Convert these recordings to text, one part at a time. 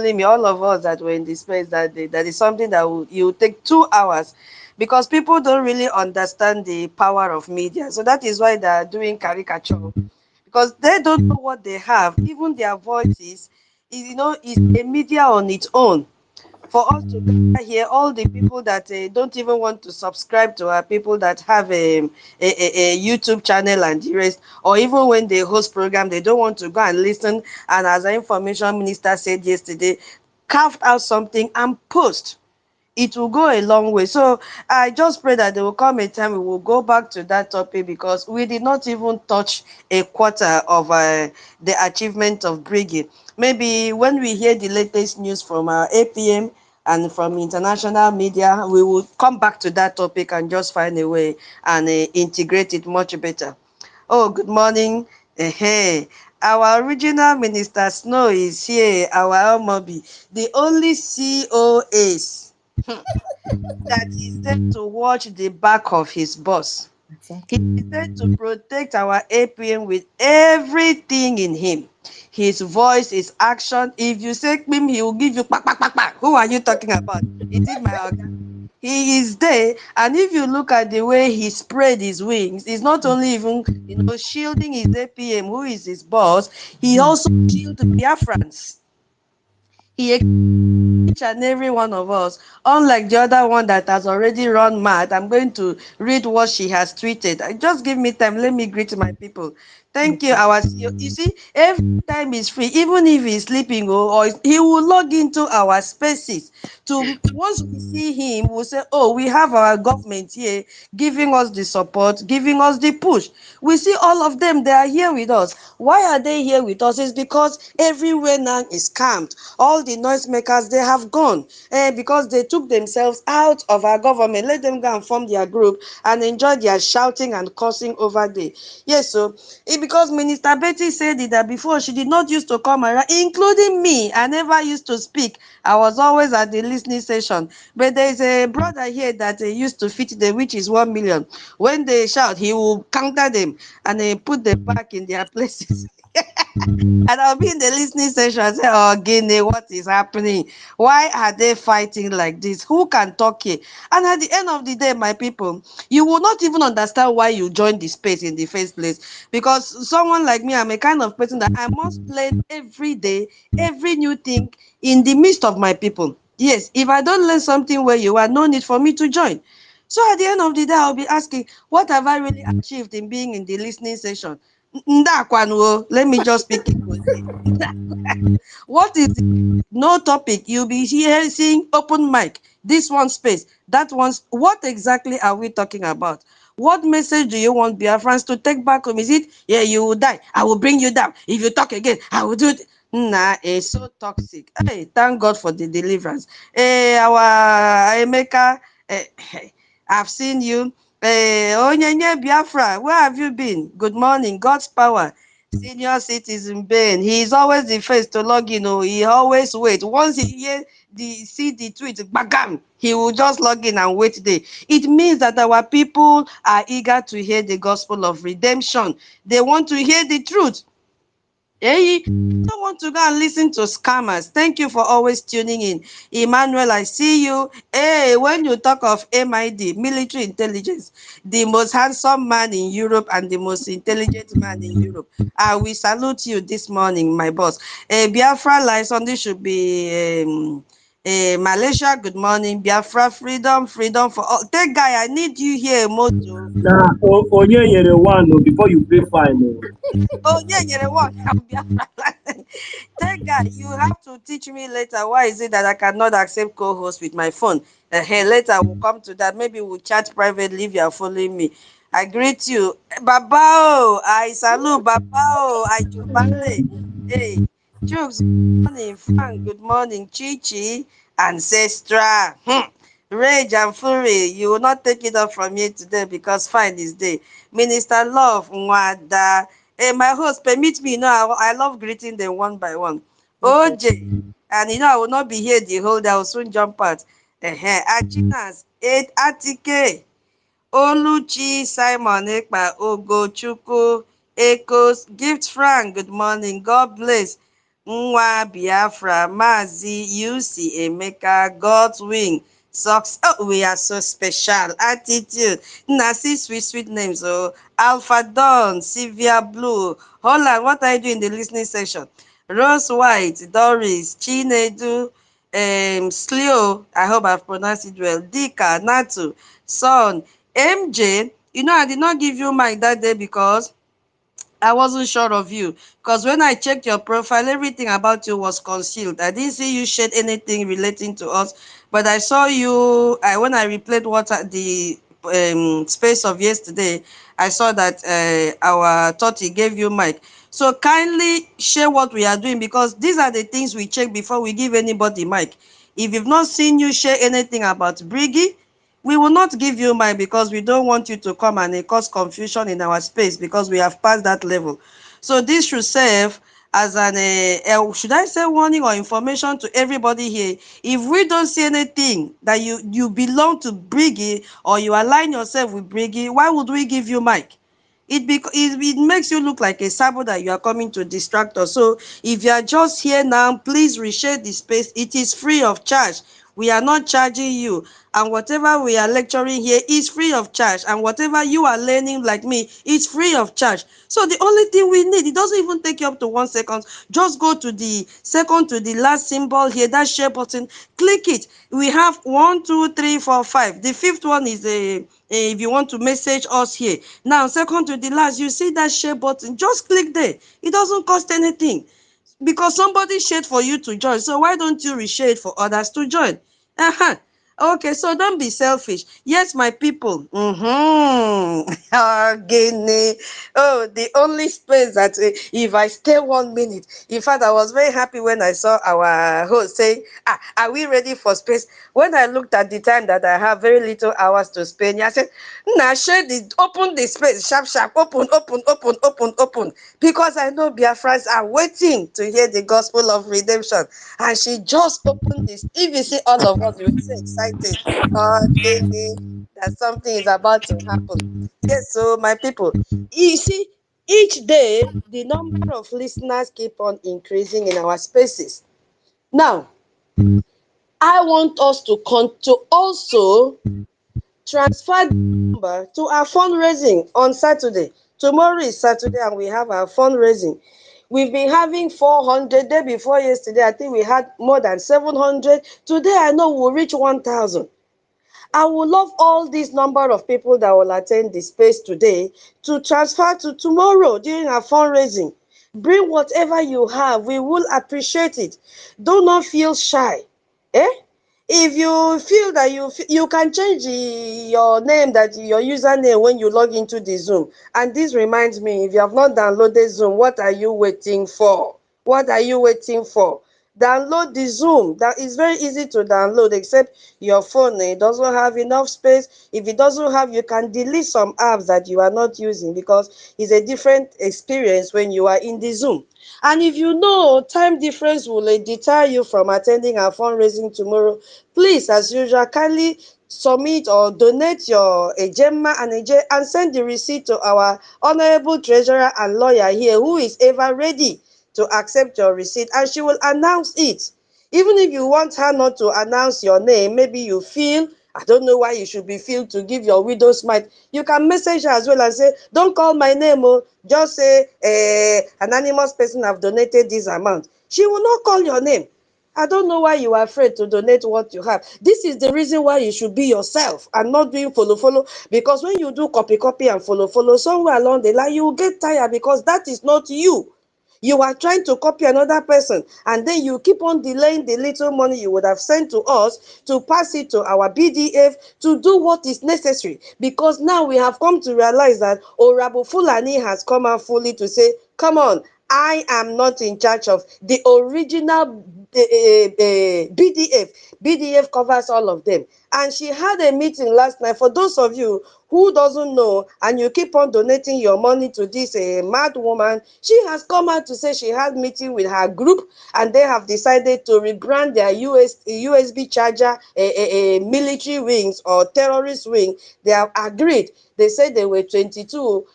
me, all of us that were in the space that day, that is something that you take 2 hours because people don't really understand the power of media. So that is why they are doing caricature because they don't know what they have. Even their voices, is a media on its own. For us to gather here, all the people that don't even want to subscribe to our people that have a YouTube channel and the rest, or even when they host program, they don't want to go and listen. And as our information minister said yesterday, carved out something and post. It will go a long way. So I just pray that there will come a time we will go back to that topic because we did not even touch a quarter of the achievement of Brigade. Maybe when we hear the latest news from our APM and from international media, we will come back to that topic and just find a way and integrate it much better. Oh, good morning. Hey, our original Minister Snow is here, our Omobi, the only COS that is there to watch the back of his boss. He is there to protect our APM with everything in him. His voice, his action. If you say him, he will give you pak, pak, pak, pak. Who are you talking about? Is it my organ? He is there, and if you look at the way he spread his wings, he's not only even shielding his APM, who is his boss, he also shields Biafrans. He each and every one of us, unlike the other one that has already run mad. I'm going to read what she has tweeted. Just give me time. Let me greet my people. Thank you, our CEO. You see, every time he's free, even if he's sleeping, or he will log into our spaces. To once we see him, we'll say, "Oh, we have our government here giving us the support, giving us the push." We see all of them; they are here with us. Why are they here with us? It's because everywhere now is calmed. All the noisemakers, they have gone because they took themselves out of our government. Let them go and form their group and enjoy their shouting and cursing over there. Yes, so because Minister Betty said it that before she did not used to come around, including me. I never used to speak. I was always at the listening session. But there is a brother here that used to fit them, which is 1 million. When they shout, he will counter them and put them back in their places. And I'll be in the listening session and say, "Oh, Guinea, what is happening? Why are they fighting like this? Who can talk here?" And at the end of the day, my people, you will not even understand why you joined the space in the first place. Because someone like me, I'm a kind of person that I must learn every day, every new thing in the midst of my people. Yes, if I don't learn something where you are, no need for me to join. So at the end of the day, I'll be asking, what have I really achieved in being in the listening session? Ndakwanuo, let me just speak it. What is no topic? You'll be here seeing open mic, this one space, that one's. What exactly are we talking about? What message do you want Biafrans to take back home? Is it, yeah, you will die, I will bring you down. If you talk again, I will do it. Nah, it's so toxic. Hey, thank God for the deliverance. Hey, our Emeka, I've seen you. Onyenye Biafra, where have you been? Good morning, God's power. Senior citizen Ben, he is always the first to log in. Oh, he always wait. Once he see the tweet, bagam, he will just log in and wait there. It means that our people are eager to hear the gospel of redemption. They want to hear the truth. Hey, don't want to go and listen to scammers. Thank you for always tuning in. Emmanuel, I see you. Hey, when you talk of MID, military intelligence, the most handsome man in Europe and the most intelligent man in Europe, we salute you this morning, my boss. Biafra license, this should be Malaysia, good morning. Biafra, freedom, freedom for all. Tech guy, I need you here, Moto. Nah, Onye yere one before you pay fine. Oh, yeah, you're the one. Tell guy, you have to teach me later. Why is it that I cannot accept co-host with my phone? Hey, later we'll come to that. Maybe we'll chat privately if you are following me. I greet you. Babao, I salute Babao, I jubale. Hey, Jukes, good morning. Frank, good morning. Chichi, Ancestra. Rage and fury, you will not take it off from here today because fine is day. Minister Love, Nwada. Hey, my host, permit me, I love greeting them one by one. OJ, and I will not be here the whole day, I will soon jump out. Achinas, 8 Atike, Oluchi, Simon Ekpa, Ogochukwu, Ekos, Gift Frank, good morning, God bless. Nwa Biafra, Mazi, UC, Emeka, God's wing, socks. Oh, we are so special. Attitude. Nasi, sweet, sweet names. Oh, Alpha Dawn, Sylvia Blue, Holland. What are you doing in the listening section? Rose White, Doris, Chinedu, Sleo. I hope I've pronounced it well. Dika, Natu, Son, MJ. You know, I did not give you mic that day because I wasn't sure of you, because when I checked your profile, everything about you was concealed. I didn't see you shed anything relating to us, but I saw you. When I replayed the space of yesterday, I saw that our Toti gave you mic. So kindly share what we are doing, because these are the things we check before we give anybody mic. If you've not seen you share anything about Briggy, we will not give you mic, because we don't want you to come and cause confusion in our space, because we have passed that level. So this should serve as an should I say warning or information to everybody here. If we don't see anything that you belong to Briggy, or you align yourself with Briggy, why would we give you mic? It makes you look like a sabotage that you are coming to distract us. So if you are just here now, please reshare the space. It is free of charge. We are not charging you, and whatever we are lecturing here is free of charge, and whatever you are learning like me is free of charge. So the only thing we need, it doesn't even take you up to 1 second. Just go to the second to the last symbol here, that share button, click it. We have 1, 2, 3, 4, 5. The fifth one is if you want to message us here. Now, second to the last, you see that share button, just click there. It doesn't cost anything, because somebody shared for you to join. So why don't you reshare it for others to join? Uh-huh. Okay, so don't be selfish. Yes, my people. Guinea. Oh, the only space that if I stay 1 minute. In fact, I was very happy when I saw our host saying, are we ready for space? When I looked at the time that I have very little hours to spend, I said, nah, share the, open the space, sharp, sharp, open, open, open, open, open. Because I know Biafrans are waiting to hear the gospel of redemption. And she just opened this. If you see all of us, you will be so excited. Okay, that something is about to happen. Yes, so my people, you see, each day the number of listeners keep on increasing in our spaces. Now, I want us to also transfer the number to our fundraising on Saturday. Tomorrow is Saturday and we have our fundraising. We've been having 400. Day before yesterday, I think we had more than 700. Today, I know we'll reach 1,000. I would love all this number of people that will attend the space today to transfer to tomorrow during our fundraising. Bring whatever you have. We will appreciate it. Do not feel shy. Eh? If you feel that you can change your name, that your username, when you log into the Zoom. And this reminds me, if you have not downloaded Zoom, what are you waiting for? What are you waiting for? Download the Zoom. That is very easy to download, except your phone doesn't have enough space. If it doesn't have, you can delete some apps that you are not using, because it's a different experience when you are in the Zoom. And if you know time difference will deter you from attending our fundraising tomorrow, please, as usual, kindly submit or donate your ejemma and and send the receipt to our honorable treasurer and lawyer here, who is ever ready to accept your receipt, and she will announce it. Even if you want her not to announce your name, maybe you feel, I don't know why you should be feel to give your widow's mite, you can message her as well and say, don't call my name, oh, just say anonymous person have donated this amount. She will not call your name. I don't know why you are afraid to donate what you have. This is the reason why you should be yourself and not doing follow follow, because when you do copy copy and follow follow, somewhere along the line you will get tired, because that is not you. You are trying to copy another person, and then you keep on delaying the little money you would have sent to us to pass it to our BDF to do what is necessary. Because now we have come to realize that Orabu Fulani has come out fully to say, come on, I am not in charge of the original BDF. BDF covers all of them. And she had a meeting last night. For those of you who doesn't know, and you keep on donating your money to this mad woman, she has come out to say she had meeting with her group, and they have decided to rebrand their USB charger military wings or terrorist wing. They have agreed. They said there were 22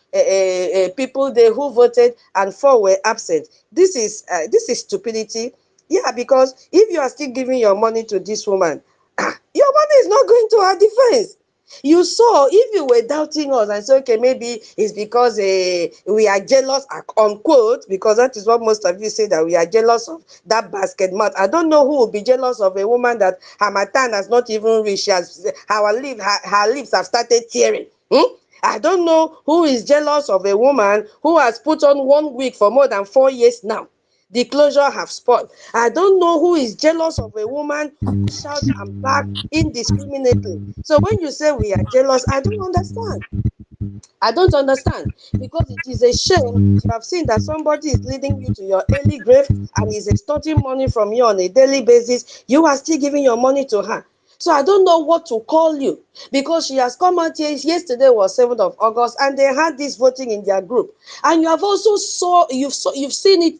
people there who voted, and 4 were absent. This is stupidity. Yeah, because if you are still giving your money to this woman, your money is not going to her defense. You saw, if you were doubting us and say, okay, maybe it's because we are jealous, unquote, because that is what most of you say, that we are jealous of that basket mouth. I don't know who will be jealous of a woman that her matan has not even reached. Her lips have started tearing. I don't know who is jealous of a woman who has put on 1 week for more than 4 years now. The closure have spoiled. I don't know who is jealous of a woman who shouts and barks indiscriminately. So when you say we are jealous, I don't understand. I don't understand, because it is a shame you have seen that somebody is leading you to your early grave and is extorting money from you on a daily basis. You are still giving your money to her. So I don't know what to call you, because she has come out here. Yesterday was 7th of August, and they had this voting in their group. And you have also you've seen it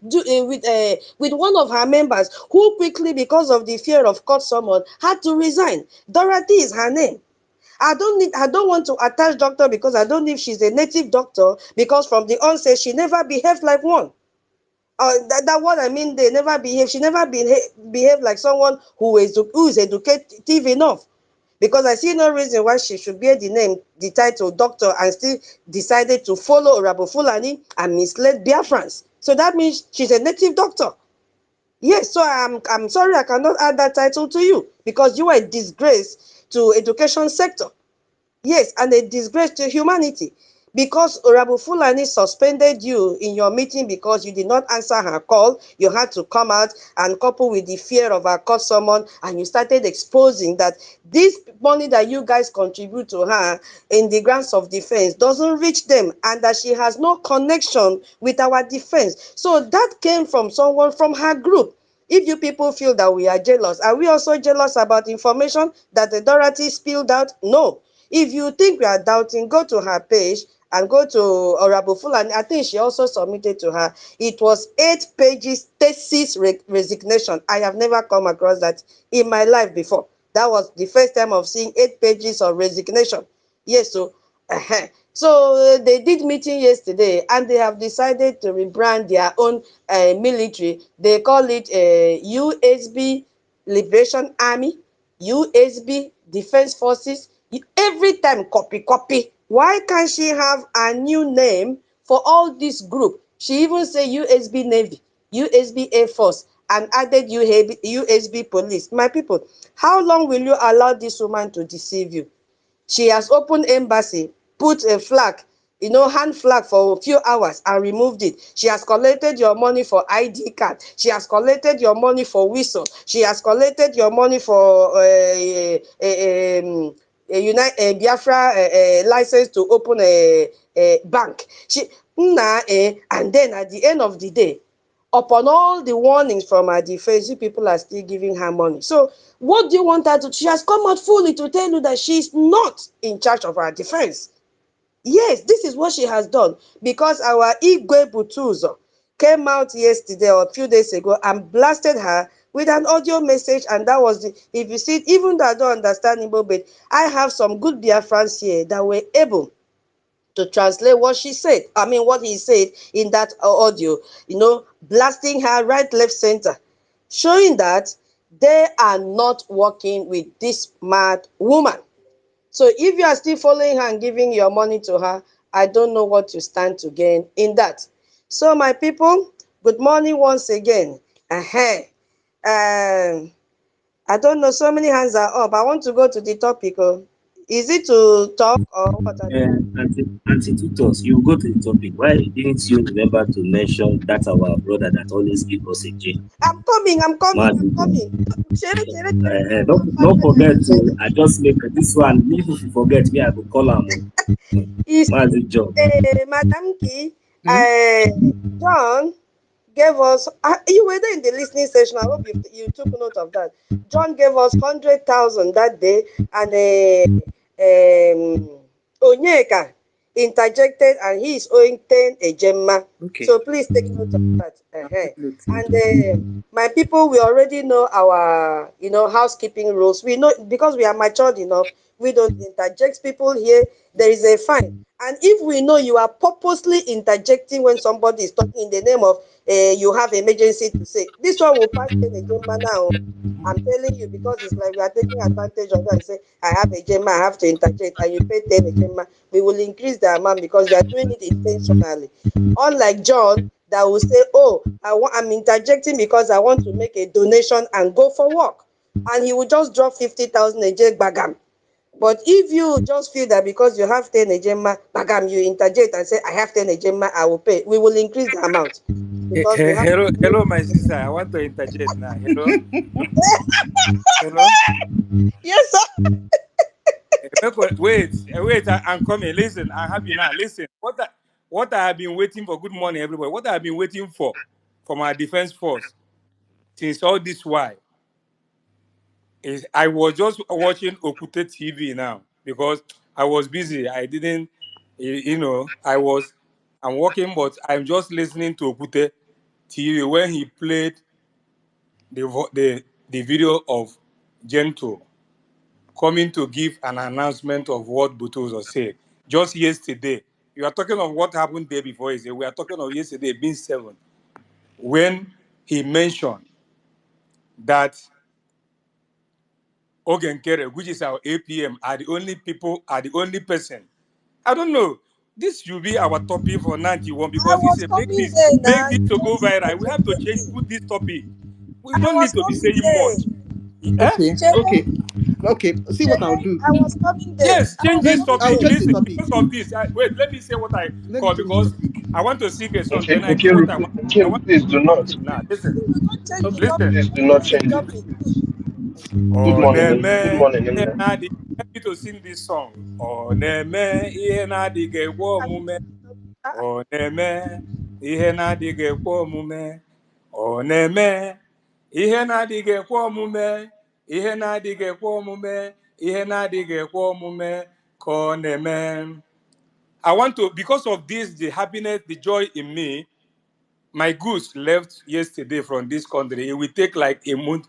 with one of her members who quickly, because of the fear of court summon, had to resign. Dorothy is her name. I don't want to attach doctor, because I don't know if she's a native doctor, because from the onset she never behaved like one. That what I mean, they never behave. She never behaved like someone who is educative enough. Because I see no reason why she should bear the title doctor, and still decided to follow Rabu Fulani and mislead Biafrans. So that means she's a native doctor. Yes, so I'm sorry, I cannot add that title to you, because you are a disgrace to education sector. Yes, and a disgrace to humanity, because Orabu Fulani suspended you in your meeting because you did not answer her call. You had to come out, and coupled with the fear of her court summon, and you started exposing that this money that you guys contribute to her in the grants of defense doesn't reach them, and that she has no connection with our defense. So that came from someone from her group. If you people feel that we are jealous, are we also jealous about information that the Dorothy spilled out? No. If you think we are doubting, go to her page and go to Orabu Fulani. I think she also submitted to her. It was 8 pages thesis resignation. I have never come across that in my life before. That was the first time of seeing 8 pages of resignation. Yes, so so they did meeting yesterday, and they have decided to rebrand their own military. They call it USB Liberation Army, USB Defense Forces. Every time copy, copy. Why can't she have a new name for all this group? She even say USB Navy, USB Air Force, and added USB Police. My people, how long will you allow this woman to deceive you? She has opened embassy, put a flag, hand flag for a few hours, and removed it. She has collected your money for ID card. She has collected your money for whistle. She has collected your money for a Biafra license to open a bank. And then at the end of the day, upon all the warnings from her defense, you people are still giving her money. So what do you want her to? She has come out fully to tell you that she's not in charge of our defense. Yes, this is what she has done, because our Igwe Butuzo came out yesterday or a few days ago and blasted her with an audio message, and that was if you see it, even though I don't understand Igbo, but I have some good Biafrans here that were able to translate what she said. I mean, what he said in that audio, blasting her right, left, center, showing that they are not working with this mad woman. So if you are still following her and giving your money to her, I don't know what you stand to gain in that. So my people, good morning once again. Um, I don't know, so many hands are up. I want to go to the topic. Oh. Is it to talk or what? Antidotus, you go to the topic. Why didn't you remember to mention that our brother that always give us a gin? I'm coming, I'm coming, I'm Mazi, coming. don't forget to. I just make this one. Even if you forget me, I will call him. Is Mazi John. Madam Key, Hmm? John gave us, you were there in the listening session. I hope you took note of that. John gave us 100,000 that day, and Onyeka interjected and he is owing 10 a gemma. Okay. So please take note of that. Absolutely. And my people, we already know our, housekeeping rules. We know because we are matured enough. We don't interject people here. There is a fine. And if we know you are purposely interjecting when somebody is talking in the name of you have emergency to say, this one will pass in a Gemma now. I'm telling you because it's like we are taking advantage of that and say, I have a Gemma, I have to interject, and you pay 10 a Gemma. We will increase the amount because you are doing it intentionally. Unlike John, that will say, oh, I'm interjecting because I want to make a donation and go for work. And he will just drop 50,000 a J bagam. But if you just feel that because you have 10 ejema, bagam, you interject and say, I have 10 ejema, I will pay. We will increase the amount. Because we have Hello, my sister. I want to interject now. Hello, hello. Yes, sir. Wait. I'm coming. Listen, I have you now. Listen, what I have been waiting for. Good morning, everybody. What I have been waiting for from our defense force since all this while is I was just watching Okute TV now because I was busy. I didn't, I'm working, but I'm just listening to Okute TV when he played the video of Gento coming to give an announcement of what Butozo said just yesterday. You are talking of what happened day before yesterday. We are talking of yesterday being 7 when he mentioned that Ogenkere, which is our APM, are the only person. I don't know. This should be our topic for 91 I because was coming there make now. this to go Just viral. We have to change, interjecting. put this topic. We I don't was need to be coming saying much. there. Eh? Okay. Chele, Okay. Okay. See what I'll do. I was coming there. Yes, I change was this coming I'll topic. there. change the Listen, topic. because of this, wait, let me say what I Let me call change the because topic. I want to sing a song. Then I do what I want. I Nkim, want please do to not. topic now. Listen, No, don't change the Okay. topic. listen. Please do not Change the change it. topic. Good Oh, morning. Good neme, morning, ihe Nkim. na-adị. Let me to sing this song. Oh, neme, ihe na-adịghị ekwe Can you omume. change the topic? Ọ na-eme ihe na-adịghị ekwe omume. Ọ na-eme ihe na-adịghị ekwe omume. Ihe na-adịghị ekwe omume. Ihe na-adịghị ekwe omume ka ọ na-eme. I want to, because of this, the happiness, the joy in me, my goose left yesterday from this country. It will take like a month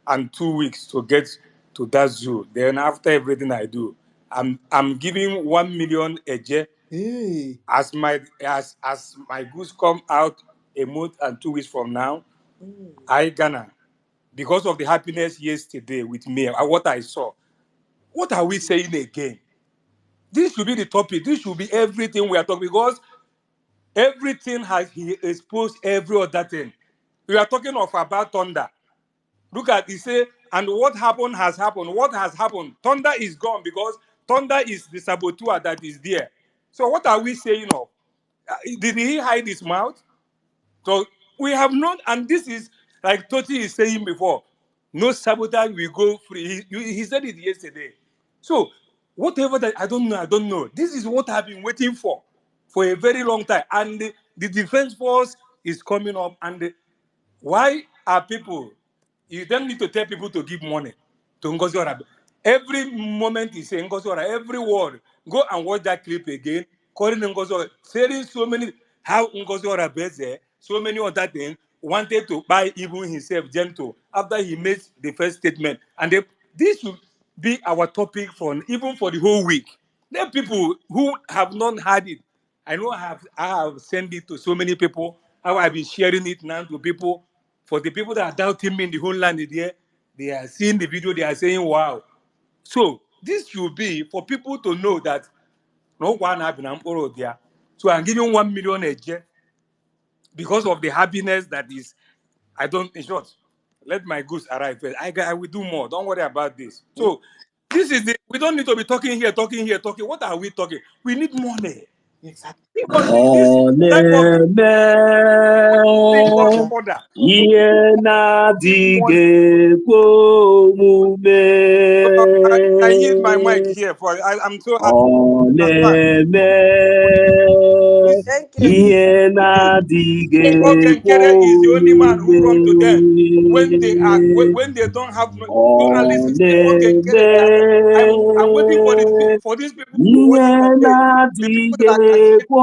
and 2 weeks to get to that zoo. Then after everything I do, I'm giving 1 million a year Hey. as my goose come out a month and 2 weeks from now. I gonna because of the happiness yesterday with me, what I saw. What are we saying again? This should be the topic. This should be everything we are talking because everything has he exposed every other thing. We are talking of about thunder. Look at he say, and what happened has happened. What has happened? Thunder is gone because thunder is the saboteur that is there. So what are we saying of? Did he hide his mouth? So we have not, and this is like Toti is saying before, no sabotage will go free. He said it yesterday. So whatever that I don't know. This is what I've been waiting for a very long time. And the defense force is coming up. And why are people? You don't need to tell people to give money to Ngozi Ora. Every moment he say Ngozi Ora, every word. Go and watch that clip again. Calling Ngozi Ora, saying so many how Ngozi Ora there, so many other things. Wanted to buy even himself gentle after he made the first statement. And this should be our topic for even for the whole week. There are people who have not had it. I know I have sent it to so many people. How I've been sharing it now to people. For the people that are doubting me in the Homeland there, they are seeing the video, they are saying, wow. So this should be for people to know that no one have been there. So I'm giving 1 million a year because of the happiness that is. I don't, in short, let my goods arrive first. I will do more. Don't worry about this. So this is the, we don't need to be talking here. What are we talking? We need money. Exactly. This type of Oneme take us further. ihe na-adịghị ekwe omume. I yield my mic here for I'm so happy. Oneme Thank you. ihe na-adịghị ekwe Ogenkere is the only man who run to them when they are omume. when they don't have no. Go and listen to them. Ogenkere, Oneme I'm waiting for these people to ihe worship again. The people na-adịghị that are ekwe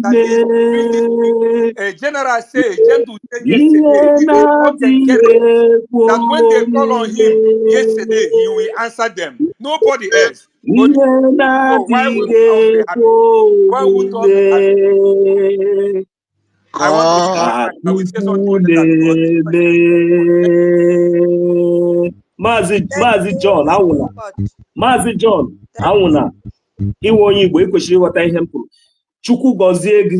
that omume. is doing this thing. A general say, gentle said Ihe yesterday, na-adịghị Ogenkere, ekwe that when they call on omume. him yesterday, he will answer them. Nobody else. But Ihe so why won't na-adịghị us be ekwe happy? Why won't us omume. be happy? I want to use Ka my mic. I will say Chukwu something later because this na-eme. question Thank Maazị you John so Anwụna, much. Maazị John Thank Anwụna, iwe onye Igbo ekwesịrị ịghọta ihe m kwuru. Chukwu gọzie gị.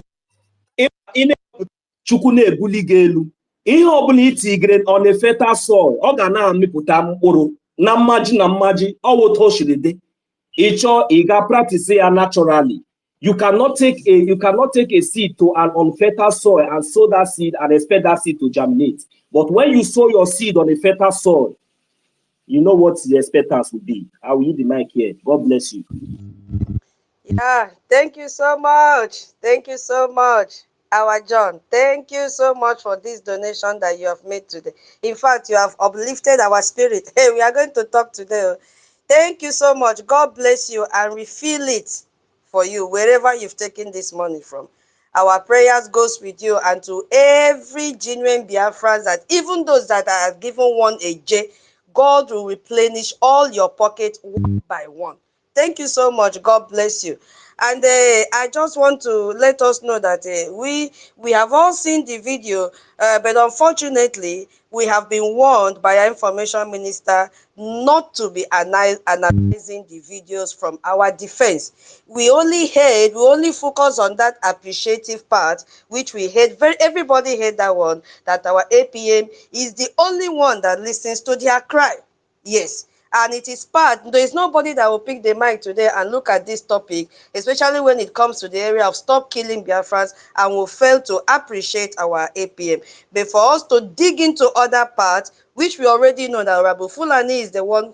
Chukwu na-ebuli gị elu. Ihe ọbụla itigere on a fertile soil, ọ ga na-amịpụta mkpụrụ na mmaji na mmaji, ọ wụ otu o siri dị. Ị chọọ ị ga practice ya naturally. You cannot take a seed to an unfertile soil and sow that seed and expect that seed to germinate. But when you sow your seed on a fertile soil, you know what the expectance will be. I will use the mic here. God bless you. Yeah, thank you so much. Thank you so much, our John. Thank you so much for this donation that you have made today. In fact, you have uplifted our spirit. Hey, we are going to talk today. Thank you so much. God bless you and refill it for you wherever you've taken this money from. Our prayers goes with you and to every genuine Biafrans, that even those that are given one a J, God will replenish all your pockets one by one. Thank you so much. God bless you. And I just want to let us know that we have all seen the video, but unfortunately, we have been warned by our information minister not to be analyzing the videos from our defense. We only focus on that appreciative part, which we heard. Everybody heard that one, that our APM is the only one that listens to their cry. Yes. And it is part, there is nobody that will pick the mic today and look at this topic, especially when it comes to the area of stop killing Biafrans, and will fail to appreciate our APM. But for us to dig into other parts, which we already know that Rabu Fulani is the one,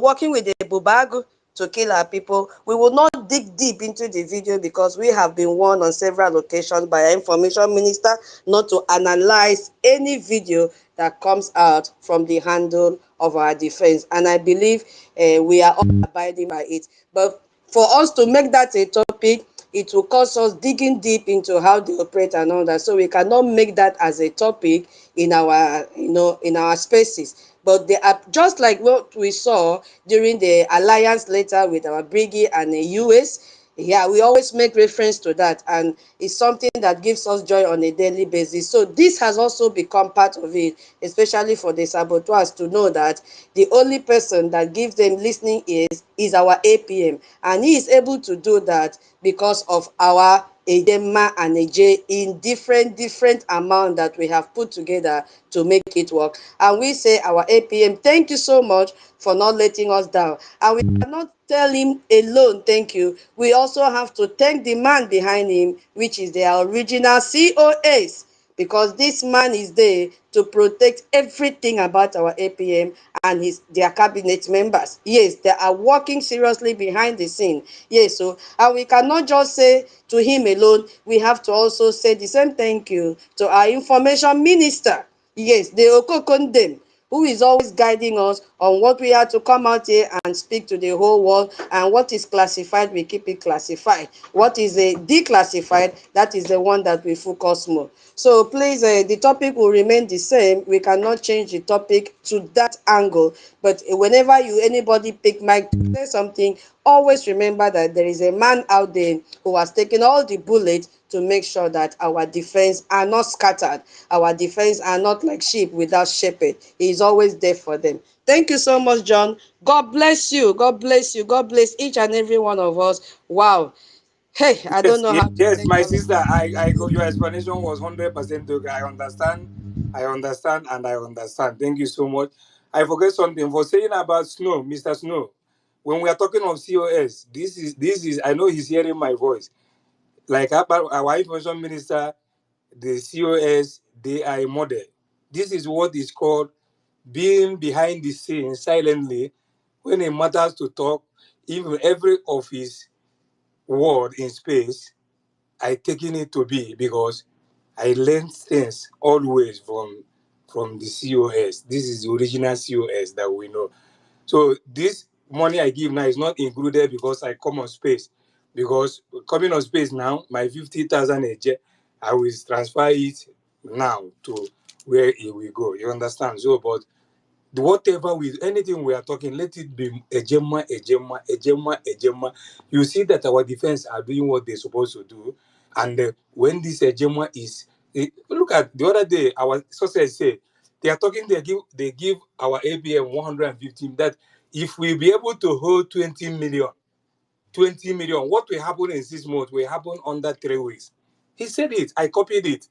working with the Bubagu to kill our people, we will not dig deep into the video because we have been warned on several occasions by our information minister not to analyze any video that comes out from the handle of our defense. And I believe we are all abiding by it. But for us to make that a topic, it will cause us digging deep into how they operate and all that. So we cannot make that as a topic in our, in our spaces. But they are just like what we saw during the alliance later with our Briggy and the US. Yeah, we always make reference to that, and it's something that gives us joy on a daily basis. So this has also become part of it, especially for the saboteurs to know that the only person that gives them listening ears is our APM, and he is able to do that because of our Ejema and Eje in different amount that we have put together to make it work. And we say our APM, thank you so much for not letting us down. And we cannot tell him alone thank you. We also have to thank the man behind him, which is the original COS, because this man is there to protect everything about our APM and their cabinet members. Yes, they are working seriously behind the scene. Yes, so, and we cannot just say to him alone, we have to also say the same thank you to our information minister. Yes, the Okokondem, who is always guiding us on what we have to come out here and speak to the whole world, and what is classified, we keep it classified. What is declassified, that is the one that we focus more. So please, the topic will remain the same. We cannot change the topic to that angle, but whenever anybody pick mic to say something, always remember that there is a man out there who has taken all the bullets to make sure that our defense are not scattered. Our defense are not like sheep without shepherd. He is always there for them. Thank you so much, John. God bless you. God bless you. God bless each and every one of us. Wow. Hey, I don't Yes, know yes, how to yes, thank my all of sister. you. I got your explanation was 100% okay. I understand, and I understand. Thank you so much. I forget something for saying about Snow, Mr. Snow. When we are talking of COS, this is. I know he's hearing my voice. Like our information minister, the COS, they are a model. This is what is called being behind the scenes silently when it matters to talk. Even every of his word in space, I taking it to be because I learned things always from the COS. This is the original COS that we know. So this money I give now is not included because I come on space. Because coming on space now, my 50,000 a year, I will transfer it now to where it will go. You understand? So, but whatever with anything we are talking, let it be a gemma, a gemma, a gemma, a gemma. You see that our defense are doing what they're supposed to do, and when this gemma is, look at the other day, our sources say they are talking. They give our ABM 115. That if we be able to hold 20 million, what will happen in 6 months will happen under 3 weeks. He said it. I copied it,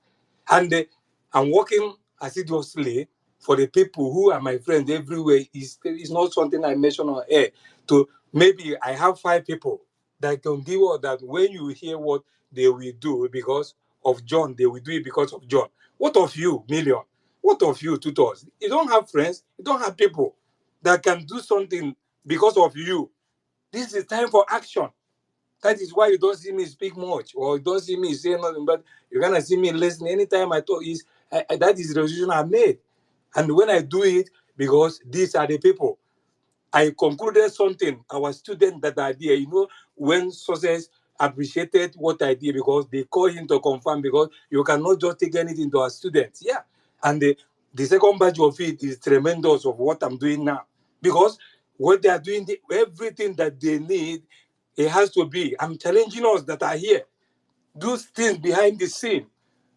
and I'm working assiduously for the people who are my friends everywhere. Is not something I mention on air. To maybe I have 5 people that can give us that when you hear what they will do because of John, they will do it because of John. What of you, million? What of you, tutors? You don't have friends. You don't have people that can do something because of you. This is time for action. That is why you don't see me speak much, or you don't see me say nothing. But you're gonna see me listening anytime I talk. That is the decision I made, and when I do it, because these are the people. I concluded something. Our students that are there, when sources appreciated what I did because they call him to confirm because you cannot just take anything to our students. Yeah, and the second batch of it is tremendous of what I'm doing now because what they are doing, everything that they need, it has to be. I'm challenging us that are here. Do things behind the scene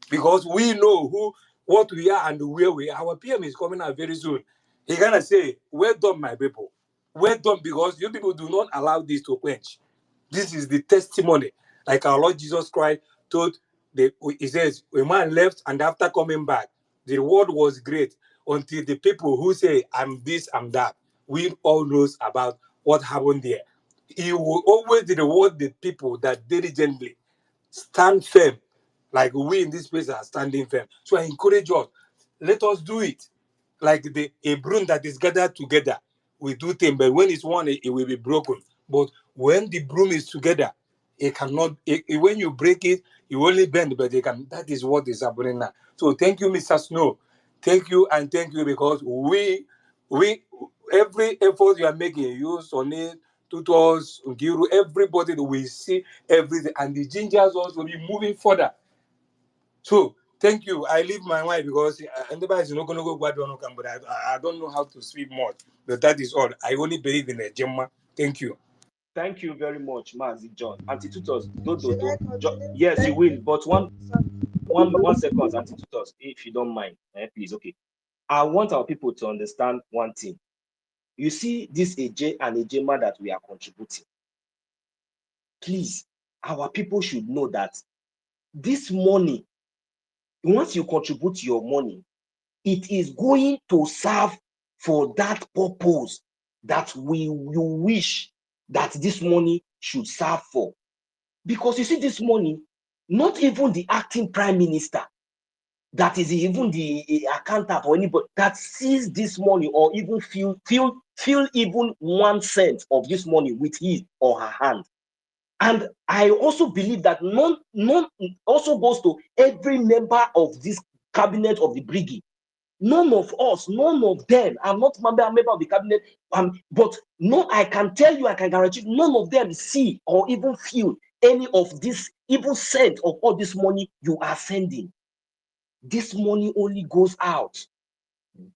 because we know what we are and where we are. Our PM is coming out very soon. He gonna say, "Well done, my people. Well done," because you people do not allow this to quench. This is the testimony, like our Lord Jesus Christ told. He says, "A man left, and after coming back, the reward was great." Until the people who say, "I'm this, I'm that," we all knows about what happened there. He will always reward the people that diligently stand firm, like we in this place are standing firm. So I encourage us, let us do it. Like a broom that is gathered together, we do things, but when it's one, it will be broken. But when the broom is together, it cannot. When you break it, you only bend, but it can. That is what is happening now. So thank you, Mr. Snow. Thank you and thank you because we every effort you are making, you Sonny, tutors, Giru, everybody that we see everything, and the gingers also be moving further. So thank you. I leave my wife because anybody is not going to go but I don't know how to speak more. But that is all. I only believe in a Gemma. Thank you. Thank you very much, Mazi John. Antitutos, Should I continue? Yes, you Thank will, you. but one second, Antitutos, if you don't mind, please. Okay. I want our people to understand one thing. You see, this AJ and AJMA that we are contributing. Please, our people should know that this money, once you contribute your money, it is going to serve for that purpose that you wish that this money should serve for. Because you see, this money, not even the acting prime minister, that is even the accountant or anybody that sees this money or even feel even 1 cent of this money with his or her hand. And I also believe that none also goes to every member of this cabinet of the brigade. None of us, none of them, I'm not a member of the cabinet, but no, I can tell you, I can guarantee none of them see or even feel any of this, even cent of all this money you are sending. This money only goes out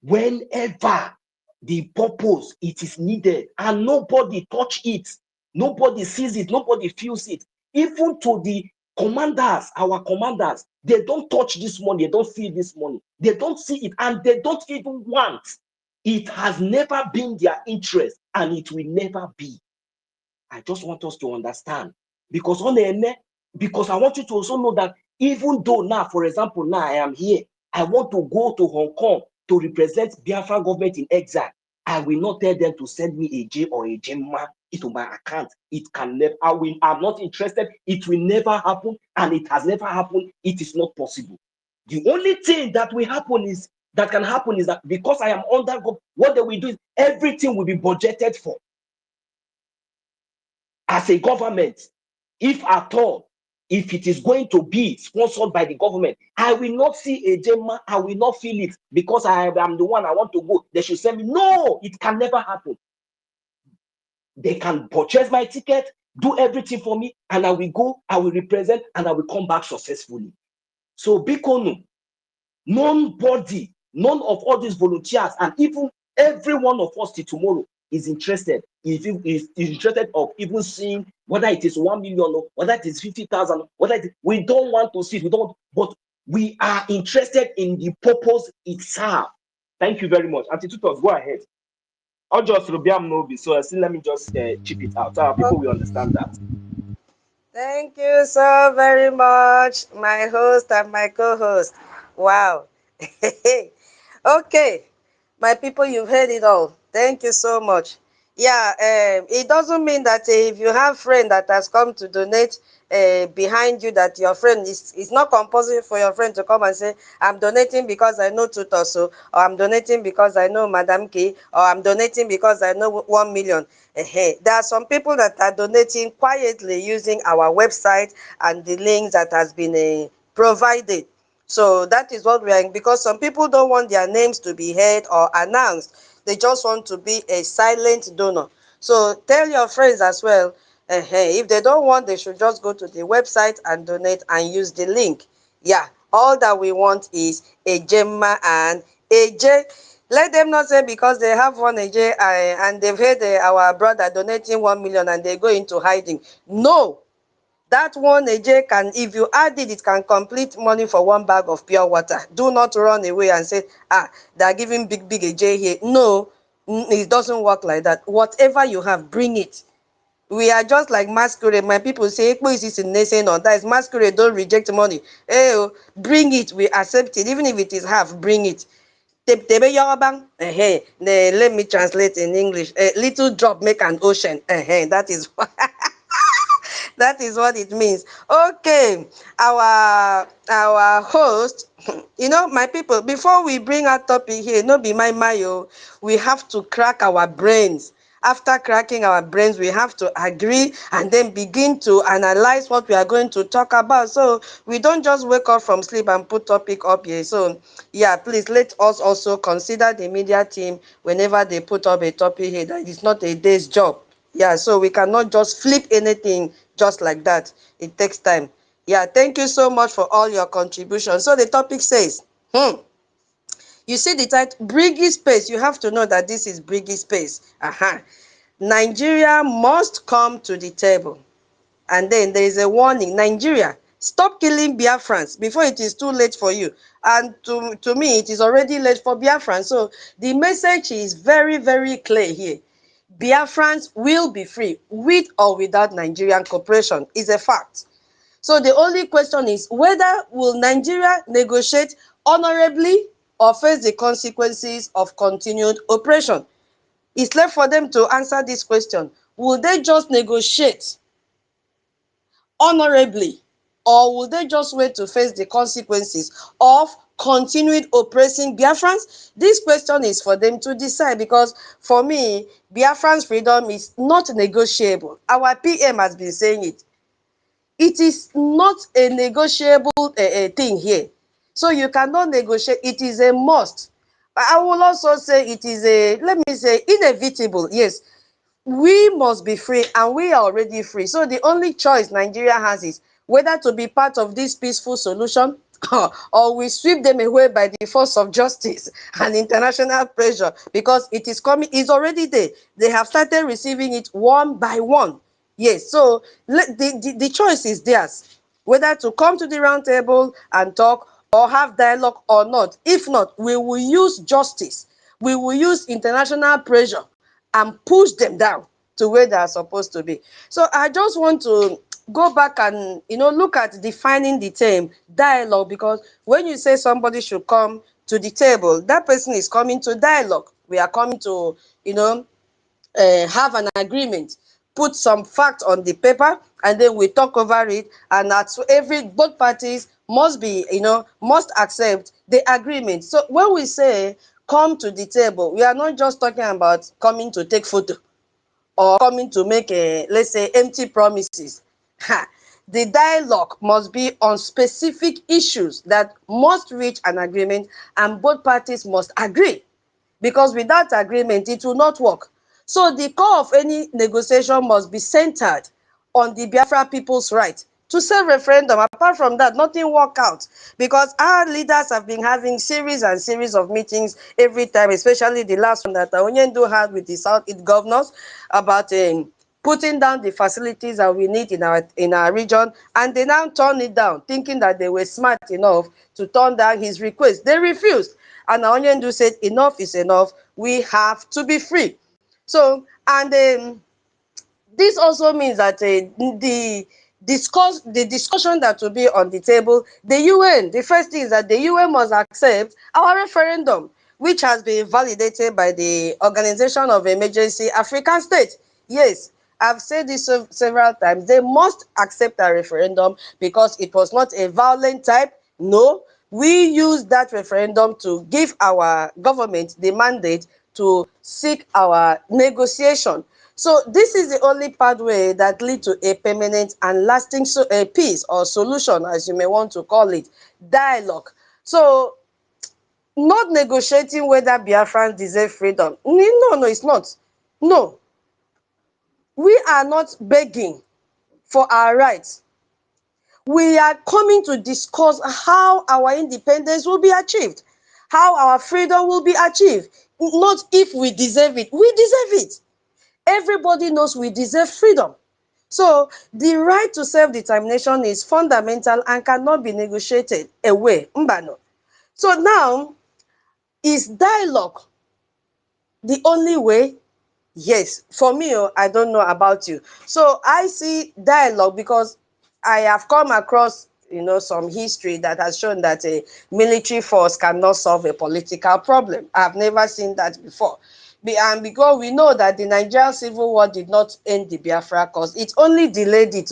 whenever the purpose it is needed, and nobody touch it, nobody sees it, nobody feels it. Even to the commanders, our commanders, they don't touch this money, they don't feel this money, they don't see it, and they don't even want. It has never been their interest, and it will never be. I just want us to understand, because I want you to also know that even though now, for example, now I am here, I want to go to Hong Kong to represent Biafran government in exile. I will not tell them to send me a J or a Gemma into my account. It can never, I'm not interested. It will never happen. And it has never happened. It is not possible. The only thing that can happen is that because I am under God, what they will do is everything will be budgeted for. As a government, if at all, if it is going to be sponsored by the government, I will not see a Gemma, I will not feel it because I am the one I want to go. They should send me. No, it can never happen. They can purchase my ticket, do everything for me, and I will go, I will represent, and I will come back successfully. So, Bikonu, nobody, none of all these volunteers, and even every one of us till tomorrow is interested. Is interested of even seeing whether it is 1 million or whether it is 50,000, we don't want to see it, but we are interested in the purpose itself. Thank you very much. Auntie Tutos, go ahead. I'll just Rubiam Nobi, so let me just chip it out. People will understand that. Thank you so very much, my host and my co-host. Wow. Okay, my people, you've heard it all. Thank you so much. Yeah, it doesn't mean that if you have friend that has come to donate behind you, that your friend is, it's not compulsory for your friend to come and say, I'm donating because I know Tutoso, or I'm donating because I know Madam K, or I'm donating because I know 1 million. There are some people that are donating quietly using our website and the links that has been provided. So that is what we are, because some people don't want their names to be heard or announced. They just want to be a silent donor. So tell your friends as well, if they don't want, they should just go to the website and donate and use the link. Yeah, all that we want is a Gemma and a J. Let them not say because they have one AJ and they've heard our brother donating 1 million and they go into hiding. No, that one AJ can, if you add it, it can complete money for 1 bag of pure water. Do not run away and say, they are giving big AJ here. No, it doesn't work like that. Whatever you have, bring it. We are just like masquerade. My people say, Ekpo is in nation or that is masquerade, don't reject money. Hey, bring it, we accept it. Even if it is half, bring it. Let me translate in English. A little drop make an ocean. That is what that is what it means. Okay, our host, my people, before we bring our topic here, no be my mayo, we have to crack our brains. After cracking our brains, we have to agree and then begin to analyze what we are going to talk about. So we don't just wake up from sleep and put topic up here. So yeah, please let us also consider the media team whenever they put up a topic here, that it's not a day's job. Yeah, so we cannot just flip anything just like that. It takes time. Yeah, thank you so much for all your contributions. So the topic says, you see the title, Briggy Space. You have to know that this is Briggy Space. Nigeria must come to the table. And then there is a warning. Nigeria, stop killing Biafrans before it is too late for you. And to me, it is already late for Biafrans. So the message is very, very clear here. Biafrans will be free with or without Nigerian cooperation. Is a fact. So the only question is whether will Nigeria negotiate honorably or face the consequences of continued oppression. It's left for them to answer this question. Will they just negotiate honorably, or will they just wait to face the consequences of continued oppressing Biafrans? This question is for them to decide, because for me, Biafrans' freedom is not negotiable. Our PM has been saying it. It is not a negotiable thing here. So you cannot negotiate. It is a must. I will also say it is a, let me say, inevitable. Yes, we must be free, and we are already free. So the only choice Nigeria has is whether to be part of this peaceful solution or we sweep them away by the force of justice and international pressure, because it is coming, it's already there. They have started receiving it one by one. Yes, so the choice is theirs, whether to come to the round table and talk or have dialogue or not. If not, we will use justice. We will use international pressure and push them down to where they are supposed to be. So I just want to go back and look at defining the term dialogue, because when you say somebody should come to the table, that person is coming to dialogue. We are coming to have an agreement. put some fact on the paper, and then we talk over it, and that's both parties must be, must accept the agreement. So when we say come to the table, we are not just talking about coming to take photo or coming to make let's say empty promises. The dialogue must be on specific issues that must reach an agreement, and both parties must agree, because without agreement it will not work. So the core of any negotiation must be centered on the Biafra people's right to self-referendum. Apart from that, nothing work out, because our leaders have been having series and series of meetings every time, especially the last one that Onyendu had with the South-East governors about putting down the facilities that we need in our region, and they now turn it down, thinking that they were smart enough to turn down his request. They refused, and Onyendu said enough is enough, we have to be free. So, and this also means that the discussion that will be on the table, the UN, the first thing is that the UN must accept our referendum, which has been validated by the Organization of Emergency African States. Yes, I've said this several times. They must accept our referendum because it was not a violent type. No, we used that referendum to give our government the mandate to seek our negotiation. So this is the only pathway that leads to a permanent and lasting peace or solution, as you may want to call it, dialogue. So not negotiating whether Biafrans deserve freedom. No, no, it's not. No, we are not begging for our rights. We are coming to discuss how our independence will be achieved, how our freedom will be achieved, not if we deserve it. We deserve it. Everybody knows we deserve freedom. So the right to self-determination is fundamental and cannot be negotiated away. Mbano. So now, is dialogue the only way? Yes. For me, I don't know about you. So I see dialogue because I have come across, some history that has shown that a military force cannot solve a political problem. I've never seen that before. And because we know that the Nigerian Civil War did not end the Biafra cause, it only delayed it.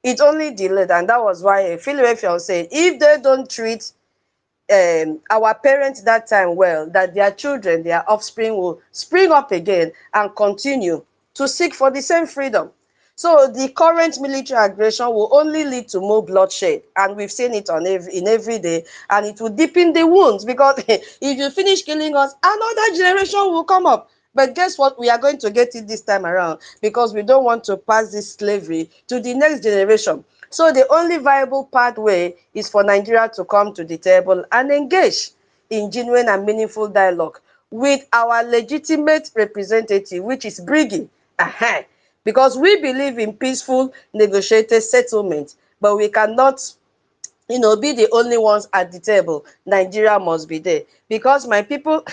It only delayed, and that was why Philadelphia said, if they don't treat our parents that time well, that their children, their offspring will spring up again and continue to seek for the same freedom. So the current military aggression will only lead to more bloodshed, and we've seen it in every day, and it will deepen the wounds, because if you finish killing us, another generation will come up. But guess what? We are going to get it this time around, because we don't want to pass this slavery to the next generation. So the only viable pathway is for Nigeria to come to the table and engage in genuine and meaningful dialogue with our legitimate representative, which is Brigi. Because we believe in peaceful negotiated settlement, but we cannot be the only ones at the table. Nigeria must be there, because my people,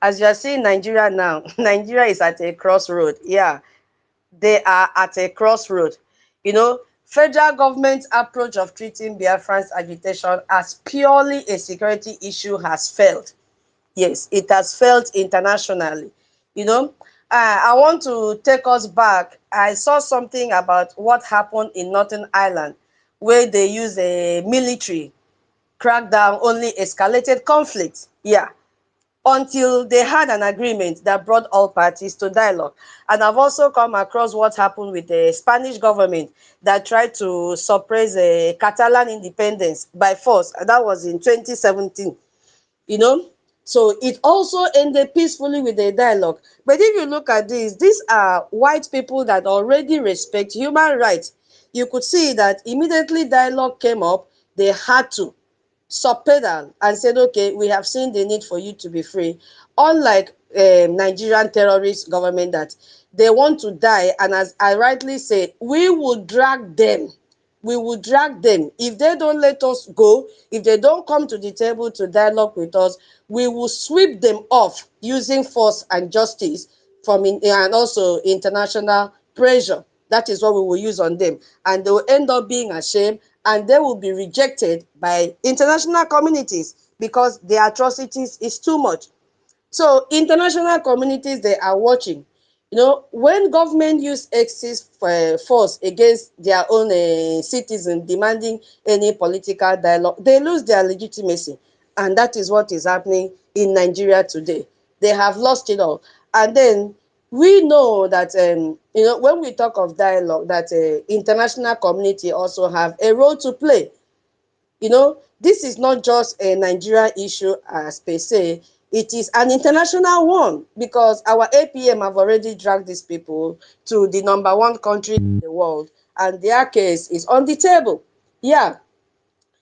as you are seeing Nigeria now, Nigeria is at a crossroad. Yeah, they are at a crossroad. Federal government's approach of treating Biafrans agitation as purely a security issue has failed. Yes, it has failed internationally. I want to take us back. I saw something about what happened in Northern Ireland, where they used a military crackdown, only escalated conflict. Yeah, until they had an agreement that brought all parties to dialogue. And I've also come across what happened with the Spanish government that tried to suppress Catalan independence by force. And that was in 2017. So it also ended peacefully with a dialogue. But if you look at this, these are white people that already respect human rights. You could see that immediately dialogue came up, they had to subpedal and said, okay, we have seen the need for you to be free. Unlike Nigerian terrorist government, that they want to die, and as I rightly said, we will drag them. We will drag them. If they don't let us go, if they don't come to the table to dialogue with us, we will sweep them off using force and justice and also international pressure. That is what we will use on them. And they will end up being ashamed, and they will be rejected by international communities because the atrocities is too much. So international communities, they are watching. When government use excess force against their own citizens demanding any political dialogue, they lose their legitimacy. And that is what is happening in Nigeria today. They have lost it all. And then we know that, when we talk of dialogue, that international community also have a role to play. This is not just a Nigeria issue as per se, it is an international one, because our APM have already dragged these people to the number one country in the world, and their case is on the table. Yeah.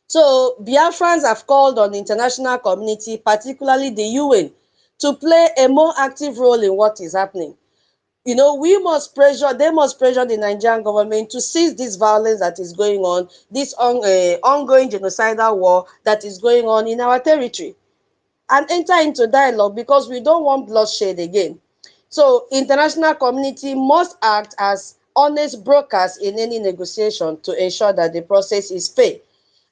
So Biafrans have called on the international community, particularly the UN, to play a more active role in what is happening. We must pressure, they must pressure the Nigerian government to cease this violence that is going on, this ongoing genocidal war that is going on in our territory, and enter into dialogue, because we don't want bloodshed again. So international community must act as honest brokers in any negotiation to ensure that the process is fair,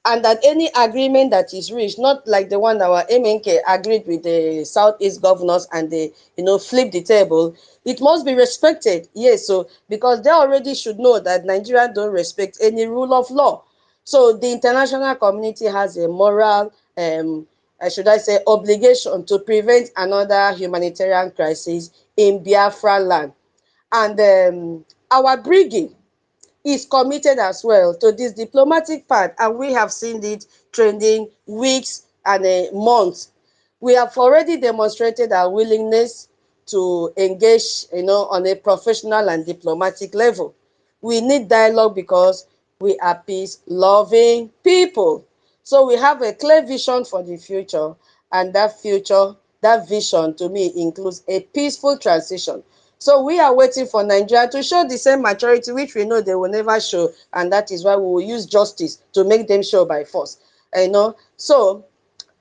and that any agreement that is reached, not like the one our MNK agreed with the Southeast governors and they, flip the table, it must be respected. Yes, so because they already should know that Nigeria don't respect any rule of law. So the international community has a moral, should I say, obligation to prevent another humanitarian crisis in Biafra land. And our brigade is committed as well to this diplomatic part, and we have seen it trending weeks and months. We have already demonstrated our willingness to engage, on a professional and diplomatic level. We need dialogue because we are peace-loving people. So we have a clear vision for the future, and that vision to me includes a peaceful transition. So we are waiting for Nigeria to show the same maturity, which we know they will never show, and that is why we will use justice to make them show by force. So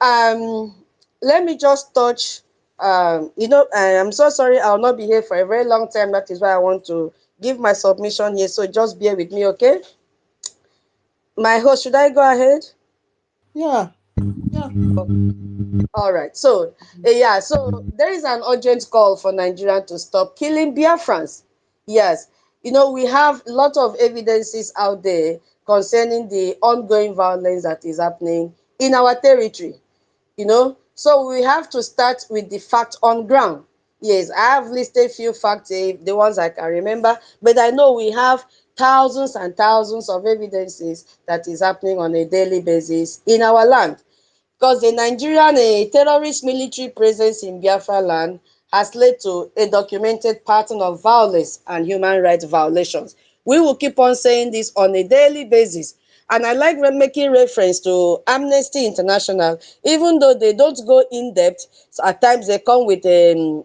um, let me just touch. I'm so sorry, I'll not be here for a very long time. That is why I want to give my submission here. So just bear with me, okay? My host, should I go ahead? Yeah. Yeah. All right. So, yeah, so there is an urgent call for Nigeria to stop killing Biafrans. Yes. We have a lot of evidences out there concerning the ongoing violence that is happening in our territory. So we have to start with the fact on ground. Yes, I have listed few facts, the ones I can remember, but I know we have thousands and thousands of evidences that is happening on a daily basis in our land, because the Nigerian terrorist military presence in Biafra land has led to a documented pattern of violence and human rights violations. We will keep on saying this on a daily basis. And I like making reference to Amnesty International, even though they don't go in depth. So at times they come with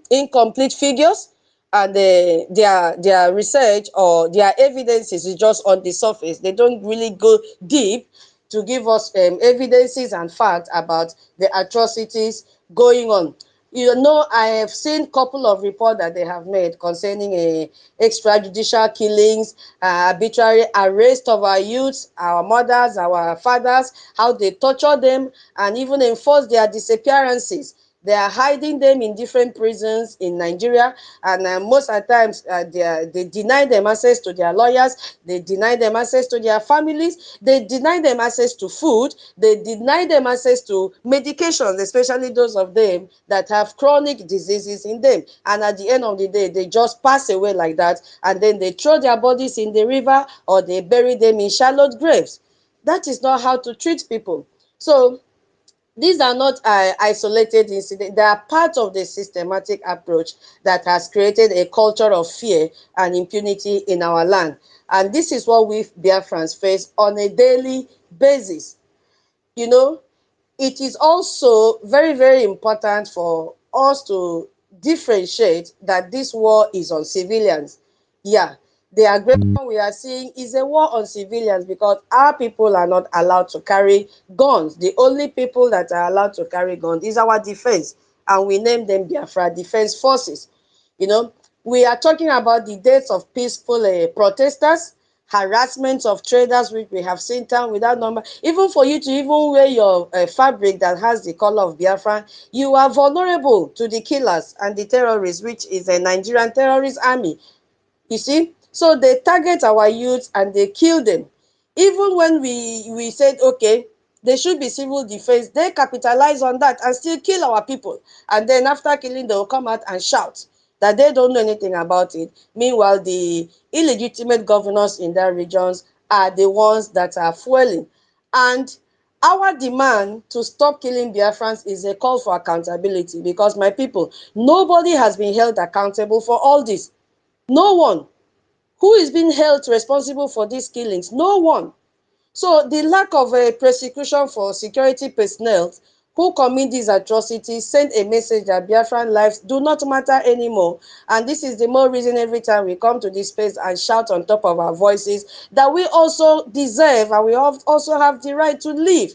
incomplete figures, and their research or their evidences is just on the surface. They don't really go deep to give us evidences and facts about the atrocities going on. I have seen a couple of reports that they have made concerning extrajudicial killings, arbitrary arrest of our youths, our mothers, our fathers, how they torture them and even enforce their disappearances. They are hiding them in different prisons in Nigeria, and most of the times they deny them access to their lawyers, they deny them access to their families, they deny them access to food, they deny them access to medications, especially those of them that have chronic diseases in them. And at the end of the day, they just pass away like that, and then they throw their bodies in the river or they bury them in shallow graves. That is not how to treat people. So these are not isolated incidents. They are part of the systematic approach that has created a culture of fear and impunity in our land. And this is what we Biafrans face on a daily basis. You know, it is also very, very important for us to differentiate that this war is on civilians. Yeah, the aggression we are seeing is a war on civilians because our people are not allowed to carry guns. The only people that are allowed to carry guns is our defense, and we name them Biafra Defense Forces. You know, we are talking about the deaths of peaceful protesters, harassment of traders, which we have seen town without number. Even for you to even wear your fabric that has the color of Biafran, you are vulnerable to the killers and the terrorists, which is a Nigerian terrorist army. You see, so they target our youth and they kill them. Even when we said, okay, they should be civil defense, they capitalize on that and still kill our people. And then after killing, they will come out and shout that they don't know anything about it. Meanwhile, the illegitimate governors in their regions are the ones that are fueling. And our demand to stop killing Biafrans is a call for accountability, because my people, nobody has been held accountable for all this. No one. Who is being held responsible for these killings? No one. So the lack of a prosecution for security personnel who commit these atrocities send a message that Biafran lives do not matter anymore. And this is the more reason every time we come to this space and shout on top of our voices that we also deserve and we also have the right to live.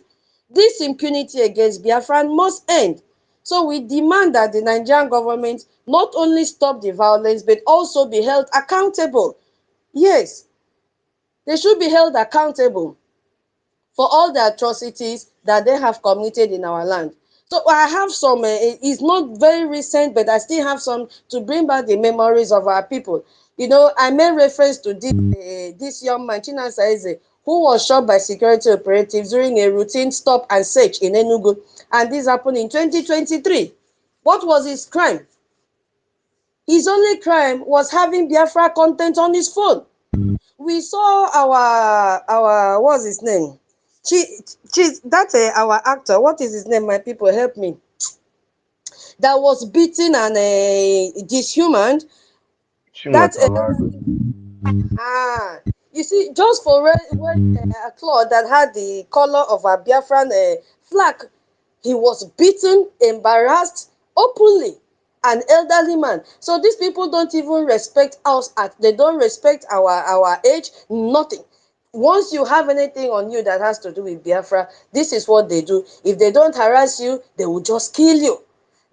This impunity against Biafran must end. So we demand that the Nigerian government not only stop the violence but also be held accountable. Yes, they should be held accountable for all the atrocities that they have committed in our land. So I have some, it's not very recent, but I still have some to bring back the memories of our people. You know, I made reference to this young man, Chinasa Eze, who was shot by security operatives during a routine stop and search in Enugu. And this happened in 2023. What was his crime? His only crime was having Biafra content on his phone. We saw our what's his name? That's our actor. What is his name? My people, help me. That was beaten and dishumaned. That you see, just for wearing a cloth that had the color of a Biafran flag, he was beaten, embarrassed openly. An elderly man. So these people don't even respect us. They don't respect our age. Nothing. Once you have anything on you that has to do with Biafra, this is what they do. If they don't harass you, they will just kill you.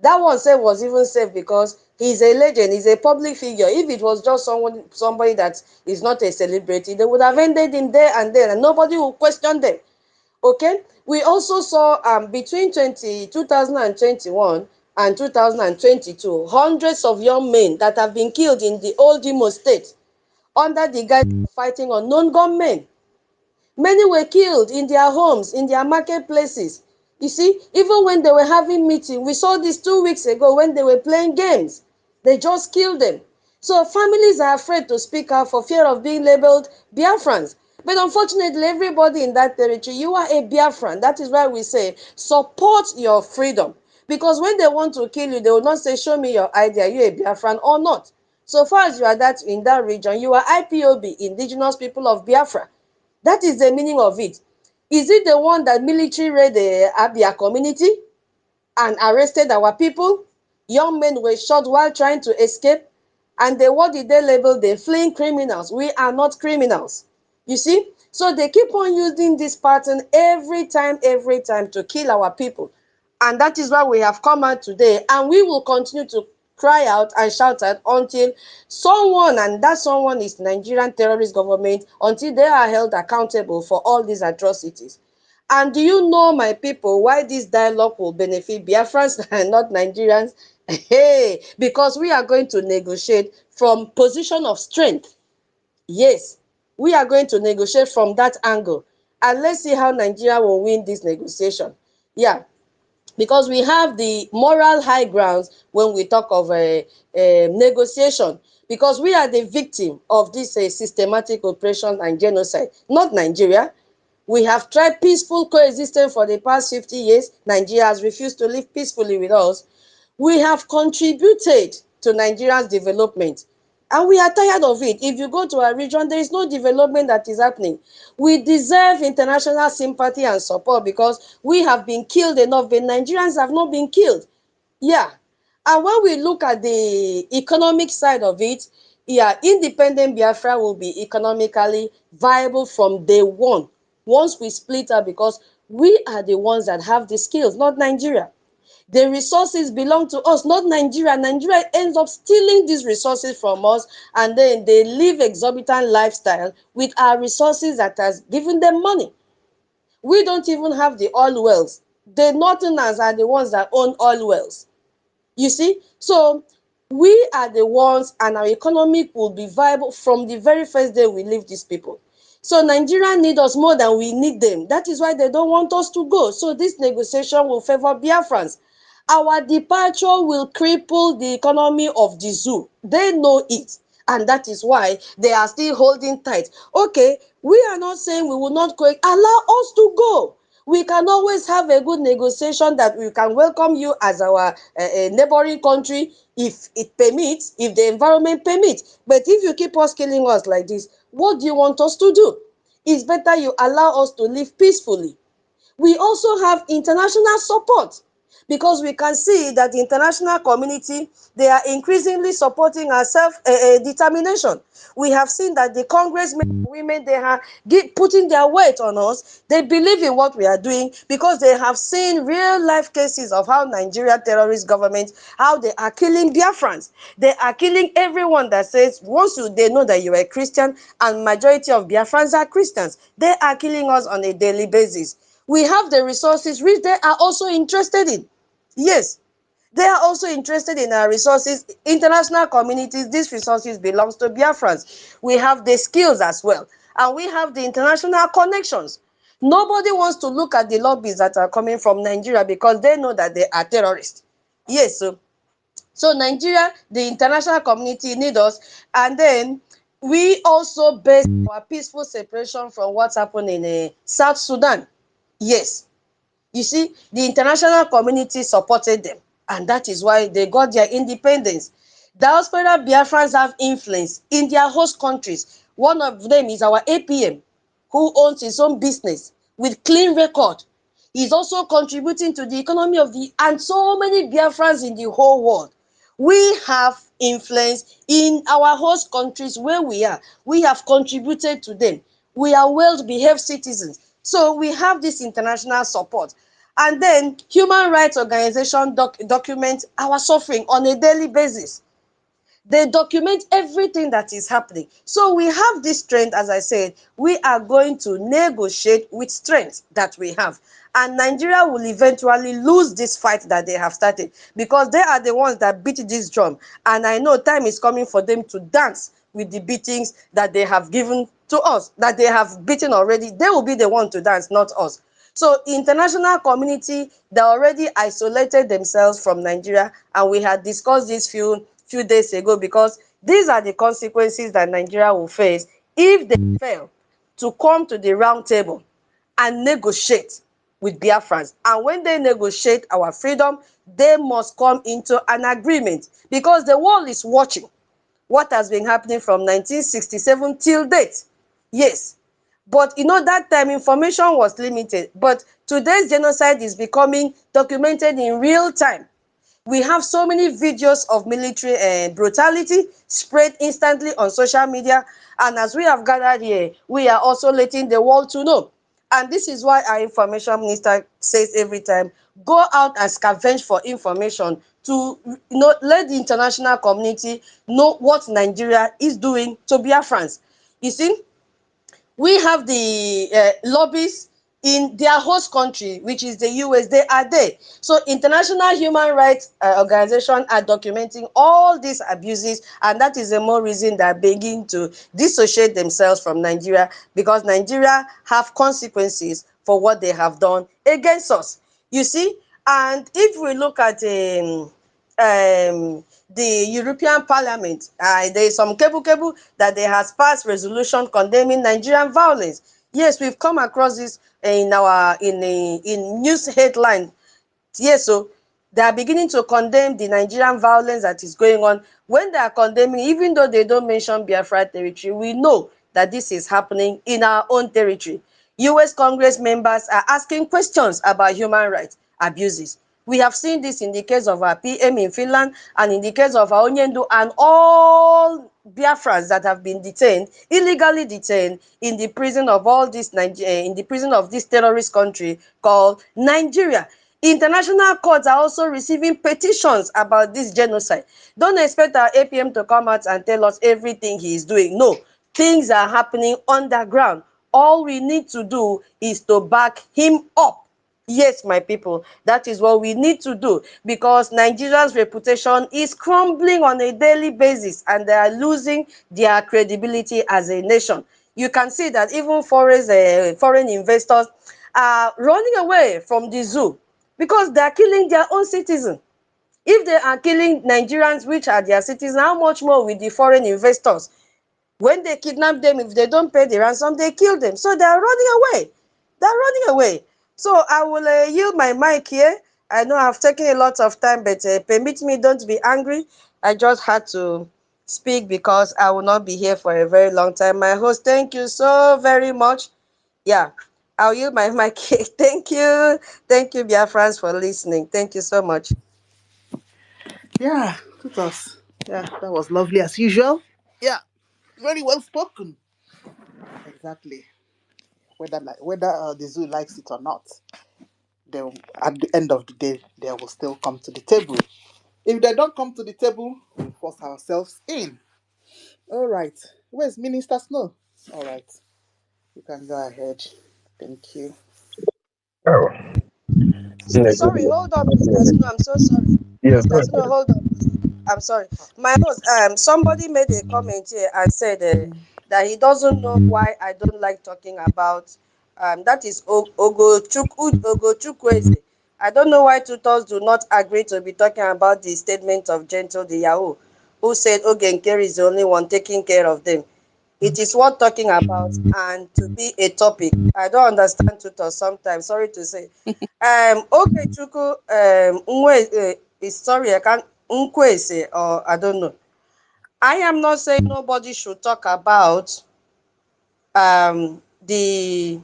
That one safe was even safe because he's a legend, he's a public figure. If it was just somebody that is not a celebrity, they would have ended him there and then, and nobody will question them. Okay, we also saw between 2021 and 2022, hundreds of young men that have been killed in the old Imo state under the guise of fighting unknown gunmen. Many were killed in their homes, in their marketplaces. You see, even when they were having meeting, we saw this 2 weeks ago when they were playing games. They just killed them. So families are afraid to speak out for fear of being labeled Biafrans. But unfortunately, everybody in that territory, you are a Biafran. That is why we say, support your freedom. Because when they want to kill you, they will not say, show me your ID, are you a Biafran or not? So far as you are that in that region, you are IPOB, Indigenous People of Biafra. That is the meaning of it. Is it the one that military raided the Abia community and arrested our people? Young men were shot while trying to escape. And what did they label? The fleeing criminals. We are not criminals. You see? So they keep on using this pattern every time to kill our people. And that is why we have come out today. And we will continue to cry out and shout out until someone, and that someone is Nigerian terrorist government, until they are held accountable for all these atrocities. And do you know, my people, why this dialogue will benefit Biafrans and not Nigerians? Hey, because we are going to negotiate from position of strength. Yes, we are going to negotiate from that angle. And let's see how Nigeria will win this negotiation. Yeah, because we have the moral high grounds when we talk of a negotiation, because we are the victim of this systematic oppression and genocide, not Nigeria. We have tried peaceful coexistence for the past 50 years. Nigeria has refused to live peacefully with us. We have contributed to Nigeria's development. And we are tired of it. If you go to our region, there is no development that is happening. We deserve international sympathy and support because we have been killed enough, but Nigerians have not been killed. Yeah. And when we look at the economic side of it, yeah, independent Biafra will be economically viable from day one, once we split up, because we are the ones that have the skills, not Nigeria. The resources belong to us, not Nigeria. Nigeria ends up stealing these resources from us, and then they live exorbitant lifestyle with our resources that has given them money. We don't even have the oil wells. The Northerners are the ones that own oil wells. You see? So we are the ones, and our economy will be viable from the very first day we leave these people. So Nigeria need us more than we need them. That is why they don't want us to go. So this negotiation will favor Biafrans. Our departure will cripple the economy of the zoo. They know it. And that is why they are still holding tight. Okay, we are not saying we will not go. Allow us to go. We can always have a good negotiation that we can welcome you as our neighboring country if it permits, if the environment permits. But if you keep us killing us like this, what do you want us to do? It's better you allow us to live peacefully. We also have international support, because we can see that the international community, they are increasingly supporting our self-determination. We have seen that the congressmen and women, they are putting their weight on us. They believe in what we are doing because they have seen real life cases of how Nigeria terrorist government, how they are killing Biafrans. They are killing everyone that says, once they know that you are a Christian, and majority of Biafrans are Christians, they are killing us on a daily basis. We have the resources which they are also interested in. Yes, they are also interested in our resources. International communities, these resources belongs to Biafrans. We have the skills as well, and we have the international connections. Nobody wants to look at the lobbies that are coming from Nigeria because they know that they are terrorists. Yes, so Nigeria, the international community need us, and then we also base our peaceful separation from what's happening in South Sudan. Yes, you see, the international community supported them, and that is why they got their independence. Diaspora Biafrans have influence in their host countries. One of them is our APM, who owns his own business with clean record. He's also contributing to the economy of and so many Biafrans in the whole world. We have influence in our host countries where we are. We have contributed to them. We are well-behaved citizens. So we have this international support. And then human rights organizations document our suffering on a daily basis. They document everything that is happening. So we have this strength, as I said, we are going to negotiate with strength that we have. And Nigeria will eventually lose this fight that they have started, because they are the ones that beat this drum. And I know time is coming for them to dance with the beatings that they have given to us, that they have beaten already. They will be the one to dance, not us. So international community, they already isolated themselves from Nigeria, and we had discussed this few days ago, because these are the consequences that Nigeria will face if they fail to come to the round table and negotiate with Biafrans. And when they negotiate our freedom, they must come into an agreement, because the world is watching what has been happening from 1967 till date. Yes, but you know, that time information was limited, but today's genocide is becoming documented in real time. We have so many videos of military brutality spread instantly on social media, and as we have gathered here, we are also letting the world to know. And this is why our information minister says every time, go out and scavenge for information to let the international community know what Nigeria is doing to Biafrans. You see, we have the lobbies in their host country, which is the US. They are there. So international human rights organizations are documenting all these abuses, and that is the more reason they are beginning to dissociate themselves from Nigeria, because Nigeria have consequences for what they have done against us. You see, and if we look at the European Parliament, there is some cable that they has passed resolution condemning Nigerian violence. Yes, we've come across this in our in news headline. Yes, so they are beginning to condemn the Nigerian violence that is going on. When they are condemning, even though they don't mention Biafra territory, we know that this is happening in our own territory. US Congress members are asking questions about human rights abuses. We have seen this in the case of our PM in Finland, and in the case of our Onyendu, and all Biafrans that have been detained, illegally detained in the prison of all this in the prison of this terrorist country called Nigeria. International courts are also receiving petitions about this genocide. Don't expect our APM to come out and tell us everything he is doing. No, things are happening underground. All we need to do is to back him up. Yes, my people, that is what we need to do, because Nigeria's reputation is crumbling on a daily basis and they are losing their credibility as a nation. You can see that even foreign investors are running away from the zoo because they are killing their own citizens. If they are killing Nigerians, which are their citizens, how much more with the foreign investors? When they kidnap them, if they don't pay the ransom, they kill them. So they are running away. They're running away. So I will yield my mic here. I know I've taken a lot of time, but permit me, don't be angry. I just had to speak because I will not be here for a very long time. My host, thank you so very much. Yeah, I'll yield my mic. Thank you. Thank you, Biafrans, for listening. Thank you so much. Yeah, Tutos. Yeah, that was lovely as usual. Yeah, very well spoken. Exactly. Whether the zoo likes it or not, they will, at the end of the day, they will still come to the table. If they don't come to the table, we'll force ourselves in. All right. Where's Minister Snow? All right. You can go ahead. Thank you. Oh, yeah, good Sorry, hold on, Mr. Snow. I'm so sorry. Yeah, go Mr. Snow, ahead. hold on. I'm sorry. My host, somebody made a comment here and said that he doesn't know why I don't like talking about that is Ogochukwueze. I don't know why tutors do not agree to be talking about the statement of Gentle the Yahoo, who said Ogenkere is the only one taking care of them. It is worth talking about and to be a topic. I don't understand tutors sometimes, sorry to say. Ogechukwu is sorry, I can't Nkwese, or I don't know. I am not saying nobody should talk about the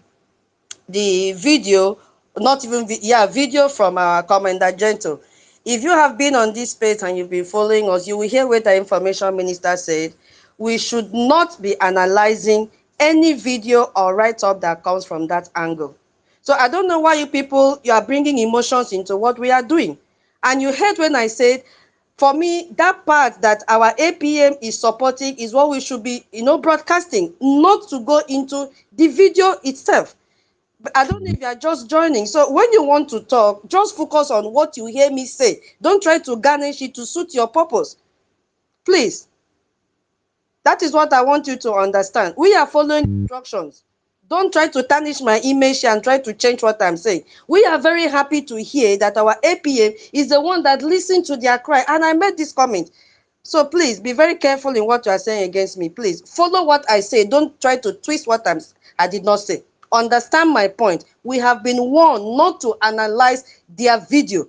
video, not even video from our Commander Gentle. If you have been on this page and you've been following us, you will hear what the information minister said. We should not be analyzing any video or write-up that comes from that angle. So I don't know why you are bringing emotions into what we are doing. And you heard when I said, for me, that part that our APM is supporting is what we should be, broadcasting, not to go into the video itself. But I don't know if you are just joining. So when you want to talk, just focus on what you hear me say. Don't try to garnish it to suit your purpose. Please. That is what I want you to understand. We are following instructions. Don't try to tarnish my image and try to change what I'm saying. We are very happy to hear that our APM is the one that listened to their cry. And I made this comment. So please be very careful in what you are saying against me. Please follow what I say. Don't try to twist what I did not say. Understand my point. We have been warned not to analyze their video.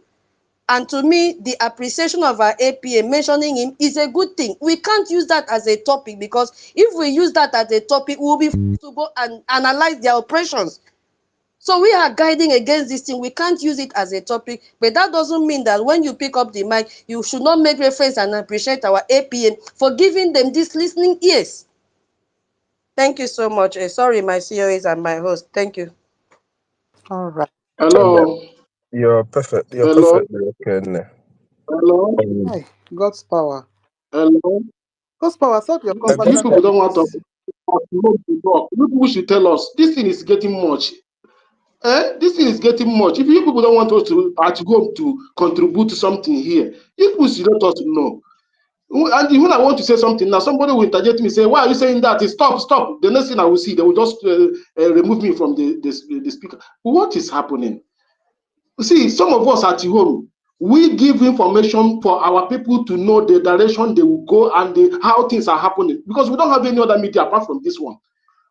And to me, the appreciation of our APA mentioning him is a good thing. We can't use that as a topic, because if we use that as a topic, we'll be forced to go and analyze their operations. So we are guiding against this thing. We can't use it as a topic, but that doesn't mean that when you pick up the mic, you should not make reference and appreciate our APN for giving them this listening ears. Thank you so much. Sorry, my COAs and my host. Thank you. All right. And Hello, you're perfect. You're hello, perfectly okay. hello, Hi. God's power. hello. God's power. I thought your You conversation people topic don't want to is. talk. You people should tell us. This thing is getting much. This thing is getting much. If you people don't want us to at home to contribute to something here, you people should let us know. And when I want to say something now, somebody will interject me, say, "Why are you saying that? Stop, stop." The next thing I will see, they will just remove me from the speaker. What is happening? See, some of us at home, we give information for our people to know the direction they will go and how things are happening, because we don't have any other media apart from this one.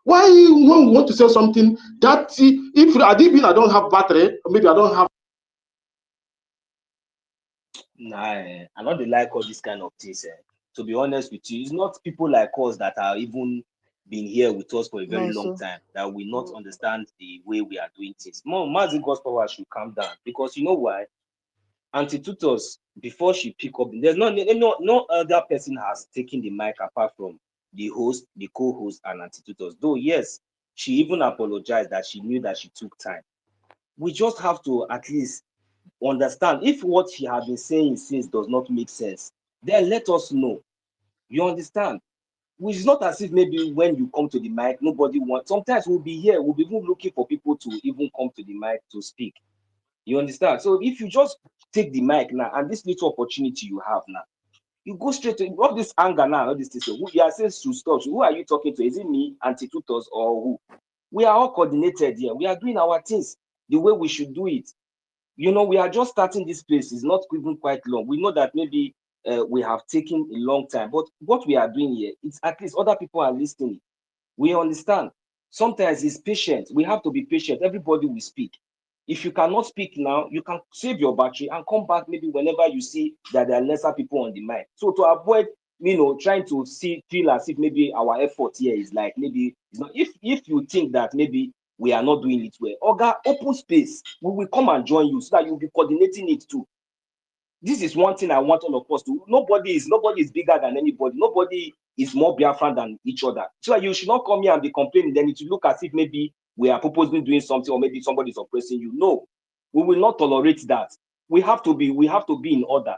Why, when we want to say something that, if I don't have battery, maybe I don't have. Nah, I not dey like all this kind of things. To be honest with you, it's not people like us that are even been here with us for a very No, long so. time that will not understand the way we are doing things. More Mazi God's power should calm down, because you know why? Auntie Tutos, before she pick up, there's no other person has taken the mic apart from the host, the co-host, and Auntie Tutos. Though yes, she even apologized that she knew that she took time. We just have to at least understand. If what he has been saying since does not make sense, then let us know. You understand? It's not as if maybe when you come to the mic, nobody wants. Sometimes we'll be here, we'll be even looking for people to even come to the mic to speak. You understand? So if you just take the mic now and this little opportunity you have now, you go straight to all this anger now, all this thing. Who you are saying to stop? Who are you talking to? Is it me, anti-tutors, or who? We are all coordinated here. We are doing our things the way we should do it. You know, we are just starting this place. It's not even quite long. We know that maybe we have taken a long time, but what we are doing here, it's at least other people are listening. We understand. Sometimes it's patient. We have to be patient. Everybody will speak. If you cannot speak now, you can save your battery and come back maybe whenever you see that there are lesser people on the mic. So to avoid, trying to feel as if maybe our effort here is like maybe it's not. If you think that maybe we are not doing it well, Oga, open space. We will come and join you so that you'll be coordinating it too. This is one thing I want all of us to. Nobody is bigger than anybody. Nobody is more Biafran than each other. So you should not come here and be complaining. Then it will look as if maybe we are purposely doing something or maybe somebody is oppressing you. No, we will not tolerate that. We have to be in order.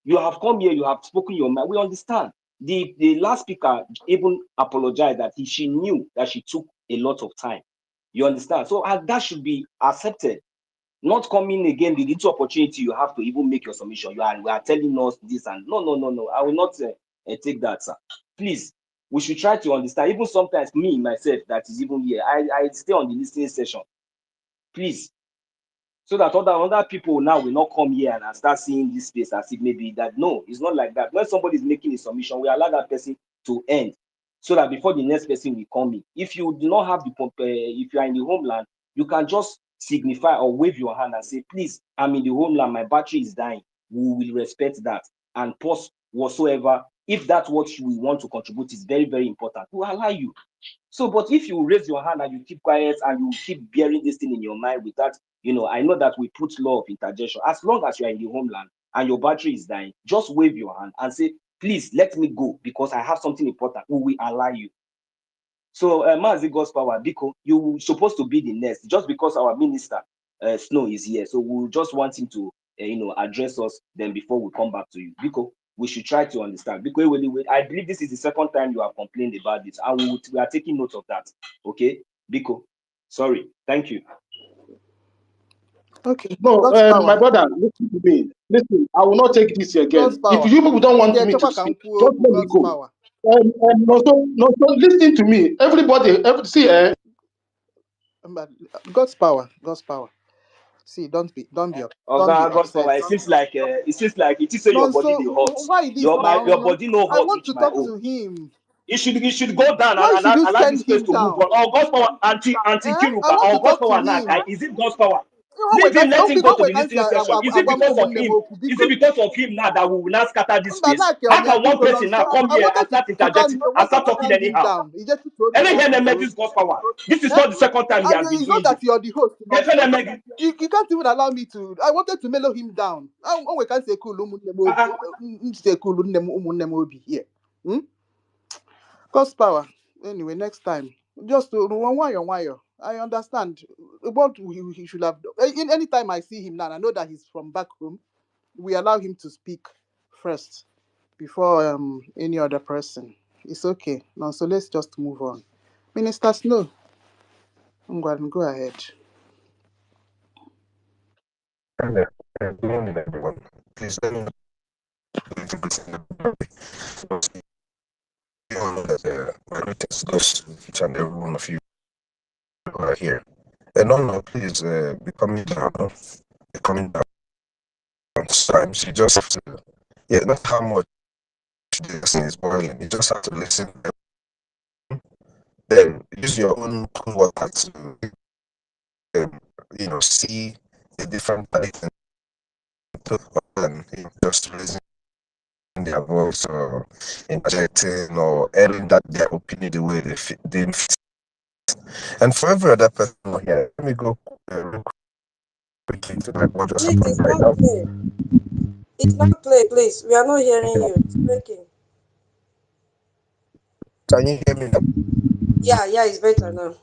You have come here, you have spoken your mind. We understand. The last speaker even apologized that she knew that she took a lot of time. You understand? So that should be accepted. Not coming again the little opportunity you have to even make your submission. You are telling us this and no. I will not take that, sir. Please, we should try to understand. Even sometimes me myself that is even here, I stay on the listening session. Please, so that other people now will not come here and start seeing this space as if maybe that. No, it's not like that. When somebody is making a submission, we allow that person to end so that before the next person will come in. If you do not have the if you are in the homeland, you can just signify or wave your hand and say, please, I'm in the homeland, my battery is dying. We will respect that and pause whatsoever. If that's what we want to contribute is very, very important, we'll allow you. So, but if you raise your hand and you keep quiet and you keep bearing this thing in your mind with that, I know that we put law of interjection. As long as you are in the homeland and your battery is dying, just wave your hand and say, please let me go because I have something important. We will allow you. So, Mazi God's power, Biko, you're supposed to be the next just because our minister, Snow, is here. So we just want him to, address us then before we come back to you. Biko, we should try to understand. Because I believe this is the second time you have complained about this, and we are taking note of that. Okay, Biko, sorry, thank you. Okay. No, God's my power. brother, listen to me. Listen, I will not take this God's again. If power. you people don't want Yeah, me to Chokwa speak, Kanku, just let me God's go. power. No, so listen to me. Everybody, see, But God's power. God's power. See, Oh don't be God, God's upset. power. It is say your No, body so they hot. why this Your now? body no I hot want reach to my talk own. to him. It should go down Why and should you allow this send place him to move down? on. Oh, God's power, anti I Kiruka. want Oh, to God's talk to power now. him. Is it God's power? When Leave him, let him go to we the can't see listening session. Is it because of him? Is it because of him now that we will not scatter this space? How can one person now come I here and wanted start to interjecting and start talking calm him anyhow? down. He just throw And then the this God's power. This is Eh? not the second time he And has been it's not doing that this. you're the host. Get when I make You can't even allow me to. I wanted to mellow him down. When we can say cool, say cool, here. God's power. Anyway, next time, just to why. I understand what he should have done. Any time I see him now, I know that he's from back home. We allow him to speak first before any other person. It's okay. Now, so let's just move on. Minister Snow, go ahead. And, good morning, everyone. Please let me know if you listen to the you all know that my greetings goes to each and every one of you who are here. And no, please be coming down. Be coming down sometimes. You just have to, yeah, not how much this thing is boiling. You just have to listen. Then use your own cool water to, see a different light and just raising their voice or interjecting or airing that their opinion the way they fit. And for every other person here, let me go real quickly to what just Please, happened it's right not now. clear. It's not clear, please. We are not hearing you. It's breaking. Can you hear me now? Yeah, it's better now.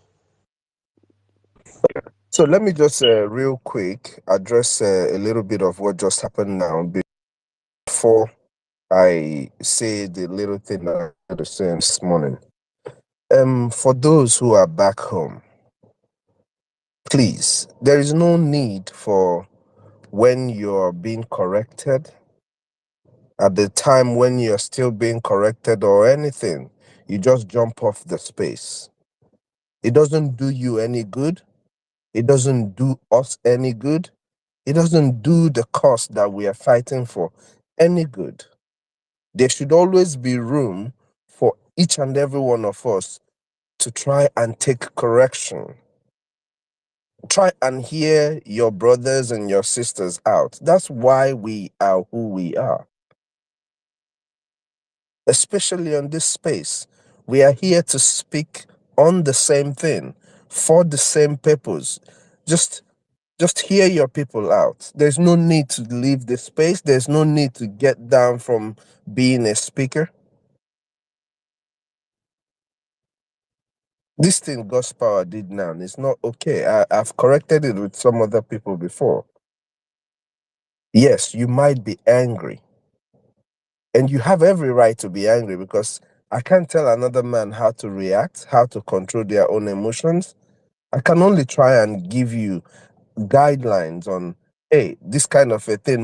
So let me just real quick address a little bit of what just happened now before I say the little thing that I had to say this morning. For those who are back home, please, there is no need for when you're being corrected, at the time when you're still being corrected or anything, you just jump off the space. It doesn't do you any good. It doesn't do us any good. It doesn't do the cause that we are fighting for any good. There should always be room for each and every one of us to try and take correction. Try and hear your brothers and your sisters out. That's why we are who we are. Especially on this space, we are here to speak on the same thing for the same purpose. Just just hear your people out. There's no need to leave the space. There's no need to get down from being a speaker. This thing God's power did now is not okay. I've corrected it with some other people before. Yes, you might be angry. And you have every right to be angry because I can't tell another man how to react, how to control their own emotions. I can only try and give you guidelines on, hey, this kind of a thing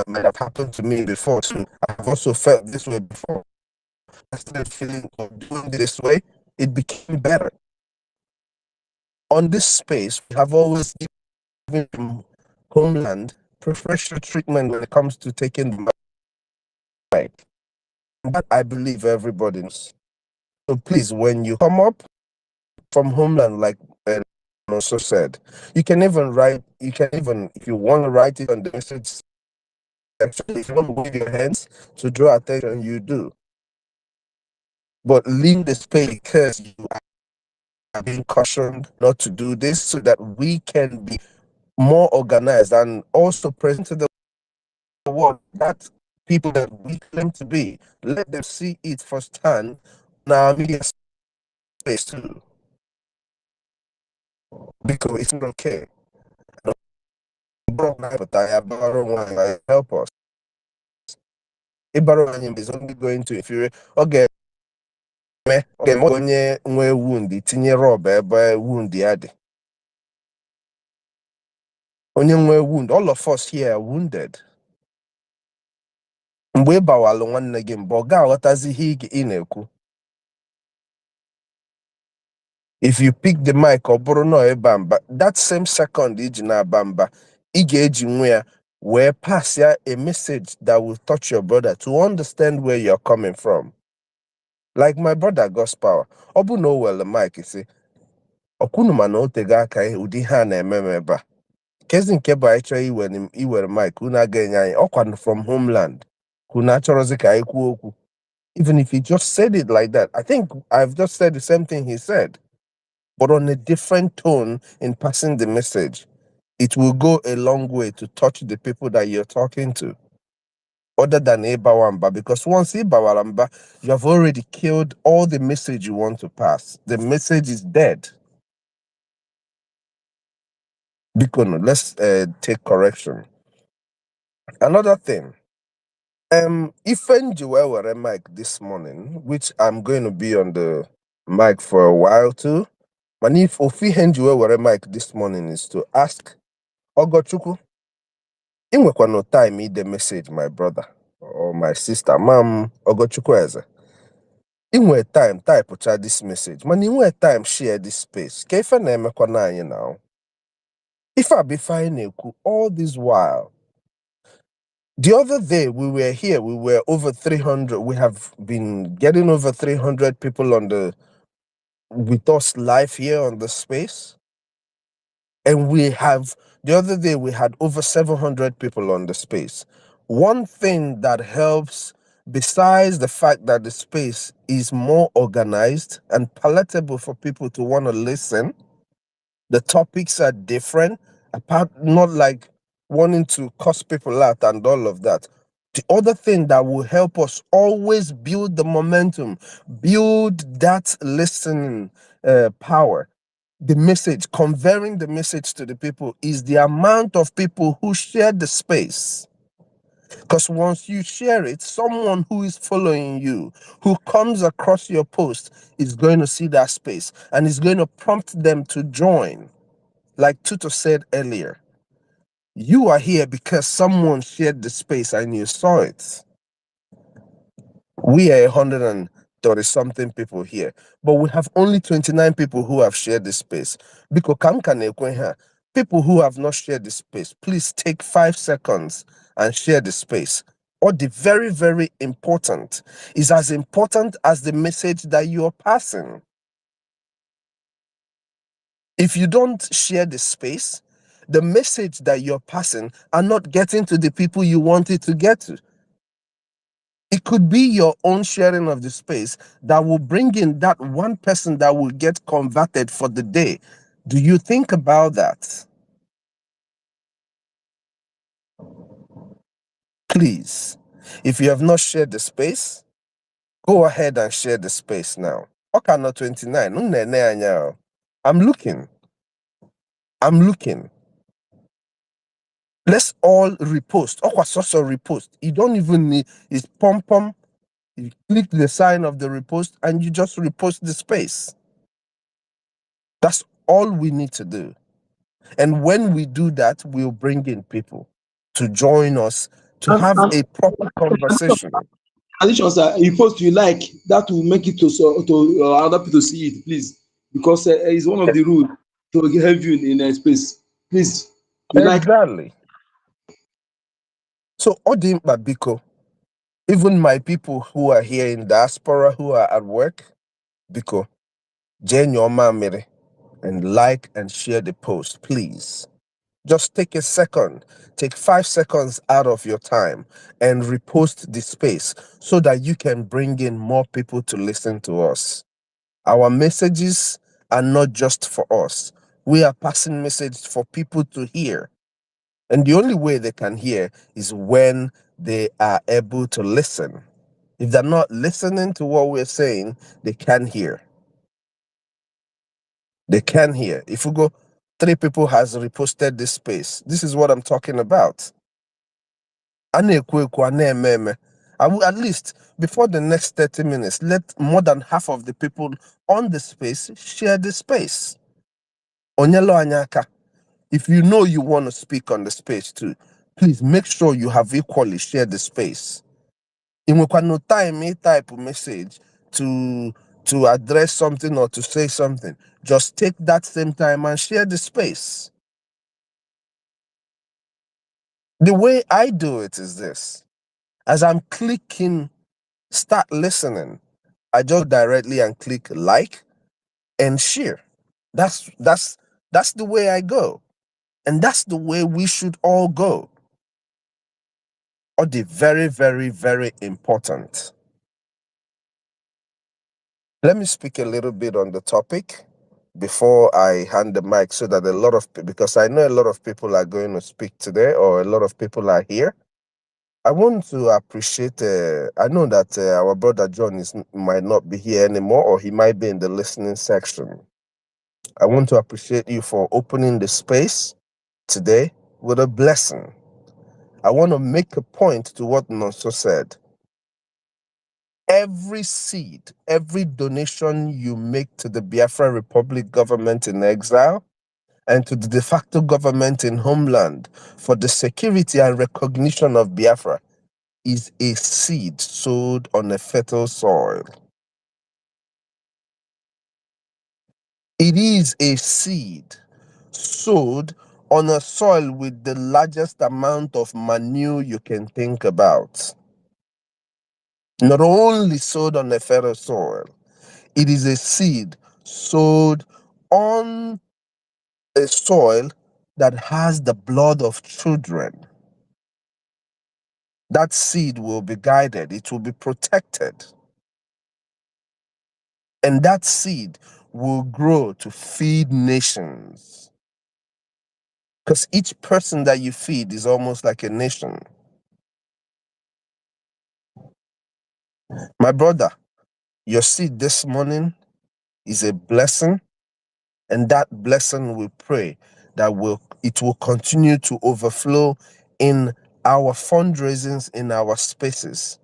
might have happened to me before too. I've also felt this way before. I started feeling of doing this way, it became better. On this space, we have always given Homeland preferential treatment when it comes to taking the mic. But I believe everybody knows. So please, when you come up from Homeland, like also said, you can even write, if you want to write it on the message section, if you want to wave your hands to draw attention, you do. But leave the space because you are being cautioned not to do this so that we can be more organized and also present to the world that people that we claim to be, let them see it firsthand in our media space too. Because it's not okay. But I have help us. Ibarowanyim is only going to infuriate. Okay, onye nwe wound tinye rọb ebe wound ya dị. Onye nwe wound, all of us here are wounded. Mgbe ị bawalụ nwanne gị mbọ, ọ ga-aghọtazi ihe ị na-ekwu. If you pick the mic or bụrụ nọ ịba mba, that same second iji na-aba mba, ị ga-eji nwe ya wee pass ya a message that will touch your brother to understand where you're coming from. Like my brother God's power. Ọ bụ na o were mic si, ọkwunu mana o tego aka ụdị ha na-eme m ebe a. Kezi nke bụ anyị chọọ iwere mic, unu aga-enye anyị ọkwa from Homeland. Unu achọrọzi ka anyị kwuo okwu. Even if he just said it like that, I think I've just said the same thing he said, but on a different tone in passing the message. It will go a long way to touch the people that you're talking to, other than Ibawamba, because once Ibawamba, you have already killed all the message you want to pass. The message is dead. Bikono, let's take correction. Another thing, if Joel were a mic this morning, which I'm going to be on the mic for a while too, but if Ofi Joel were a mic this morning is to ask Ogochukwu, inwekwa no time ide message my brother or my sister, Mam Ogochukwu Eze. Inwe time type this message, man inwe time share this space. Kefa na emekwa na anyị now. If I be fine all this while. The other day we were here, we were over 300. We have been getting over 300 people with us live here on the space. And the other day we had over 700 people on the space. One thing that helps, besides the fact that the space is more organized and palatable for people to want to listen, the topics are different, apart not like wanting to cuss people out and all of that. The other thing that will help us always build the momentum, build that listening power, the message, conveying the message to the people, is the amount of people who share the space. Because once you share it, someone who is following you, who comes across your post, is going to see that space and is going to prompt them to join. Like Tuto said earlier, you are here because someone shared the space and you saw it. We are 130 something people here, but we have only 29 people who have shared this space. Because people who have not shared this space, please take 5 seconds and share the space. Or the very, very important is as important as the message that you're passing. If you don't share the space, the message that you're passing are not getting to the people you want it to get to. It could be your own sharing of the space that will bring in that one person that will get converted for the day. Do you think about that? Please, if you have not shared the space, go ahead and share the space now. Okay, not 29. I'm looking. I'm looking. Let's all repost. Also repost. You don't even need, it's pom pom. You click the sign of the repost and you just repost the space. That's all we need to do. And when we do that, we'll bring in people to join us to have a proper conversation. Addition, sir, you post you like that will make it to other people to see it, please, because it's one of the rules to have you in a space. Please, you like. Exactly. So, Odimba Biko, even my people who are here in diaspora who are at work, Biko, Jane your mamere, and like and share the post, please. Just take a second, take 5 seconds out of your time and repost the space so that you can bring in more people to listen to us. Our messages are not just for us. We are passing messages for people to hear. And the only way they can hear is when they are able to listen. If they're not listening to what we're saying, they can't hear. They can hear. If we go, 3 people has reposted this space. This is what I'm talking about. I will, at least before the next 30 minutes, let more than half of the people on the space share the space. Onyelo Anyaka, if you know you want to speak on the space too, please make sure you have equally shared the space. In no time, type of message to address something or to say something. Just take that same time and share the space. The way I do it is this. As I'm clicking start listening, I just directly and click like and share. That's the way I go. And that's the way we should all go. Or the very, very, very important. Let me speak a little bit on the topic before I hand the mic so that because I know a lot of people are going to speak today or a lot of people are here. I want to appreciate, I know that our brother John might not be here anymore or he might be in the listening section. I want to appreciate you for opening the space today with a blessing. I want to make a point to what Nonso said. Every seed, every donation you make to the Biafra Republic government in exile and to the de facto government in Homeland for the security and recognition of Biafra is a seed sowed on a fertile soil. It is a seed sowed on a soil with the largest amount of manure you can think about. Not only sowed on a fertile soil, it is a seed sowed on a soil that has the blood of children. That seed will be guided, it will be protected. And that seed will grow to feed nations. Because each person that you feed is almost like a nation. My brother, your seed this morning is a blessing. And that blessing, we pray that it will continue to overflow in our fundraisings, in our spaces.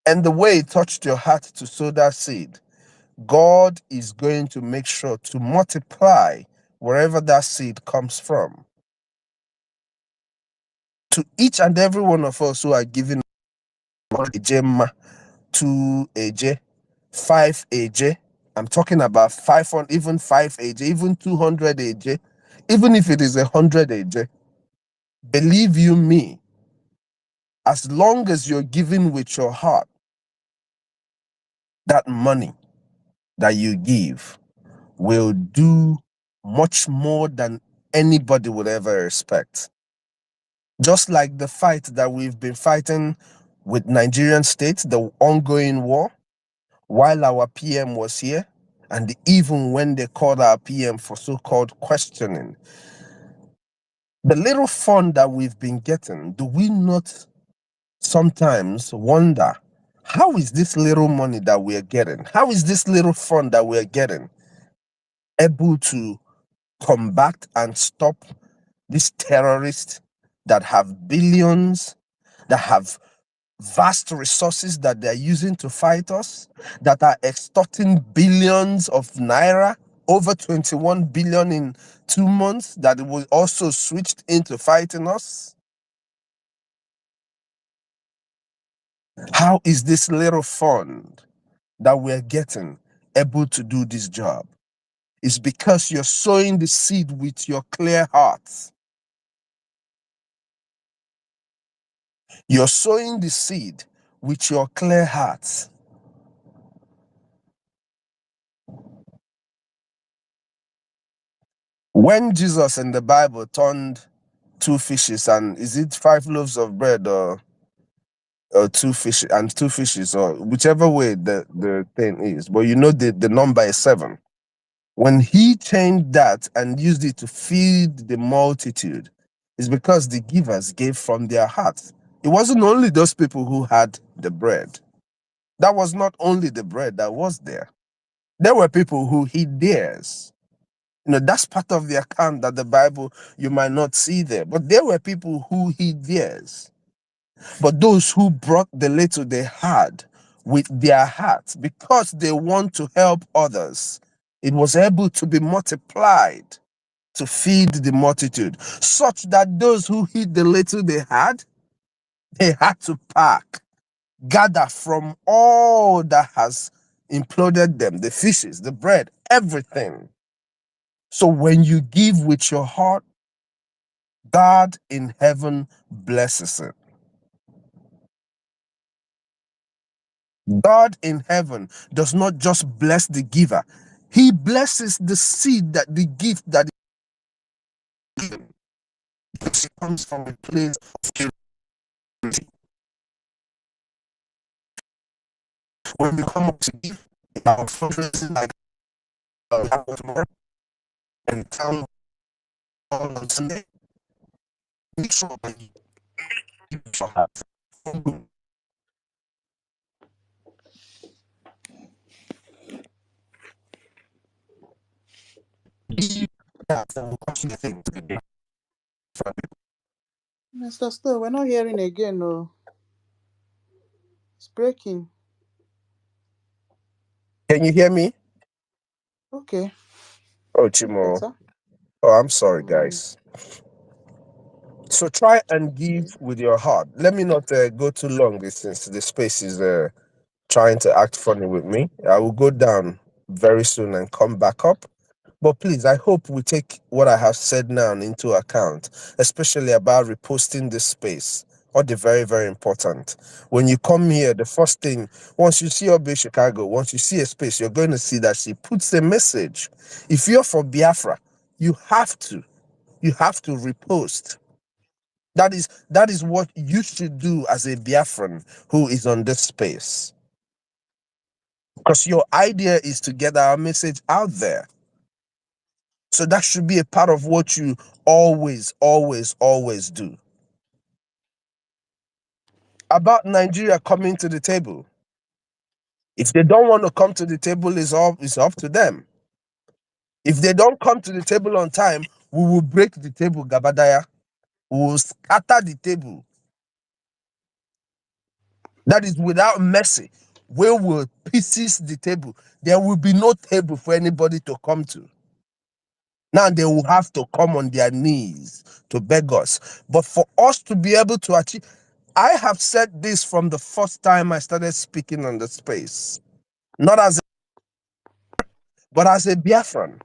And the way it touched your heart to sow that seed, God is going to make sure to multiply wherever that seed comes from. To each and every one of us who are giving 1 AJ, 2 AJ, 5 AJ, I'm talking about 500, even 5 AJ, even 200 AJ, even if it is 100 AJ, believe you me, as long as you're giving with your heart, that money that you give will do much more than anybody would ever expect. Just like the fight that we've been fighting with Nigerian state, the ongoing war, while our PM was here, and even when they called our PM for so-called questioning, the little fund that we've been getting, do we not sometimes wonder, how is this little money that we're getting, how is this little fund that we're getting able to combat and stop these terrorists that have billions, that have vast resources that they're using to fight us, that are extorting billions of naira, over 21 billion in 2 months, that was also switched into fighting us? How is this little fund that we're getting able to do this job? It's because you're sowing the seed with your clear heart. You're sowing the seed with your clear heart. When Jesus in the Bible turned 2 fishes and is it 5 loaves of bread or 2 fish and 2 fishes, or whichever way the thing is, but you know the number is 7. When he changed that and used it to feed the multitude, it's because the givers gave from their hearts. It wasn't only those people who had the bread. That was not only the bread that was there. There were people who hid theirs. You know, that's part of the account that the Bible you might not see there. But there were people who hid theirs. But those who brought the little they had with their hearts, because they want to help others, it was able to be multiplied to feed the multitude, such that those who hid the little they had to pack, gather from all that has imploded them, the fishes, the bread, everything. So when you give with your heart, God in heaven blesses it. God in heaven does not just bless the giver, he blesses the seed, that the gift that is given, because it comes from a place of purity. When we come up to give in our fundraising, like tomorrow and town hall on Sunday, make sure that you give your heart. That will continue the thing to be. Mr. Stowe, we're not hearing again. No, it's breaking. Can you hear me? Okay, Oh, it's Chimo. better. Oh, I'm sorry, Mm. guys. So try and give with your heart. Let me not go too long since the space is trying to act funny with me. I will go down very soon and come back up. But please, I hope we take what I have said now into account, especially about reposting this space. Or the very, very important. When you come here, the first thing, once you see Obe Chicago, once you see a space, you're going to see that she puts a message. If you're for Biafra, you have to repost. That is what you should do as a Biafran who is on this space. Because your idea is to get our message out there. So that should be a part of what you always, always, always do. About Nigeria coming to the table. If they don't want to come to the table, it's up to them. If they don't come to the table on time, we will break the table, Gabadaya. We will scatter the table. That is without mercy. We will pieces the table. There will be no table for anybody to come to. Now they will have to come on their knees to beg us. But for us to be able to achieve, I have said this from the first time I started speaking on the space. Not as but as a Biafran.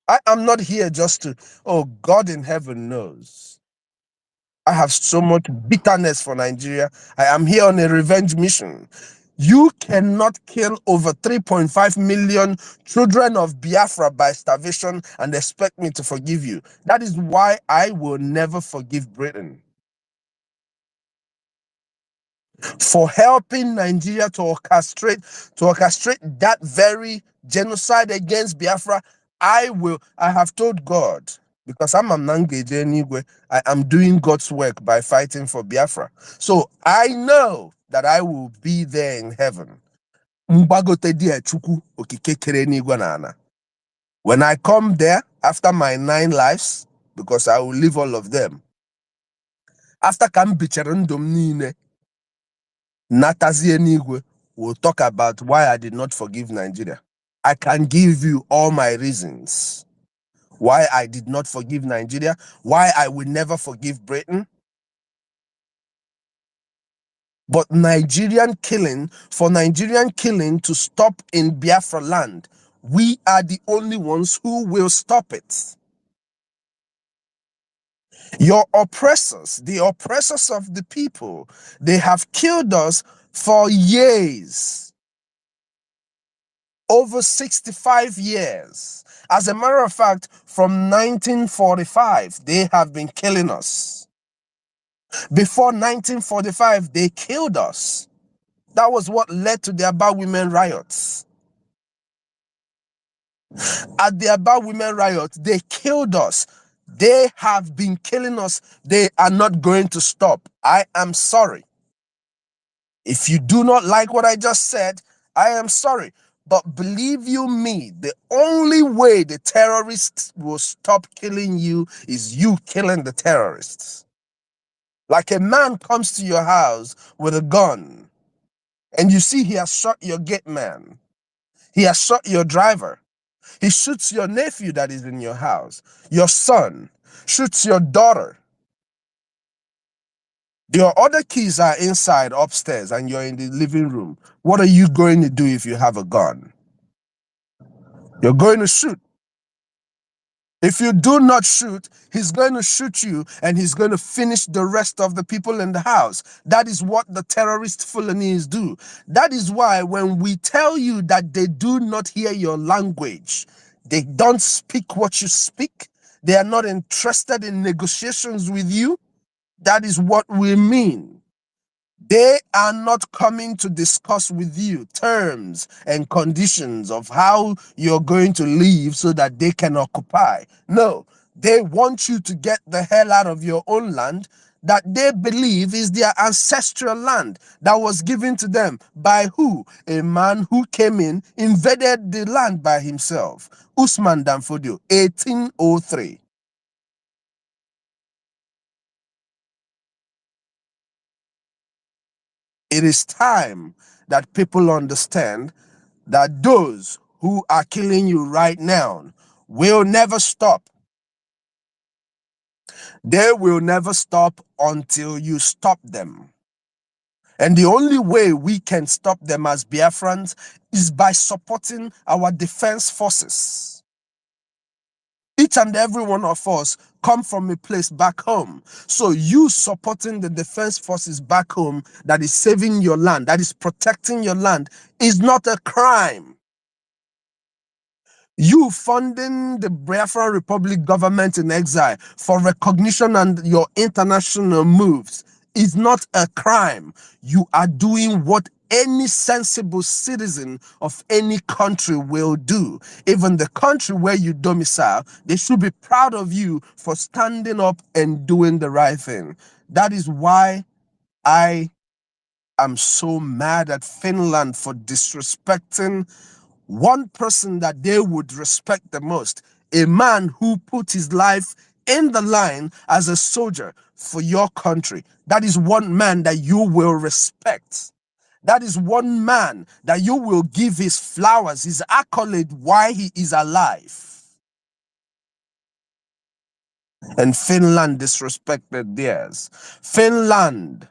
I am not here just to, oh, God in heaven knows. I have so much bitterness for Nigeria. I am here on a revenge mission. You cannot kill over 3.5 million children of Biafra by starvation and expect me to forgive you. That is why I will never forgive Britain for helping Nigeria to orchestrate that very genocide against Biafra. I have told God, because I'm a Nangeje anyway, I am doing God's work by fighting for Biafra. So I know that I will be there in heaven. When I come there after my 9 lives, because I will live all of them, after Kambicherundum Natazie Nigwe will talk about why I did not forgive Nigeria. I can give you all my reasons why I did not forgive Nigeria, why I will never forgive Britain. But for Nigerian killing to stop in Biafra land, we are the only ones who will stop it. Your oppressors, the oppressors of the people, they have killed us for years. Over 65 years. As a matter of fact, from 1945, they have been killing us. Before 1945, they killed us. That was what led to the About Women riots. At the About Women riot, they killed us. They have been killing us. They are not going to stop. I am sorry. If you do not like what I just said, I am sorry. But believe you me, the only way the terrorists will stop killing you is you killing the terrorists. Like a man comes to your house with a gun and you see he has shot your gate man. He has shot your driver. He shoots your nephew that is in your house. Your son shoots your daughter. Your other keys are inside upstairs and you're in the living room. What are you going to do if you have a gun? You're going to shoot. If you do not shoot, he's going to shoot you and he's going to finish the rest of the people in the house. That is what the terrorist Fulanese do. That is why when we tell you that they do not hear your language, they don't speak what you speak, they are not interested in negotiations with you, that is what we mean. They are not coming to discuss with you terms and conditions of how you're going to live so that they can occupy. No, they want you to get the hell out of your own land that they believe is their ancestral land that was given to them by who? A man who came in, invaded the land by himself. Usman Danfodio, 1803. It is time that people understand that those who are killing you right now will never stop. They will never stop until you stop them. And the only way we can stop them as Biafrans is by supporting our defense forces. Each and every one of us come from a place back home. So you supporting the defense forces back home that is saving your land, that is protecting your land, is not a crime. You funding the Biafran Republic government in exile for recognition and your international moves is not a crime. You are doing what any sensible citizen of any country will do. Even the country where you domicile, they should be proud of you for standing up and doing the right thing. That is why I am so mad at Finland for disrespecting one person that they would respect the most, a man who put his life in the line as a soldier for your country. That is one man that you will respect. That is one man that you will give his flowers, his accolade while he is alive. And Finland disrespected theirs. Finland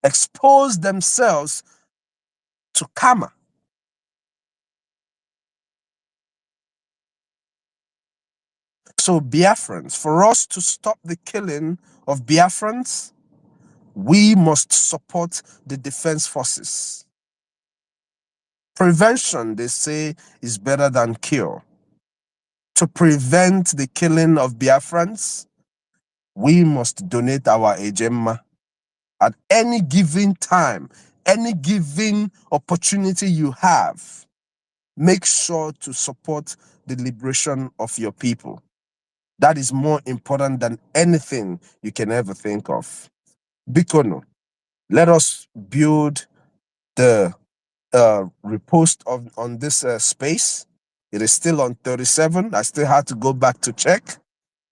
exposed themselves to karma. So Biafrans, for us to stop the killing of Biafrans, we must support the defense forces. Prevention, they say, is better than cure. To prevent the killing of Biafrans, we must donate our ejemma at any given time, any given opportunity you have. Make sure to support the liberation of your people. That is more important than anything you can ever think of. Bikono, let us build the repost on this space. It is still on 37. I still had to go back to check.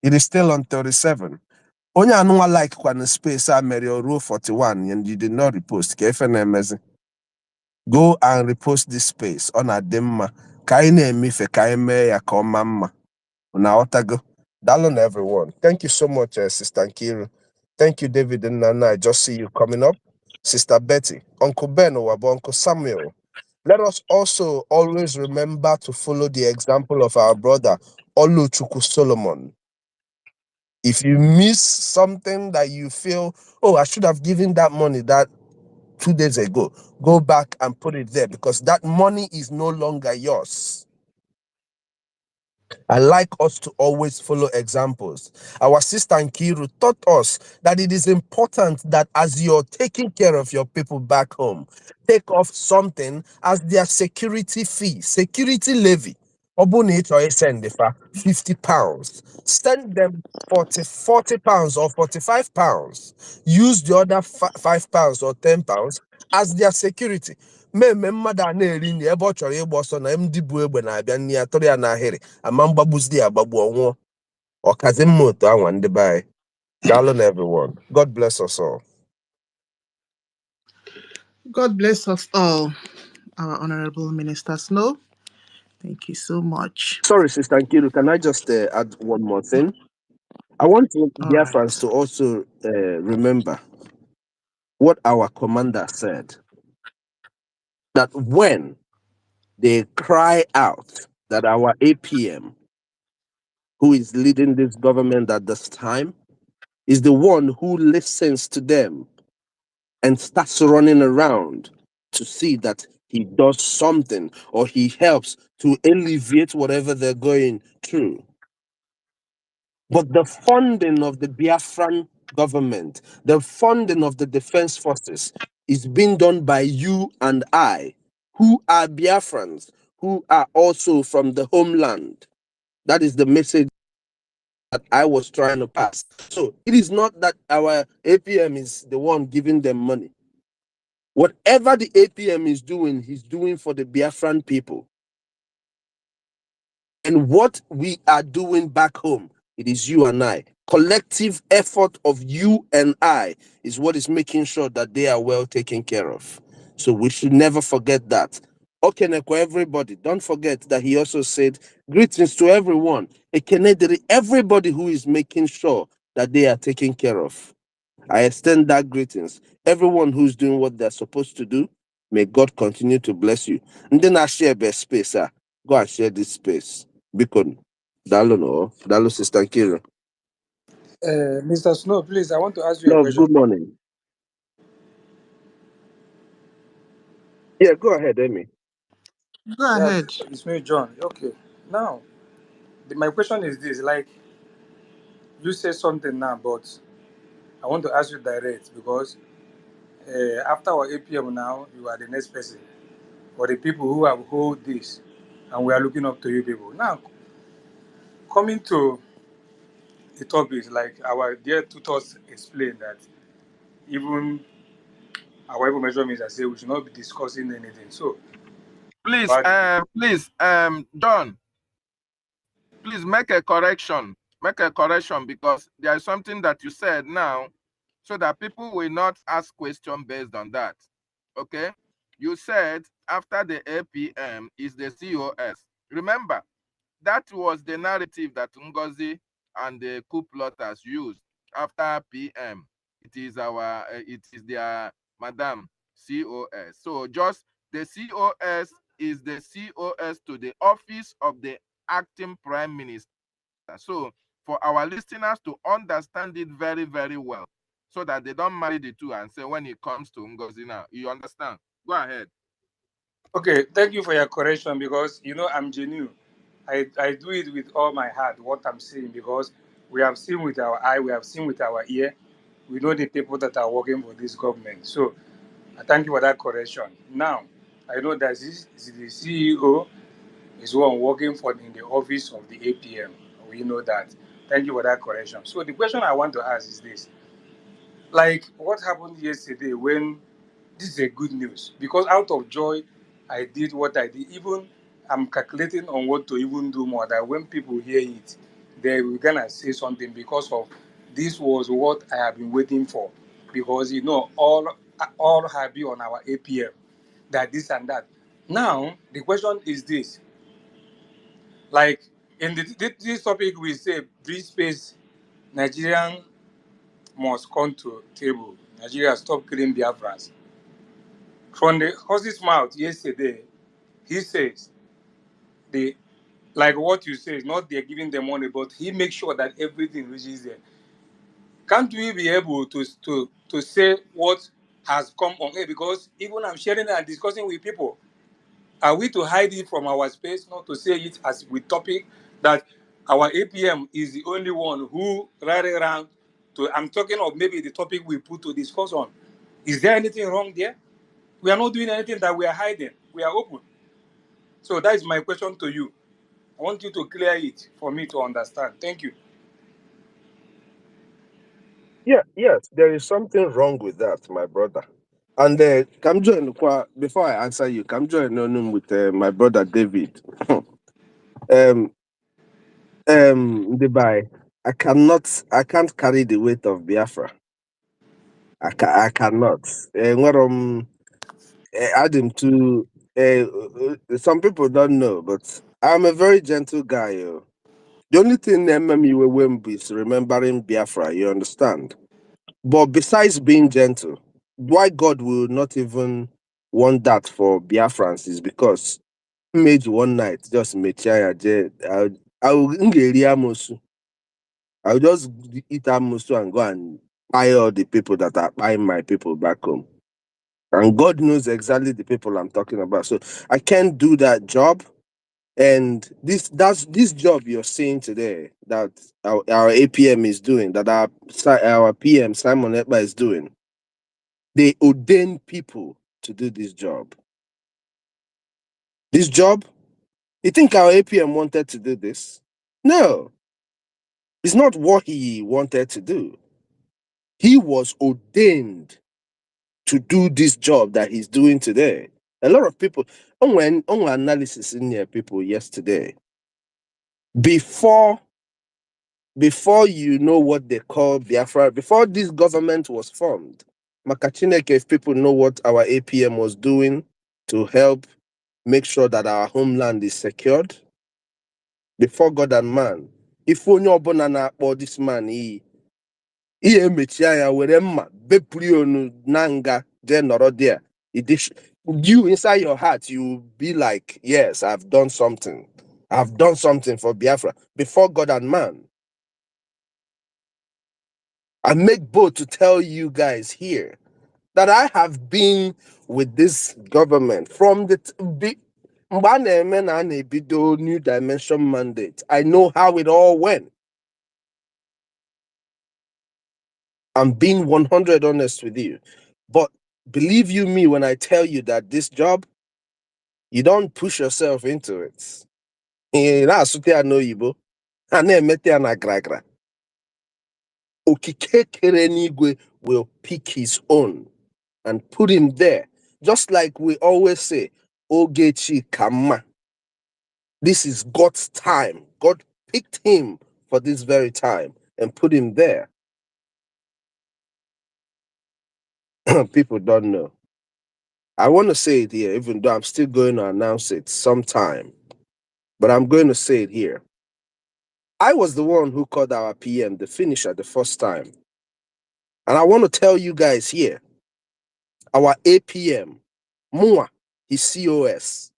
It is still on 37. Onye anụnwa like kwana space a mere ruo 41 and you did not repost. Ka efe na-emezi. Go and repost this space. Ọ na-adị mma. Ka anyị na-emefe ka anyị mee ya ka ọ maa mma. Una otago. Dallon everyone. Thank you so much, Sister Nkiru. Thank you, David and Nana. I just see you coming up. Sister Betty, Uncle Ben or Uncle Samuel. Let us also always remember to follow the example of our brother, Oluchuku Solomon. If you miss something that you feel, oh, I should have given that money that 2 days ago, go back and put it there because that money is no longer yours. I like us to always follow examples. Our sister Nkiru taught us that it is important that as you're taking care of your people back home, take off something as their security fee, security levy. Obuni choice send for £50. Send them 40 pounds or 45 pounds. Use the other £5 or £10 as their security. Mmemme mmadụ a na-eri nri ebe ọ chọrọ ịgba ọsọ na ndị bụ egbe na-abịa nri ya tụrụ ya n'ahịrị ama mgbagbuzi ya agbagbu ọnwụọ ọkazi mma otu anwa ndị be anyị. Daalụ everyone. God bless us all. God bless us all, our Honorable Minister Snow. Thank you so much. Sorry, Sister Nkiru, can I just add one more thing? I want All Biafrans right. to also remember what our commander said, that when they cry out that our APM, who is leading this government at this time, is the one who listens to them and starts running around to see that he does something or he helps to alleviate whatever they're going through. But the funding of the Biafran government, the funding of the defense forces is being done by you and I, who are Biafrans, who are also from the homeland. That is the message that I was trying to pass. So it is not that our APM is the one giving them money. Whatever the APM is doing, he's doing for the Biafran people. And what we are doing back home, it is you and I. Collective effort of you and I is what is making sure that they are well taken care of. So we should never forget that. Okeneko, everybody, don't forget that he also said, greetings to everyone. Ekenediri, everybody who is making sure that they are taken care of. I extend that greetings. Everyone who's doing what they're supposed to do, may God continue to bless you. And then I share best space, sir. Go and share this space. Bikon. Dalo no. Dalo Sister Kira. Mr. Snow, please, I want to ask you a Love, question. good morning. Yeah, go ahead, Amy. Go Yeah, ahead. it's me, John. Okay. Now, my question is this: like, you say something now, but I want to ask you direct because after our APM now, you are the next person for the people who have hold this, and we are looking up to you people. Now, coming to the topics, like our dear tutors explained that even our information means I say we should not be discussing anything. So, Please, But John, please make a correction. Make a correction because there is something that you said now, so that people will not ask questions based on that. Okay? You said after the APM is the COS. Remember, that was the narrative that Ngozi and the coup plotters used after PM. It is their Madam COS. So just the COS is the COS to the office of the acting prime minister. So for our listeners to understand it very, very well, so that they don't marry the two and say when it comes to Ngozi now, you understand? Go ahead. okay, thank you for your correction because you know I'm genuine. I do it with all my heart what I'm saying because we have seen with our eye, we have seen with our ear, we know the people that are working for this government. So I thank you for that correction. Now I know that this the CEO is one working for in the office of the APM. We know that. Thank you for that correction. So the question I want to ask is this: like what happened yesterday when this is a good news because out of joy I did what I did. Even I'm calculating on what to even do more that when people hear it, they will gonna say something because of this was what I have been waiting for. Because you know all have been on our APM that this and that. Now the question is this: like in this topic we say free space, Nigerian must come to table. Nigeria stop killing Biafrans. From the horse's mouth yesterday, he says the like what you say is not they're giving them money, but he makes sure that everything reaches there. Can't we be able to say what has come on air? Because even I'm sharing and discussing with people, are we to hide it from our space, not to say it as with topic that our APM is the only one who right around to I'm talking of maybe the topic we put to discuss on. Is there anything wrong there? We are not doing anything that we are hiding. We are open. So that is my question to you. I want you to clear it for me to understand. Thank you. Yeah, yes, there is something wrong with that, my brother. And come join before I answer you. Come join with my brother David. um, Dubai. I can't carry the weight of Biafra. I cannot. Add him to. Some people don't know, but I'm a very gentle guy. Yo. The only thing MME will is remembering Biafra. You understand? But besides being gentle, why God will not even want that for Biafrans is because he made one night just mechaya je. I'll just eat amusu and go and buy all the people that are buying my people back home. And God knows exactly the people I'm talking about. So I can't do that job. And this job you're seeing today that our APM is doing, that our PM Simon Ekpa is doing, they ordain people to do this job. This job, you think our APM wanted to do this? No, it's not what he wanted to do. He was ordained to do this job that he's doing today. A lot of people, on analysis in here, people yesterday, before you know what they call Biafra, before this government was formed, Makachineke, if people know what our APM was doing to help make sure that our homeland is secured before God and man. If onye ọbụla na-akpọ this man ihe emechi anya were mma bepuri onu na nga je nọrọ there. You inside your heart, you be like, yes, I've done something. I've done something for Biafra before God and man. I make bold to tell you guys here that I have been with this government from the mgbe a na-eme na a na-ebido New Dimension mandate. I know how it all went. I'm being 100 honest with you. But believe you me when I tell you that this job, you don't push yourself into it. Na-asụte ya n'oyibo, a na-emete ya na gragra. Okike kere n'igwe will pick his own and put him there. Just like we always say, Ogechi Kama. This is God's time. God picked him for this very time and put him there. People don't know. I want to say it here, even though I'm still going to announce it sometime, but I'm going to say it here. I was the one who called our PM the finisher the first time. And I want to tell you guys here, our APM, Mua, his COS,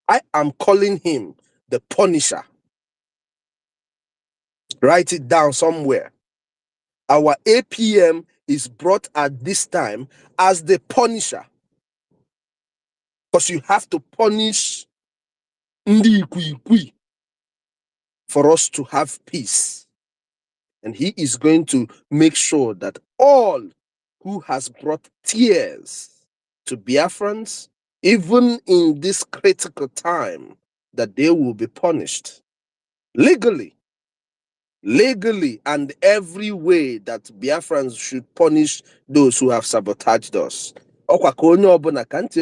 I am calling him the Punisher. Write it down somewhere. Our APM is brought at this time as the Punisher. Because you have to punish Ndi Ikwi for us to have peace. And he is going to make sure that all who has brought tears to Biafrans, even in this critical time, that they will be punished legally, and every way that Biafrans should punish those who have sabotaged us. The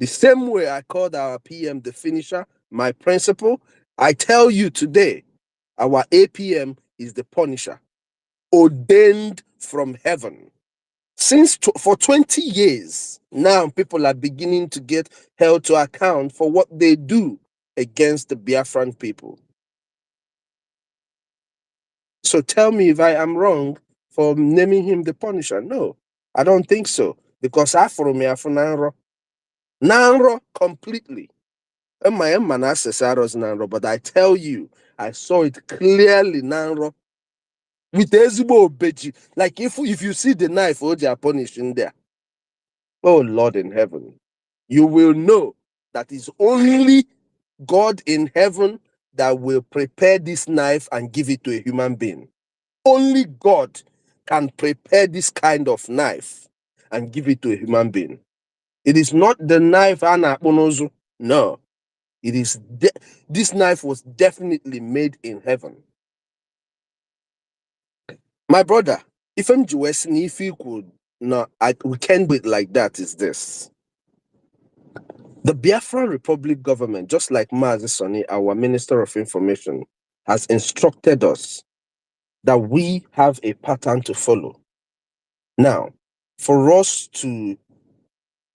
same way I called our PM the finisher, my principal, I tell you today, our APM is the punisher, ordained from heaven. For 20 years, now people are beginning to get held to account for what they do against the Biafran people. So tell me if I am wrong for naming him the Punisher. No, I don't think so. Because Afro me Afro Nanro completely. Nanro, but I tell you, I saw it clearly, Nanro. With Ezbo Beji. Like if you see the knife, oh, they are punished in there. Oh Lord in heaven. You will know that it's only God in heaven that will prepare this knife and give it to a human being. Only God can prepare this kind of knife and give it to a human being. It is not the knife Anna Bonozu. No. It is this knife was definitely made in heaven. My brother, if I'm Jewish, if you could no, we can't do it like that, is this. The Biafran Republic government, just like Mazi Soni, our Minister of Information, has instructed us that we have a pattern to follow. Now, for us to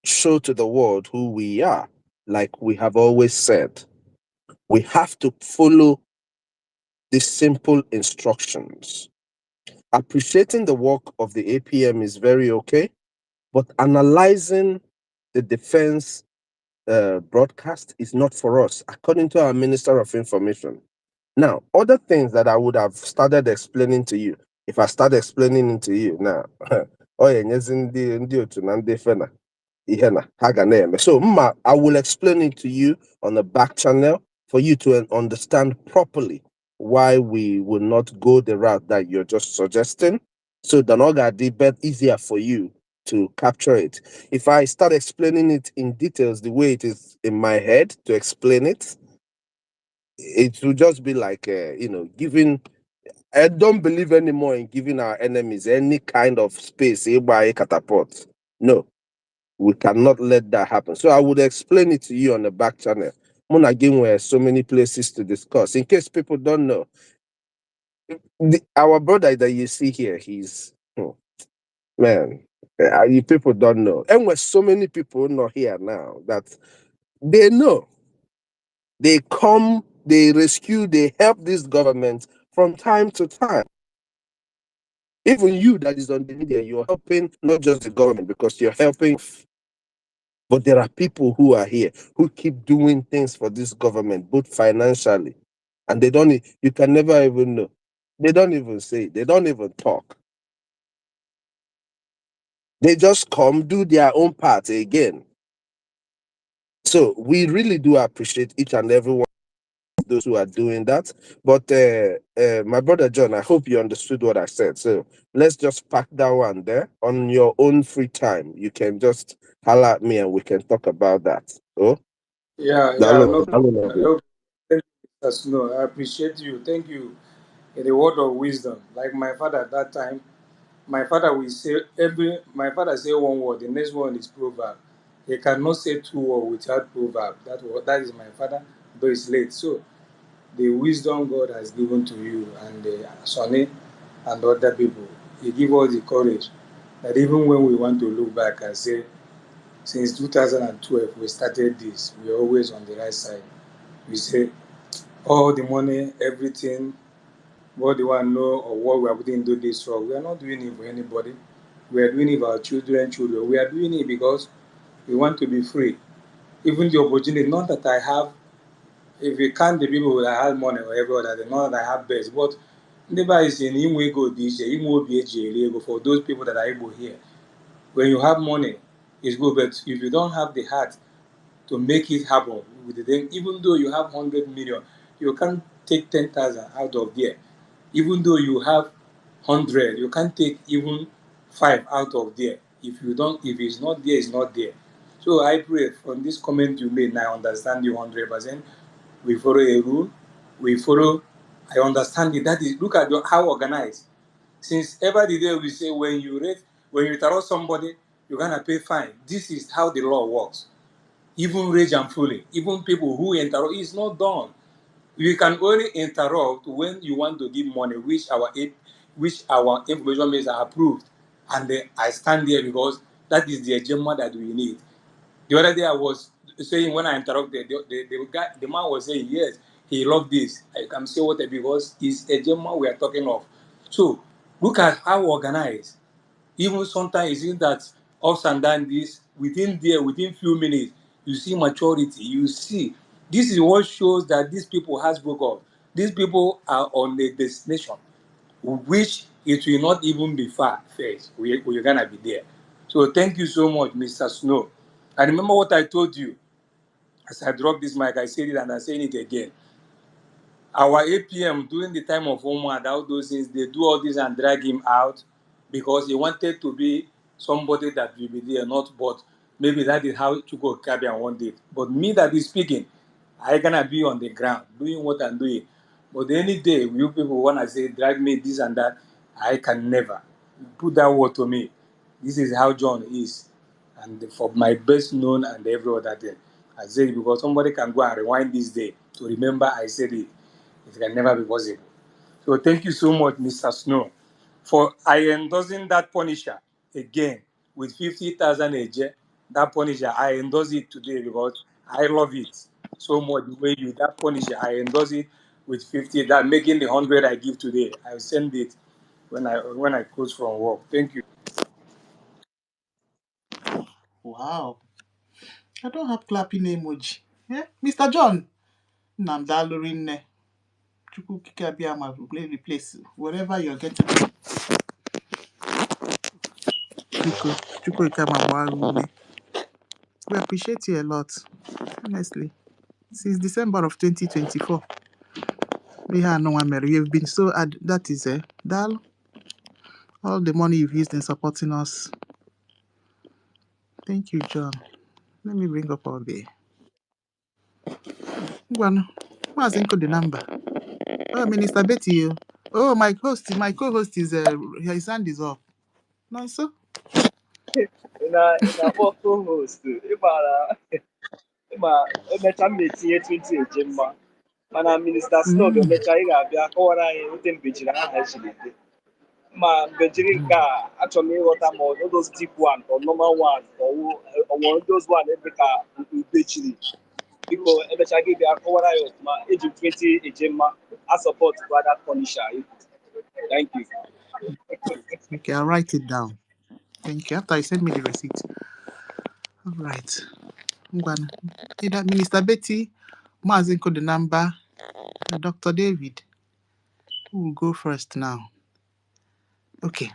show to the world who we are, like we have always said, we have to follow the simple instructions. Appreciating the work of the APM is very okay, but analyzing the defense broadcast is not for us, according to our Minister of Information. Now, other things that I would have started explaining to you, if I start explaining it to you now, oh yeah, so I will explain it to you on the back channel for you to understand properly why we will not go the route that you're just suggesting. So the Noga debate easier for you to capture it. If I start explaining it in details the way it is in my head to explain it, it will just be like giving. I don't believe anymore in giving our enemies any kind of space by catapult. No, we cannot let that happen. So I would explain it to you on the back channel. Again, where so many places to discuss. In case people don't know, our brother that you see here, he's man. You people don't know, and with so many people not here now that they know, they come, they rescue, they help this government from time to time. Even you that is on the media, you're helping not just the government because you're helping. But there are people who are here who keep doing things for this government, both financially, and they don't. You can never even know. They don't even say. They don't even talk. They just come do their own part again. So we really do appreciate each and every one of those who are doing that. But my brother John, I hope you understood what I said. So let's just pack that one there. On your own free time, you can just holler at me and we can talk about that. Oh, Yeah, no problem. Thank you, Mr. Snow. I appreciate you. Thank you. In the word of wisdom, like my father at that time, my father will say my father say one word, the next one is proverb. They cannot say two words without proverb. That is my father, though it's late. So the wisdom God has given to you and Sonny and other people, He give us the courage that even when we want to look back and say, since 2012 we started this, we're always on the right side. We say all the money, everything, what they want to know or what we are putting into this work, we are not doing it for anybody. We are doing it for our children. We are doing it because we want to be free. Even the opportunity, not that I have, if you count the people that have money or every other, not that I have best, but never is in him we go this year, him will be a for those people that are able here. When you have money, it's good, but if you don't have the heart to make it happen with them, even though you have 100 million, you can't take 10,000 out of there. Even though you have 100, you can't take even 5 out of there. If it's not there, it's not there. So I pray from this comment you made, now I understand you 100%. We follow a rule. We follow. I understand it. That is, look at how organized. Since ever the day we say when you interrupt somebody, you're gonna pay fine. This is how the law works. Even rage and fooling, even people who interrupt, it's not done. You can only interrupt when you want to give money, which our information means are approved, and then I stand there because that is the agenda that we need. The other day I was saying when I interrupted, the man was saying, yes, he loved this. I can say what because it's a gem we are talking of. So look at how organized. Even sometimes you see that ups and down this within few minutes, you see maturity. You see this is what shows that these people has spoke up. These people are on a destination which it will not even be far first. We're gonna be there. So thank you so much, Mr. Snow. I remember what I told you as I dropped this mic. I said it and I'm saying it again. Our APM during the time of Homeland, all those things, they do all this and drag him out because he wanted to be somebody that will be there, not but maybe that is how Chuko Kabian wanted. But me that is speaking, I gonna be on the ground doing what I'm doing. But any day you people wanna say drag me this and that, I can never. Put that word to me. This is how John is. And for my best known and every other thing. I said it because somebody can go and rewind this day to remember I said it. It can never be possible. So thank you so much, Mr. Snow, for I endorsing that Punisher again with 50,000 AJ. That Punisher, I endorse it today because I love it so much. The way you that Punisher, I endorse it with 50. That making the 100 I give today, I'll send it when I close from work. Thank you. Wow. I don't have clapping emoji. Yeah? Mr. John. Namdalurinne. Chukwu kike abịa ma replace wherever you're getting. Chukwu kike ama gbaa ume. We appreciate you a lot, honestly. Since December of 2024, we have no one married. You've been so that is Dal. All the money you've used in supporting us. Thank you, John. Let me bring up all the one. What's the number? Oh, Minister Betty. Oh, my co-host is his hand is up. No, sir. na-akpọ co-host ịma emecha m na-etinye 20 eje mma mana minista Snow ga-emecha ị ga-abịa kọwara anyị ote mbejiri aha ejiri dị ma mbejiri nke a achọrọ m ịghọta ma those deep one or normal one or those one ebe ka ubejiri biko emecha gị bịa kọwara ya ọfụma eji 20 eje mma a support brother Punisher. Thank you. Okay, I'll write it down. Thank you. After you send me the receipt. All right. Either Minister Betty, Mazinko the number, Dr. David. Who will go first now? Okay.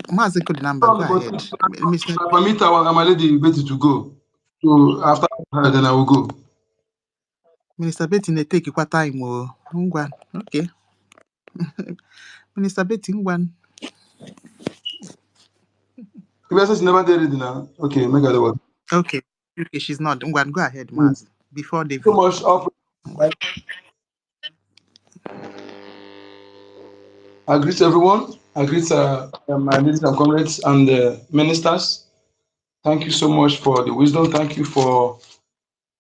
Mazinko the number. Go But ahead. Mr. I permit our lady Betty to go. So after her, then I will go. Minister Betty, they take your time. Okay. Minister Betty, one. If I say never did it now, okay, make it work. Okay. Okay, she's not. Go ahead, So Maz. Before David. much of I greet everyone. I greet my ladies and comrades and the ministers. Thank you so much for the wisdom. Thank you for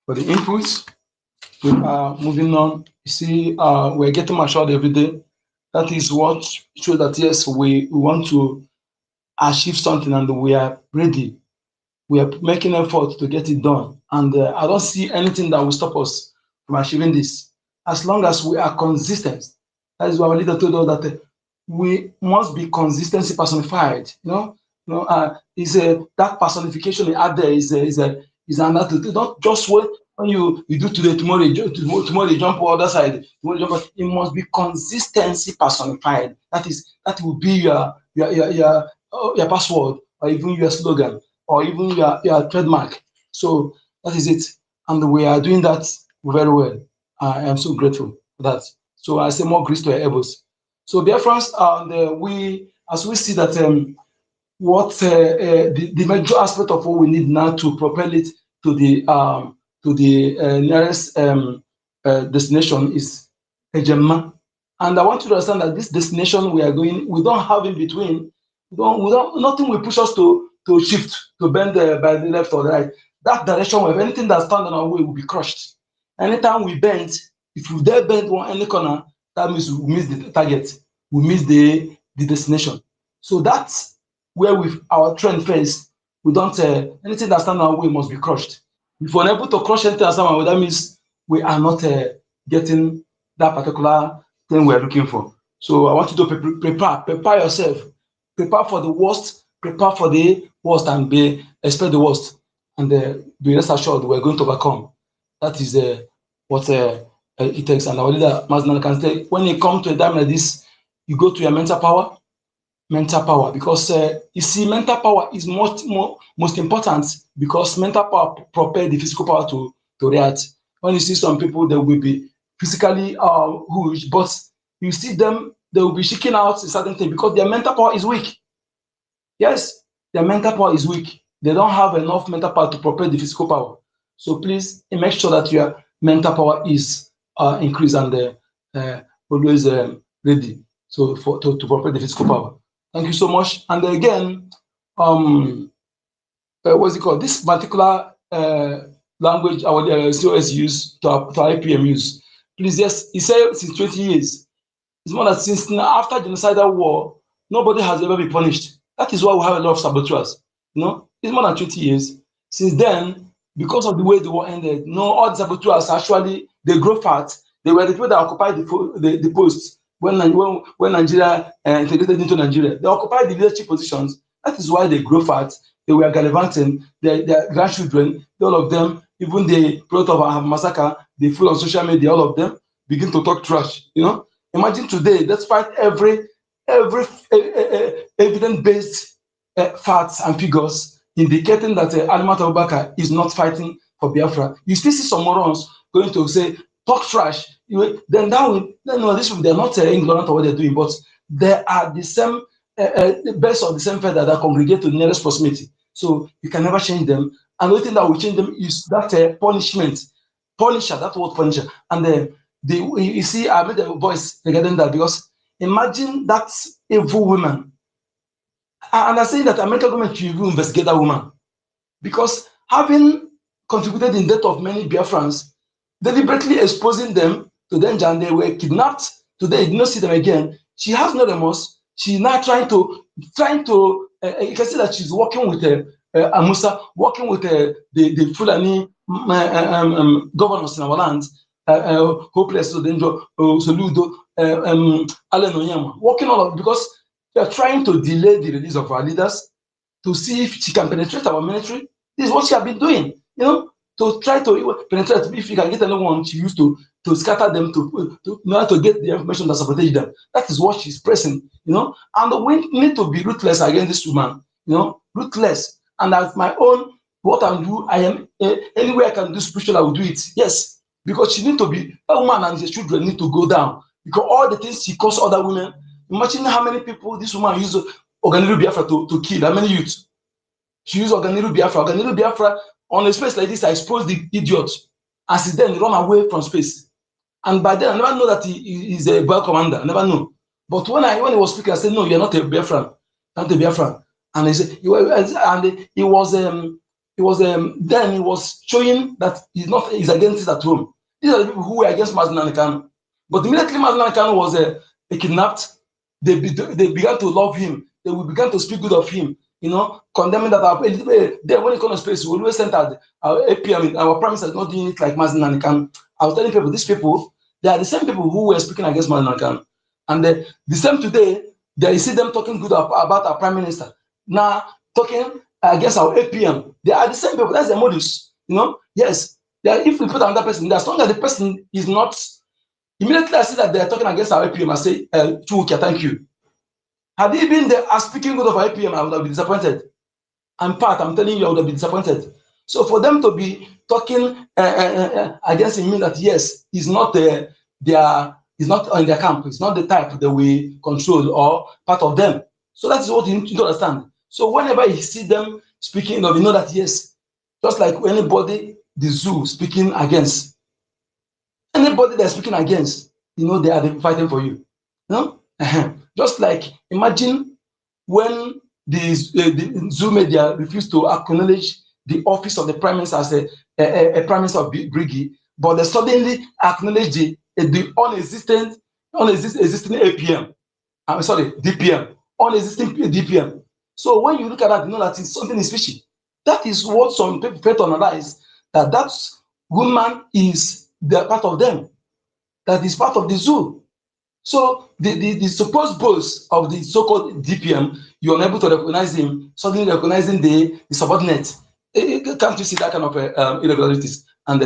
the inputs. We are moving on. You see, we're getting matured every day. That is what shows that yes, we want to achieve something and we are ready. We are making effort to get it done. And I don't see anything that will stop us from achieving this. As long as we are consistent. That is why our leader told us that we must be consistency personified. Is that personification out there is another. Not just what when you do today, tomorrow you jump on the other side. Tomorrow you jump, it must be consistency personified. That will be your password or even your slogan or even your trademark. So that is it. And we are doing that very well. I am so grateful for that. So I say more grace to your elbows. So Biafrans, as we see that what the major aspect of what we need now to propel it to the nearest destination is Ejema. And I want you to understand that this destination we are going, we don't have in between. Nothing will push us to shift, to bend by the left or the right. That direction, if anything that stands on our way will be crushed. Anytime we bend, if we dare bend any corner, that means we miss the target, we miss the destination. So that's where with our trend first, we don't anything that stands on our way must be crushed. If we're unable to crush anything that stands on our way, that means we are not getting that particular thing we're looking for. So I want you to prepare yourself, prepare for the worst, prepare for the worst, and expect the worst, and be rest assured we're going to overcome. That is what it takes. And our leader Mazdana can say, when you come to a time like this, you go to your mental power, because you see, mental power is most important, because mental power propels the physical power to react. When you see some people, they will be physically huge, but you see them, they will be shaking out a certain thing because their mental power is weak. Yes, their mental power is weak. They don't have enough mental power to propel the physical power. So please make sure that your mental power is increased and always ready to propel the physical power. Thank you so much. And again, what's it called? This particular language our COS use to IPM use. Please, yes, he said since 20 years. It's more that since after genocidal war, nobody has ever been punished. That is why we have a lot of saboteurs. It's more than 20 years. Since then, because of the way the war ended, all the saboteurs actually, they grow fat. They were the people that occupied the posts when Nigeria integrated into Nigeria. They occupied the leadership positions. That is why they grow fat. They were gallivanting. Their grandchildren, all of them, even the product of our massacre, they full on social media, all of them begin to talk trash. Imagine today, despite every evidence-based facts and figures indicating that Alimat Abubakar is not fighting for Biafra, you still see some morons going to say, talk trash. Then they're not ignorant of what they're doing, but they are the same, best of the same feather that congregate to the nearest proximity. So you can never change them. And the only thing that will change them is that punishment. Punisher, that word punisher. And you see, I made a voice regarding that, because imagine that evil woman. And I'm saying that American government should investigate that woman, because having contributed in the death of many Biafrans, deliberately exposing them to danger, and they were kidnapped. Today, you did not see them again. She has no remorse. She's now trying to. You can see that she's working with Amusa, working with the Fulani governors in our land, Hopeless, Odenjo, Soludo, Allen Onyema, working all of, because they are trying to delay the release of our leaders, to see if she can penetrate our military. This is what she has been doing, to try to penetrate. If you can get anyone she used to scatter them, to get the information that sabotage them. That is what she's pressing, And we need to be ruthless against this woman, ruthless. And as my own, what I do, I am any way I can do spiritual, I will do it. Yes, because she need to be, that woman and the children need to go down, because all the things she caused other women. Imagine how many people this woman used Organiru Biafra to kill, how many youth. She used Organiru Biafra. Organiru Biafra, on a space like this, I expose the idiot. As he then run away from space. And by then, I never know that he is a boy commander. I never know. But when he was speaking, I said, no, you're not a Biafran. Not a Biafran. And he was then he was showing that he's against it at home. These are the people who were against Mazen Kanu. But immediately Mazen Kanu was kidnapped, they began to love him. They began to speak good of him, condemning that then when it comes to space, we always sent out our APM, our prime minister is not doing it like Mazen Kanu. I was telling people, these people, they are the same people who were speaking against Mazen Kanu. And the same today, you see them talking good about our prime minister. Now, talking against our APM, they are the same people. That's their modus. Yes. If we put another person, as long as the person is not, immediately I see that they are talking against our APM, I say, Chukia, thank you. Had he been there speaking good of our APM, I would have been disappointed. I'm telling you, I would have been disappointed. So for them to be talking against him means that yes, he's not he's not in their camp. It's not the type that we control or part of them. So that is what you need to understand. So whenever you see them speaking, you know that yes, just like anybody, the zoo speaking against, anybody they're speaking against, they are fighting for you. Just like imagine when the zoo media refused to acknowledge the office of the prime minister as a prime minister of Briggy, but they suddenly acknowledge the existing APM. I'm sorry, DPM, unexisting DPM. So when you look at that, you know that something is fishy. That is what some people fail to analyze, that woman is the part of them, that is part of the zoo. So the supposed boss of the so-called DPM, you're unable to recognize him, suddenly recognizing the subordinate. Can't you see that kind of irregularities? And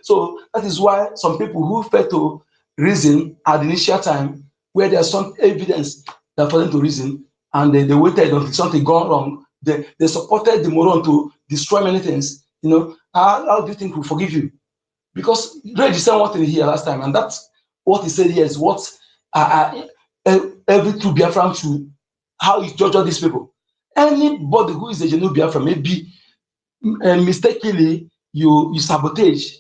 so that is why some people who fail to reason at the initial time, where there's some evidence that for them to reason, and they waited until something gone wrong, they supported the moron to destroy many things. How do you think we forgive you? Because Ray said one thing here last time, and that's what he said here is what every true Biafran should, how you judge all these people. Anybody who is a genuine Biafran, maybe mistakenly you sabotage,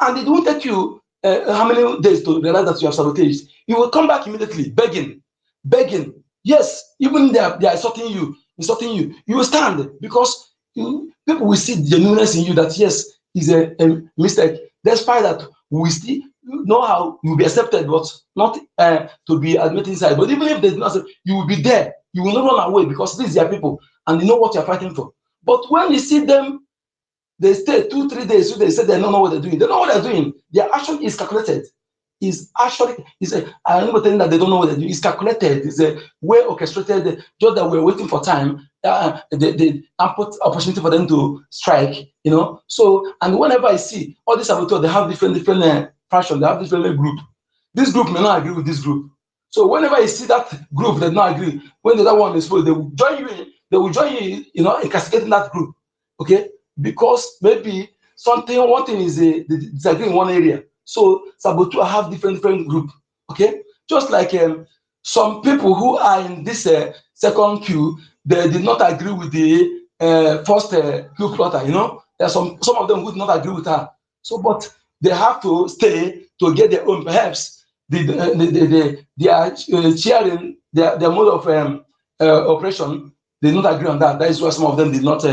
and it won't take you how many days to realize that you have sabotaged. You will come back immediately begging. Yes, even they are insulting you, you will stand, because people will see the genuineness in you, that yes, is a mistake, despite that we still know how you will be accepted, but not to be admitted inside. But even if they do not accept, you will be there, you will not run away, because these are people and you know what you are fighting for. But when you see them, they stay 2-3 days, so they say they don't know what they're doing. They know what they're doing. Their action is calculated. I'm not saying that they don't know what they're doing. It's calculated. It's a way orchestrated. Just that we're waiting for time, the ample opportunity for them to strike. So, and whenever I see all these saboteurs, they have different fashion. They have different group. This group may not agree with this group. So whenever I see that group that not agree, when the other one is full, they will join you in. They will join you, in castigating that group. Okay, because maybe one thing is they disagree in one area. So saboteur have different group. Okay, just like some people who are in this second queue, they did not agree with the first queue plotter. There are some of them who did not agree with her. So, but they have to stay to get their own. Perhaps they are sharing their mode of operation. They did not agree on that. That is why some of them did not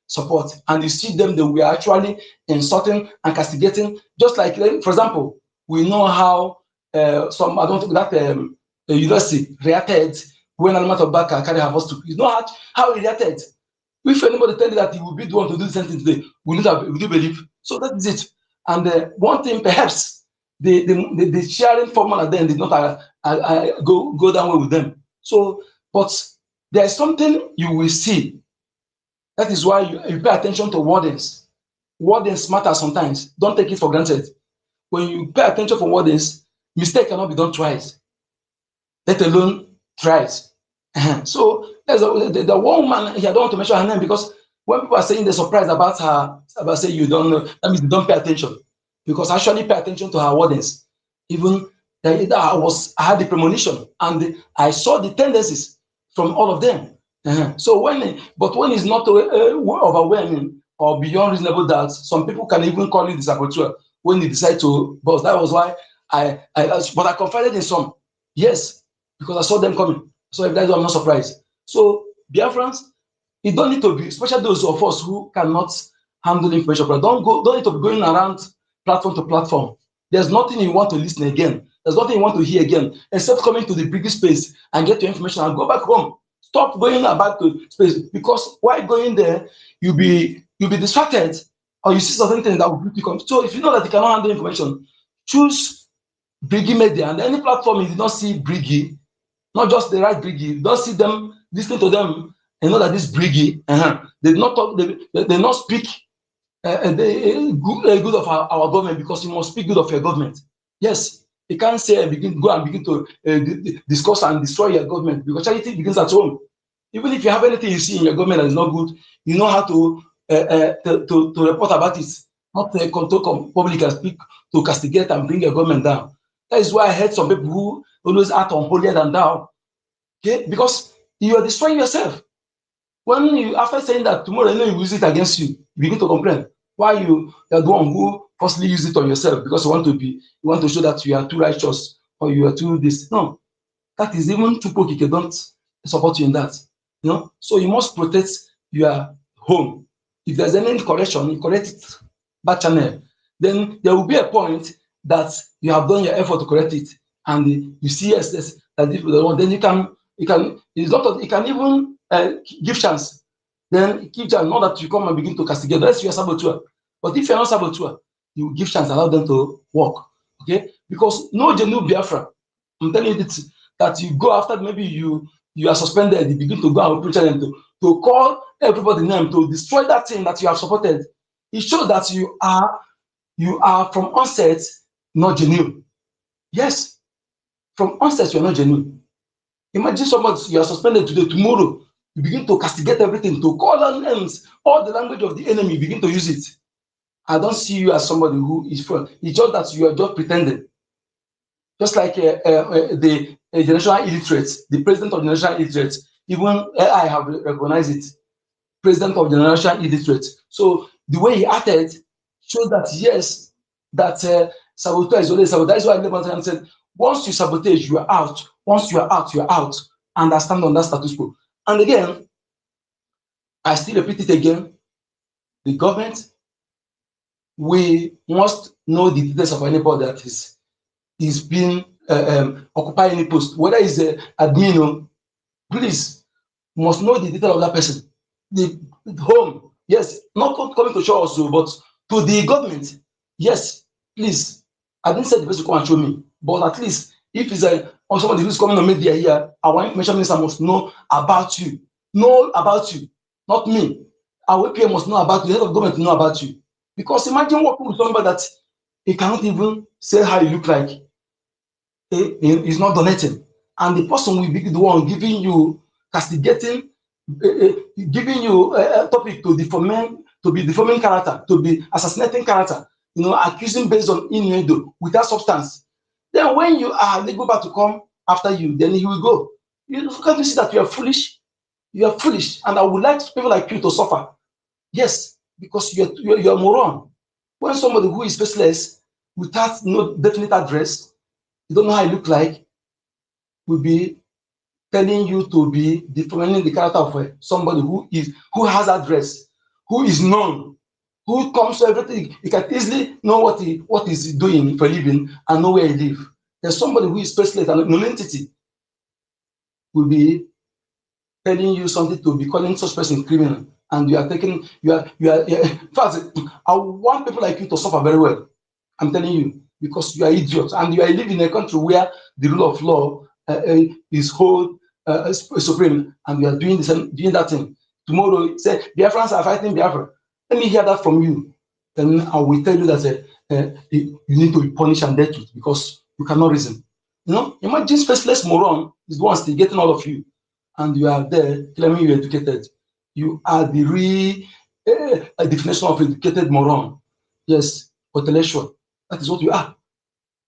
support. And you see them, they were actually insulting and castigating. Just like, for example, we know how some, I don't think that university reacted when Almat Obaka carried her first to. You know how he reacted. If anybody tell you that he will be the one to do the same thing today, would you believe? So that is it. And one thing, perhaps the sharing formula then did not go down well with them. So, but there's something you will see. That is why you pay attention to wordings. Wordings matter sometimes. Don't take it for granted. When you pay attention for wordings, mistake cannot be done twice, let alone thrice. So there's the one woman here, I don't want to mention her name, because when people are saying they're surprised about her, about saying you don't know, that means you don't pay attention. Because I actually pay attention to her wordings. Even I had the premonition, and I saw the tendencies from all of them. So when it's not overwhelming or beyond reasonable doubt, some people can even call it the saboteur when they decide to boss. That was why but I confided in some. Yes, because I saw them coming. So if that is, I'm not surprised. So Biafrans, It don't need to be, especially those of us who cannot handle information. But don't need to be going around platform to platform. There's nothing you want to listen again. There's nothing you want to hear again, except coming to the biggest space and get your information and go back home. Stop going about to space, because while going there, you'll be distracted, or you see certain things that will become. So if you know that you cannot handle information, choose Brigi Media, and any platform you did not see Brigi, not just the right Brigi, don't see them, listen to them, and know that this Brigi, they not talk, they not speak good of our government, because you must speak good of your government. Yes, you can't say go and begin to discuss and destroy your government, because charity begins at home. Even if you have anything you see in your government that is not good, you know how to report about it, not to control public and speak to castigate and bring your government down. That is why I heard some people who always act unholier than thou. Okay, because you are destroying yourself. When you, after saying that tomorrow, you know you use it against you, you begin to complain. Why you are the one who firstly use it on yourself, because you want to show that you are too righteous or you are too this. No, that is even too poky. Don't support you in that. You know, so you must protect your home. If there's any correction, you correct it back channel. Then there will be a point that you have done your effort to correct it, and you see yes, that if then you can it's not you can even give chance. Then give chance, not that you come and begin to castigate. Unless you are saboteur. But if you are not saboteur, you give chance, allow them to work. Okay, because no genuine Biafra. I'm telling you that you go after, maybe you are suspended, you begin to go and preach them to call everybody name to destroy that thing that you have supported. It shows that you are from onset not genuine. Yes, from onset you are not genuine. Imagine somebody, you are suspended today, tomorrow you begin to castigate everything, to call out names, all the language of the enemy, begin to use it. I don't see you as somebody who is from. It's just that you are just pretending. Just like the generational illiterates, the president of the generational illiterates, even I have recognized it, president of the generational illiterates. So the way he acted shows that yes, that sabotage is always sabotage. That's why I said, once you sabotage, you are out. Once you are out, you are out. And I stand on that status quo. And again, I still repeat it again, the government, we must know the details of anybody that is being occupy any post, whether it's admin or please must know the detail of that person. The home, yes, not coming to show us, but to the government, yes, please. I didn't say the person come and show me, but at least if it's or somebody who's coming on media here, our information minister must know about you, not me. Our APM must know about you, the head of government know about you. Because imagine working with somebody that he cannot even say how you look like. He's not donating, and the person will be the one giving you, castigating, giving you a topic to be deforming character, to be assassinating character, accusing based on innuendo without substance. Then when you are legal about to come after you, then he will go. You can't see that you are foolish. You are foolish, and I would like people like you to suffer. Yes, because you're a moron. When somebody who is faceless, without no definite address, you don't know how you look like, will be telling you to be defining the character of somebody who has address, who is known, who comes to everything. You can easily know what he's doing for a living and know where he lives. There's somebody who is faceless and an entity will be telling you something to be calling such person criminal, and you are taking in fact, I want people like you to suffer very well. I'm telling you, because you are idiots and you are living in a country where the rule of law is supreme, and you are doing that thing. Tomorrow, say Biafrans are fighting Biafra. Let me hear that from you. Then I will tell you that you need to be punished and dealt with, because you cannot reason. Imagine faceless moron is the one still getting all of you, and you are there claiming you're educated. You are the real definition of educated moron. Yes, intellectual. That is what you are.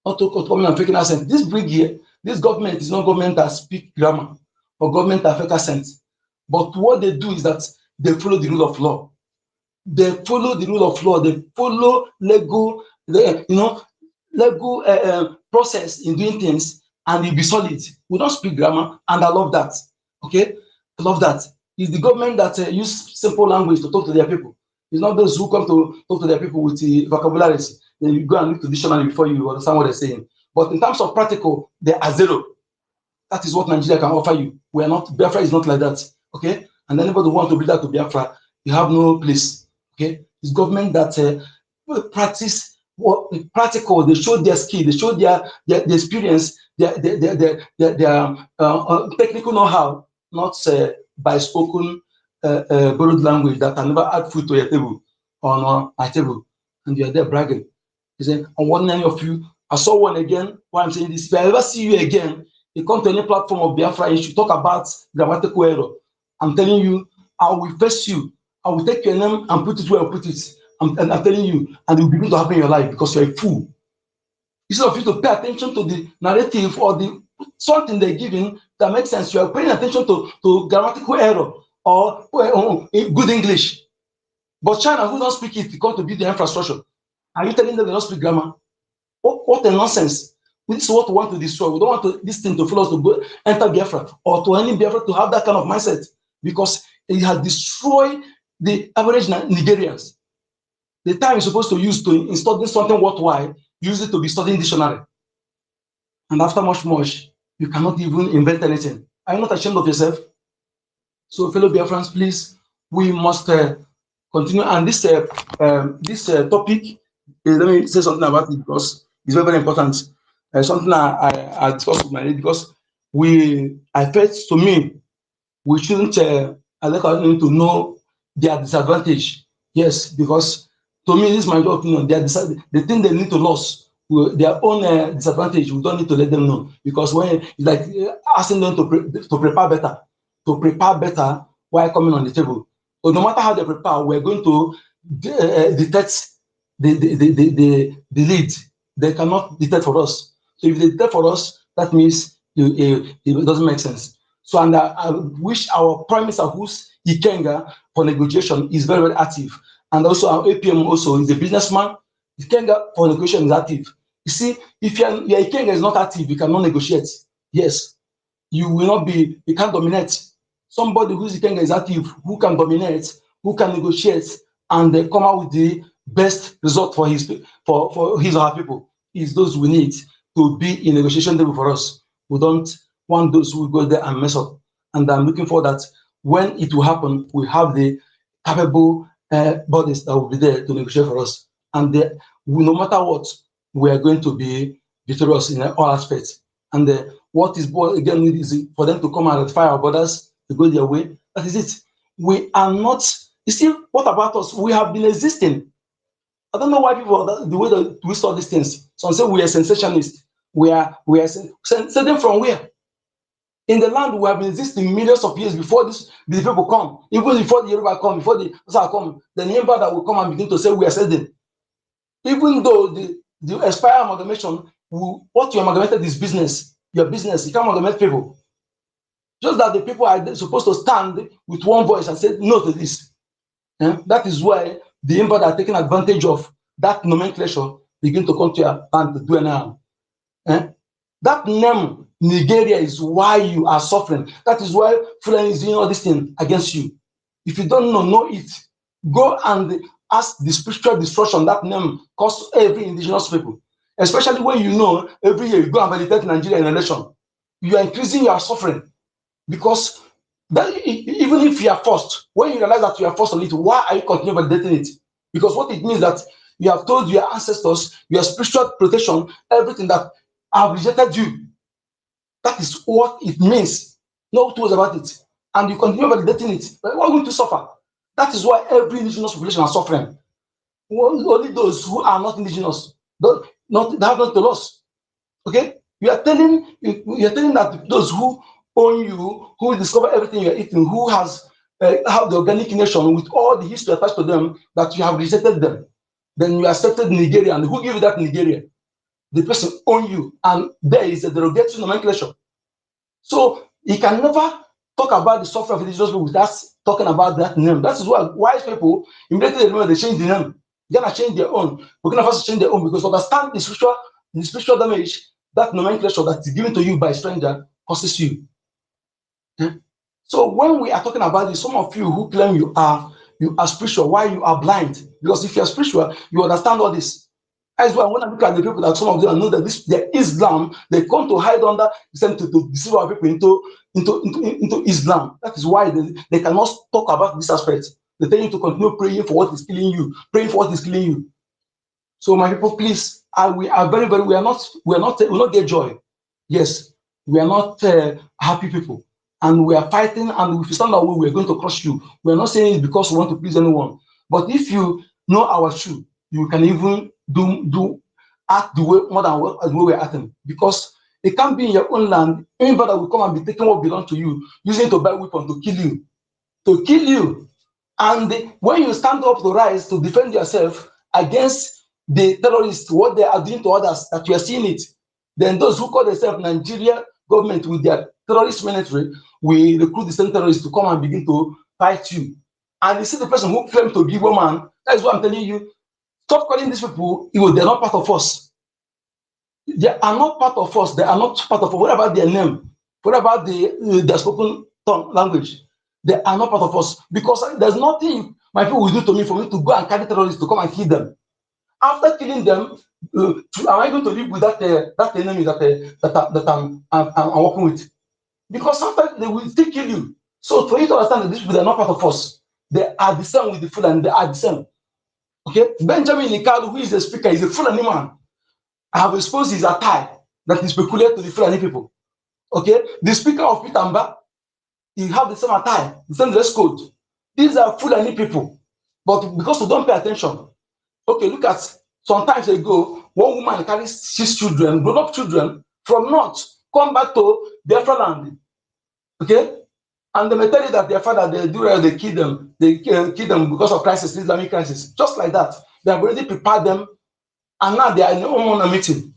Not to come and faking accent. This government is not government that speak grammar or government that fake accent. But what they do is that they follow the rule of law. They follow the rule of law. They follow legal process in doing things, and you'll be solid. We don't speak grammar, and I love that. Okay, I love that. It's the government that use simple language to talk to their people. It's not those who come to talk to their people with the vocabularies. Then you go and look to dictionary before you understand what they're saying. But in terms of practical, they are zero. That is what Nigeria can offer you. We are not, Biafra is not like that. Okay? And anybody who wants to bring that to Biafra, you have no place. Okay? It's government that practice what practical, they show their skill, they show their experience, their technical know-how, not by spoken borrowed language that can never add food to your table or no, my table. And you're there bragging. You say, on one end of you, I saw one again. Why I'm saying this, if I ever see you again, you come to any platform of Biafra, you should talk about grammatical error. I'm telling you, I will face you. I will take your name and put it where I put it. I'm telling you, and it will begin to happen in your life because you're a fool. Instead of you to pay attention to the narrative or the something they're giving that makes sense, you are paying attention to grammatical error or good English. But China, who don't speak it, come to build the infrastructure. Are you telling them they don't speak grammar? What a nonsense. This is what we want to destroy. We don't want this thing to follow us to go enter Biafra or to any Biafra to have that kind of mindset because it has destroyed the average Nigerians. The time you're supposed to use to install something worthwhile, use it to be studying dictionary. And after much, you cannot even invent anything. Are you not ashamed of yourself? So, fellow Biafrans, please, we must continue. And this topic, let me say something about it because it's very, very important. Something I discussed with my lady because I felt to me, we shouldn't allow them to know their disadvantage. Yes, because to me, this is my opinion. The thing they need to lose, their own disadvantage, we don't need to let them know. Because when it's like asking them to prepare better while coming on the table. But no matter how they prepare, we're going to detect the lead. They cannot detect for us. So if they detect for us, that means it doesn't make sense. So, and I wish our Prime Minister, who's Ikenga for negotiation, is very, very active. And also our APM also is a businessman. Ikenga for negotiation is active. You see, if your Ikenga is not active, you cannot negotiate. Yes, you will not be, you can't dominate. Somebody whose Ikenga is active, who can dominate, who can negotiate, and come out with the best result for his or her people, is those we need to be in negotiation table for us. We don't want those who go there and mess up. And I'm looking for that when it will happen, we have the capable bodies that will be there to negotiate for us. And no matter what, we are going to be victorious in all aspects. And what is again need is for them to come and ratify our borders to go their way. That is it. We are not. You see, what about us? We have been existing. I don't know why people the way that we saw these things. Some say we are sensationalists. We are them from where? In the land we have been existing millions of years before the people come, even before the Yoruba come, before the Hausa come, the neighbor that will come and begin to say we are settled. Even though the expire amalgamation, what you amalgamated is business, your business, you can't amalgamate people. Just that the people are supposed to stand with one voice and say no to this. That is why the import are taking advantage of that nomenclature, begin to come to your and to do it now. That name, Nigeria, is why you are suffering. That is why Fulani is doing all this thing against you. If you don't know it. Go and ask the spiritual destruction that name costs every indigenous people. Especially when you know every year you go and validate Nigeria in election. You are increasing your suffering. Because even if you are forced, when you realize that you are forced on it, why are you continuing validating it? Because what it means that you have told your ancestors, your spiritual protection, everything that have rejected you. That is what it means. No two ways about it. And you continue validating it. But we're going to suffer. That is why every indigenous population are suffering. Only those who are not indigenous, they have not to lose. Okay? You are telling that those who own you, who discover everything you are eating, who has have the organic nation with all the history attached to them, that you have rejected them. Then you accepted Nigeria, and who gave you that Nigeria? The person own you, and there is a derogatory nomenclature. So he can never talk about the suffering of indigenous people without talking about that name. That is why wise people immediately remember they change the name. They're gonna change their own. We're gonna first change their own because understand the spiritual damage that nomenclature that is given to you by a stranger causes you. So when we are talking about this, some of you who claim you are spiritual, why you are blind? Because if you are spiritual, you understand all this. That's why when I look at the people that some of them know that this their Islam, they come to hide under to deceive our people into Islam. That is why they cannot talk about this aspect. They tell you to continue praying for what is killing you, praying for what is killing you. So my people, please, we are very, very, we will not get joy. Yes, we are not happy people, and we are fighting. And if you stand our way, we are going to crush you. We are not saying it because we want to please anyone. But if you know our truth, you can even act the way more than the way we are acting. Because it can't be in your own land. Anybody will come and be taking what belongs to you, using it to buy weapons to kill you, to kill you. And when you stand up to rise to defend yourself against the terrorists, what they are doing to others, that you are seeing it, then those who call themselves Nigeria government with their terrorist military will recruit the same terrorists to come and begin to fight you. And you see the person who claimed to be woman, that is what I'm telling you. Stop calling these people evil. They're not part of us. They are not part of us. They are not part of us. What about their name? What about their spoken tongue language? They are not part of us, because there's nothing my people will do to me for me to go and carry terrorists to come and kill them. After killing them, am I going to live with that enemy I'm working with? Because sometimes they will still kill you. So for you to understand that these people are not part of us, they are the same with the Fulani. They are the same. Okay, Benjamin Ikalu, who is the speaker, is a Fulani man. I have exposed his attire that is peculiar to the Fulani people. Okay, the speaker of Pitamba, he have the same attire, the same dress code. These are Fulani people, but because we don't pay attention. Okay, look at sometimes ago, one woman carries 6 children, grown-up children from north, come back to Biafra land. Okay, and they may tell you that their father, they kill them, kill them because of crisis, Islamic crisis. Just like that, they have already prepared them, and now they are in Omona meeting.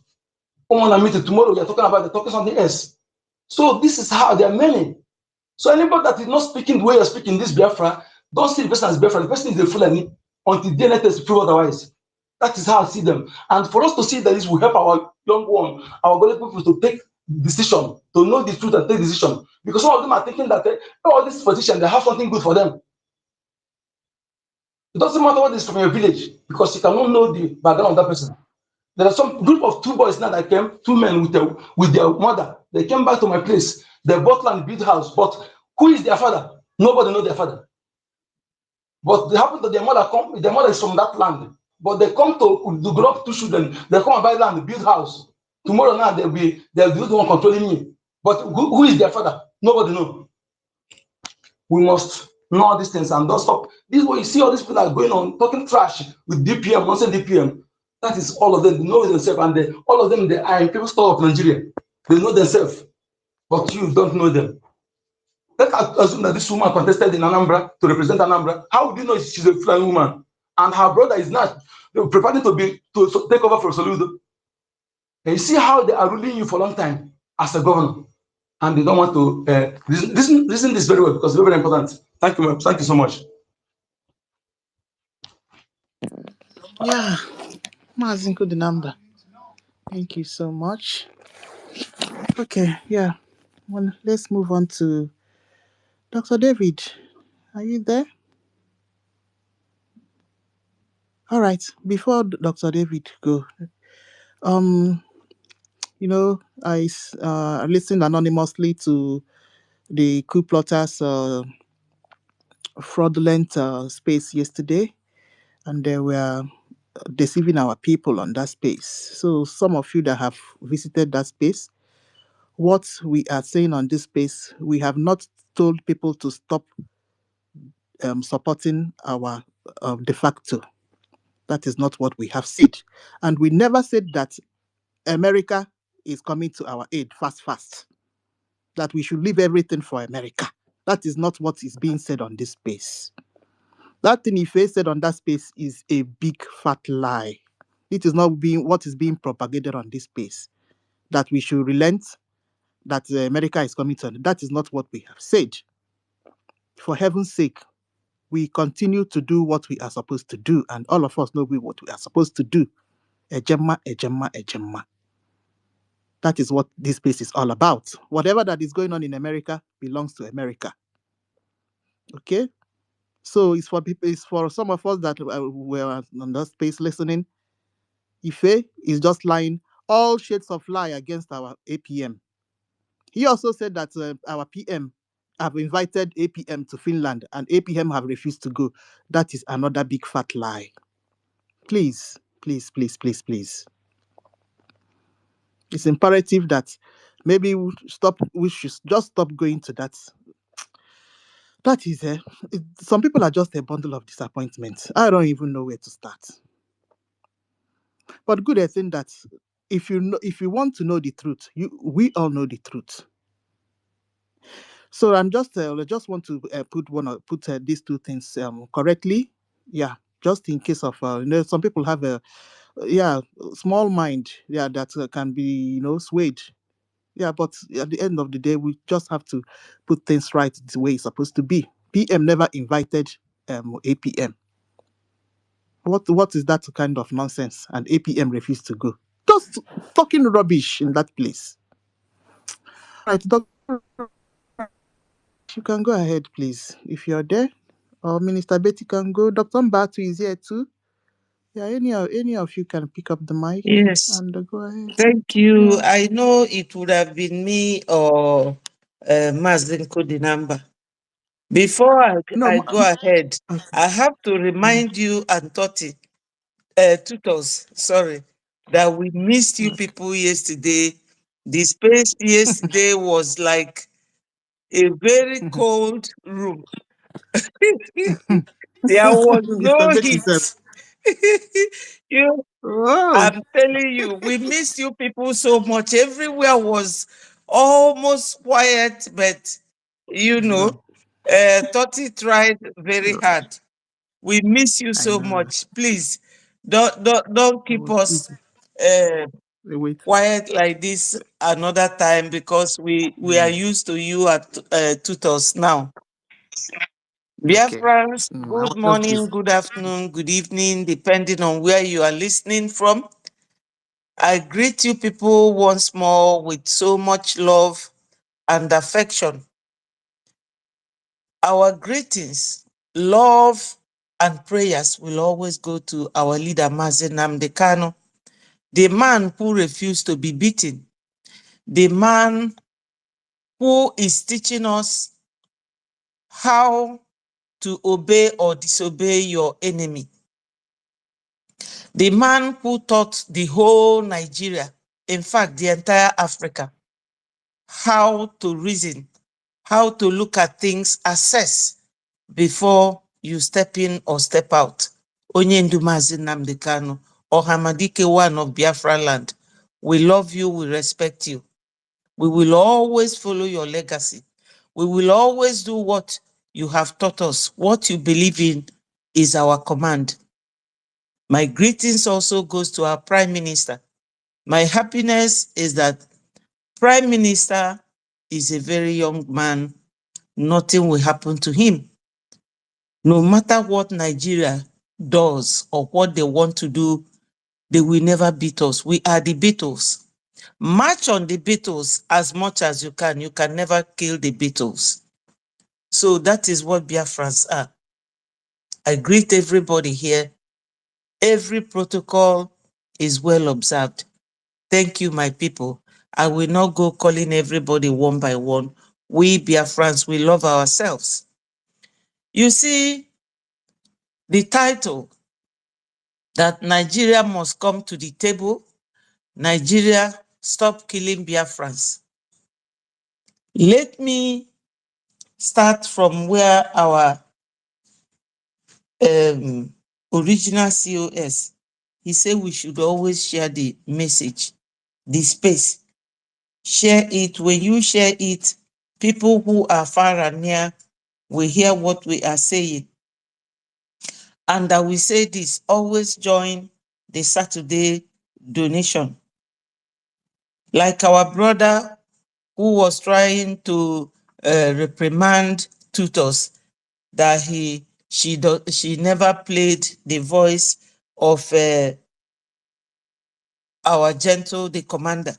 Omona meeting tomorrow. We are talking about, they're talking something else. So this is how there are many. So anybody that is not speaking the way you're speaking this Biafra, don't see the person as Biafra. The person is a Fulani until DNA test prove otherwise. That is how I see them. And for us to see that this will help our young one, our golden people to take decision, to know the truth and take decision. Because some of them are thinking that all these politicians, they have something good for them. It doesn't matter what is from your village, because you cannot know the background of that person. There are some group of 2 boys now that came, 2 men with their mother. They came back to my place. They bought land, built house. But who is their father? Nobody knows their father. But they happen that their mother is from that land. But they come to grow up 2 children. They come and buy land, build house. Tomorrow now they'll be the one controlling me. But who is their father? Nobody knows. We must know all these things and don't stop. This is what you see, all these people are going on talking trash with DPM, nonsense DPM. That is all of them. They know themselves, and all of them, they are in people's store of Nigeria. They know themselves, but you don't know them. Let's assume that this woman contested in Anambra to represent Anambra. How would you know she's a Fulani woman? And her brother is not preparing to take over for Soludo. And you see how they are ruling you for a long time as a governor, and they don't want to listen this very well, because it's very, very important. Thank you, thank you so much. Yeah, Mazinko the number. Thank you so much. Okay, yeah. Well, let's move on to Dr. David. Are you there? All right. Before Dr. David go, um, I listened anonymously to the coup plotters fraudulent space yesterday, and they were deceiving our people on that space. So some of you that have visited that space, what we are saying on this space, we have not told people to stop supporting our de facto. That is not what we have said. And we never said that America is coming to our aid fast, that we should leave everything for America. That is not what is being said on this space. That thing Ife said on that space is a big fat lie. It is not what is being propagated on this space, that we should relent, that America is coming to. That is not what we have said. For heaven's sake, we continue to do what we are supposed to do, and all of us know what we are supposed to do. Ejema, ejema, ejema. That is what this space is all about. Whatever that is going on in America belongs to America. Okay, so it's for people. It's for some of us that were on that space listening. Ife is just lying all shades of lie against our APM. He also said that our PM have invited APM to Finland and APM have refused to go. That is another big fat lie. Please, please, please, please, please. It's imperative that maybe we should just stop going to that. That is, some people are just a bundle of disappointment. I don't even know where to start. But good, I think that if you want to know the truth, we all know the truth. So I just want to put these two things correctly. Yeah, just in case of some people have a small mind, that can be swayed. Yeah, but at the end of the day, we just have to put things right the way it's supposed to be. PM never invited APM. What is that kind of nonsense? And APM refused to go. Just talking rubbish in that place. Right, Doctor, you can go ahead, please, if you're there. Or Minister Betty can go. Dr. Mbatu is here too. Yeah, any of you can pick up the mic Yes, and go ahead. thank you. Yeah. I know it would have been me or Mazin Kodinamba. Before No, I go ahead, okay. I have to Mhm. remind you and tutors, sorry, that we missed you people yesterday. The space yesterday was like a very cold room. There was Mr. no Betty said, heat. you, oh, I'm telling you, we missed you people so much. Everywhere was almost quiet, but you I know, know. Toti tried very hard. We miss you I so know. much. Please, don't I keep was us busy. uh, Wait. quiet like this another time because we are Mm, used to you at tutors now. okay. Biafrans, I good was just morning, busy. good afternoon, good evening, depending on where you are listening from. I greet you people once more with so much love and affection. Our greetings, love, and prayers will always go to our leader, Mazen Nnamdi Kanu, the man who refused to be beaten, the man who is teaching us how to obey or disobey your enemy, the man who taught the whole Nigeria, in fact, the entire Africa, how to reason, how to look at things, assess before you step in or step out. Onye Ndu Mazi Nnamdi Kanu, Ohamadike one of Biafra land. We love you, we respect you. We will always follow your legacy. We will always do what you have taught us. What you believe in is our command. My greetings also goes to our Prime Minister. My happiness is that Prime Minister is a very young man. Nothing will happen to him. No matter what Nigeria does or what they want to do, they will never beat us. We are the Beatles. March on the Beatles as much as you can. You can never kill the Beatles. So that is what Biafrans are. I greet everybody here. Every protocol is well observed. Thank you, my people. I will not go calling everybody one by one. We Biafrans, we love ourselves. You see, the title that Nigeria must come to the table, Nigeria, stop killing Biafrans. Let me start from where our original COS, he said we should always share the message, the space. Share it. When you share it, people who are far and near will hear what we are saying. And I will say this, always join the Saturday donation. Like our brother who was trying to reprimand tutors that she never played the voice of our Gentle the Commander.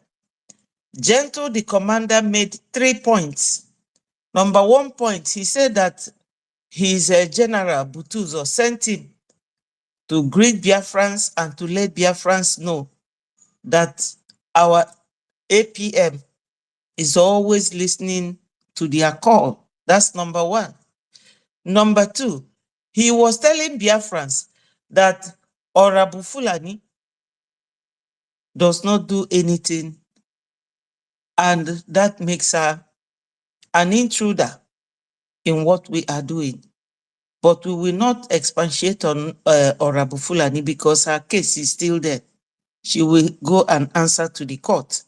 Gentle the Commander made 3 points. Number 1 point, he said that his general, Butuzo, sent him to greet Biafrans and to let Biafrans know that our APM is always listening to their call. That's number one. Number two, he was telling Biafrans that Orabu Fulani does not do anything, and that makes her an intruder in what we are doing. But we will not expatiate on Orabu Fulani because her case is still there. She will go and answer to the court.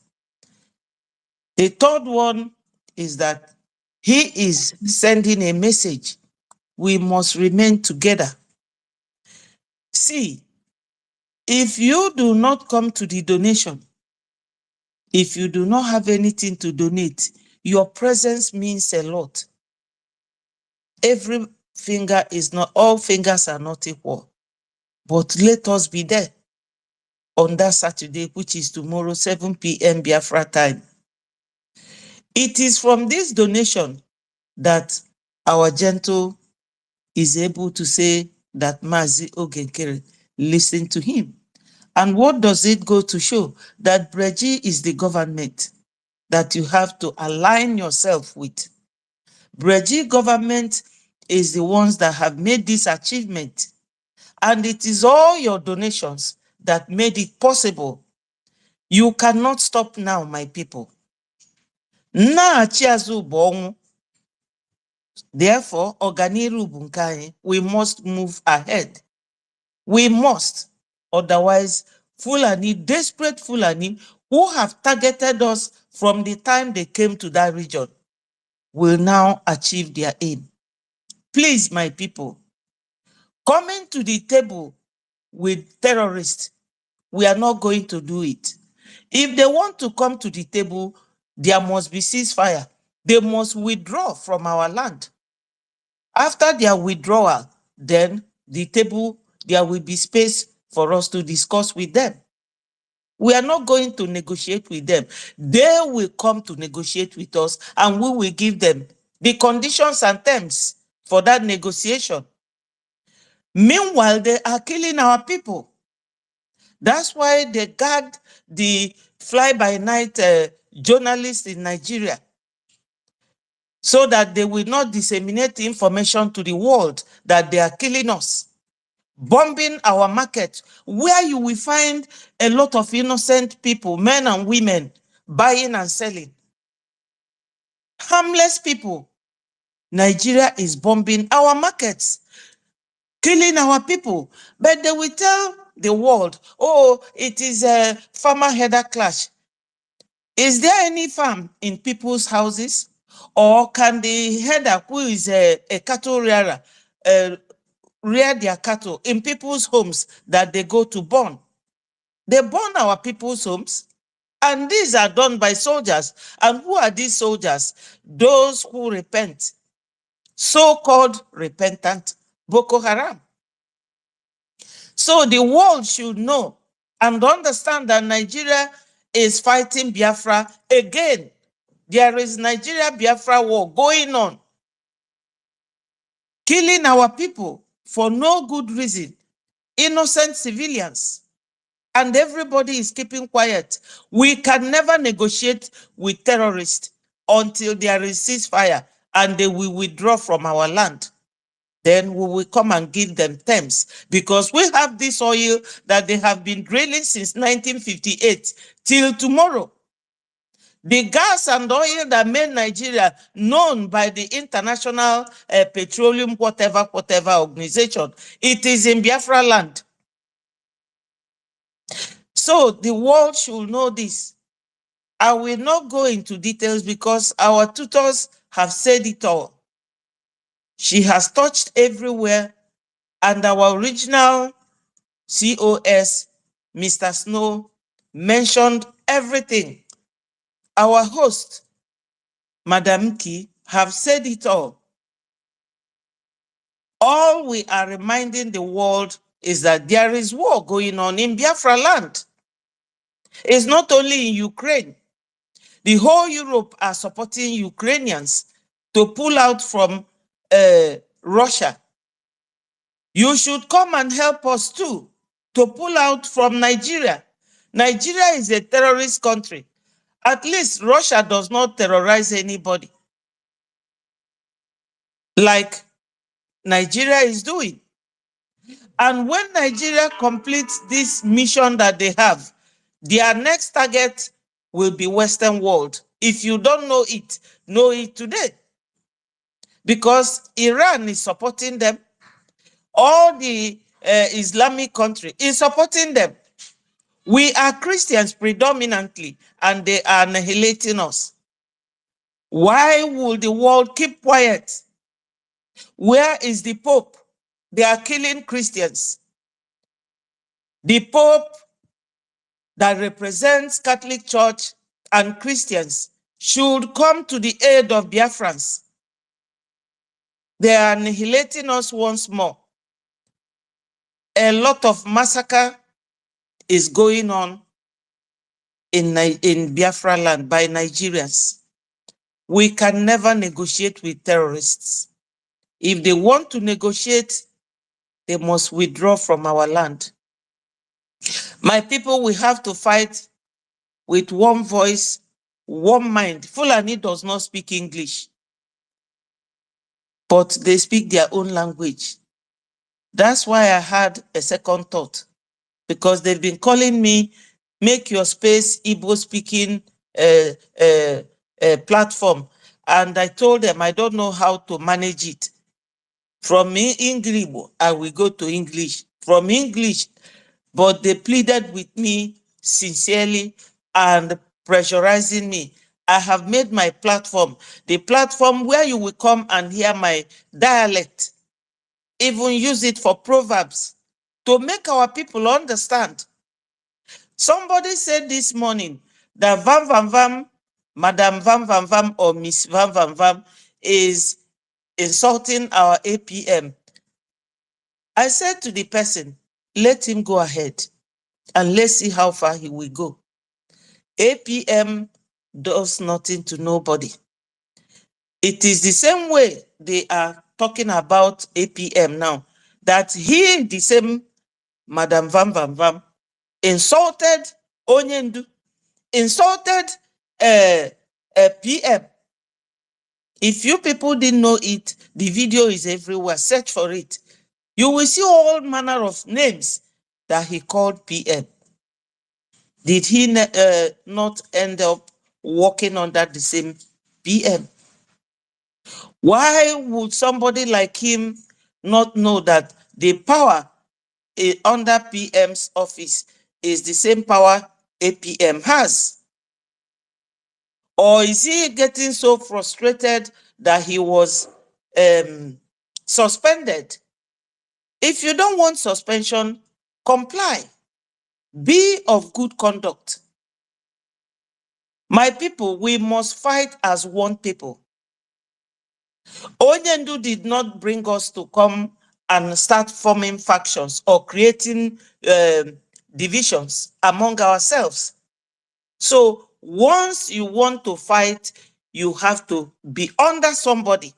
The third one is that he is sending a message. We must remain together. See, if you do not come to the donation, if you do not have anything to donate, your presence means a lot. Every finger is not, all fingers are not equal. But let us be there on that Saturday, which is tomorrow, 7 p.m. Biafra time. It is from this donation that our gentle is able to say that Mazi Ogenkere listened to him. And what does it go to show? That Breji is the government that you have to align yourself with. Breji government is the ones that have made this achievement. And it is all your donations that made it possible. You cannot stop now, my people. Therefore, Oganiru Bunkai, we must move ahead. We must. Otherwise, Fulani, desperate Fulani, who have targeted us from the time they came to that region, will now achieve their aim. Please, my people, coming to the table with terrorists, we are not going to do it. If they want to come to the table, there must be ceasefire. They must withdraw from our land. After their withdrawal, then the table, there will be space for us to discuss with them. We are not going to negotiate with them. They will come to negotiate with us, and we will give them the conditions and terms for that negotiation. Meanwhile, they are killing our people. That's why they guard the fly-by-night journalists in Nigeria, so that they will not disseminate information to the world that they are killing us, bombing our market, where you will find a lot of innocent people, men and women, buying and selling. Harmless people. Nigeria is bombing our markets, killing our people. But they will tell the world, oh, it is a farmer-header clash. Is there any farm in people's houses? Or can the header, who is a cattle rearer, rear their cattle in people's homes that they go to burn? They burn our people's homes. And these are done by soldiers. And who are these soldiers? Those who repent. So-called repentant Boko Haram. So the world should know and understand that Nigeria is fighting Biafra again. There is Nigeria-Biafra war going on, killing our people for no good reason, innocent civilians, and everybody is keeping quiet. We can never negotiate with terrorists until there is ceasefire and they will withdraw from our land. Then we will come and give them terms, because we have this oil that they have been drilling since 1958 till tomorrow. The gas and oil that made Nigeria known by the International Petroleum whatever organization, it is in Biafra land. So the world should know this. I will not go into details because our tutors have said it all. She has touched everywhere, and our original COS, Mr. Snow, mentioned everything. Our host, Madam Ki, have said it all. All we are reminding the world is that there is war going on in Biafra land. It's not only in Ukraine. The whole Europe are supporting Ukrainians to pull out from Russia. You should come and help us too to pull out from Nigeria. Nigeria is a terrorist country. At least Russia does not terrorize anybody like Nigeria is doing. And when Nigeria completes this mission that they have, their next target will be Western world. If you don't know it today. Because Iran is supporting them. All the Islamic country is supporting them. We are Christians predominantly, and they are annihilating us. Why would the world keep quiet? Where is the Pope? They are killing Christians. The Pope that represents Catholic Church and Christians should come to the aid of Biafrans. They are annihilating us once more. A lot of massacre is going on in Biafra land by Nigerians. We can never negotiate with terrorists. If they want to negotiate, they must withdraw from our land. My people, we have to fight with one voice, one mind. Fulani does not speak English, but they speak their own language. That's why I had a second thought, because they've been calling me, make your space Igbo speaking platform. And I told them I don't know how to manage it. From English, I will go to English. From English, but they pleaded with me sincerely and pressurizing me. I have made my platform, the platform where you will come and hear my dialect, even use it for proverbs to make our people understand. Somebody said this morning that Vam Vam Vam, Madam Vam Vam Vam or Miss Vam Vam Vam is insulting our APM. I said to the person, let him go ahead and let's see how far he will go. APM does nothing to nobody. It is the same way they are talking about APM now, that he, the same Madam Vam Vam Vam, insulted Onyendu, insulted PM. If you people didn't know it, the video is everywhere. Search for it. You will see all manner of names that he called PM. Did he not end up working under the same PM? Why would somebody like him not know that the power under PM's office is the same power APM has? Or is he getting so frustrated that he was suspended? If you don't want suspension, comply. Be of good conduct. My people, we must fight as one people. Onyendu did not bring us to come and start forming factions or creating divisions among ourselves. So once you want to fight, you have to be under somebody.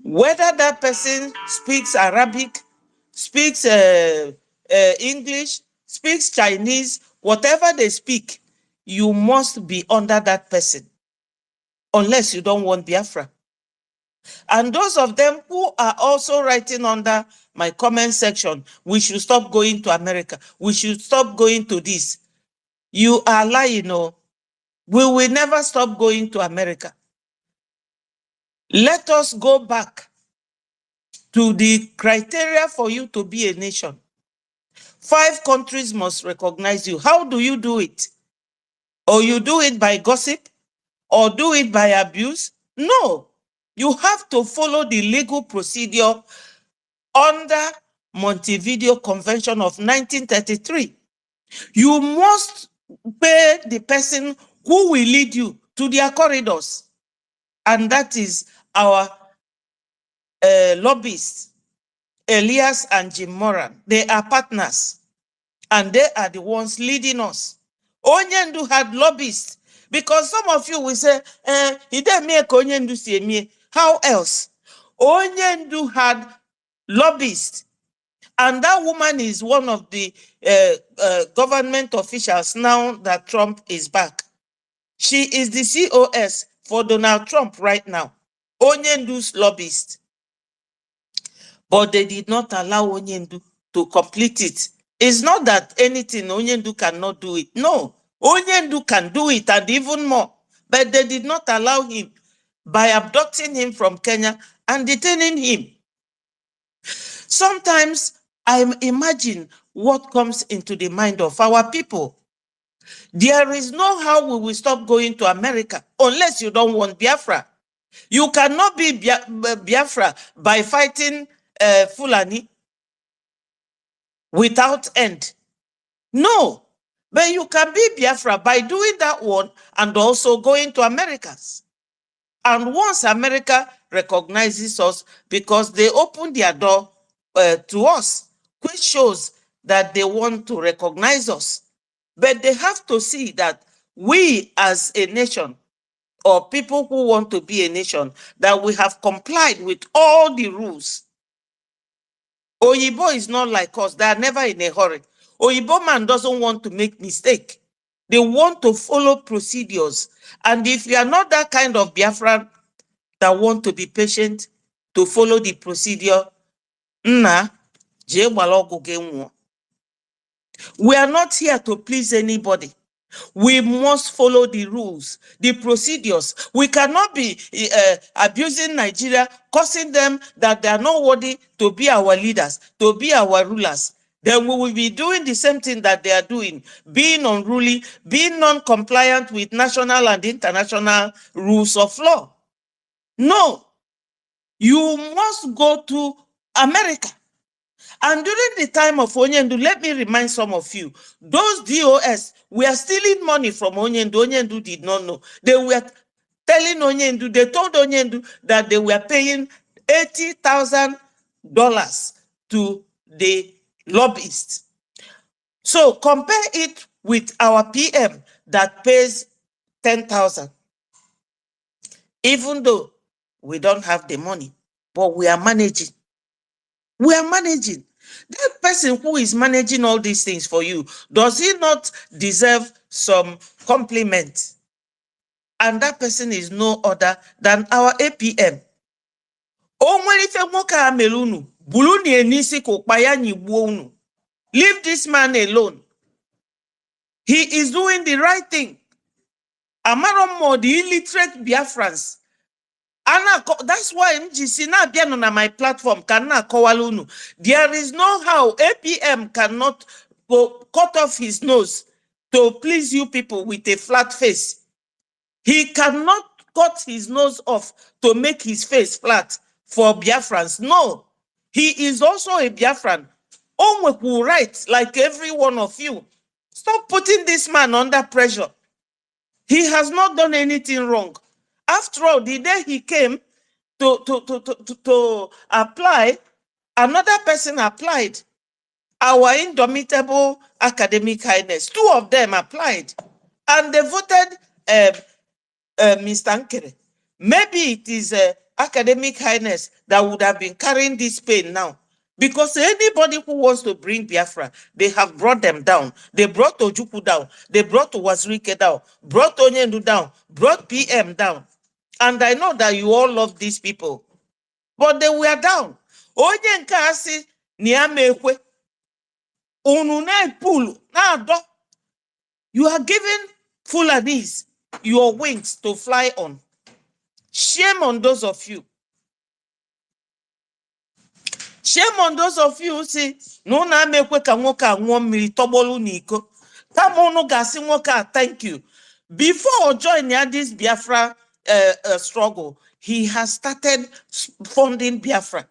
Whether that person speaks Arabic, speaks English, speaks Chinese, whatever they speak, you must be under that person, unless you don't want Biafra. And those of them who are also writing under my comment section, we should stop going to America, we should stop going to this. You are lying, no. We will never stop going to America. Let us go back to the criteria for you to be a nation. 5 countries must recognize you. How do you do it? Or you do it by gossip? Or do it by abuse? No. You have to follow the legal procedure under Montevideo Convention of 1933. You must pay the person who will lead you to their corridors. And that is our lobbyists, Elias and Jim Moran. They are partners, and they are the ones leading us. Onyendu had lobbyists, because some of you will say, he didn't make Onyendu see me. How else? Onyendu had lobbyists, and that woman is one of the government officials now that Trump is back. She is the COS for Donald Trump right now. Onyendu's lobbyist. But they did not allow Onyendu to complete it. It's not that anything Onyendu cannot do it. No, Onyendu can do it and even more. But they did not allow him by abducting him from Kenya and detaining him. Sometimes I imagine what comes into the mind of our people. There is no how we will stop going to America unless you don't want Biafra. You cannot be Biafra by fighting Fulani without end. No, but you can be Biafra by doing that one and also going to Americas. And once America recognizes us, because they open their door to us, which shows that they want to recognize us. But they have to see that we as a nation, or people who want to be a nation, that we have complied with all the rules. Oyibo is not like us. They are never in a hurry. Oyibo man doesn't want to make mistake. They want to follow procedures. And if you are not that kind of Biafran that want to be patient, to follow the procedure, we are not here to please anybody. We must follow the rules, the procedures. We cannot be abusing Nigeria, causing them that they are not worthy to be our leaders, to be our rulers. Then we will be doing the same thing that they are doing, being unruly, being non-compliant with national and international rules of law. No, you must go to America. And during the time of Onyendu, let me remind some of you, those DOS were stealing money from Onyendu. Onyendu did not know. They were telling Onyendu, they told Onyendu that they were paying $80,000 to the lobbyists. So compare it with our PM that pays 10,000. Even though we don't have the money, but we are managing. We are managing. That person who is managing all these things for you, does he not deserve some compliment? And that person is no other than our APM. Leave this man alone. He is doing the right thing. Amaromo, the illiterate Biafrans. That's why MGC na biano na my platform kana kowalunu. There is no how APM cannot cut off his nose to please you people with a flat face. He cannot cut his nose off to make his face flat for Biafrans. No, he is also a Biafran. Onweku right, like every one of you. Stop putting this man under pressure. He has not done anything wrong. After all, the day he came to apply, another person applied. Our indomitable academic highness, 2 of them applied, and they voted Mr. Nkere. Maybe it is academic highness that would have been carrying this pain now. Because anybody who wants to bring Biafra, they have brought them down. They brought Ojukwu down. They brought Wazirike down. Brought Onyendu down. Brought PM down. And I know that you all love these people. But they were down. Onyenka asi niamekwe. Unune pulu. You are giving Fulanis your wings to fly on. Shame on those of you. Shame on those of you who say, no na mekwe ka nwoke anwuo mmiri tọgbọlụ n'iko. Kama unu gasị nwoke a thank you. Before joining this Biafra struggle, he has started funding Biafra.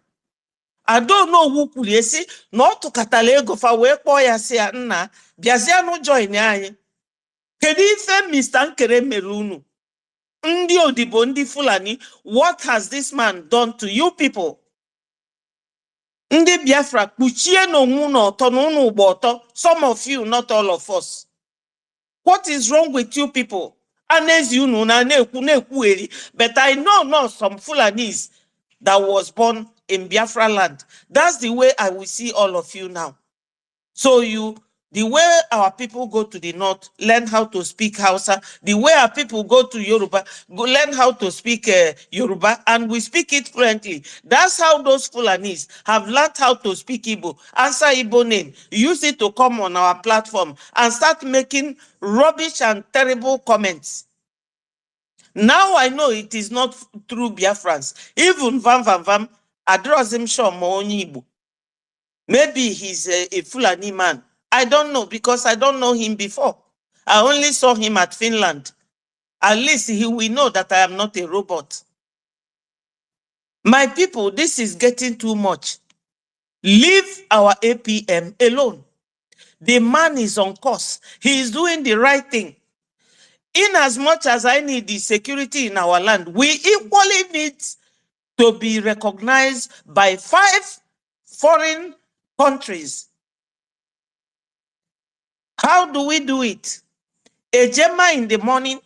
I don't know who could you see, not to Katalego for where Poya say na Biaziano join anyị. Kedu ife Mr. Nkere Merunu? Ndi odibo ndi Fulani, what has this man done to you people? Ndi Biafra, kuchie no muno tonunu boto. Some of you, not all of us. What is wrong with you people? Anes you know na neku eri, but I know some Fulanis. that was born in Biafra land. That's the way I will see all of you now. So the way our people go to the north, learn how to speak Hausa. The way our people go to Yoruba, learn how to speak Yoruba, and we speak it fluently. That's how those Fulanis have learned how to speak Igbo. Answer Igbo name. Use it to come on our platform and start making rubbish and terrible comments. Now I know it is not through Biafrans. Even Vam Vam Vam, address him show mo onye Igbo. Maybe he's a Fulani man. I don't know, because I don't know him before. I only saw him at Finland. At least he will know that I am not a robot. My people, this is getting too much. Leave our APM alone. The man is on course. He is doing the right thing. In as much as I need the security in our land, we equally need to be recognized by 5 foreign countries. How do we do it? A Gemma in the morning,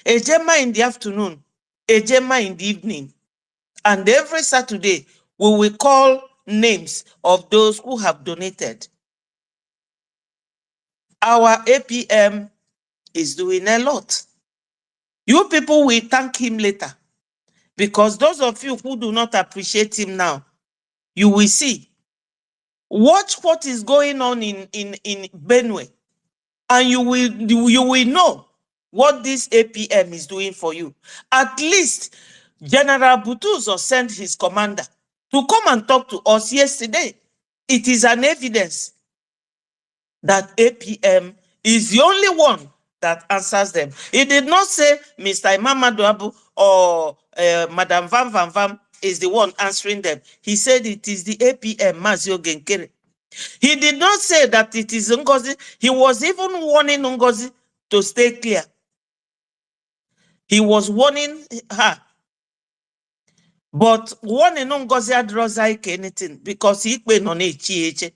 a Gemma in the afternoon, a Gemma in the evening. And every Saturday, we will call names of those who have donated. Our APM is doing a lot. You people will thank him later, because those of you who do not appreciate him now, you will see. Watch what is going on in Benue, and you will know what this APM is doing for you. At least General Butuzo sent his commander to come and talk to us yesterday. It is an evidence that APM is the only one that answers them. He did not say Mr. Imam Abu or Madam Van Van Van is the one answering them. He said it is the APM, Mazio Genkere. He did not say that it is Ngozi. He was even warning Ngozi to stay clear. He was warning her. But warning Ngozi adroza anything, because he went on HEH.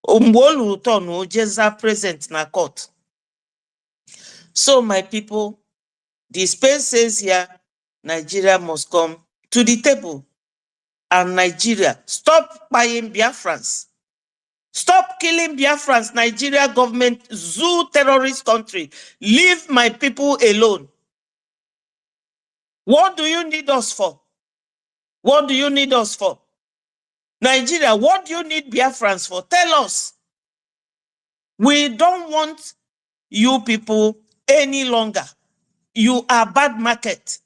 Jeza present na court. So my people, the space says here, Nigeria must come to the table. And Nigeria, stop buying Biafrans. Stop killing Biafrans. Nigeria government, zoo terrorist country. Leave my people alone. What do you need us for? What do you need us for? Nigeria, what do you need Biafrans for? Tell us. We don't want you people any longer. You are bad market.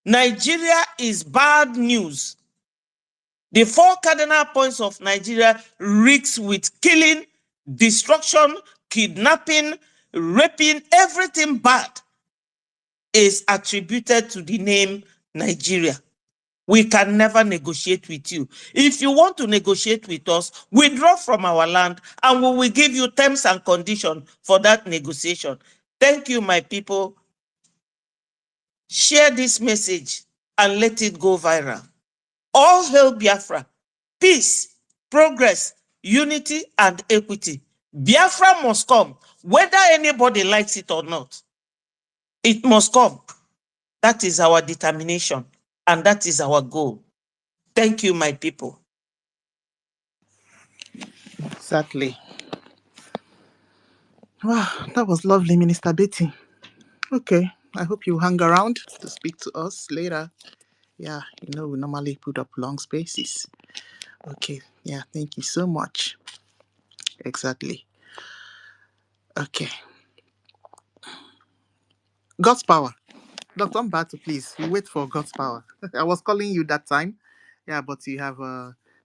Nigeria is bad news. The 4 cardinal points of Nigeria reeks with killing, destruction, kidnapping, raping. Everything bad is attributed to the name Nigeria. We can never negotiate with you. If you want to negotiate with us, withdraw from our land and we will give you terms and conditions for that negotiation. Thank you, my people. Share this message and let it go viral. All hail Biafra. Peace, progress, unity, and equity. Biafra must come, whether anybody likes it or not. It must come. That is our determination, and that is our goal. Thank you, my people. Exactly. Wow, that was lovely, Minister Betty. Okay, I hope you hang around to speak to us later. Yeah, we normally put up long spaces. Okay, yeah, thank you so much. Exactly. Okay. God's power. Dr. Mbato, please, you wait for God's power. I was calling you that time. Yeah, but you have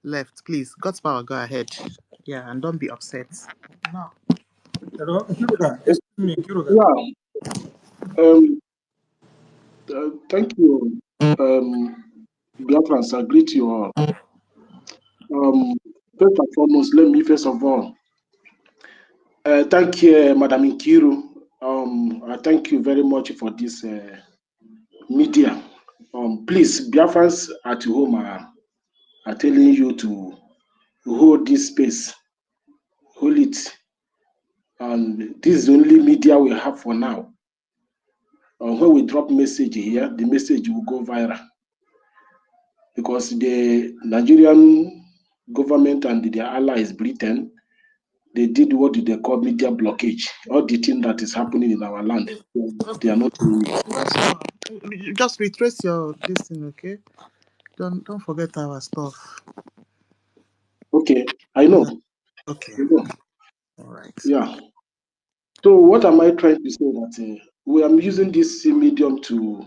left. Please, God's power, go ahead. Yeah, and don't be upset. Now, Kiruga, excuse me, Kiruga. Yeah. Thank you. Biafrans, I greet you all. First and foremost, let me first of all thank you, Madam Nkiru. I thank you very much for this media. Please, Biafrans at home are telling you to hold this space, hold it. And this is the only media we have for now. When we drop message here, the message will go viral. because the Nigerian government and their allies, Britain, they did what they call media blockage. All the thing that is happening in our land, they are not doing it. Just retrace your this thing, okay? Don't forget our stuff. Okay, I know. Okay. I know. All right. Yeah. So what am I trying to say? That we are using this medium to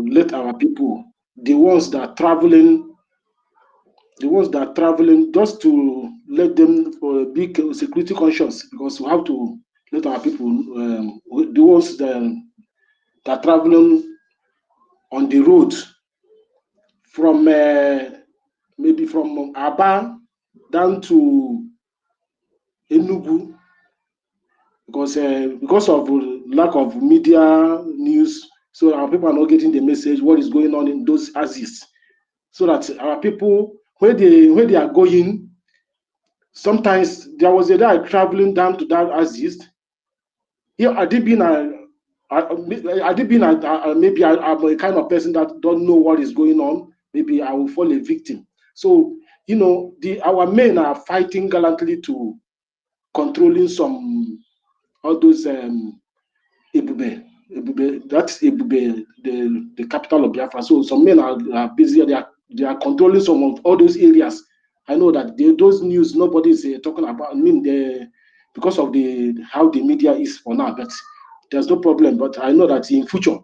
let our people, the ones that are traveling, just to let them be security conscious, because we have to let our people, the ones that are traveling on the road from maybe from Aba down to Enugu, because of lack of media news, so our people are not getting the message what is going on in those axes, so that our people, when they are going, sometimes there was a guy traveling down to that axis. Yeah, maybe I'm a kind of person that don't know what is going on. Maybe I will fall a victim. So our men are fighting gallantly to controlling some all those Ebube. That's Ebube, the capital of Biafra. So some men are busy. They are controlling some of all those areas. I know that those news nobody is talking about. I mean, because of how the media is for now, but there's no problem. But I know that in future,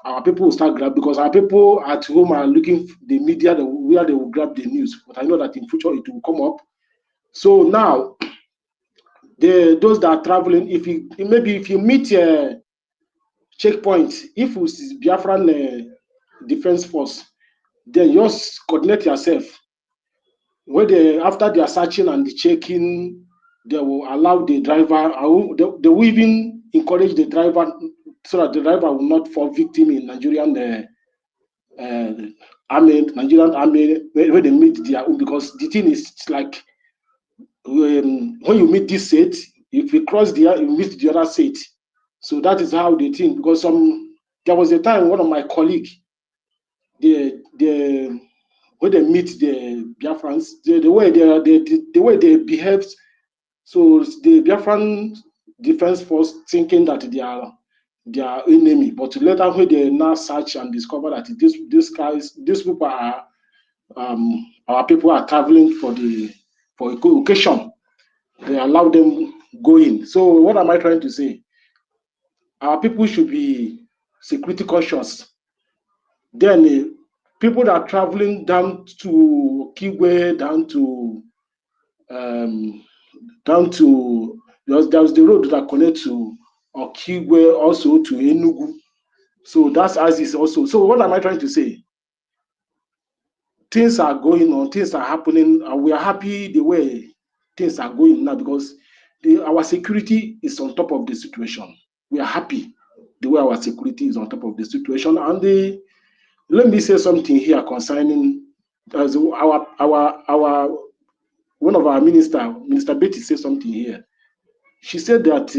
our people will start grab, because our people at home are looking the media where they will grab the news. But I know that in future it will come up. So now, those that are traveling, if you meet checkpoint, if it's Biafran defense force, then just coordinate yourself. After they are searching and checking, they will allow the driver. They will even encourage the driver, so that the driver will not fall victim in Nigerian Nigerian army, when they meet their own. Because the thing is like, when you meet this set, if you cross you meet the other set. So that is how they think. Because there was a time one of my colleagues, when they meet the Biafrans, the way they behaved, so the Biafran defense force thinking that they are their enemy, but later when they now search and discover that these people are our people are traveling for a good occasion, they allow them go in. So what am I trying to say? Our people should be security conscious. Then people that are traveling down to Kigwe, down to there's the road that connects to Okigwe, also to Enugu. So that's as is also. So what am I trying to say? Things are going on, things are happening, and we are happy the way things are going now, because our security is on top of the situation. We are happy the way our security is on top of the situation. And let me say something here concerning our one of our Minister Betty said something here. She said that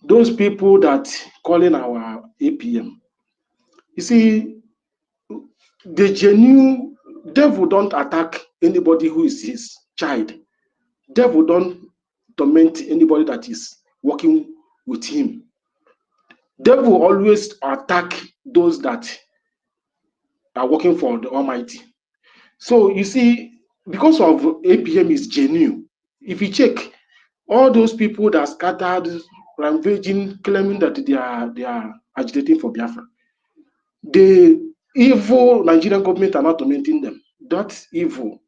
those people that calling our APM, you see, the genuine devil don't attack anybody who is his child. Devil don't torment anybody that is working with him. Devil always attack those that are working for the Almighty. So you see, because of APM is genuine, if you check all those people that scattered, rampaging, claiming that they are agitating for Biafra, the evil Nigerian government are not tormenting them. That evil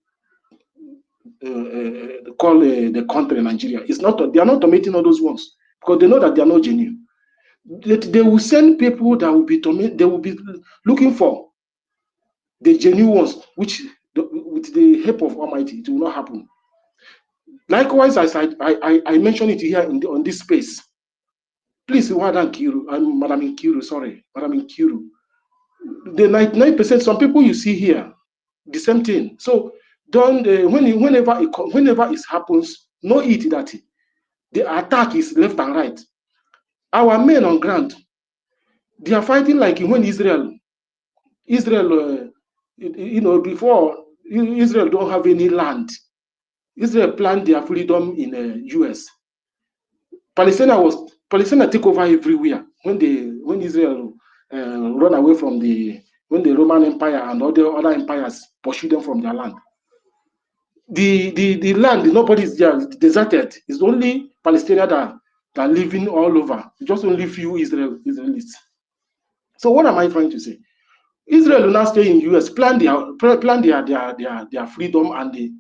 call the country Nigeria is not. They are not tormenting all those ones, because they know that they are not genuine. They will send people that will be they will be looking for the genuine ones, which with the help of Almighty, it will not happen. Likewise, as I mentioned it here on this space. Please, Madam Nkiru, sorry, Madam Nkiru. The 99%, some people you see here, the same thing. So don't whenever it happens, know it that the attack is left and right. Our men on ground, they are fighting like when Israel Israel, before Israel don't have any land. Israel planned their freedom in the US. Palestine take over everywhere when Israel run away from when the Roman Empire and other empires pursue them from their land. The land, nobody is there, deserted. It's only Palestinians that are living all over. Just only few Israelis. So what am I trying to say? Israel will now stay in US, plan their freedom, and they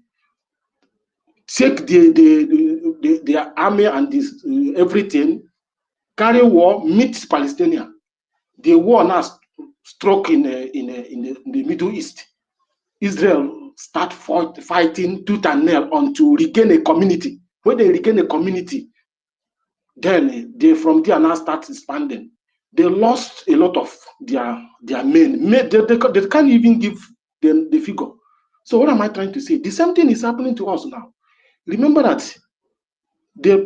take their army and this everything, carry war, meet Palestinians. The war now struck in the Middle East. Israel start fighting tooth and nail until regain a community. When they regain a community, then they from there now start expanding. They lost a lot of their men. They can't even give them the figure. So what am I trying to say? The same thing is happening to us now. Remember that the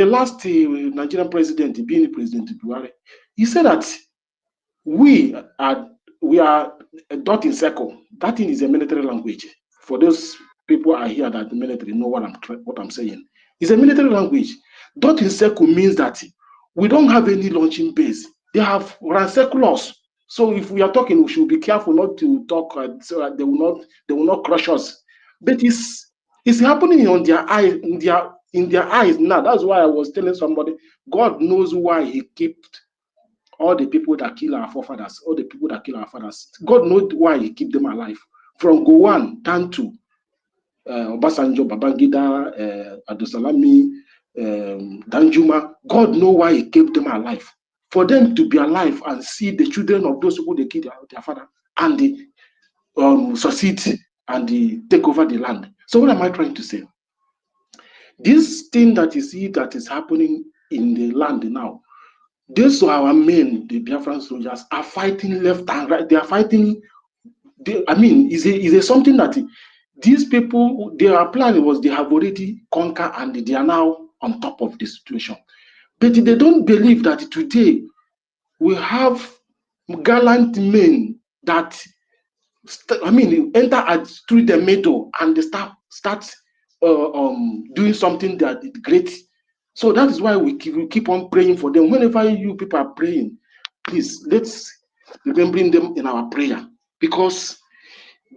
last Nigerian president, being President Buhari, he said that we are a dot in circle. That thing is a military language. For those people are here that the military know what I'm saying. It's a military language. Dot in circle means that we don't have any launching base. They have ransacked us. So if we are talking, we should be careful not to talk so that they will not crush us. But it's happening on their eyes, in their eyes now. That's why I was telling somebody, God knows why He kept all the people that kill our forefathers, all the people that kill our fathers. God knows why He keep them alive. From Gowon down to Obasanjo, Babangida, Adosalami, Danjuma. God knows why He kept them alive. For them to be alive and see the children of those people they killed their father, and they succeed and they take over the land. So what am I trying to say? This thing that you see that is happening in the land now, these are our men, the Biafran soldiers, are fighting left and right. They are fighting. Is something that these people, their plan was they have already conquered and they are now on top of the situation. But they don't believe that today we have gallant men that enter through the middle and they start doing something that is great. So that is why we keep on praying for them. Whenever you people are praying, please let's remember them in our prayer, because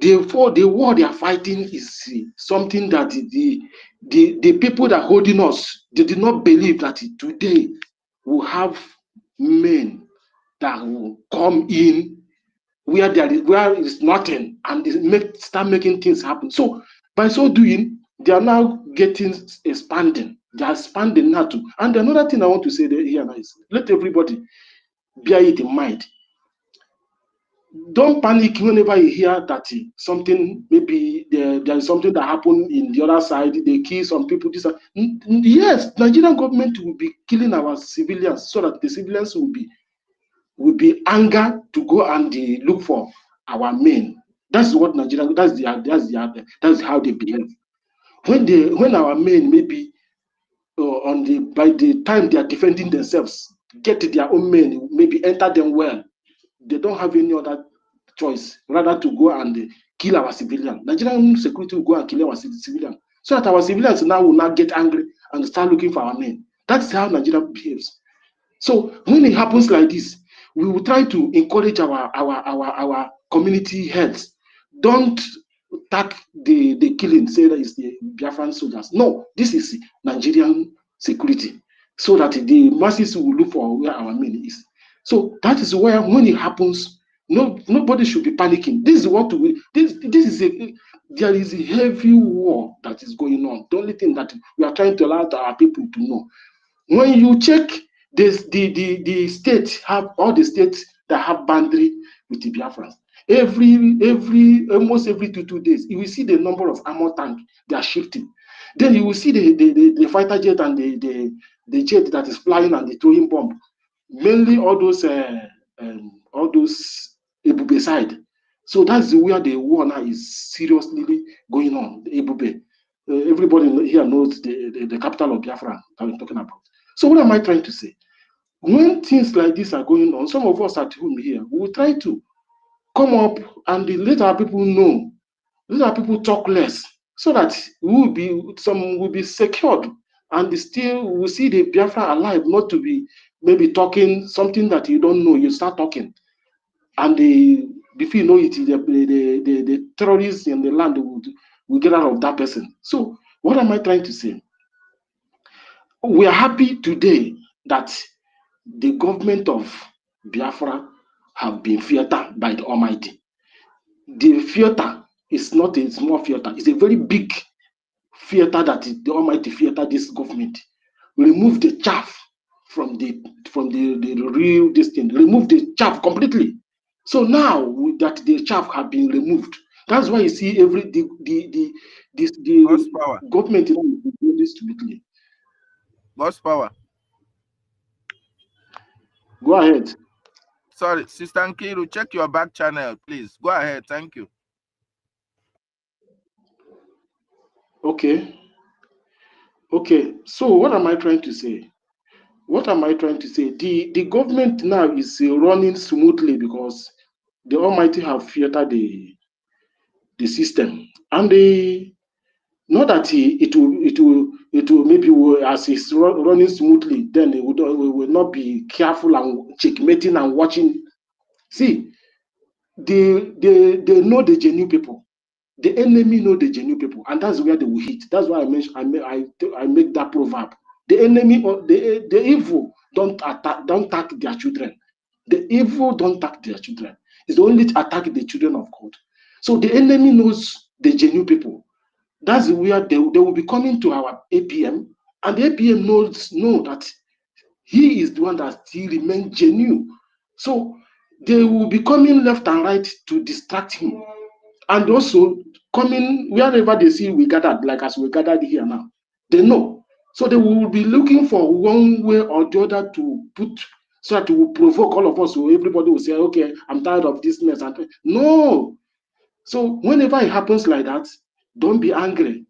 the war they are fighting is something that the people that are holding us, they did not believe that today we'll have men that will come in where there is nothing and they start making things happen. So by so doing, they are now expanding. They are expanding now too. And another thing I want to say here now is let everybody bear it in mind. Don't panic whenever you hear that something, maybe there is something that happened in the other side, they kill some people. Yes, Nigerian government will be killing our civilians so that the civilians will be angered to go and look for our men. That's what Nigeria. That's how they behave. When our men maybe by the time they are defending themselves, get their own men, maybe enter them well, they don't have any other choice rather to go and kill our civilians. Nigerian security will go and kill our civilians, so that our civilians now will not get angry and start looking for our men. That's how Nigeria behaves. So when it happens like this, we will try to encourage our community heads. Don't attack the killing, say that it's the Biafran soldiers. No, this is Nigerian security, so that the masses will look for where our men is. So that is where when it happens, nobody should be panicking. This is what there is a heavy war that is going on. The only thing that we are trying to allow our people to know, when you check the states, have all the states that have boundary with the Biafrans, almost every two days, you will see the number of armor tank they are shifting. Then you will see the fighter jet and the jet that is flying and the throwing bomb. Mainly all those Ebube side. So that's where the war now is seriously going on. Ebube. Everybody here knows the capital of Biafra that we're talking about. So what am I trying to say? When things like this are going on, some of us at home here, we will try to come up and let our people know, let our people talk less, so that some will be secured, and still we see the Biafra alive, not to be maybe talking something that you don't know. You start talking, and before you know it, the terrorists in the land will get out of that person. So what am I trying to say? We are happy today that the government of Biafra have been theater by the Almighty. The theater is not a small theater; it's a very big theater that the Almighty theater this government. Remove the chaff from the real distance. Remove the chaff completely. So now that the chaff have been removed, that's why you see the Horsepower. government is doing this distributively. Horsepower. Go ahead. Sorry, Sister Nkiru, check your back channel, please. Go ahead. Thank you. Okay. Okay. So what am I trying to say? What am I trying to say? The government now is running smoothly because the Almighty have theatered the system, and not that it will maybe as it's running smoothly, then we will not be careful and checkmating and watching. See, they know the genuine people. The enemy know the genuine people, and that's where they will hit. That's why I make that proverb. The enemy or the evil don't attack their children. The evil don't attack their children. It's only to attack the children of God. So the enemy knows the genuine people. That's where they will be coming to our APM, and the APM know that he is the one that still remains genuine. So they will be coming left and right to distract him, and also coming wherever they see we gathered, like as we gathered here now. They know. So they will be looking for one way or the other to put, so that it will provoke all of us. So everybody will say, okay, I'm tired of this mess. No. So whenever it happens like that, don't be angry.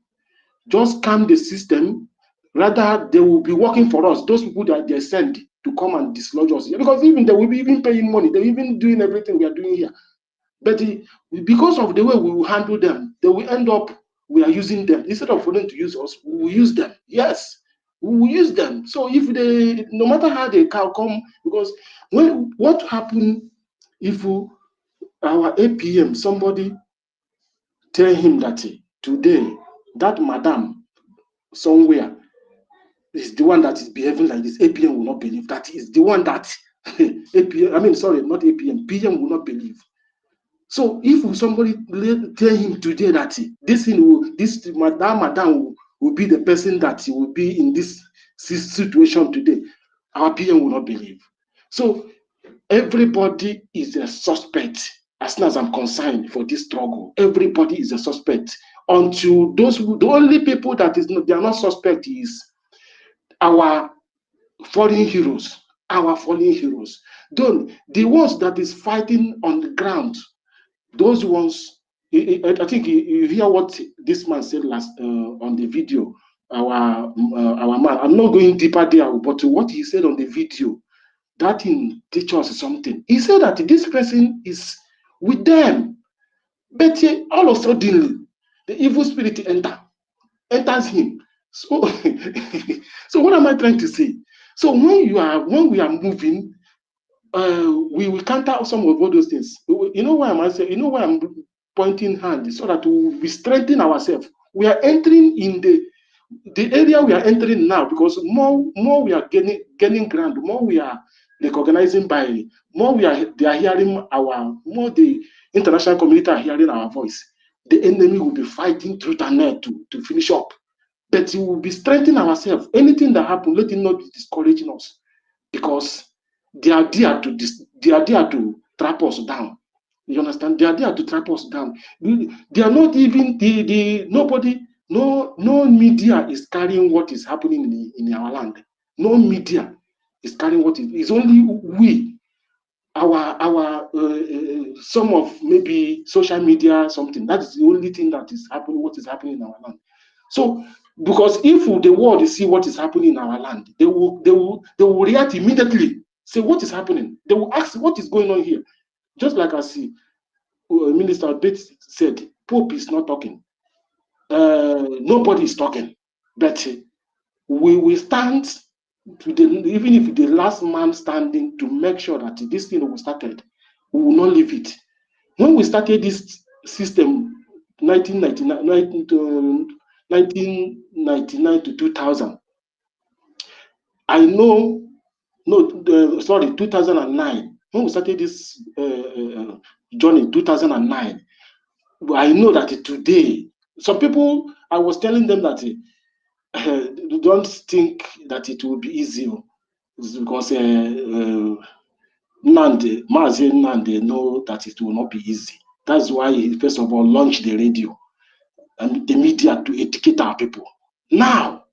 Just calm the system. Rather, they will be working for us. Those people that they send to come and dislodge us. Because even they will be even paying money. They're even doing everything we are doing here. But because of the way we will handle them, they will end up, we are using them. Instead of for them to use us, we will use them. Yes, we will use them. So if they, no matter how they can come, because what happened if our APM, somebody tell him that today, that madam somewhere is the one that is behaving like this, APM will not believe. That is the one that APM, I mean, sorry, not APM, PM will not believe. So if somebody tell him today that madam will be the person that will be in this situation today, our PM will not believe. So everybody is a suspect as far as I'm concerned for this struggle. Everybody is a suspect until the only people that they are not suspect is our fallen heroes. Our fallen heroes. The ones that is fighting on the ground, those ones, I think you hear what this man said last on the video. Our man, I'm not going deeper there, but what he said on the video, that thing teaches us something. He said that this person is with them, but all of a sudden, the evil spirit enters him. So, so what am I trying to say? So when we are moving, we will counter some of all those things. You know why I'm saying? You know why I'm pointing hand, so that we strengthen ourselves. We are entering in the area we are entering now, because more we are gaining ground, more we are recognizing by, they are hearing more the international community are hearing our voice. The enemy will be fighting through the net to finish up. But we will be strengthening ourselves. Anything that happens, let it not be discouraging us, because they are there to trap us down. You understand? They are there to trap us down. They are not even nobody. No media is carrying what is happening in our land. No media is carrying what is. It's only we, our some of maybe social media, something. That is the only thing that is happening. What is happening in our land. So, because if the world see what is happening in our land, they will react immediately. Say, what is happening? They will ask, what is going on here? Just like I see. Minister Bates said, Pope is not talking. Nobody is talking. But we will stand to even if the last man standing to make sure that this thing we started, we will not leave it. When we started this system, 1999 to 2000, I know, sorry, 2009. When we started this journey, 2009, I know that today, some people, I was telling them that don't think that it will be easy because Mazi Nandi know that it will not be easy. That's why he first of all launched the radio and the media to educate our people. Now,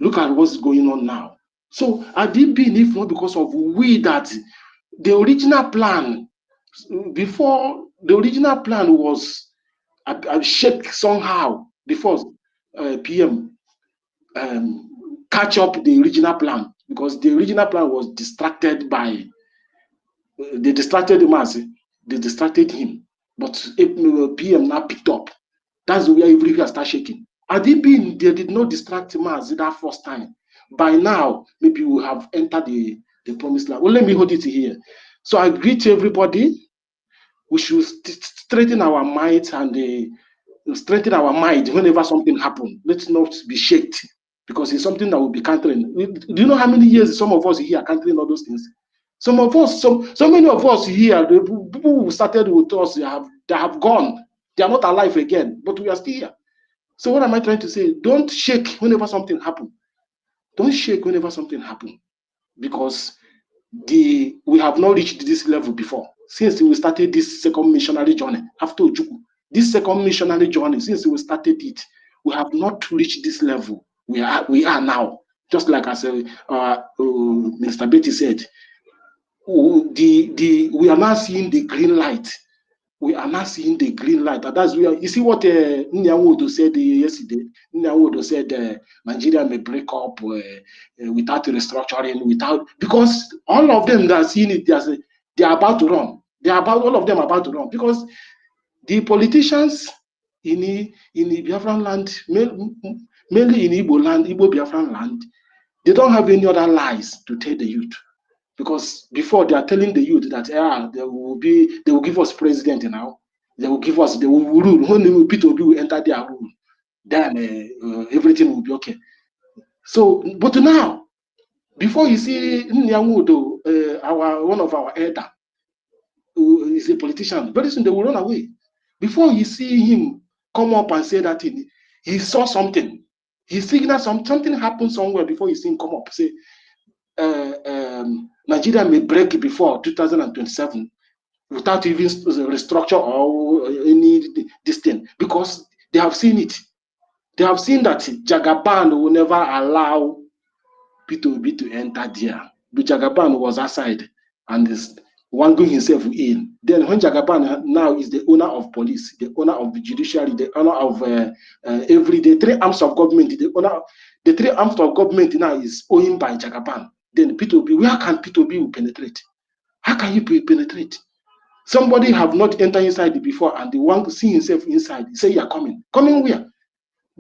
look at what's going on now. So, had it been if not because of we that the original plan, before the original plan was shake somehow before PM catch up the original plan, because the original plan was distracted by they distracted the mass, they distracted him, but PM now picked up. That's where everywhere start shaking. Had it been they did not distract mass that first time, by now maybe we have entered the promised land. Well, let me hold it here. So I greet everybody. We should strengthen our minds and strengthen our mind whenever something happens. Let's not be shaken, because it's something that will be countering. Do you know how many years some of us here are countering all those things? Some of us, so many of us here, the people who started with us, they have gone. They are not alive again, but we are still here. So what am I trying to say? Don't shake whenever something happens. Don't shake whenever something happens, because we have not reached this level before. Since we started this second missionary journey after Ojukwu, this second missionary journey, since we started it, we have not reached this level. We are now, just like as Mr. Betty said, we are now seeing the green light. We are now seeing the green light. And that's where you see what Nyawodo said yesterday. Nyawodo said Nigeria may break up without restructuring, because all of them that are seeing it, they are about to run. All of them are about to run, because the politicians in the Biafran land, mainly in Igbo land, Igbo Biafran land, they don't have any other lies to tell the youth. Because before they are telling the youth that they will give us president now, they will rule. When people will enter their rule, then everything will be okay. So, but now, before you see Nyamudo, one of our elder, who is a politician, very soon they will run away. Before you see him come up and say that he saw something, he signaled something happened somewhere before you see him come up say. Nigeria may break before 2027 without even restructure or any this thing, because they have seen it. They have seen that Jagaban will never allow P2B to enter there. But Jagaban was outside and is wangling himself in. Then when Jagaban now is the owner of police, the owner of the judiciary, the owner of the three arms of government, the three arms of government now is owned by Jagaban. Then P2B, where can P2B penetrate? How can you penetrate? Somebody have not entered inside before and they want to see himself inside. Say you are coming. Coming where?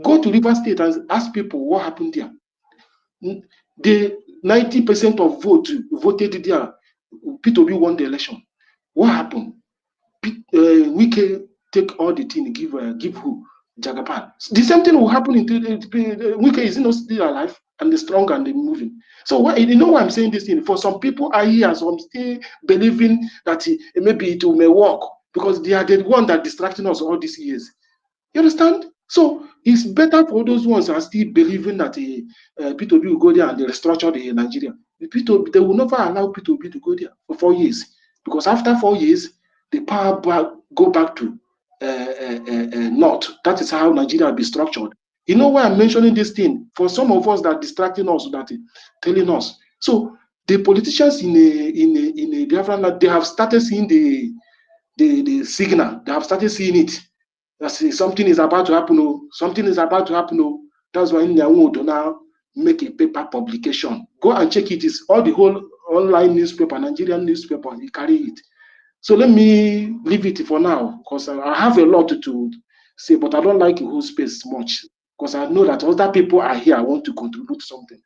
Go to River State and ask people what happened there. The 90% of voted there. P2B won the election. What happened? Wike take all the thing, give who? Jagaban. The same thing will happen in Wike is not still alive and the strong and the moving. So you know why I'm saying this thing? For some people are here, so I'm still believing that maybe it may work, because they are the one that distracting us all these years. You understand? So it's better for those ones that are still believing that P2B will go there and they restructure the Nigeria. P2B, they will never allow P2B to go there for 4 years, because after 4 years, the power go back to North. That is how Nigeria will be structured. You know why I'm mentioning this thing? For some of us that are distracting us, that telling us. So the politicians in a Biafran, they have started seeing the signal. They have started seeing it. Something is about to happen. Oh, something is about to happen. Oh, that's why Nyawodo now make a paper publication. Go and check it. It's all the whole online newspaper, Nigerian newspaper. You carry it. So let me leave it for now because I have a lot to say, but I don't like to hold space much because I know that other people are here. I want to contribute something.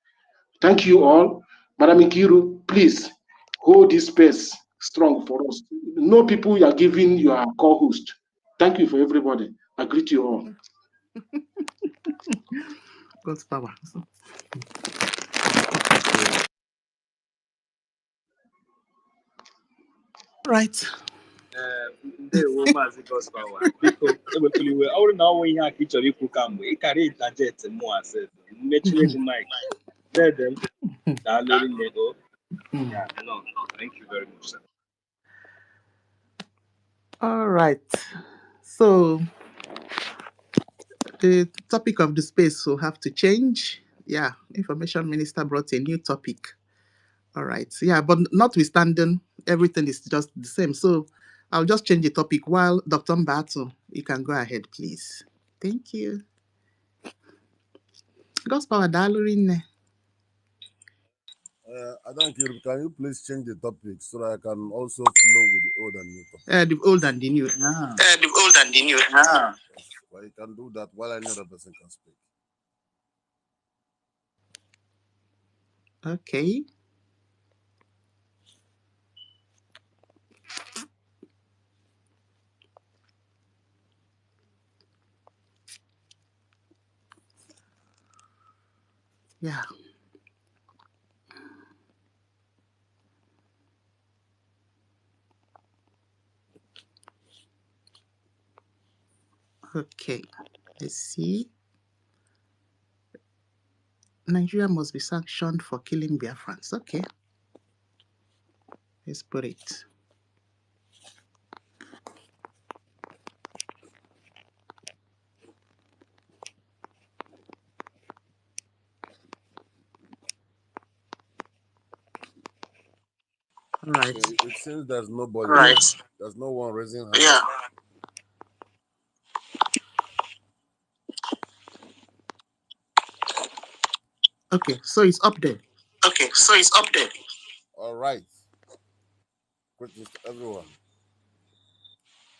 Thank you all. Madam Ikiru, please hold this space strong for us. No people you are giving your co-host. Thank you for everybody. I greet you all. God's power. Right. Ndewo Maazị Godpower. Biko ewepụla iwe ọ bụrụ na ọ nwe ihe aka ị chọrọ ikwu kamgbe ị kara interjet mụ asị mmechie gị mic dede m daalụ rinne o. Yeah, no, thank you very much, sir. All right. So the topic of the space will have to change. Yeah, Information Minister brought a new topic. All right. Yeah, but notwithstanding, everything is just the same. So I'll just change the topic while Dr. Mbato, you can go ahead, please. Thank you. Gospel Adalurin. I don't care. Can you please change the topic so that I can also flow with the old and new topic? The old and the new. The old and the new. Yes. Well, you can do that while another person can speak. Okay. Yeah. Okay. Let's see. Nigeria must be sanctioned for killing Biafrans. Okay. Let's put it. All right. Okay, it seems there's nobody. Right. There's no one raising hand. Yeah. Okay, so it's up there. Okay, so it's up there. All right. Greetings to everyone.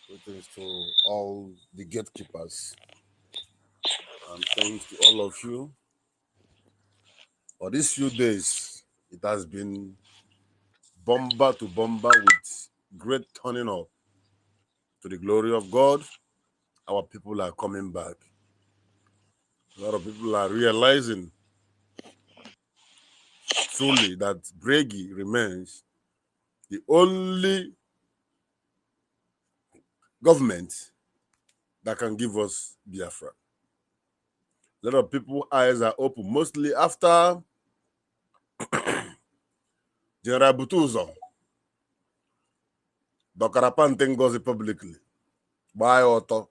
Greetings to all the gatekeepers. And thanks to all of you. For these few days, it has been bomber to bomber with great turning up. To the glory of God, our people are coming back. A lot of people are realizing truly that Bregi remains the only government that can give us Biafra. A lot of people's eyes are open, mostly after General Butuzo, Dokarapan goes publicly by author,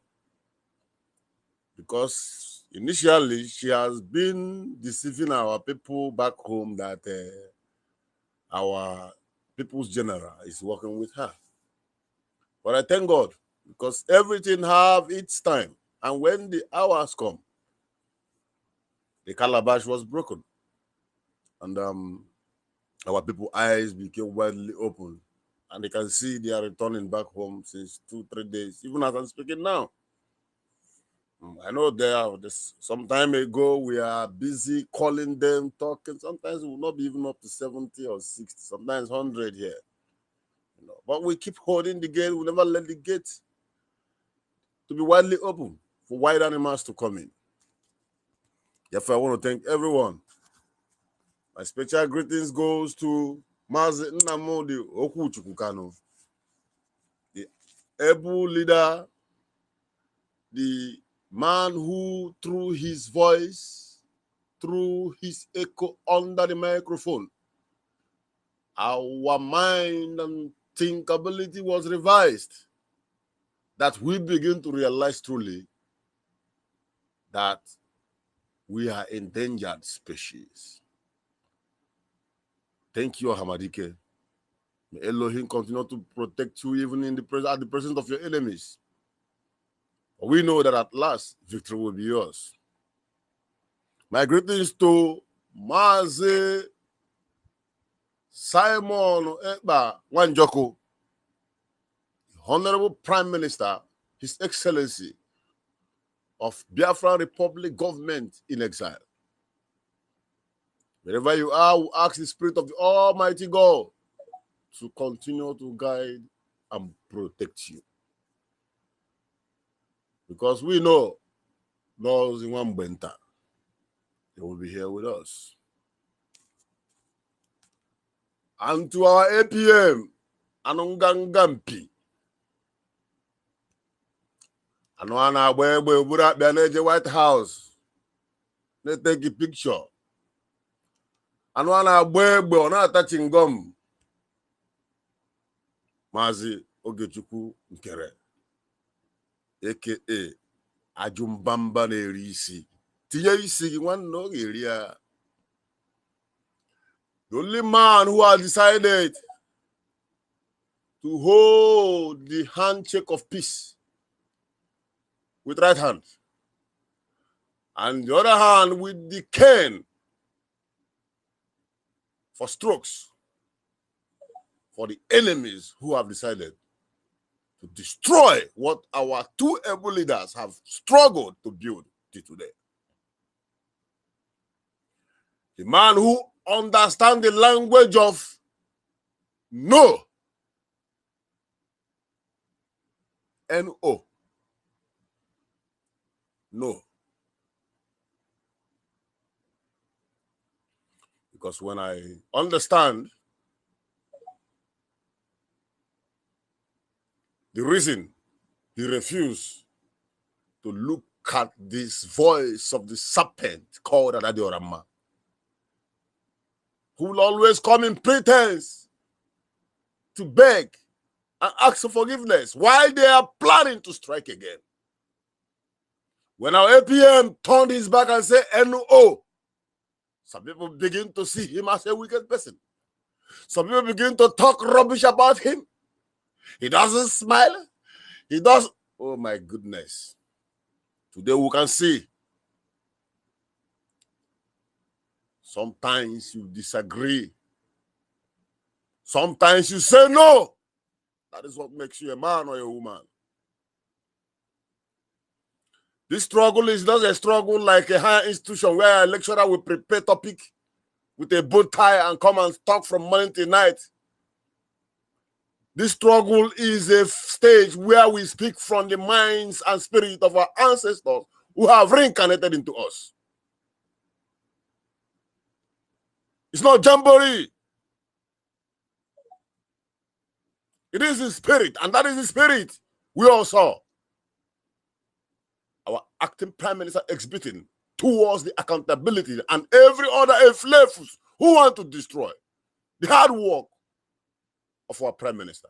because initially she has been deceiving our people back home that our people's general is working with her. But I thank God, because everything have its time. And when the hours come, the calabash was broken. And our people's eyes became widely open. And they can see they are returning back home since 2-3 days, even as I'm speaking now. I know some time ago we are busy calling them, talking. Sometimes we will not be even up to 70 or 60, sometimes 100 here. But we keep holding the gate. We never let the gate to be widely open for wild animals to come in. Therefore, I want to thank everyone. My special greetings goes to Mazi Nnamdi Okwuchukwu, the able leader, the man who, through his voice, through his echo under the microphone, our mind and thinkability was revised, that we begin to realize truly that we are endangered species. Thank you, Hamadike. May Elohim continue to protect you even at the presence of your enemies. We know that at last, victory will be yours. My greetings to Mazi Simon Eba Wanjoko, Honorable Prime Minister, His Excellency of Biafran Republic government in exile. Wherever you are, we ask the Spirit of the Almighty God to continue to guide and protect you. Because we know those in one benta, they will be here with us. And to our APM, Anungangampi. Anwana Webe Burak Beneje White House. Let's take a picture. Anwana Webe ona touching gum. Mazi Ogechukwu Nkere. AKA Ajumbamba Nerisi. Tiye isi one no area. The only man who has decided to hold the handshake of peace with right hand, and the other hand with the cane for strokes for the enemies who have decided to destroy what our two able leaders have struggled to build till today. The man who understands the language of no, N-O, no. Because when I understand the reason he refused to look at this voice of the serpent called Adadiorama, who will always come in pretense to beg and ask for forgiveness while they are planning to strike again. When our APM turned his back and said NO, some people begin to see him as a wicked person. Some people begin to talk rubbish about him. He doesn't smile. He does. Oh my goodness. Today we can see. Sometimes you disagree. Sometimes you say no. That is what makes you a man or a woman. This struggle is not a struggle like a higher institution where a lecturer will prepare topic with a bow tie and come and talk from morning till night. This struggle is a stage where we speak from the minds and spirit of our ancestors who have reincarnated into us. It's not jamboree. It is the spirit, and that is the spirit we all saw our acting Prime Minister exhibiting towards the accountability and every other influence who want to destroy the hard work of our Prime Minister.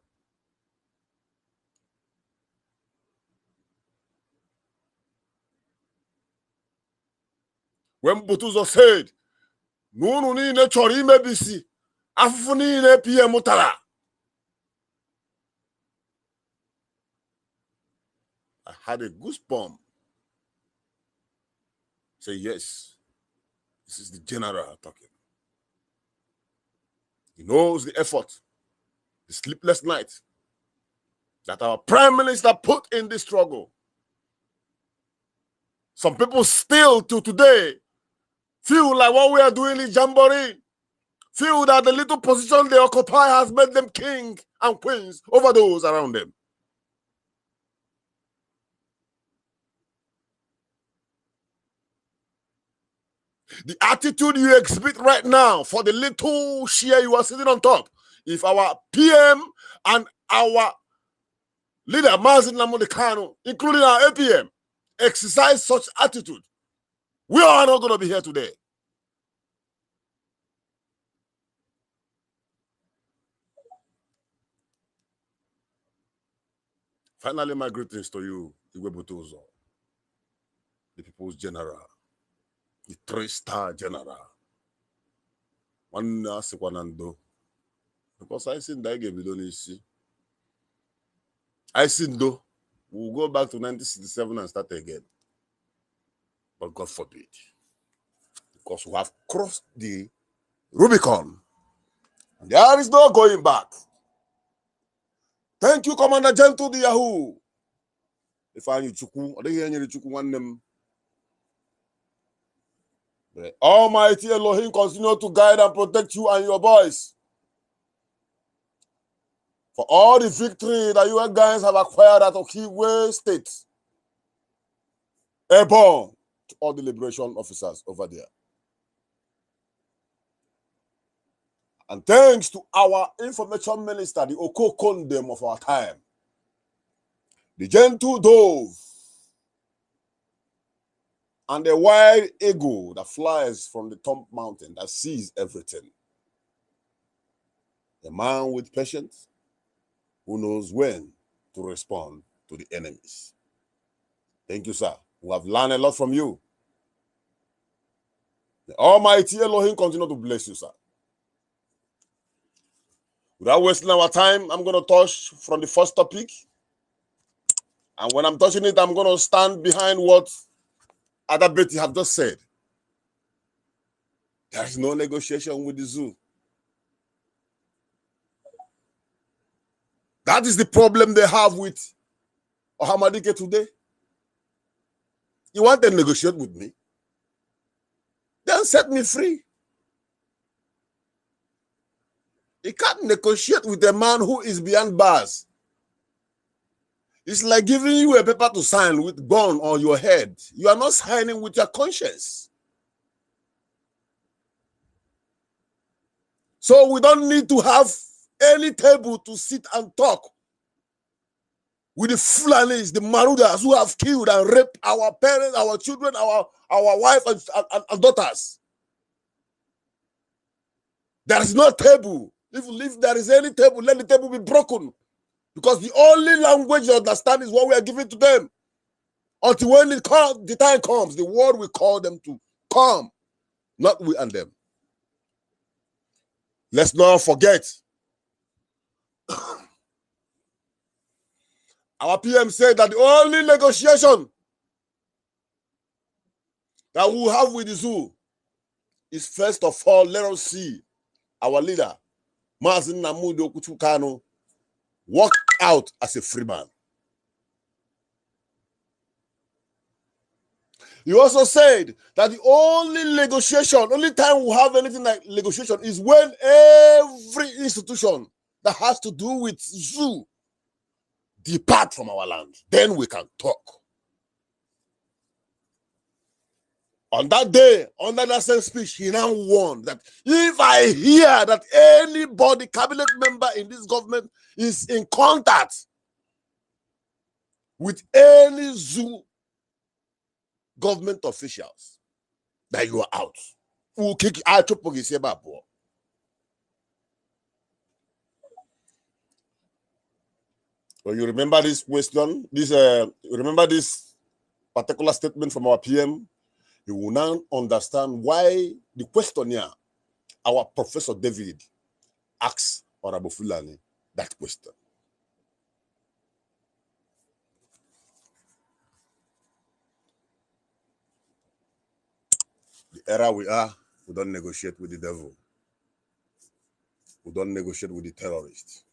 When Butuzo said, "Nunu ni ne chori mebisi, afufu ni ne piye mutala," I had a goosebump. Say, yes, this is the general talking. He knows the effort, the sleepless night that our Prime Minister put in this struggle. Some people still to today feel like what we are doing is jamboree. Feel that the little position they occupy has made them king and queens over those around them. The attitude you exhibit right now for the little share you are sitting on top, if our PM and our leader, Mazin Namudekano, including our APM, exercise such attitude, we are not going to be here today. Finally, my greetings to you, Iwebutuzo, the People's General, the 3-star General. One Sekwanando. Because I see that game, we don't see. I see though, we'll go back to 1967 and start again. But God forbid. Because we have crossed the Rubicon. There is no going back. Thank you, Commander Gentle the Yahoo. If I need Chuku, or they hear you Chuku one them. The Almighty Elohim continue to guide and protect you and your boys. For all the victory that you guys have acquired at Okiwe State. Airborne to all the liberation officers over there. And thanks to our information minister, the Okokondem of our time, the gentle dove, and the wild eagle that flies from the top mountain that sees everything. A man with patience who knows when to respond to the enemies. Thank you, sir. We have learned a lot from you. The Almighty Elohim continue to bless you, sir. Without wasting our time, I'm going to touch from the first topic. And when I'm touching it, I'm going to stand behind what Ada Betty have just said. There is no negotiation with the zoo. That is the problem they have with Ohamadike today. You want to negotiate with me? Then set me free. You can't negotiate with a man who is beyond bars. It's like giving you a paper to sign with gun on your head. You are not signing with your conscience. So we don't need to have any table to sit and talk with the Fulanis, the Marudas who have killed and raped our parents, our children, our wives and daughters. There is no table. If there is any table, let the table be broken. Because the only language they understand is what we are giving to them. Until when the time comes, the world will call them to come, not we and them. Let's not forget. Our PM said that the only negotiation that we will have with the zoo is first of all, let us see our leader, Mazin Namudo Kutukano, walk out as a free man. He also said that the only time we have anything like negotiation is when every institution that has to do with zoo depart from our land. Then we can talk. On that day, under that same speech, he now warned that if I hear that anybody, cabinet member in this government, is in contact with any zoo government officials, that you are out. We'll kick you out. Well, you remember this question, remember this particular statement from our PM? You will now understand why the questionnaire, our Professor David, asks Honorable Fulani that question. The era we are, we don't negotiate with the devil. We don't negotiate with the terrorists.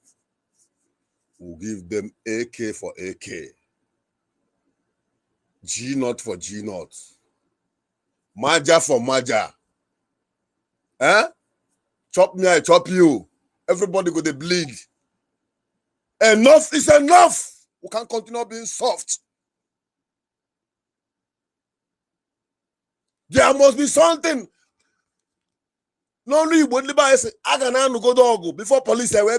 We'll give them AK for AK. G0 for G0. Maja for Maja. Chop me, I chop you. Everybody go to bleed. Enough is enough. We can't continue being soft. There must be something. No, you wouldn't buy I can go dog before police say where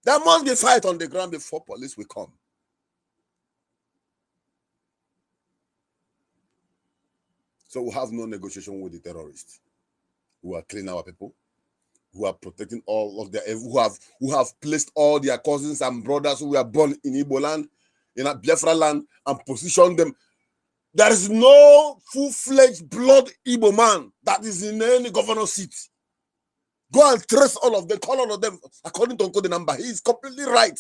there must be a fight on the ground before police will come. So we have no negotiation with the terrorists who are cleaning our people, who are protecting all of their, who have placed all their cousins and brothers who were born in Igbo land, in a Biafra land, and positioned them. There is no full-fledged blood Igbo man that is in any governor seat. Go and trace all of them, call all of them according to the number. He is completely right.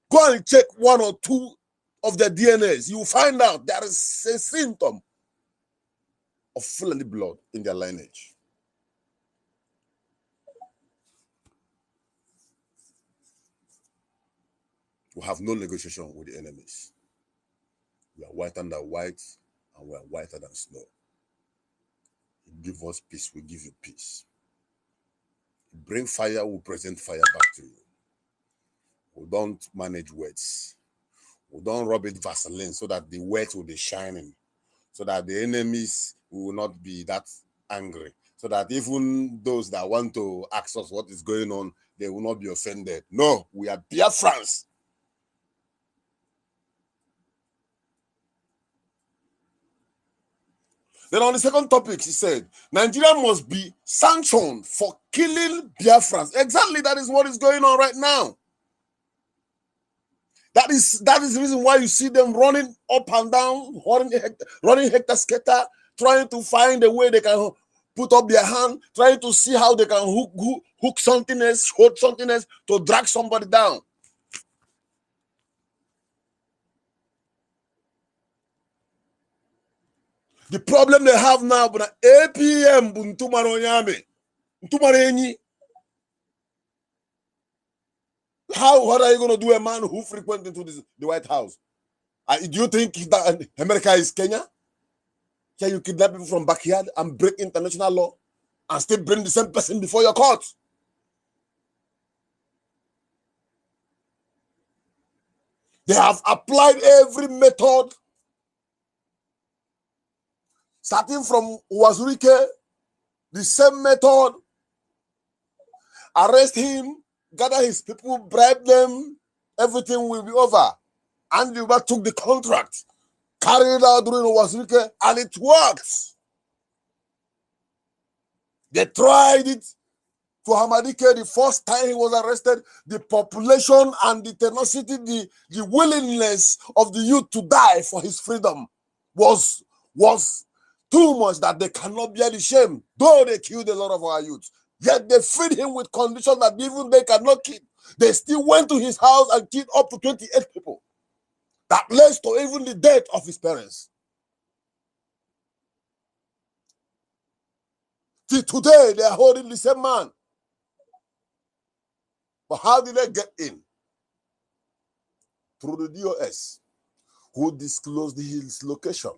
Go and check one or two of their DNAs. You will find out there is a symptom of Fulani blood in their lineage. We have no negotiation with the enemies. We are whiter than white, and we are whiter than snow. You give us peace, we give you peace. You bring fire, we present fire back to you. We don't manage words. We don't rub it Vaseline so that the words will be shining, so that the enemies will not be that angry, so that even those that want to ask us what is going on, they will not be offended. No, we are Biafrans. Then on the second topic, he said, Nigeria must be sanctioned for killing Biafrans. Exactly, that is what is going on right now. That is the reason why you see them running up and down, running hector-scatter, trying to find a way they can put up their hand, trying to see how they can hook something else, hold something else to drag somebody down. The problem they have now, but APM what are you going to do, a man who frequents into the White House? Do you think that America is Kenya? Can you kidnap people from backyard and break international law and still bring the same person before your court? They have applied every method, starting from Wazurike, the same method. Arrest him, gather his people, bribe them, everything will be over. And you took the contract, carried it out during Wazurike, and it worked. They tried it to Hamadike the first time he was arrested. The population and the tenacity, the willingness of the youth to die for his freedom was too much that they cannot bear the shame, though they killed a lot of our youth. Yet they freed him with conditions that even they cannot keep. They still went to his house and killed up to 28 people. That led to even the death of his parents. Till today, they are holding the same man. But how did they get in? Through the DOS, who disclosed his location.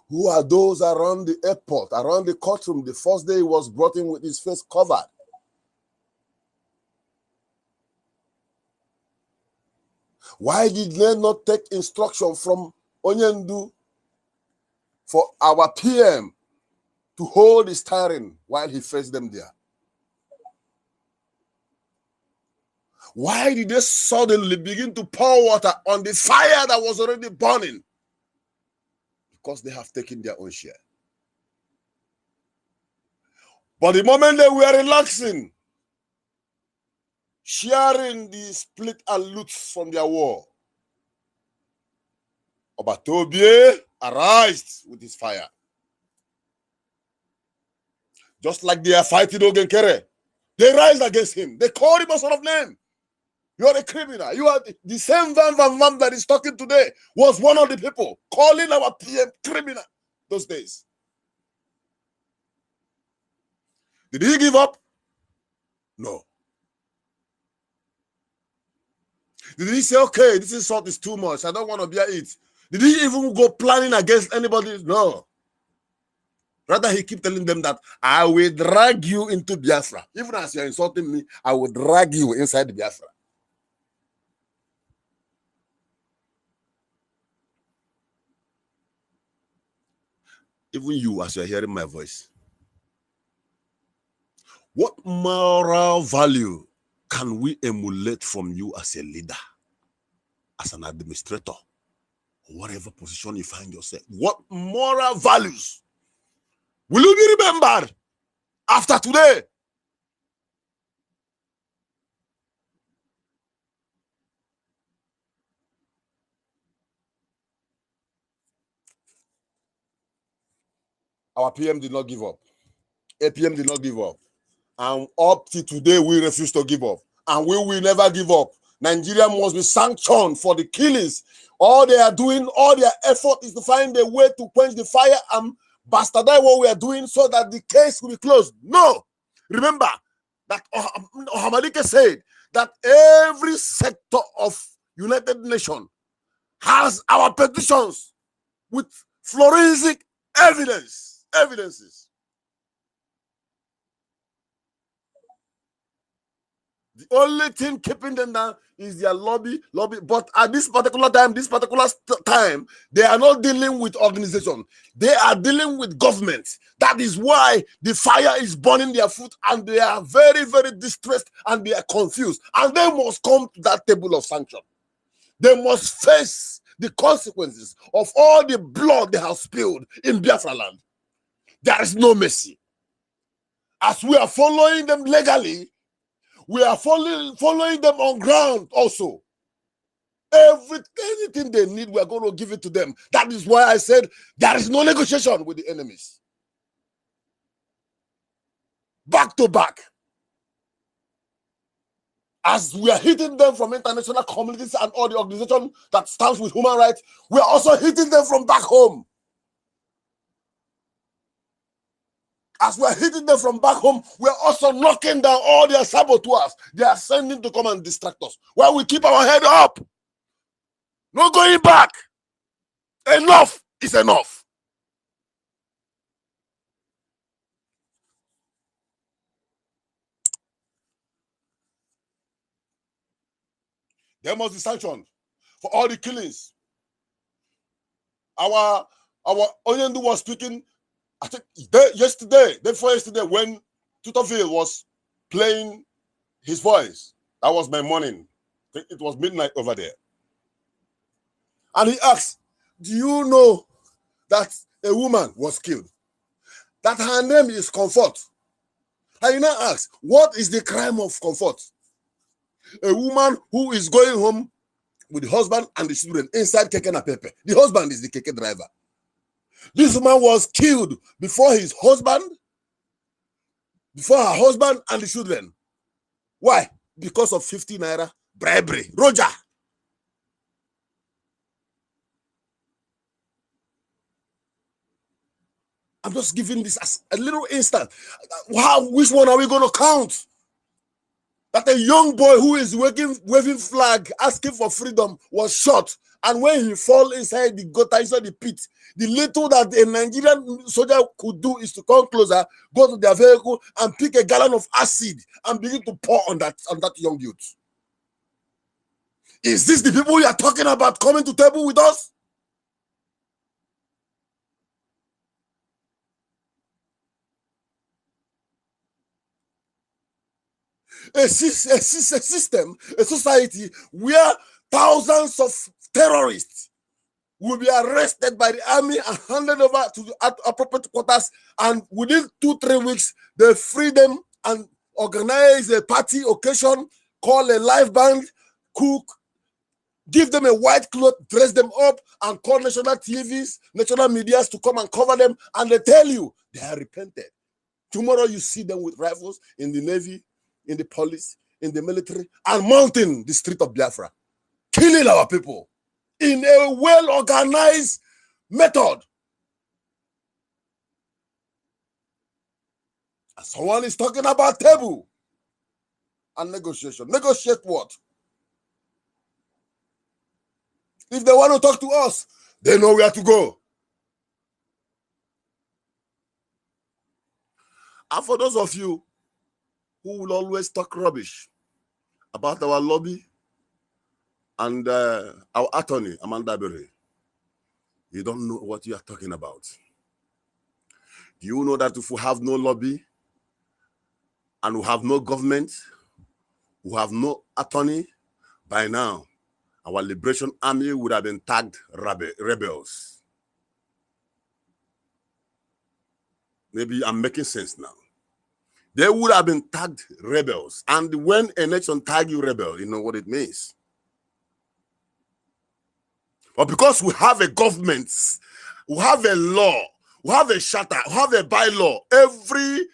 Who are those around the airport, around the courtroom? The first day he was brought in with his face covered. Why did they not take instruction from Onyendu for our PM to hold his steering while he faced them there? Why did they suddenly begin to pour water on the fire that was already burning? Because they have taken their own share. But the moment they were relaxing, sharing the split and loot from their war, Obatobie arised with his fire. Just like they are fighting Ogenkere, they rise against him. They call him a sort of name. You are a criminal. You are the same Van that is talking today was one of the people calling our PM criminal those days. Did he give up? No. Did he say, okay, this insult is too much, I don't want to bear it? Did he even go planning against anybody? No. Rather, he kept telling them that I will drag you into Biafra. Even as you're insulting me, I will drag you inside Biafra. Even you, as you're hearing my voice, what moral value can we emulate from you as a leader, as an administrator, whatever position you find yourself? What moral values will you be remembered after today? Our PM did not give up. APM did not give up. And up to today, we refuse to give up. And we will never give up. Nigeria must be sanctioned for the killings. All they are doing, all their effort is to find a way to quench the fire and bastardize what we are doing so that the case will be closed. No! Remember that Hamadike said that every sector of United Nations has our petitions with forensic evidences. The only thing keeping them down is their lobby. But at this particular time, they are not dealing with organization. They are dealing with government. That is why the fire is burning their foot, and they are very, very distressed, and they are confused. And they must come to that table of sanction. They must face the consequences of all the blood they have spilled in Biafra land. There is no mercy. As we are following them legally, we are following them on ground also. Anything they need, we are going to give it to them. That is why I said there is no negotiation with the enemies. Back to back. As we are hitting them from international communities and all the organizations that stands with human rights, we are also hitting them from back home. As we are hitting them from back home, we are also knocking down all their saboteurs they are sending to come and distract us. While we keep our head up, no going back. Enough is enough. There must be sanctions for all the killings. Our Onyendu was speaking, I think day before yesterday, when Tutoville was playing his voice. That was my morning. It was midnight over there. And he asked, do you know that a woman was killed? That her name is Comfort. And he now asks, what is the crime of Comfort? A woman who is going home with the husband and the children inside Keke na Pepe. The husband is the Keke driver. This woman was killed before her husband and the children. Why? Because of 50 naira bribery. Roger. I'm just giving this as a little instant. Which one are we going to count? That a young boy who is waving flag, asking for freedom, was shot. And when he fall inside the gutter, inside the pit, the little that a Nigerian soldier could do is to come closer, go to their vehicle, and pick a gallon of acid and begin to pour on that young youth. Is this the people we are talking about coming to table with us? A system, a society where thousands of terrorists will be arrested by the army and handed over to the appropriate quarters, and within 2-3 weeks, they free them and organize a party occasion, call a live band, cook, give them a white cloth, dress them up, and call national TVs, national medias to come and cover them, and they tell you they are repented. Tomorrow you see them with rifles in the Navy, in the police, in the military, and mounting the street of Biafra, killing our people in a well-organized method. And someone is talking about table and negotiation. Negotiate what? If they want to talk to us, they know where to go. And for those of you who will always talk rubbish about our lobby and our attorney, Amanda Berry, you don't know what you are talking about. Do you know that if we have no lobby and we have no government, we have no attorney, by now, our liberation army would have been tagged rebels. Maybe I'm making sense now. They would have been tagged rebels. And when a nation tag you rebel, you know what it means. But because we have a government, we have a law, we have a charter, we have a bylaw, every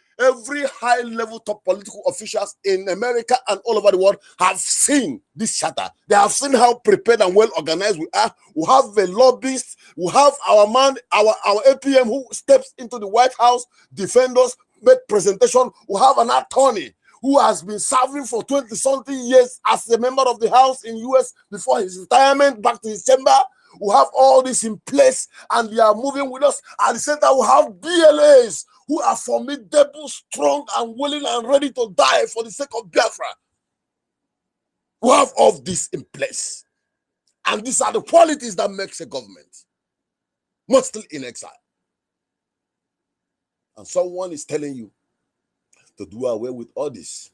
high-level top political officials in America and all over the world have seen this charter. They have seen how prepared and well-organized we are. We have a lobbyist, we have our man, our APM who steps into the White House, defend us, make presentation. We have an attorney. who has been serving for 20-something years as a member of the House in US before his retirement back to his chamber. We have all this in place and they are moving with us. At the same time, we have BLAs who are formidable, strong, and willing and ready to die for the sake of Biafra. We have all this in place. And these are the qualities that makes a government, mostly in exile. And someone is telling you to do away with all this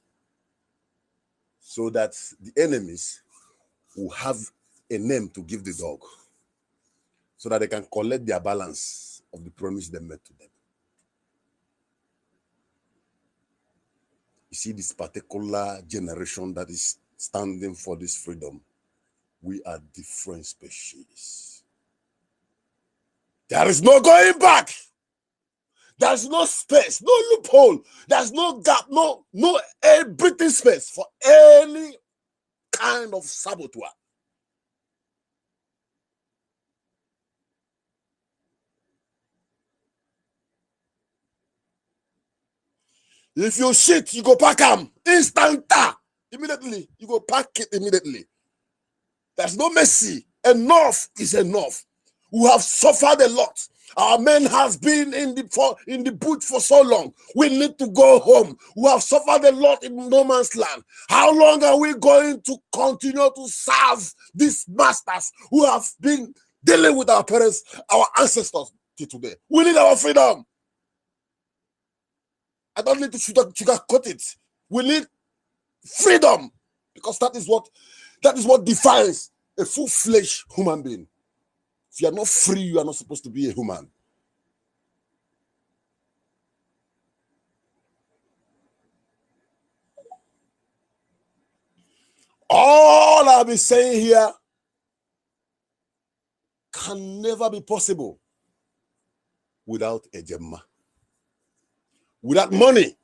so that the enemies will have a name to give the dog, so that they can collect their balance of the promise they made to them. You see, this particular generation that is standing for this freedom, we are different species. There is no going back. There's no space, no loophole. There's no gap, no breathing space for any kind of saboteur. If you shit, you go pack them instanta. Immediately, you go pack it immediately. There's no mercy. Enough is enough. We have suffered a lot. Our men has been in the boot for so long. We need to go home. We have suffered a lot in no man's land. How long are we going to continue to serve these masters who have been dealing with our parents, our ancestors till today? We need our freedom. I don't need to sugarcoat it. We need freedom, because that is what defines a full-fledged human being. If you are not free, you are not supposed to be a human. All I'll be saying here can never be possible without a Gemma. Without money.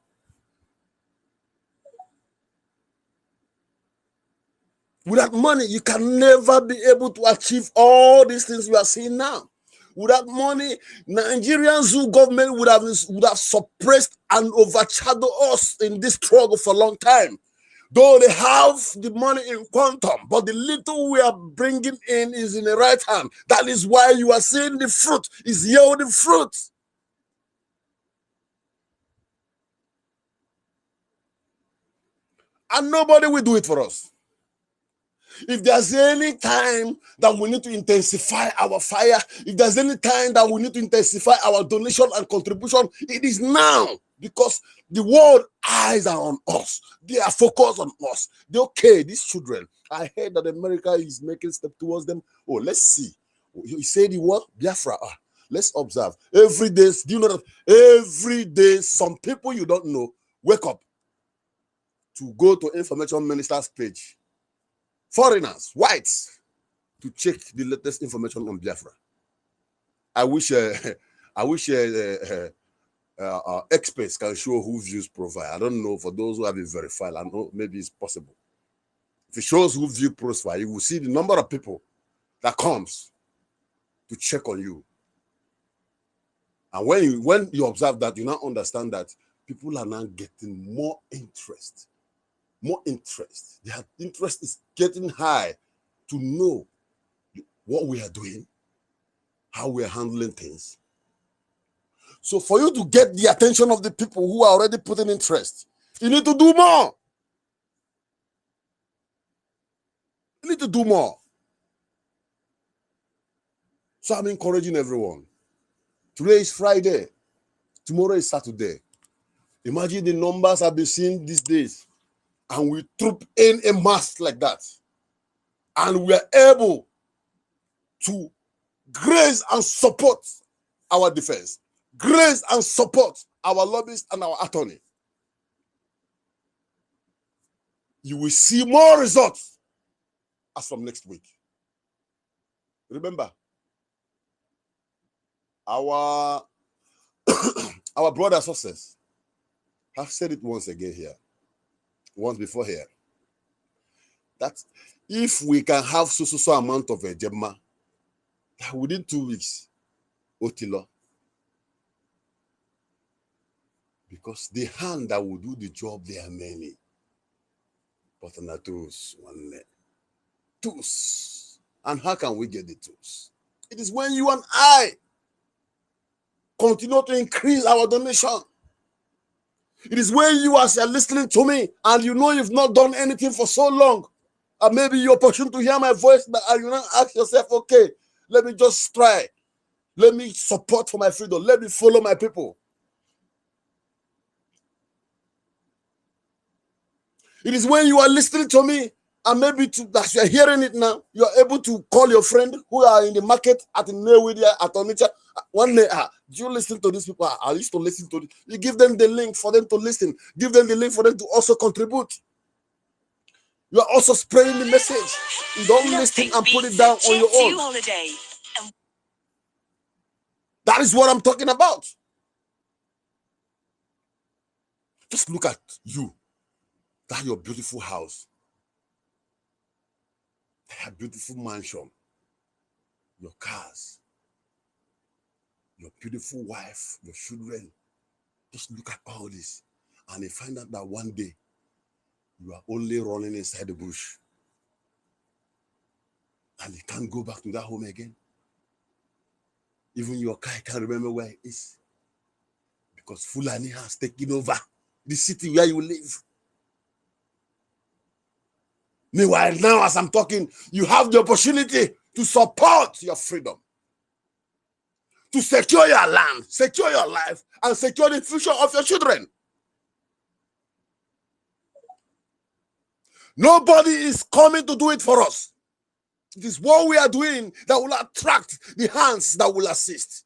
Without money, you can never be able to achieve all these things we are seeing now. Without money, Nigerian zoo government would have suppressed and overshadowed us in this struggle for a long time. Though they have the money in quantum, but the little we are bringing in is in the right hand. That is why you are seeing the fruit is yielding fruit. And nobody will do it for us. If there's any time that we need to intensify our fire, if there's any time that we need to intensify our donation and contribution, it is now, because the world eyes are on us. They are focused on us. They're okay, these children. I heard that America is making steps towards them. Oh, let's see. You say the word Biafra. Let's observe. Every day, do you know that every day some people you don't know wake up to go to information minister's page. Foreigners, whites, to check the latest information on Biafra. I wish experts can show who views profile. I don't know, for those who have it verified, I know maybe it's possible. If it shows who view profile, you will see the number of people that comes to check on you. And when you observe that, you now understand that people are now getting more interest. More interest. Their interest is getting high to know what we are doing, how we are handling things. So for you to get the attention of the people who are already putting interest, you need to do more. You need to do more. So I'm encouraging everyone. Today is Friday. Tomorrow is Saturday. Imagine the numbers I've been seeing these days. And we troop in a mass like that. And we are able to grace and support our defense. Grace and support our lobbyists and our attorney. You will see more results as from next week. Remember, our brother success have said it once again here, once before here, that if we can have so amount of a Gemma, within 2 weeks, Otilo, Because the hand that will do the job, there are many. But not tools, one tools. And how can we get the tools? It is when you and I continue to increase our donation. It is when you, as you're listening to me, and you know you've not done anything for so long, and maybe you're opportune to hear my voice, but you now ask yourself, okay, let me just try. Let me support for my freedom. Let me follow my people. It is when you are listening to me, and maybe as you are hearing it now, you are able to call your friend who are in the market at Newidia, at Onitsha. One day, do you listen to these people? I used to listen to this. You give them the link for them to listen. Give them the link for them to also contribute. You are also spreading the message. You don't listen and put it down on your own. That is what I'm talking about. Just look at you. That your beautiful house. That beautiful mansion. Your cars. Your beautiful wife. Your children. Just look at all this. And you find out that one day, you are only running inside the bush. And you can't go back to that home again. Even your car, can't remember where it is. Because Fulani has taken over the city where you live. Meanwhile, now as I'm talking, you have the opportunity to support your freedom, to secure your land, secure your life, and secure the future of your children. Nobody is coming to do it for us. It is what we are doing that will attract the hands that will assist.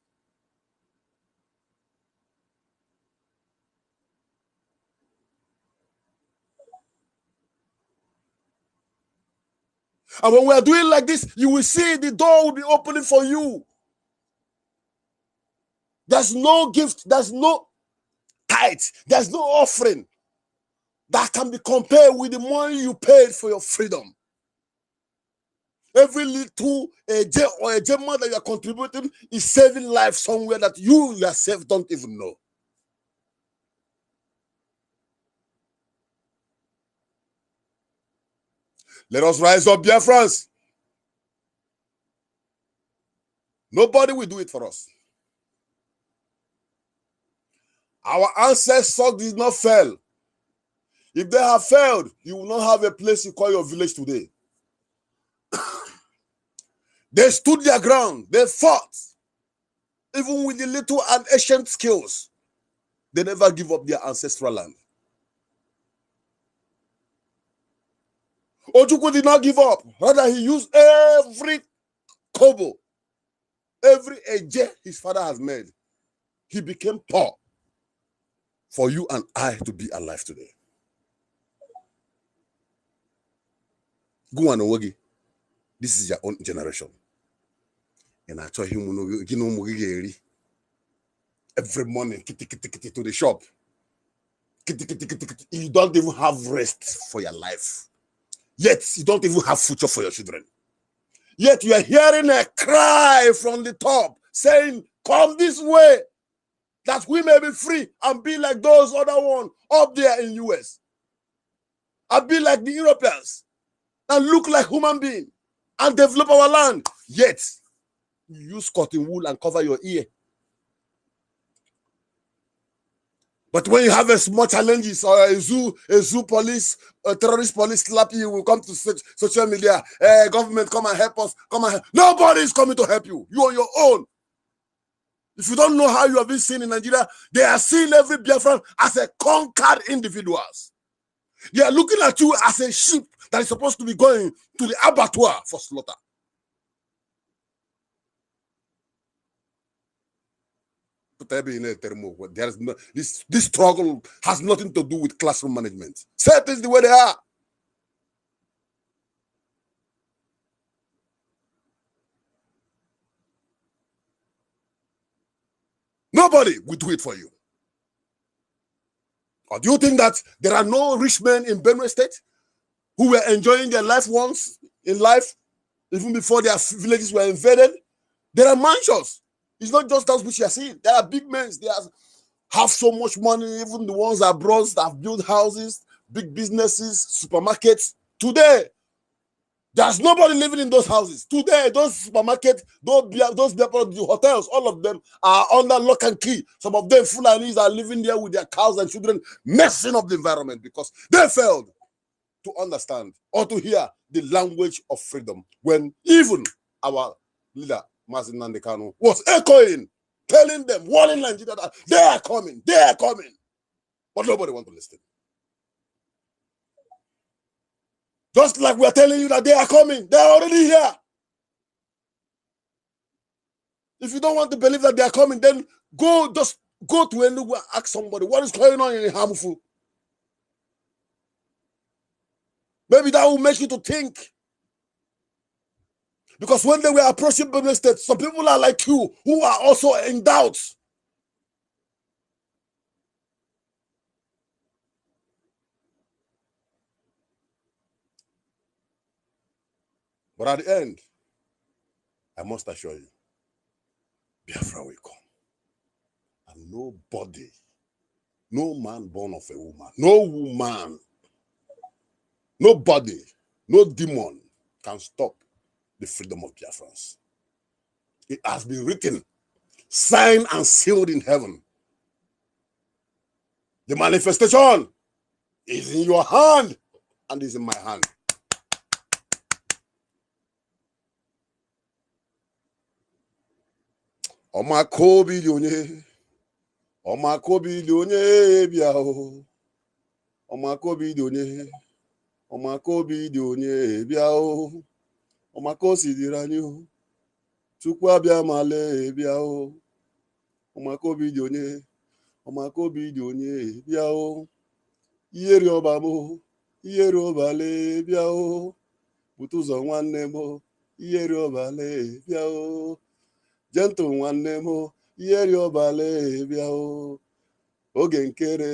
And when we are doing like this, you will see the door will be opening for you. There's no gift, there's no tithe, there's no offering that can be compared with the money you paid for your freedom. Every little or a gem that you are contributing is saving life somewhere that you yourself don't even know. Let us rise up, Biafrans. Nobody will do it for us. Our ancestors did not fail. If they have failed, you will not have a place you call your village today. They stood their ground. They fought. Even with the little and ancient skills, they never give up their ancestral land. Ojukwu did not give up. Rather, he used every kobo, every eje his father has made. He became poor for you and I to be alive today. Go on, Owogi. This is your own generation. And I told him, every morning, to the shop. You don't even have rest for your life. Yet, you don't even have future for your children. Yet, you are hearing a cry from the top saying, come this way, that we may be free and be like those other ones up there in US. And be like the Europeans and look like human beings and develop our land. Yet, you use cotton wool and cover your ear. But when you have a small challenges or a zoo police, a terrorist police slap you, will come to social media, government come and help us, come and help. Nobody is coming to help you. You on your own. If you don't know how you have been seen in Nigeria, they are seeing every Biafran as a conquered individuals. They are looking at you as a sheep that is supposed to be going to the abattoir for slaughter. There is no, this struggle has nothing to do with classroom management. Say things the way they are. Nobody will do it for you. Or do you think that there are no rich men in Benue State who were enjoying their life once in life, even before their villages were invaded? There are mansions. It's not just those which you are seeing. There are big men. have so much money, even the ones abroad that have built houses, big businesses, supermarkets. Today, there's nobody living in those houses. Today, those supermarkets, those hotels, all of them are under lock and key. Some of them Fulanis are living there with their cows and children, messing up the environment because they failed to understand or to hear the language of freedom when even our leader, Mazin Nandekano, was echoing, telling them, warning Nigeria that they are coming, but nobody wants to listen. Just like we're telling you that they are coming, they're already here. If you don't want to believe that they are coming, then just go to anywhere, ask somebody, what is going on in Harmful? Maybe that will make you to think. Because when they were approaching Benin State, some people are like you who are also in doubt. But at the end, I must assure you, Biafra will come. And nobody, no man born of a woman, no woman, nobody, no demon can stop the freedom of Biafrans. It has been written, signed and sealed in heaven. The manifestation is in your hand and is in my hand. Ọmako onye bịa o. Ọmako onye bịa o. Ọmako sidiri anyị o. Chukwu abịa male bịa o. Ọmako onye bịa o. Iyeri ọba mo, iyeri ọbale bịa o. Butu ụzọ nwanne mo, iyeri ọbale bịa o. Gentle nwanne mo, iyeri ọbale bịa o. Oge nkere,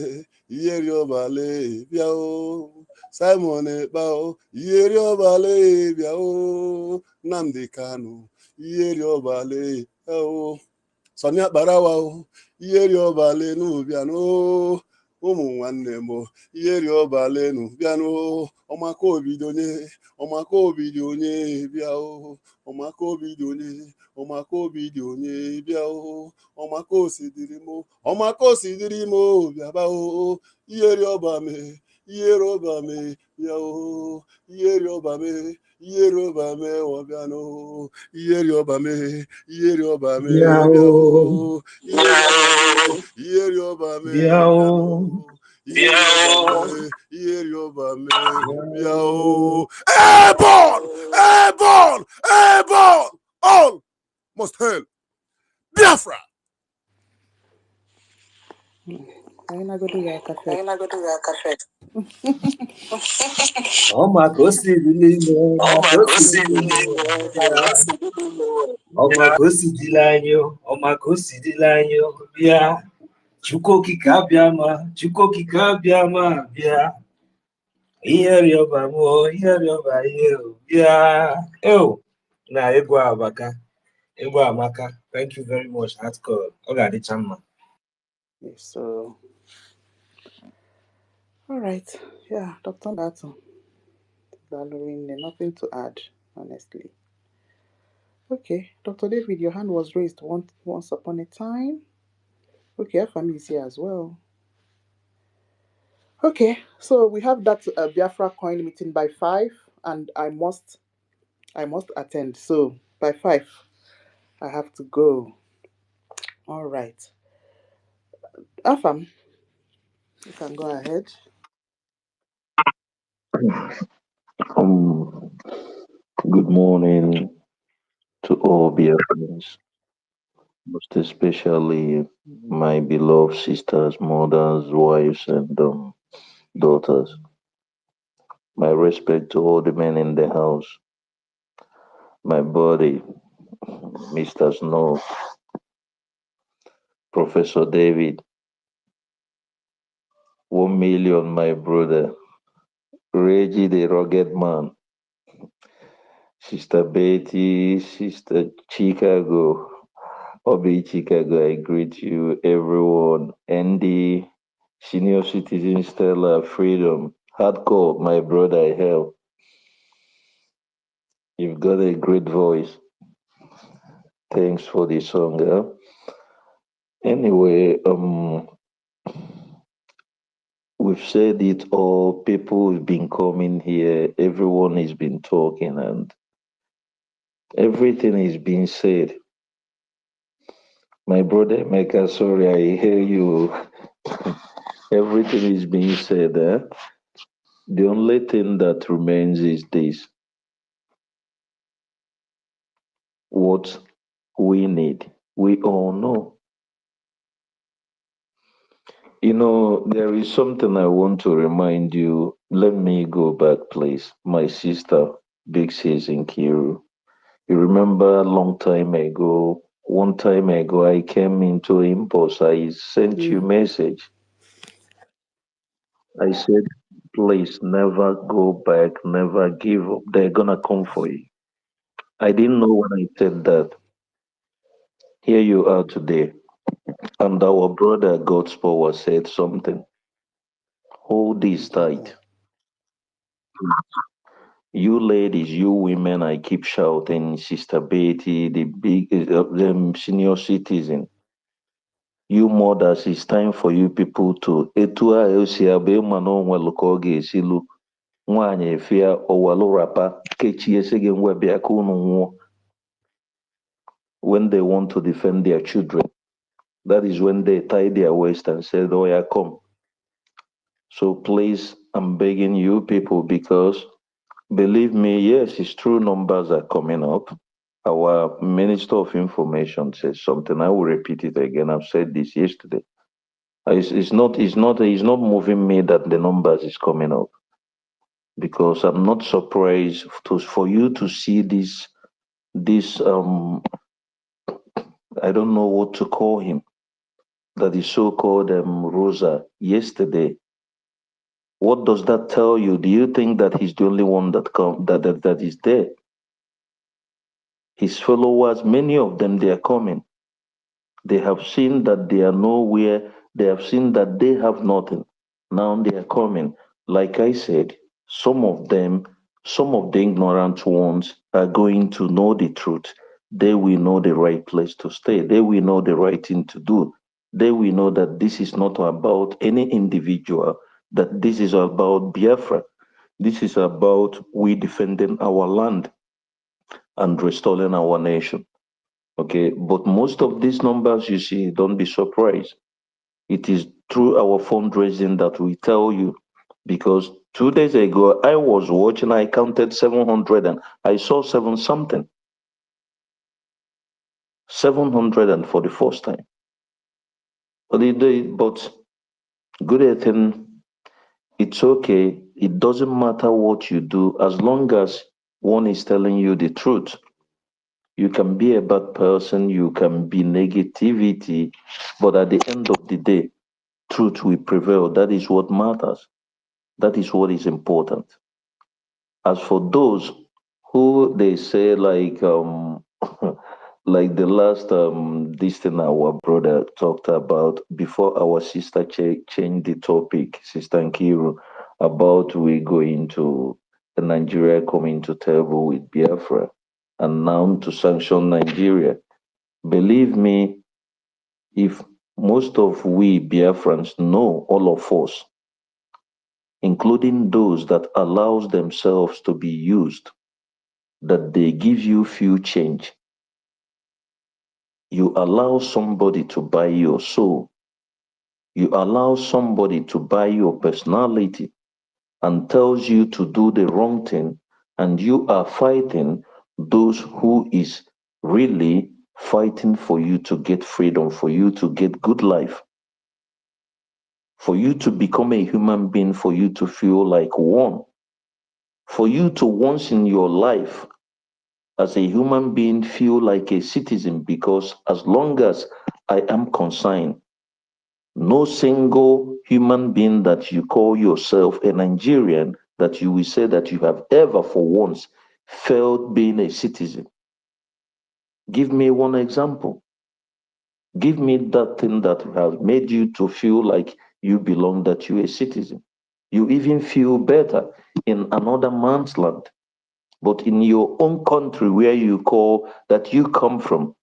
iyeri ọbale bịa o. Simon Ekpao, iyeri ọbale bịa o. Nnamdi Kanu, iyeri ọbale bịa o. Sani Akparawa o, iyeri ọbale n'ụbịa no. Ụmụ nwanne m, iyeri ọbale n'ụbịa no. Ọmaka obido onye bịa o. Ọmaka obido onye bịa o. Ọmaka osidiri m bịaba o. Iyeri ọba me bịa o. Iyeri ọba me ọbịa no. Iyeri ọba me bịa o. Iyeri ọba me bịa o. Iyeri ọba me bịa o. Airborne! All must hail Biafra! I'm not going to do your cafe. Bịa Chukwu okike abịa ma bịa ihe rịọba ihe bịa na egwu amaka. Thank you very much, hardcore. Ọ ga-adịcha mma. So, all right. Yeah, Dr. Ndato. Valerie, nothing to add, honestly. Okay, Dr. David, your hand was raised once upon a time. Okay, our family is here as well. Okay, so we have that Biafra coin meeting by 5, and I must attend. So by 5, I have to go. All right. Afam, you can go ahead. Good morning to all Biafrans, most especially my beloved sisters, mothers, wives, and daughters. My respect to all the men in the house. My body, Mr. Snow, Professor David, 1 million, my brother, Reggie the rugged man, Sister Betty, Sister Chicago, Obi Chicago, I greet you, everyone. Andy, senior citizen Stella, Freedom, Hardcore, my brother, hell. You've got a great voice. Thanks for the song. Huh? Anyway, we've said it all. People have been coming here. Everyone has been talking, and everything is being said. My brother Mecca, sorry, I hear you. Everything is being said. The only thing that remains is this: what we need. We all know. You know, there is something I want to remind you. Let me go back, please. My sister, Big Sis in Kiru. You remember a long time ago, one time ago, I came into impulse. I sent you message. I said, please never go back, never give up. They're gonna come for you. I didn't know when I said that. Here you are today. And our brother God's power said something. Hold this tight. You ladies, you women, I keep shouting, Sister Betty, the big senior citizen. You mothers, it's time for you people to etu a esi abụ ịma na onwelu ka ọ ga-esi lu nwaanyị efia owelu rapa kechie sị gị ngwa bịa ka unu nwụọ when they want to defend their children. That is when they tie their waist and say, oh yeah, come. So please, I'm begging you people because believe me, yes, it's true numbers are coming up. Our Minister of Information says something. I will repeat it again. I've said this yesterday. It's not moving me that the numbers is coming up because I'm not surprised for you to see this I don't know what to call him, that is so-called Rosa yesterday. What does that tell you? Do you think that he's the only one that is there? His followers, many of them, they are coming. They have seen that they are nowhere. They have seen that they have nothing. Now they are coming. Like I said, some of them, some of the ignorant ones are going to know the truth. They will know the right place to stay. They will know the right thing to do. They will know that this is not about any individual, that this is about Biafra. This is about we defending our land and restoring our nation. Okay, but most of these numbers you see, don't be surprised. It is through our fundraising that we tell you. Because 2 days ago, I was watching, I counted 700 and I saw seven something. 700 and for the first time. But good thing, it's okay. It doesn't matter what you do as long as one is telling you the truth. You can be a bad person, you can be negativity, but at the end of the day, truth will prevail. That is what matters. That is what is important. As for those who they say like the last this thing our brother talked about before our sister changed the topic, Sister Nkiru, about we going to Nigeria coming to table with Biafra and now to sanction Nigeria. Believe me, if most of we Biafrans know, all of us, including those that allows themselves to be used, that they give you few change. You allow somebody to buy your soul. You allow somebody to buy your personality and tells you to do the wrong thing, and you are fighting those who is really fighting for you to get freedom, for you to get good life, for you to become a human being, for you to feel like one, for you to once in your life as a human being feel like a citizen, because as long as I am concerned, no single human being that you call yourself a Nigerian that you will say that you have ever for once felt being a citizen. Give me one example. Give me that thing that has made you to feel like you belong, that you're a citizen. You even feel better in another man's land. But in your own country where you call that you come from,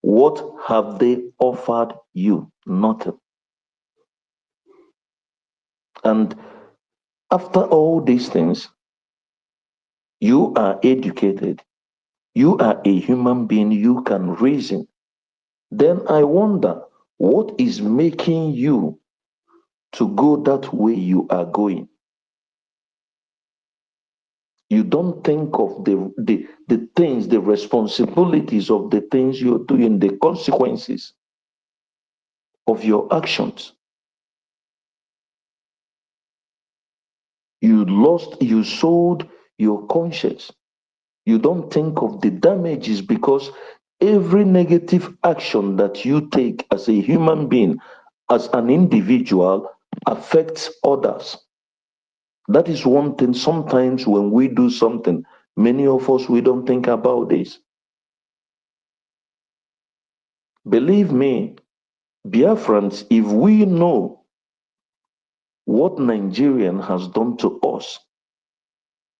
what have they offered you? Nothing. And after all these things, you are educated, you are a human being, you can reason. Then I wonder, what is making you to go that way you are going? You don't think of the things, the responsibilities of the things you're doing, the consequences of your actions. You sold your conscience. You don't think of the damages, because every negative action that you take as a human being, as an individual, affects others. That is one thing. Sometimes when we do something, many of us, we don't think about this. Believe me, Biafrans, if we know what Nigerian has done to us,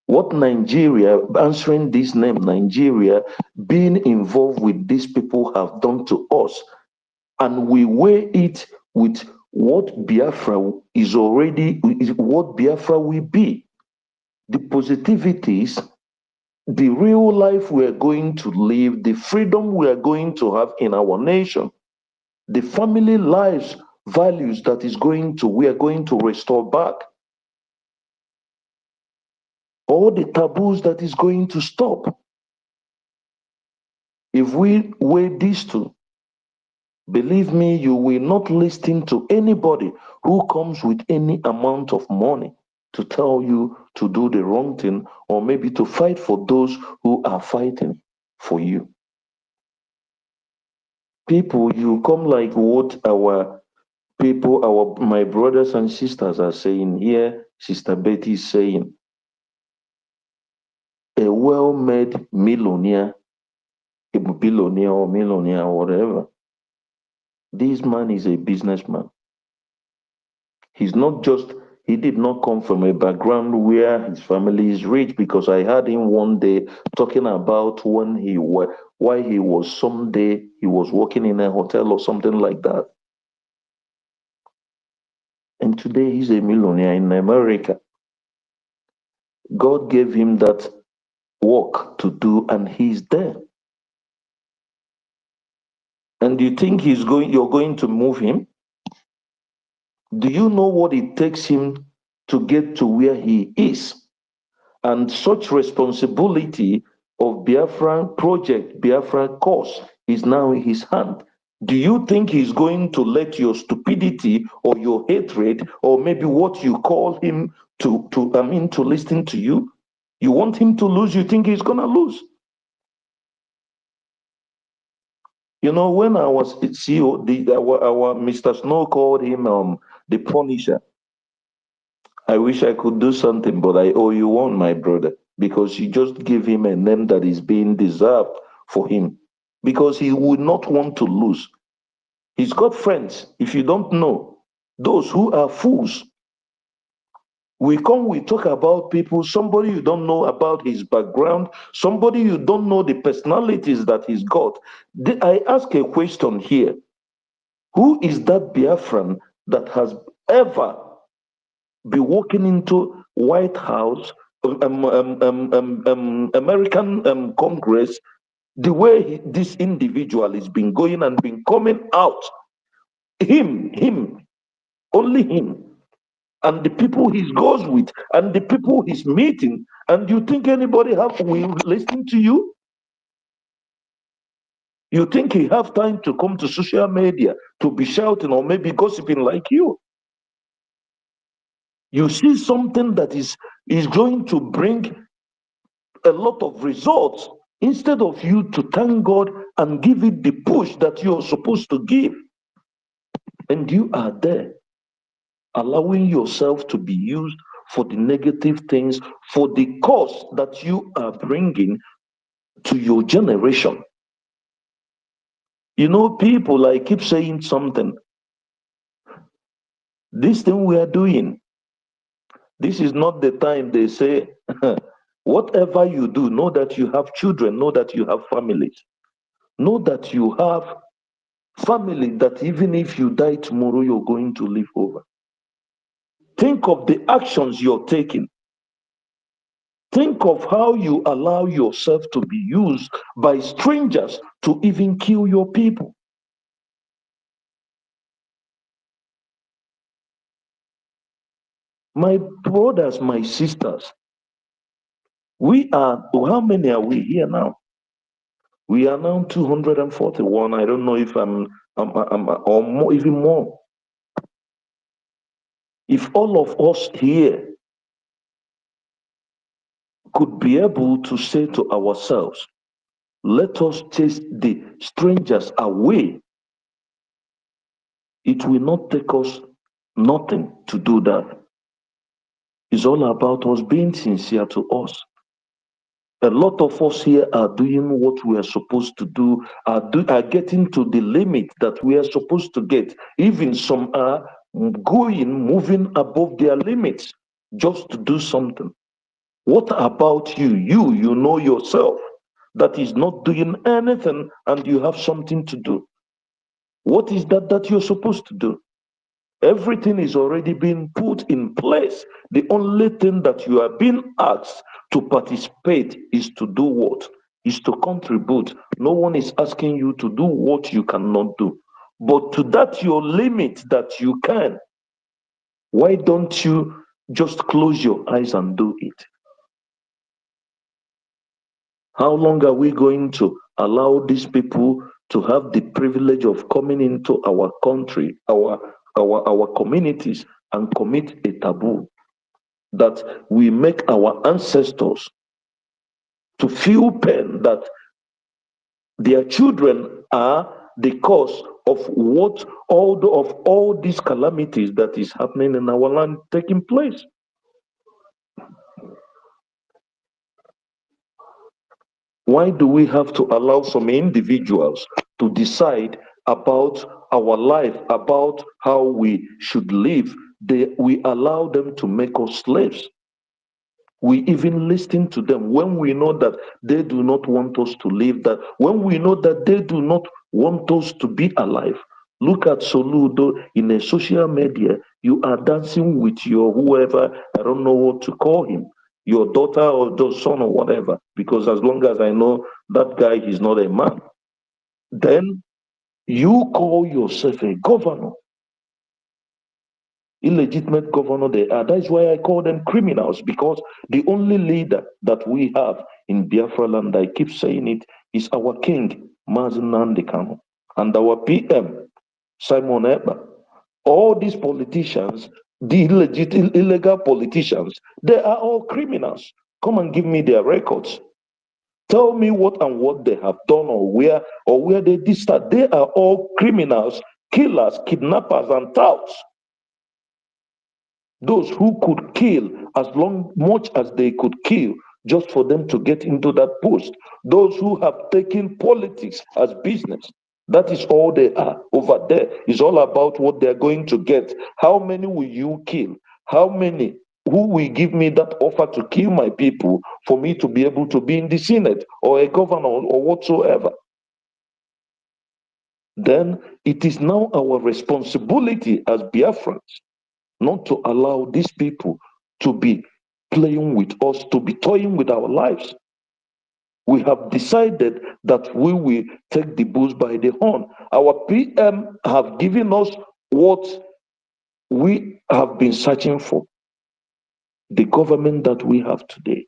what Nigeria, answering this name, Nigeria, being involved with these people have done to us, and we weigh it with what Biafra is already, what Biafra will be, the positivities, the real life we are going to live, the freedom we are going to have in our nation, the family lives, values that we are going to restore back, all the taboos that is going to stop. If we weigh these two, believe me, you will not listen to anybody who comes with any amount of money to tell you to do the wrong thing, or maybe to fight for those who are fighting for you. People, you come like what my brothers and sisters are saying here, Sister Betty is saying, a well-made millionaire, a billionaire or millionaire or whatever, this man is a businessman. He did not come from a background where his family is rich, because I heard him one day talking about why he was working in a hotel or something like that. And today he's a millionaire in America. God gave him that work to do, and he's there. And do you think you're going to move him? Do you know what it takes him to get to where he is? And such responsibility of Biafra project, Biafra cause, is now in his hand. Do you think he's going to let your stupidity or your hatred, or maybe what you call him to listen to you? You want him to lose, you think he's gonna lose? You know, when I was CEO, our Mr. Snow called him the Punisher. I wish I could do something, but I owe you one, my brother, because you just give him a name that is being deserved for him, because he would not want to lose. He's got friends, if you don't know, those who are fools. We talk about people, somebody you don't know about his background, somebody you don't know the personalities that he's got. I ask a question here. Who is that Biafran that has ever been walking into White House, American Congress, the way this individual has been going and been coming out? Him, only him, and the people he goes with, and the people he's meeting. And you think anybody will listen to you? You think he have time to come to social media to be shouting or maybe gossiping like you? You see something that is going to bring a lot of results, instead of you to thank God and give it the push that you're supposed to give. And you are there, allowing yourself to be used for the negative things, for the cause that you are bringing to your generation. You know, people, I keep saying something. This thing we are doing, this is not the time they say, whatever you do, know that you have children, know that you have families, know that you have family that even if you die tomorrow, you're going to live over. Think of the actions you're taking. Think of how you allow yourself to be used by strangers to even kill your people. My brothers, my sisters, we are, how many are we here now? We are now 241. I don't know if I'm or more, even more. If all of us here could be able to say to ourselves, let us chase the strangers away, it will not take us nothing to do that. It's all about us being sincere to us. A lot of us here are doing what we are supposed to do, are getting to the limit that we are supposed to get. Even some are moving above their limits just to do something. What about you? You know yourself that is not doing anything and you have something to do. What is that you're supposed to do? Everything is already being put in place. The only thing that you are being asked to participate is to do what? Is to contribute. No one is asking you to do what you cannot do. But to that your limit that you can, why don't you just close your eyes and do it? How long are we going to allow these people to have the privilege of coming into our country, our communities, and commit a taboo that we make our ancestors to feel pain that their children are the cause of all these calamities that is happening in our land taking place? Why do we have to allow some individuals to decide about our life, about how we should live? We allow them to make us slaves. We even listen to them when we know that they do not want us to live, that when we know that they do not want us to be alive. Look at Soludo in a social media. You are dancing with your whoever, I don't know what to call him, your daughter or your son or whatever, because as long as I know that guy is not a man, then you call yourself a governor. Illegitimate governor they are. That's why I call them criminals, because the only leader that we have in Biafra land, I keep saying it, is our king, Mazen Nnamdi Kanu, and our PM, Simon Ekpa. All these politicians, the illegal politicians, they are all criminals. Come and give me their records. Tell me what they have done or where they did start. They are all criminals, killers, kidnappers, and touts. Those who could kill as much as they could kill just for them to get into that post. Those who have taken politics as business. That is all they are over there. It's all about what they're going to get. How many will you kill? How many? Who will give me that offer to kill my people for me to be able to be in the Senate or a governor or whatsoever? Then it is now our responsibility as Biafrans not to allow these people to be playing with us, to be toying with our lives. We have decided that we will take the bulls by the horn. Our PM have given us what we have been searching for, the government that we have today.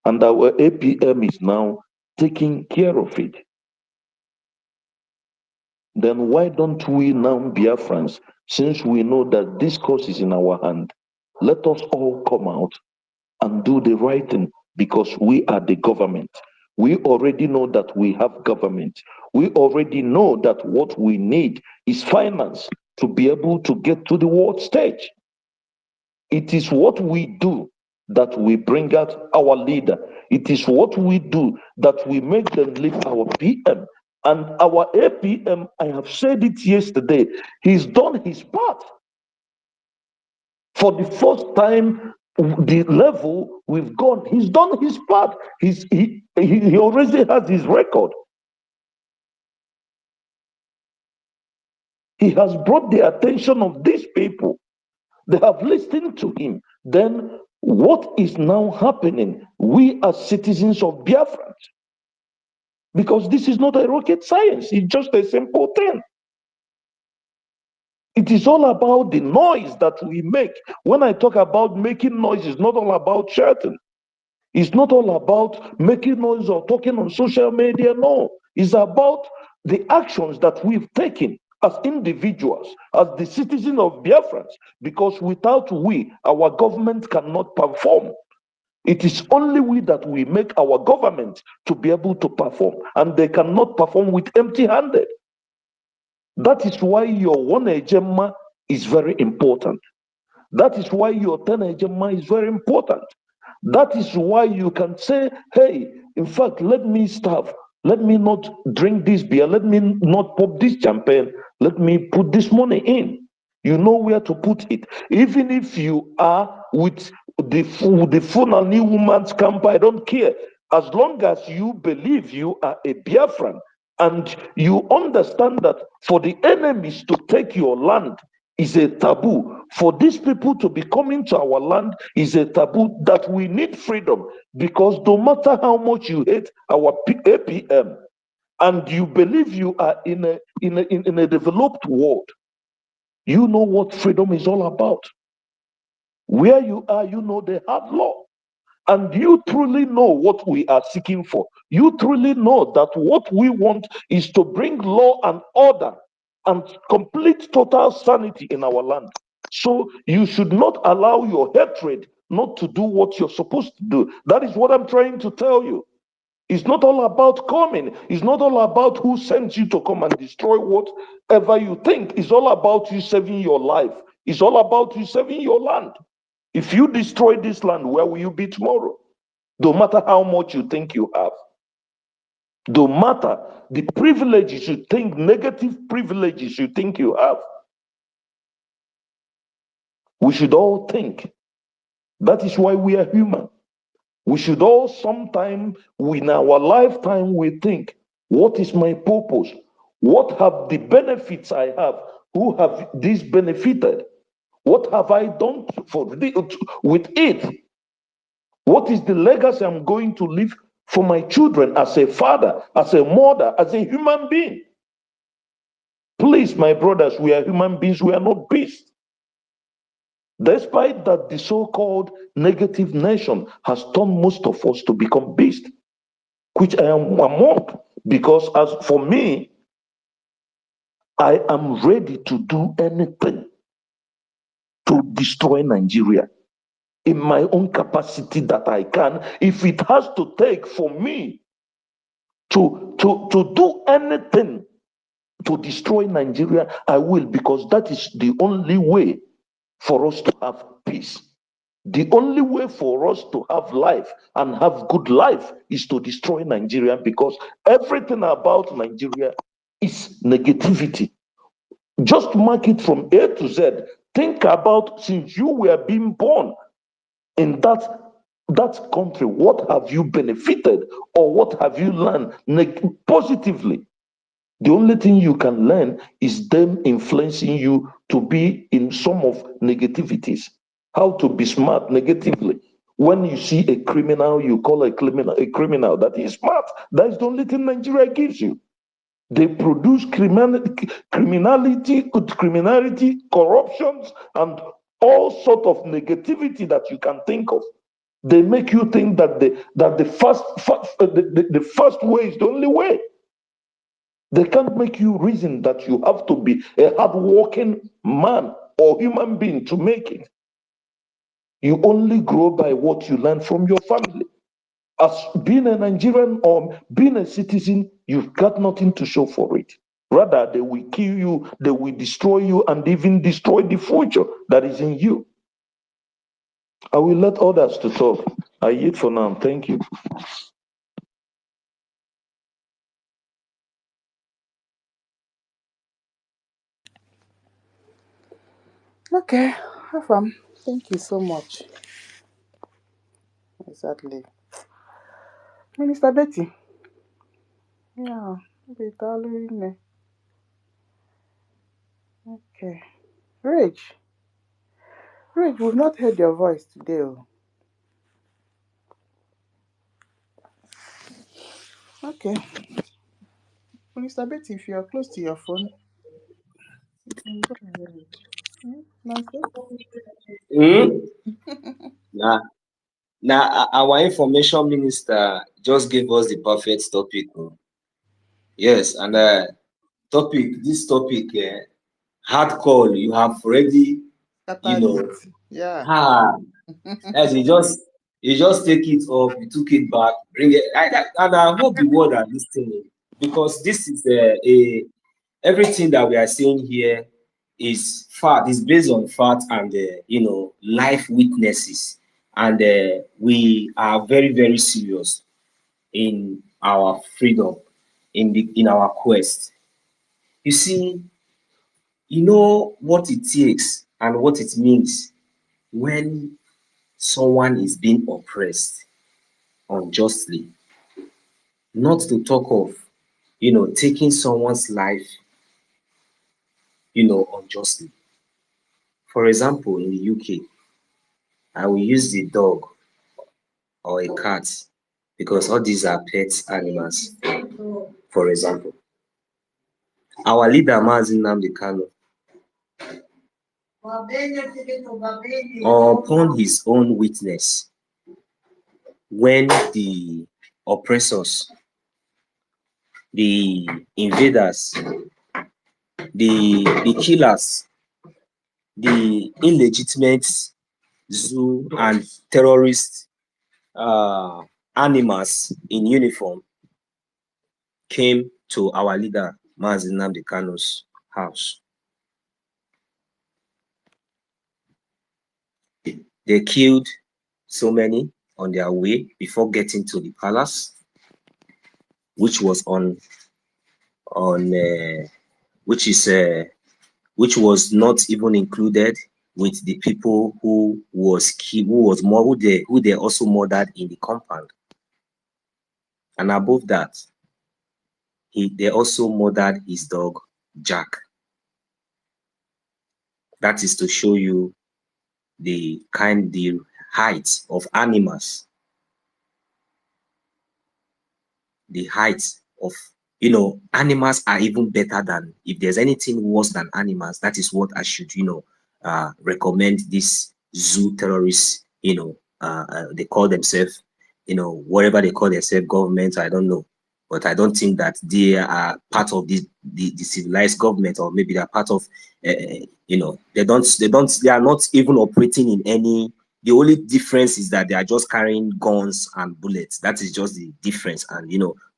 And our APM is now taking care of it. Then why don't we now, Biafrans, since we know that this cause is in our hand, let us all come out and do the right thing, because we are the government. We already know that we have government. We already know that what we need is finance to be able to get to the world stage. It is what we do that we bring out our leader. It is what we do that we make them leave our PM. And our APM, I have said it yesterday, he's done his part. For the first time, the level we've gone, he's done his part. He already has his record. He has brought the attention of these people. They have listened to him. Then what is now happening? We as citizens of Biafra, because this is not a rocket science, it's just a simple thing. It is all about the noise that we make. When I talk about making noise, it's not all about shouting. It's not all about making noise or talking on social media. No, it's about the actions that we've taken as individuals, as the citizens of Biafrans, because without we, our government cannot perform. It is only we that we make our government to be able to perform, and they cannot perform with empty-handed. That is why your one agenda is very important. That is why your 10 agenda is very important. That is why you can say, hey, in fact, let me starve. Let me not drink this beer. Let me not pop this champagne. Let me put this money in. You know where to put it. Even if you are with the Fulani woman's camp, I don't care. As long as you believe you are a Biafran and you understand that for the enemies to take your land is a taboo. For these people to be coming to our land is a taboo, that we need freedom, because no matter how much you hate our APM and you believe you are in a developed world, you know what freedom is all about. Where you are, you know they have law. And you truly know what we are seeking for. You truly know that what we want is to bring law and order and complete total sanity in our land. So you should not allow your hatred not to do what you're supposed to do. That is what I'm trying to tell you. It's not all about coming. It's not all about who sent you to come and destroy whatever you think. It's all about you saving your life. It's all about you saving your land. If you destroy this land, where will you be tomorrow? No matter how much you think you have. No matter the privileges you think, negative privileges you think you have. We should all think. That is why we are human. We should all sometime in our lifetime we think, what is my purpose? What have the benefits I have? Who have this benefited? What have I done with it? What is the legacy I'm going to leave for my children as a father, as a mother, as a human being? Please, my brothers, we are human beings, we are not beasts. Despite that, the so-called negative nation has turned most of us to become beasts, which I am among, because as for me, I am ready to do anything to destroy Nigeria in my own capacity that I can. If it has to take for me to do anything to destroy Nigeria, I will, because that is the only way for us to have peace. The only way for us to have life and have good life is to destroy Nigeria, because everything about Nigeria is negativity. Just mark it from A to Z. Think about, since you were being born in that country, what have you benefited or what have you learned positively? The only thing you can learn is them influencing you to be in some of negativities. How to be smart negatively. When you see a criminal, you call a criminal that is smart. That is the only thing Nigeria gives you. They produce criminality, corruptions, and all sort of negativity that you can think of. They make you think that the first way is the only way. They can't make you reason that you have to be a hardworking man or human being to make it. You only grow by what you learn from your family. As being a Nigerian or being a citizen, you've got nothing to show for it. Rather, they will kill you, they will destroy you, and even destroy the future that is in you. I will let others to talk. I yield for now. Thank you. Okay, Afam, thank you so much. Exactly. Minister Betty. Yeah, okay. Rich. Rich, we've not heard your voice today. Oh. Okay. Minister Betty, if you're close to your phone, you can go ahead. Nonsense. Hmm? Nah, our information minister just gave us the perfect topic. Oh. Yes, and this topic, hard call, you have already, you Scattered know, it. Yeah. ah, as you just take it off, you took it back, bring it, and I hope the world are listening, because this is everything that we are saying here is fact, is based on fact and life witnesses, and we are very, very serious in our freedom, in our quest. You see, you know what it takes and what it means when someone is being oppressed unjustly, not to talk of taking someone's life unjustly. For example, in the UK, I will use the dog or a cat, because all these are pet animals. For example, our leader Mazi Nnamdi Kanu, upon his own witness, when the oppressors, the invaders, the killers, the illegitimate zoo and terrorist animals in uniform came to our leader Mazi Nnamdi Kanu's house, they killed so many on their way before getting to the palace, which was which was not even included with the people who they also murdered in the compound. And above that, they also murdered his dog Jack. That is to show you the height of animals, the height of animals are even better than, if there's anything worse than animals, that is what I should recommend this zoo terrorists, they call themselves, whatever they call themselves, government, I don't know, but I don't think that they are part of the civilized government, or maybe they are part of they are not even operating in any. The only difference is that they are just carrying guns and bullets. That is just the difference. And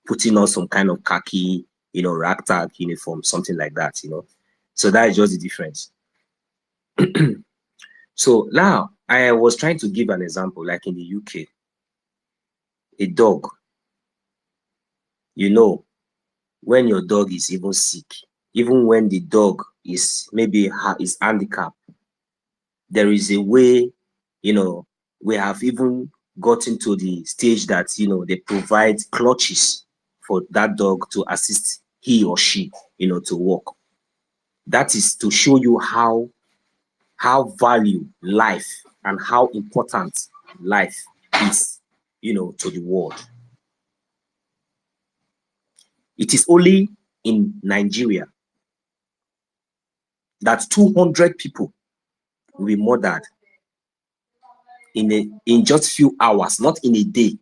putting on some kind of khaki, ragtag uniform, something like that, So that is just the difference. So now I was trying to give an example, like in the UK, a dog, when your dog is even sick, even when the dog is maybe is handicapped, there is a way, we have even gotten to the stage that, they provide clutches for that dog to assist he or she, to walk. That is to show you how value life and how important life is, to the world. It is only in Nigeria that 200 people will be murdered in just few hours, not in a day.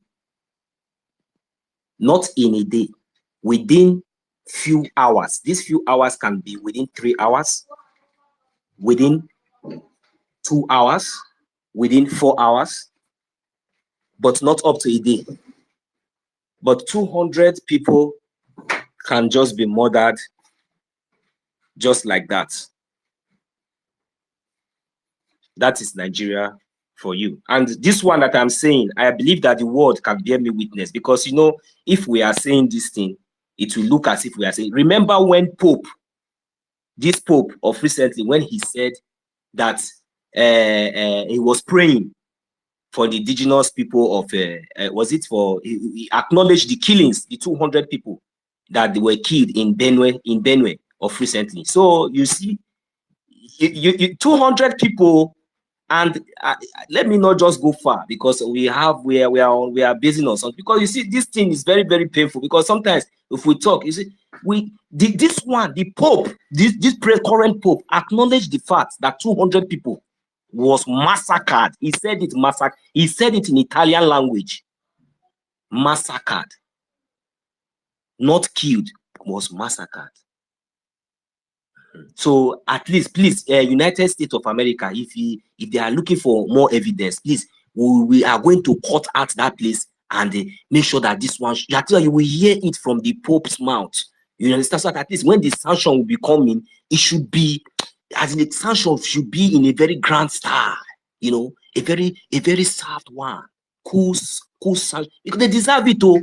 Not in a day, within few hours. These few hours can be within 3 hours, within 2 hours, within 4 hours, but not up to a day. But 200 people can just be murdered just like that. That is Nigeria for you. And this one that I'm saying, I believe that the world can bear me witness, because, you know, if we are saying this thing, it will look as if we are saying, remember when this Pope of recently, when he said that he was praying for the indigenous people of, he acknowledged the killings, the 200 people that they were killed in Benue of recently. So you see, 200 people. And let me not just go far, because we are basing on something. Because you see, this thing is very, very painful, because sometimes if we talk, you see, the Pope, this current Pope acknowledged the fact that 200 people was massacred. He said it massacred. He said it in Italian language. Massacred, not killed, was massacred. So at least, please, United States of America, if they are looking for more evidence, please, we are going to cut out that place and make sure that this one, you will hear it from the Pope's mouth. You understand? So that at least when the sanction will be coming, it should be, as in the sanction should be in a very grand style, you know, a very soft one, cool sanction, because they deserve it, oh.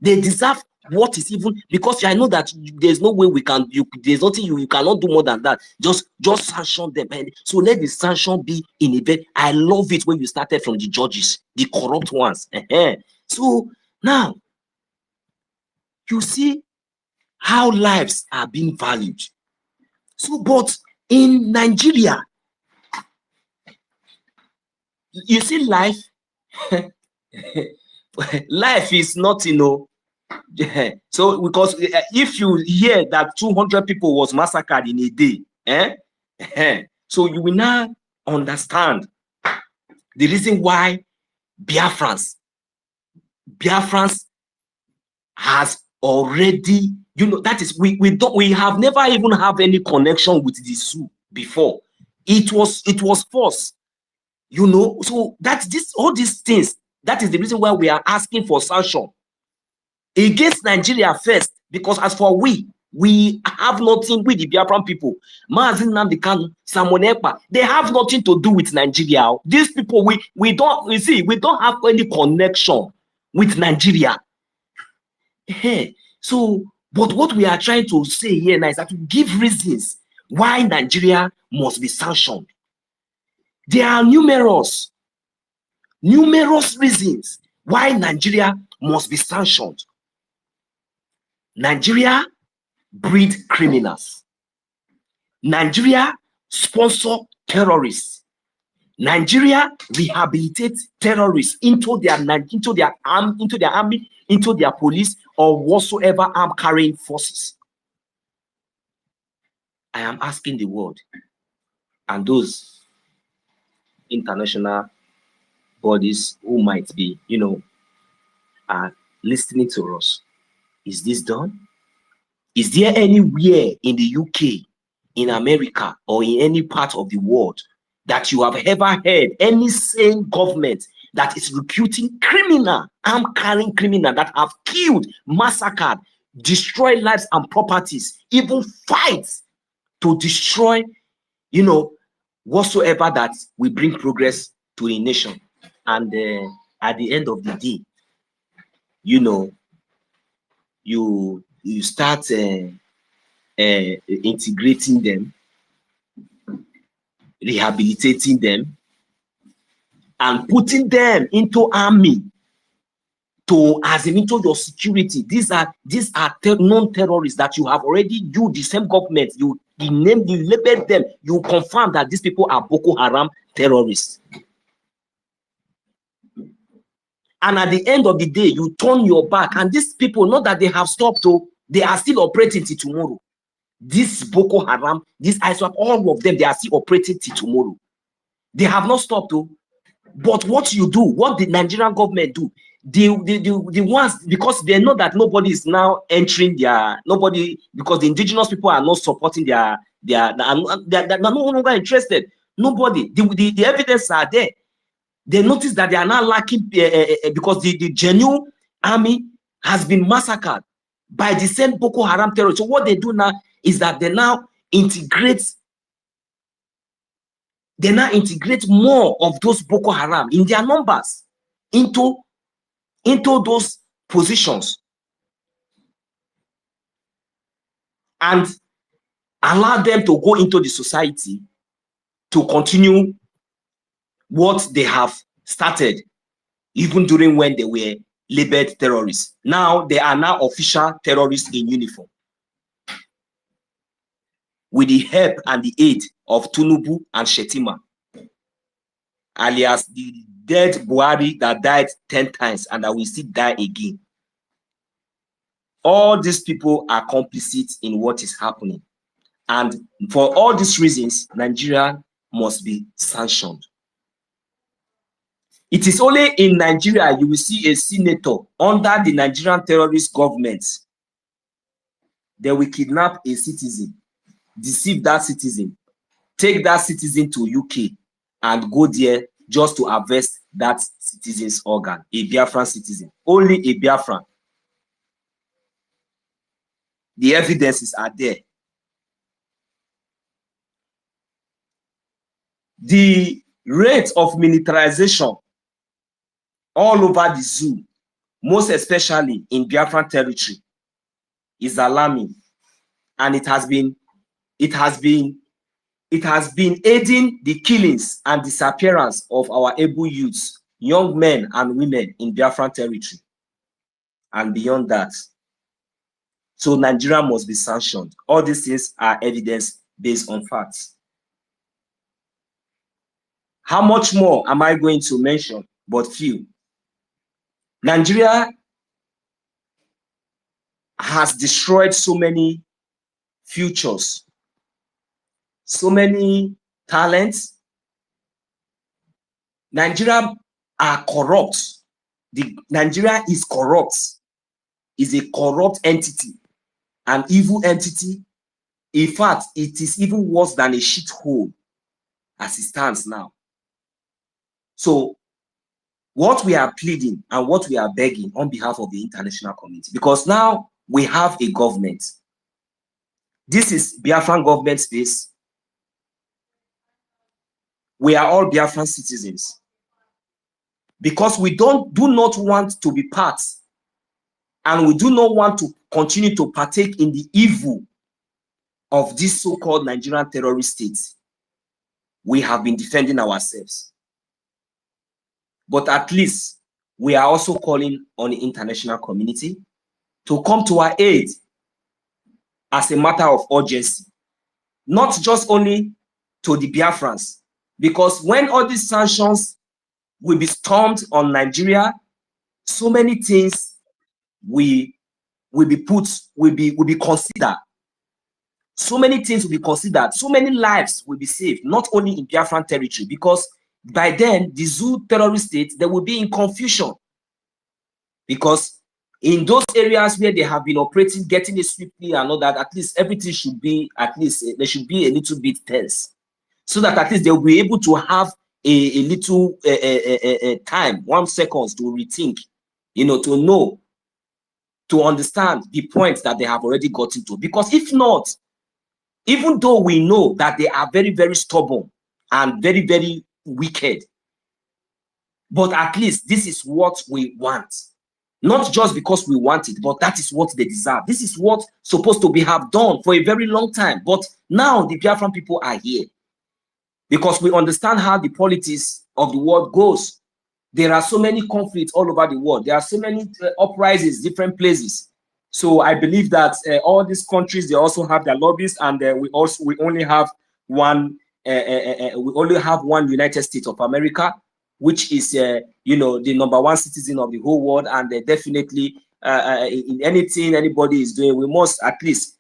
They deserve what is even, because I know that there's no way we can, there's nothing you cannot do more than that. Just sanction them. And so let the sanction be in a bit. I love it when you started from the judges, the corrupt ones. So now you see how lives are being valued. So, but in Nigeria, you see, life is not, you know. So because if you hear that 200 people was massacred in a day, so you will now understand the reason why Biafrans has already, you know, that is, we have never even have any connection with the zoo before. It was forced, you know. So that's all these things. That is the reason why we are asking for sanction against Nigeria first, because as for we have nothing with the Biafran people. Mazin Namdekan, Samonepa, they have nothing to do with Nigeria. These people, we don't have any connection with Nigeria. So, but what we are trying to say here now is that to give reasons why Nigeria must be sanctioned. There are numerous reasons why Nigeria must be sanctioned. Nigeria breed criminals. Nigeria sponsor terrorists. Nigeria rehabilitate terrorists into their army, into their police, or whatsoever armed carrying forces. I am asking the world and those international bodies who might be, you know, are listening to us. Is this done? Is there anywhere in the UK, in America, or in any part of the world that you have ever heard any sane government that is recruiting armed carrying criminal that have killed, massacred, destroyed lives and properties, even fights to destroy, you know, whatsoever that will bring progress to a nation? And at the end of the day, you know, you start integrating them, rehabilitating them, and putting them into army into your security. These are non-terrorists that you have already, the same government, you labeled them, you confirm that these people are Boko Haram terrorists. And at the end of the day, you turn your back, and these people, not that they have stopped, they are still operating till tomorrow. This Boko Haram, this ISWAP, all of them, they are still operating till tomorrow. They have not stopped, but what you do, what the Nigerian government do, the ones, because they know that nobody is now entering because the indigenous people are not supporting they're no longer interested. Nobody, the evidence are there. They notice that they are now lacking because the genuine army has been massacred by the same Boko Haram terrorists. So what they do now is that they now integrate they now integrate more of those Boko Haram in their numbers into those positions and allow them to go into the society to continue what they have started, even during when they were labeled terrorists. Now they are now official terrorists in uniform, with the help and the aid of Tinubu and Shetima, alias the dead Buhari that died 10 times and that will still die again. All these people are complicit in what is happening. And for all these reasons, Nigeria must be sanctioned. It is only in Nigeria you will see a senator under the Nigerian terrorist government. They will kidnap a citizen, deceive that citizen, take that citizen to UK and go there just to harvest that citizen's organ, a Biafran citizen, only a Biafran. The evidences are there. The rate of militarization all over the zoo, most especially in Biafran territory, is alarming, and it has been aiding the killings and disappearance of our able youths, young men and women in Biafran territory and beyond that. So Nigeria must be sanctioned. All these things are evidence based on facts. How much more am I going to mention? But few. Nigeria has destroyed so many futures, so many talents. Nigeria are corrupt. Nigeria is corrupt, is a corrupt entity, an evil entity. In fact, it is even worse than a shithole as it stands now. So what we are pleading and what we are begging on behalf of the international community, because now we have a government. This is Biafran government space. We are all Biafran citizens. Because we do not want to be part, and we do not want to continue to partake in the evil of this so-called Nigerian terrorist state. We have been defending ourselves. But at least we are also calling on the international community to come to our aid as a matter of urgency, not just only to the Biafrans, because when all these sanctions will be stormed on Nigeria, so many things will be considered. So many things will be considered. So many lives will be saved, not only in Biafran territory, because by then the zoo terrorist state, they will be in confusion. Because in those areas where they have been operating, getting it swiftly and all that, at least everything should be, at least there should be a little bit tense, so that at least they'll be able to have a little time, 1 second to rethink, to know, to understand the points that they have already gotten to. Because if not, even though we know that they are very, very stubborn and very, very wicked, but at least this is what we want. Not just because we want it, but that is what they deserve. This is what supposed to be have done for a very long time. But now the Biafran people are here because we understand how the politics of the world goes. There are so many conflicts all over the world. There are so many uprisings, different places. So I believe that all these countries, they also have their lobbies, and we only have one. We only have one United States of America, which is the #1 citizen of the whole world, and definitely in anything anybody is doing, we must at least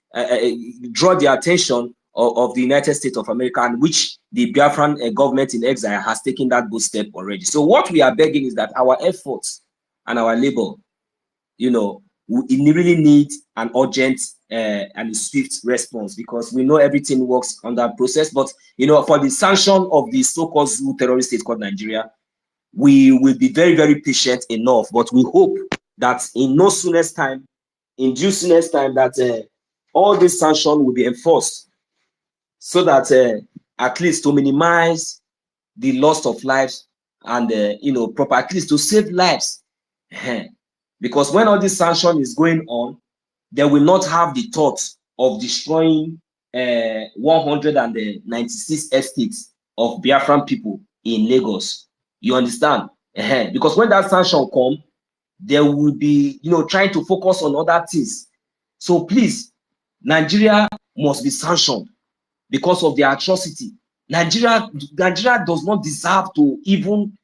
draw the attention of the United States of America, and which the Biafran government in exile has taken that good step already. So what we are begging is that our efforts and our labor, we really need an urgent and a swift response, because we know everything works on that process. But for the sanction of the so-called zoo terrorist state called Nigeria, we will be very, very patient enough. But we hope that in due soonest time, that all these sanctions will be enforced, so that at least to minimize the loss of lives and proper, at least to save lives. Because when all this sanction is going on, they will not have the thought of destroying 196 estates of Biafran people in Lagos. You understand? Because when that sanction comes, they will be, trying to focus on other things. So please, Nigeria must be sanctioned because of the atrocity. Nigeria does not deserve to even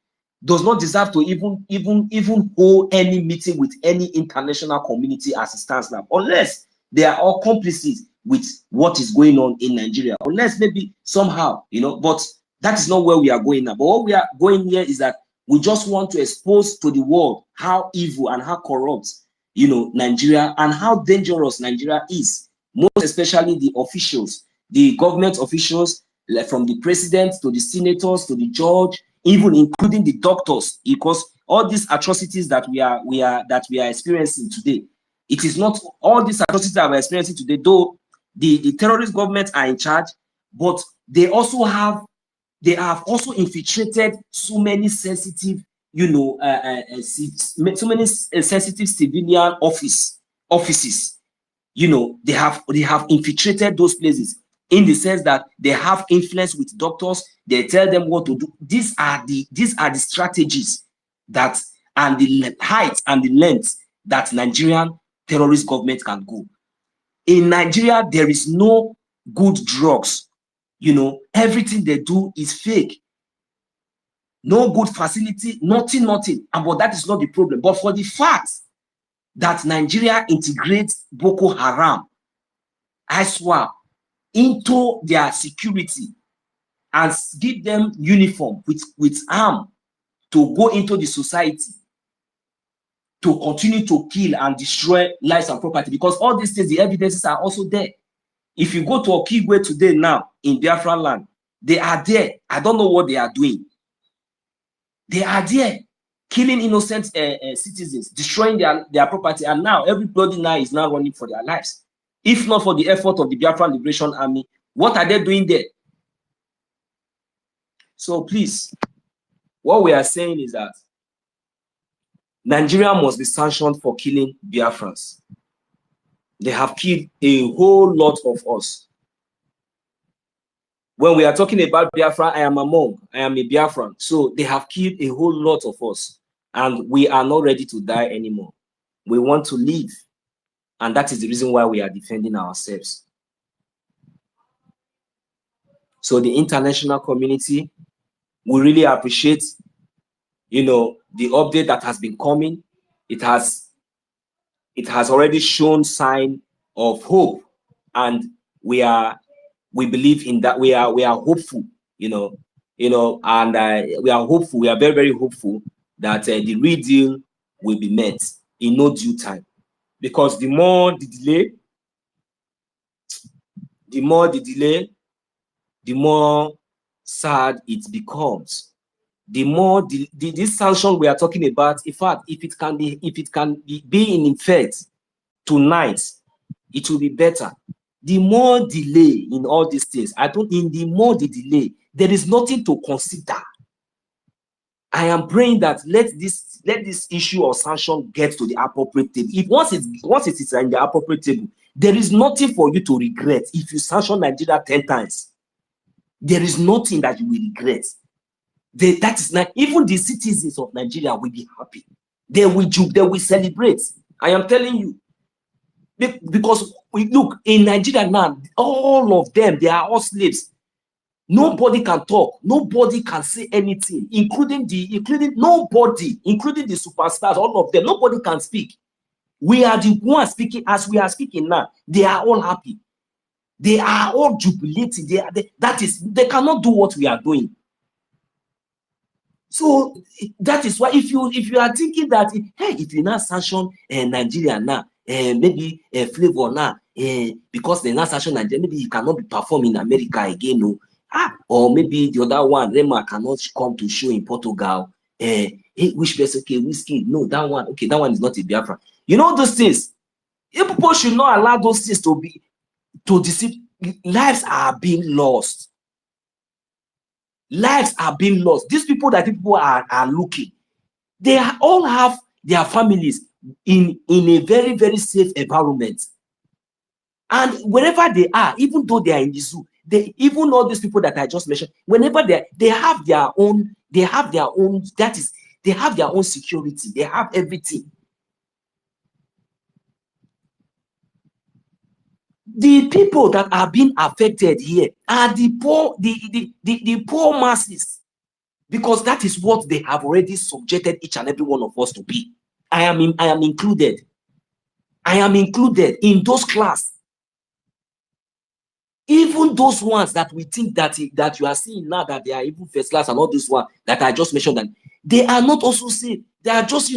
hold any meeting with any international community as it stands now, unless they are all complicit with what is going on in Nigeria, unless maybe somehow, but that is not where we are going now. But what we are going here is that we just want to expose to the world how evil and how corrupt, Nigeria, and how dangerous Nigeria is, most especially the officials, the government officials, like from the president to the senators to the judge, even including the doctors, because all these atrocities that we are experiencing today, it is not all these atrocities that we're experiencing today, though the terrorist governments are in charge, but they have also infiltrated so many sensitive, so many sensitive civilian offices. They have infiltrated those places, in the sense that they have influence with doctors. They tell them what to do. These are the strategies that, and the height and the length that Nigerian terrorist government can go. In Nigeria, there is no good drugs. Everything they do is fake. No good facility, nothing. But that is not the problem. But for the fact that Nigeria integrates Boko Haram, ISWAP, into their security and give them uniform with arm to go into the society to continue to kill and destroy lives and property, because all these things, the evidences are also there. If you go to Okigwe today now in Biafran land, they are there. I don't know what they are doing. They are there killing innocent citizens, destroying their property, and now everybody now is now running for their lives. If not for the effort of the Biafran Liberation Army, what are they doing there? So please, what we are saying is that Nigeria must be sanctioned for killing Biafrans. They have killed a whole lot of us. When we are talking about Biafra, I am a Biafran. So they have killed a whole lot of us, and we are not ready to die anymore. We want to live, and that is the reason why we are defending ourselves. So the international community, we really appreciate, the update that has been coming. It has already shown sign of hope, and we believe in that. We are hopeful, and we are hopeful. We are very, very hopeful that the real deal will be met in no due time, because the more the delay, the more sad it becomes. The more this sanction we are talking about, in fact, if it can be in effect tonight, it will be better. The more delay in all these things, the more the delay, there is nothing to consider. I am praying that let this issue of sanction get to the appropriate table. Once it is in the appropriate table, there is nothing for you to regret. If you sanction Nigeria 10 times, there is nothing that you will regret. That is not, even the citizens of Nigeria will be happy. They will celebrate. I am telling you. Because look, in Nigeria now, all of them, they are all slaves. Nobody can talk. Nobody can say anything, including the superstars, all of them. Nobody can speak. We are the ones speaking. As we are speaking now, they are all happy. They are all jubilating. They cannot do what we are doing. So that is why if you are thinking that, hey, if you now sanction Nigeria now, maybe Flavor now, because they now sanction Nigeria, maybe he cannot be performing in America again, no. Or maybe the other one, Rema, cannot come to show in Portugal. Hey, which person? Okay, whiskey. No, that one. Okay, that one is not a Biafra. You know those things. People should not allow those things to deceive. Lives are being lost. Lives are being lost. These people that people are looking, they all have their families in a very, very safe environment. And wherever they are, even though they are in the zoo, they, even all these people that I just mentioned, whenever they have their own, they have their own security, they have everything. The people that are being affected here are the poor, the poor masses, because that is what they have already subjected each and every one of us to be. I am included. I am included in those class. Even those ones that we think that you are seeing now, that they are even first class and all this one that I just mentioned, that they are not also safe. They are just,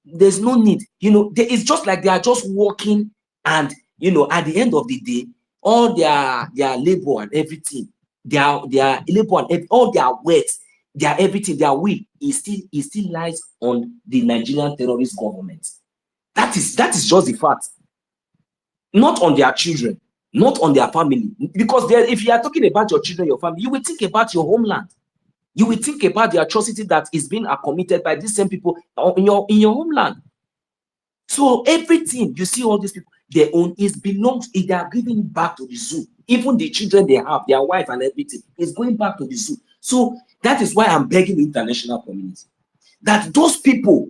there's no need. It's just like they are just working, and at the end of the day, all their labor and everything, their labor and all their worth, their everything, their will is still lies on the Nigerian terrorist government. That is just the fact. Not on their children, not on their family. Because if you are talking about your children, your family, you will think about your homeland. You will think about the atrocity that is being committed by these same people in your homeland. So everything you see, all these people, their own belongs. They are giving it back to the zoo. Even the children they have, their wife and everything, is going back to the zoo. So that is why I'm begging the international community that those people,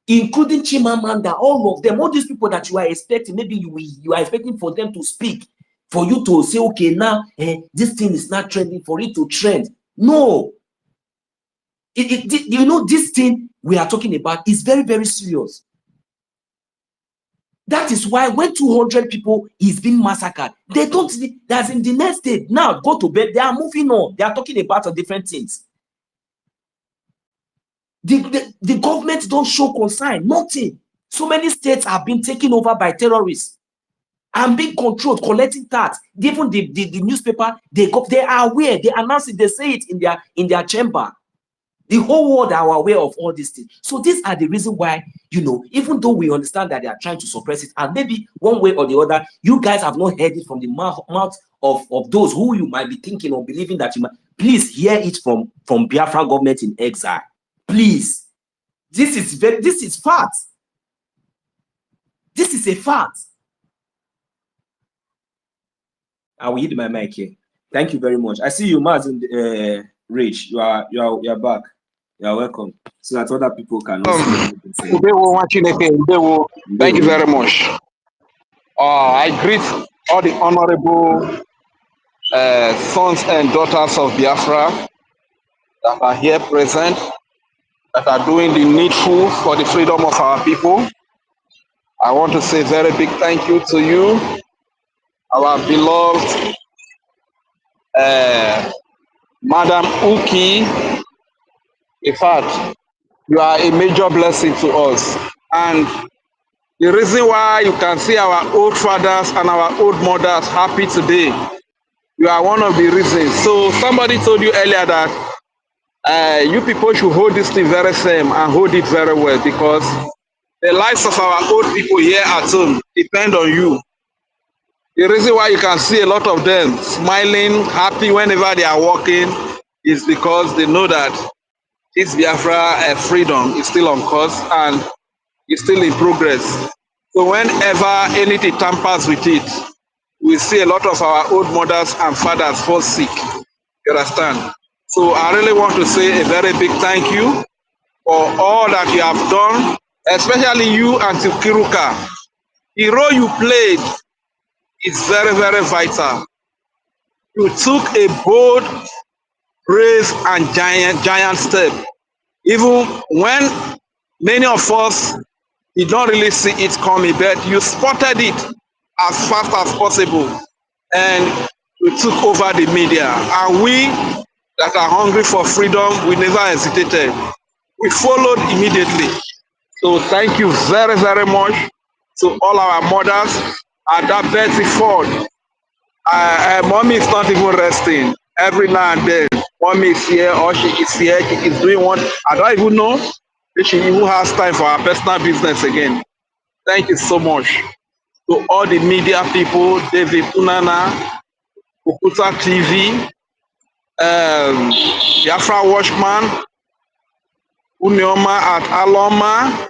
including Chimamanda, all of them, all these people that you are expecting, maybe you are expecting for them to speak, for you to say, okay, now this thing is not trending, for it to trend. No. This thing we are talking about is very, very serious. That is why when 200 people is being massacred, they don't, that's in the next day, now go to bed, they are moving on. They are talking about different things. The government don't show concern, nothing. So many states have been taken over by terrorists and being controlled, collecting tax. Even the newspaper, they are aware, they announce it, they say it in their chamber. The whole world are aware of all these things. So these are the reason why, even though we understand that they are trying to suppress it, and maybe one way or the other, you guys have not heard it from the mouth of those who you might be thinking or believing that you might. Please hear it from Biafran government in exile. Please. This is fact. This is a fact. I will yield my mic here. Thank you very much. I see you, Martin Rich. You are back. You are welcome. So that other people can also Thank you very much. I greet all the honorable sons and daughters of Biafra that are here present, that are doing the needful for the freedom of our people. I want to say a very big thank you to you, our beloved Madam Uki. In fact, you are a major blessing to us. And the reason why you can see our old fathers and our old mothers happy today, you are one of the reasons. So somebody told you earlier that you people should hold this thing very firm and hold it very well, because the lives of our old people here at home depend on you. The reason why you can see a lot of them smiling, happy whenever they are walking is because they know that this Biafra freedom is still on course and is still in progress. So whenever anything tampers with it, we see a lot of our old mothers and fathers fall sick. You understand? So I really want to say a very big thank you for all that you have done, especially you, Auntie Kiruka. The role you played is very, very vital. You took a bold, brave, and giant step. Even when many of us did not really see it coming, but you spotted it as fast as possible, and you took over the media. And we that are hungry for freedom, we never hesitated. We followed immediately. So thank you very, very much to all our mothers. And that Betty Ford, mommy is not even resting. Every now and then, mommy is here or she is here, she is doing one. I don't even know if she even has time for her personal business again. Thank you so much to all the media people, David Unana, Okuta TV, Biafra Watchman, Unioma at Aloma.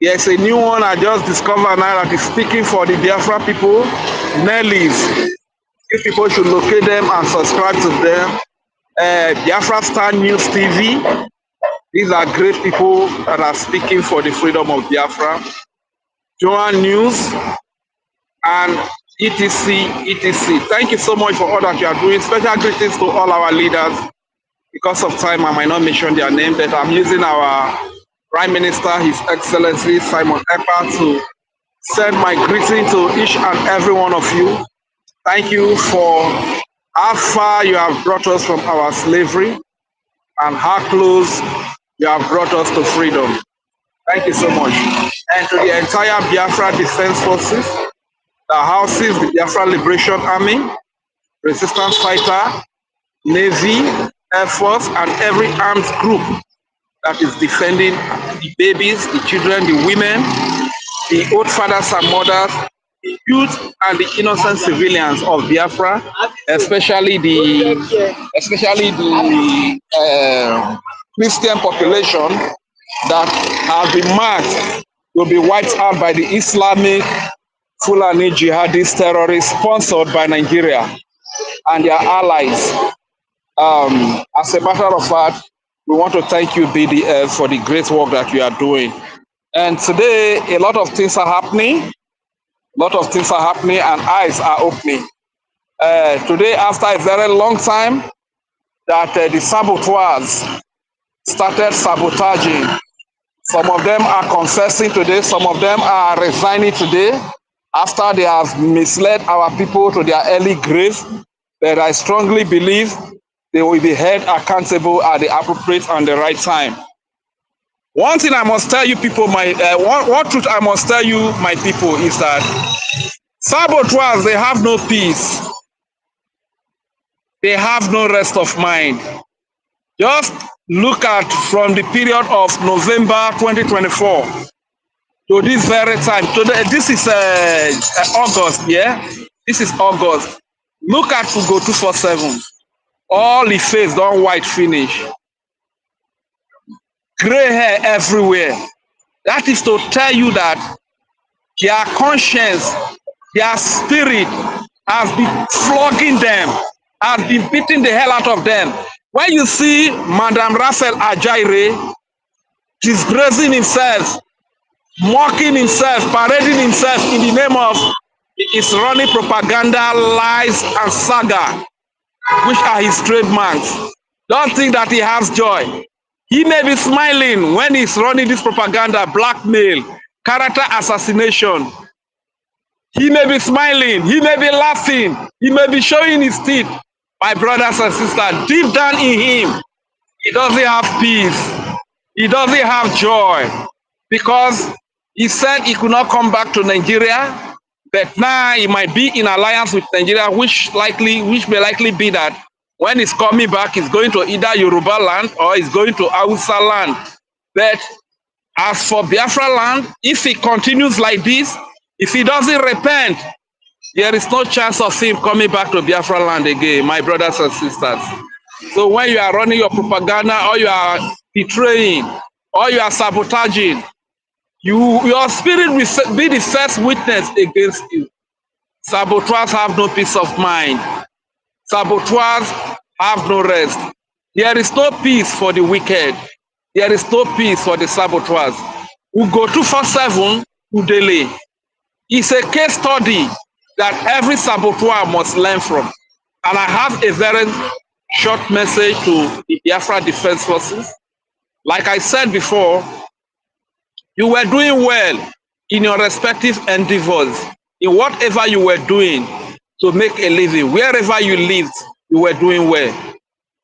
There's a new one I just discovered now that is speaking for the Biafra people, Nellies. You people should locate them and subscribe to them. Biafra Star News TV. These are great people that are speaking for the freedom of Biafra. Joan News and etc. Thank you so much for all that you are doing. Special greetings to all our leaders. Because of time, I might not mention their name, but I'm using our Prime Minister, His Excellency Simon Ekpa, to send my greeting to each and every one of you. Thank you for how far you have brought us from our slavery and how close you have brought us to freedom. Thank you so much. And to the entire Biafra Defense Forces, the houses, the Biafra Liberation Army, Resistance Fighter, Navy, Air Force, and every armed group that is defending the babies, the children, the women, the old fathers and mothers, the youth, and the innocent civilians of Biafra, especially the Christian population that have been marked will be wiped out by the Islamic Fulani jihadist terrorists sponsored by Nigeria and their allies. As a matter of fact, we want to thank you, BDF, for the great work that you are doing. And today, a lot of things are happening. And eyes are opening. Today, after a very long time, that the saboteurs started sabotaging. Some of them are confessing today. Some of them are resigning today after they have misled our people to their early grave. But I strongly believe they will be held accountable at the appropriate and the right time. One thing I must tell you people, one truth I must tell you, my people, is that saboteurs, they have no peace. They have no rest of mind. Just look at from the period of November 2024 to this very time. This is August, yeah? This is August. Look at Ugo 247. All the face don't white finish. Gray hair everywhere. That is to tell you that their conscience, their spirit has been flogging them, has been beating the hell out of them. When you see Madam Raphael Ajaire disgracing himself, mocking himself, parading himself in the name of his running propaganda, lies, and saga, which are his trademarks, don't think that he has joy. He may be smiling when he's running this propaganda, blackmail, character assassination. He may be smiling, he may be laughing, he may be showing his teeth. My brothers and sisters, deep down in him, he doesn't have peace. He doesn't have joy because he said he could not come back to Nigeria, but now he might be in alliance with Nigeria, which may likely be that when he's coming back, he's going to either Yoruba land or he's going to Hausa land. But as for Biafra land, if he continues like this, if he doesn't repent, there is no chance of him coming back to Biafra land again, my brothers and sisters. So when you are running your propaganda, or you are betraying, or you are sabotaging, your spirit will be the first witness against you. Saboteurs have no peace of mind. Saboteurs have no rest. There is no peace for the wicked. There is no peace for the saboteurs. Ugo 247 Udele is a case study that every saboteur must learn from. And I have a very short message to the Biafra Defense Forces. Like I said before, you were doing well in your respective endeavors, in whatever you were doing to make a living. Wherever you lived, you were doing well.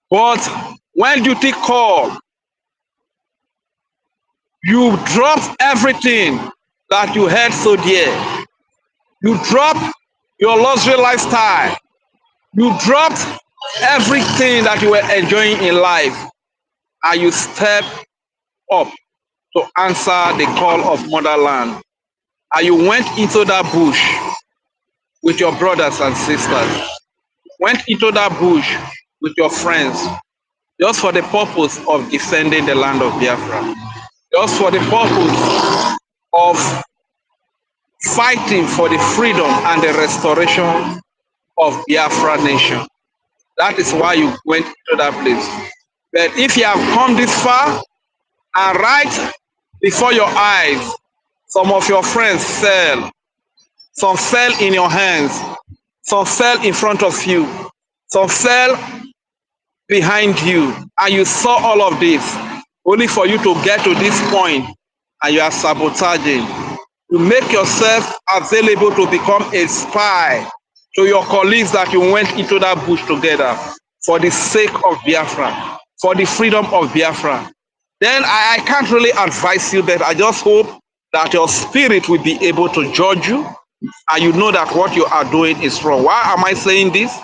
But when duty called, you dropped everything that you had so dear. You dropped your luxury lifestyle. You dropped everything that you were enjoying in life, and you stepped up to answer the call of motherland. And you went into that bush with your brothers and sisters. Went into that bush with your friends, just for the purpose of defending the land of Biafra, just for the purpose of fighting for the freedom and the restoration of Biafra nation. That is why you went to that place. But if you have come this far and right before your eyes, some of your friends fell, some fell in your hands, some fell in front of you, some fell behind you, and you saw all of this, only for you to get to this point and you are sabotaging. You make yourself available to become a spy to your colleagues that you went into that bush together for the sake of Biafra, for the freedom of Biafra. Then I can't really advise you that. I just hope that your spirit will be able to judge you and you know that what you are doing is wrong. Why am I saying this?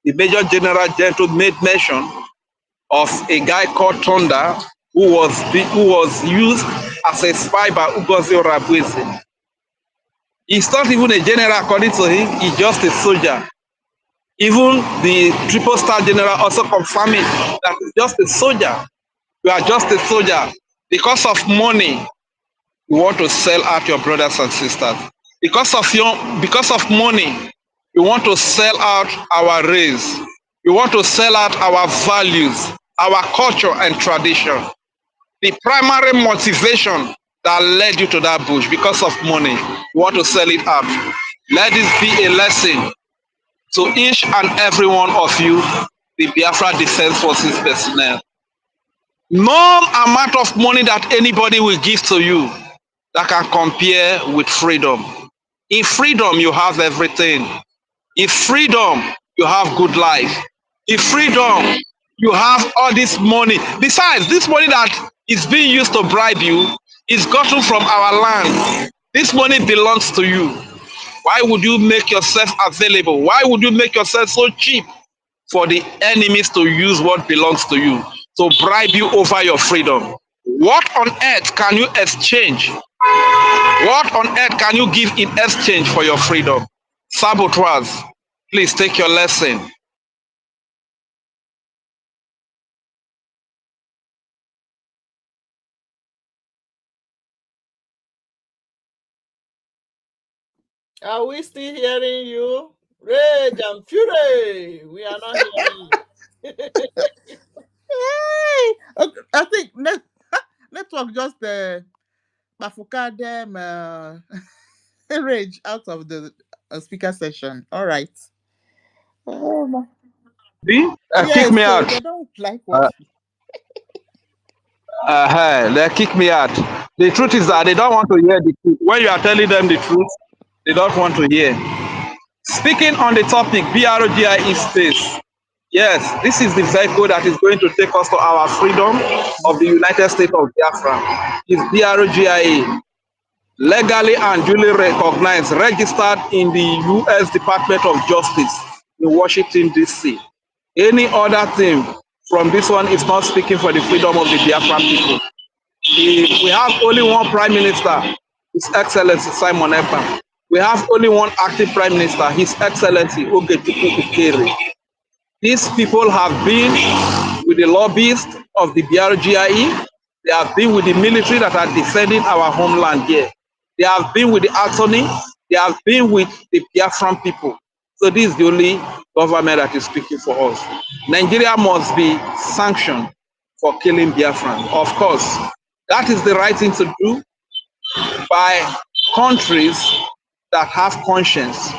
The Major General Gentle made mention of a guy called Thunder who was used as a spy by Ugozi Rabweze. He's not even a general according to him, he's just a soldier. Even the triple star general also confirmed it, that he's just a soldier. You are just a soldier. Because of money, you want to sell out your brothers and sisters. Because of money, you want to sell out our race. You want to sell out our values, our culture and tradition. The primary motivation that led you to that bush, because of money, you want to sell it out. Let this be a lesson to each and every one of you, the Biafra Defense Forces personnel. No amount of money that anybody will give to you that can compare with freedom. In freedom, you have everything. In freedom, you have good life. In freedom, you have all this money. Besides, this money that is being used to bribe you is gotten from our land. This money belongs to you. Why would you make yourself available? Why would you make yourself so cheap for the enemies to use what belongs to you, to bribe you over your freedom? What on earth can you exchange? What on earth can you give in exchange for your freedom? Saboteurs, please take your lesson. Are we still hearing you? Rage and fury. We are not hearing you. Hey! Okay, I think network just bafuka them rage out of the speaker session. All right. Oh, my. Kick Yes, me so out. they don't like what. They kick me out. The truth is that they don't want to hear the truth. When you are telling them the truth, they don't want to hear. Speaking on the topic, BROGIE space. Yes, this is the vehicle that is going to take us to our freedom of the United States of Biafra. It's BROGIE, legally and duly recognized, registered in the U.S. Department of Justice in Washington, D.C. Any other thing from this one is not speaking for the freedom of the Biafran people. We have only one Prime Minister, His Excellency Simon Ekpa. We have only one active Prime Minister, His Excellency Ogetukwu Ukere. These people have been with the lobbyists of the BRGIE. They have been with the military that are defending our homeland here. They have been with the attorney. They have been with the Biafran people. So this is the only government that is speaking for us. Nigeria must be sanctioned for killing Biafran. Of course, that is the right thing to do by countries that have conscience,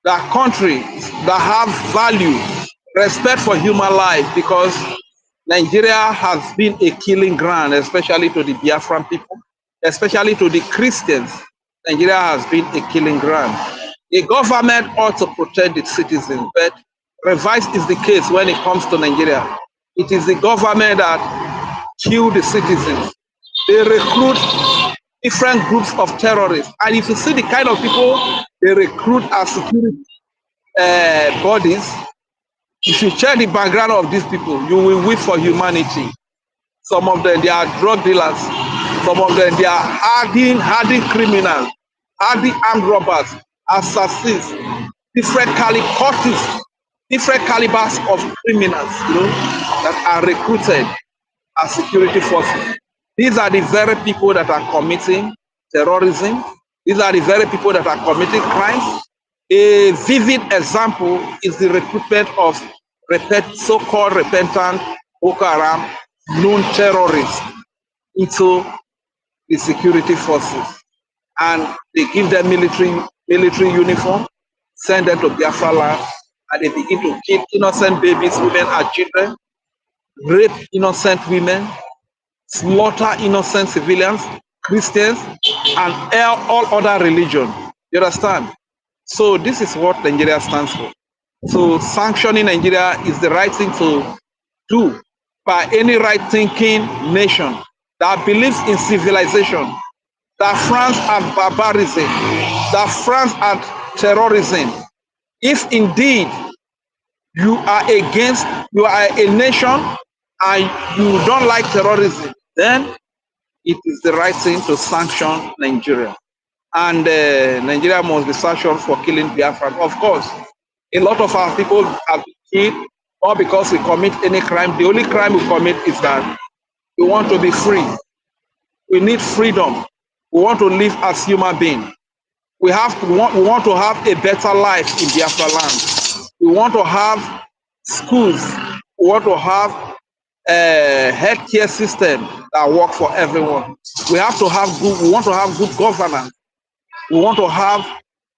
that countries that have value, respect for human life, because Nigeria has been a killing ground, especially to the Biafran people, especially to the Christians. Nigeria has been a killing ground. A government ought to protect its citizens, but reverse is the case when it comes to Nigeria. It is the government that kill the citizens. They recruit different groups of terrorists. And if you see the kind of people they recruit as security bodies, if you check the background of these people, you will weep for humanity. Some of them, they are drug dealers. Some of them, they are hardened criminals, hardened armed robbers, assassins, different cultists, different calibers of criminals, that are recruited as security forces. These are the very people that are committing terrorism. These are the very people that are committing crimes. A vivid example is the recruitment of so-called repentant Boko Haram known terrorists into the security forces. And they give them military uniform, send them to Biafra land, and they begin to kill innocent babies, women, and children, rape innocent women, slaughter innocent civilians, Christians, and all other religions. You understand? So this is what Nigeria stands for. So sanctioning Nigeria is the right thing to do by any right-thinking nation that believes in civilization, that frowns at barbarism, that frowns at terrorism. If indeed you are a nation and you don't like terrorism, then it is the right thing to sanction Nigeria. And Nigeria must be sanctioned for killing Biafrans. Of course, a lot of our people have been killed, not because we commit any crime. The only crime we commit is that we want to be free. We need freedom. We want to live as human beings. We want to have a better life in Biafra land. We want to have schools. We want to have a healthcare system that works for everyone. We want to have good governance. We want to have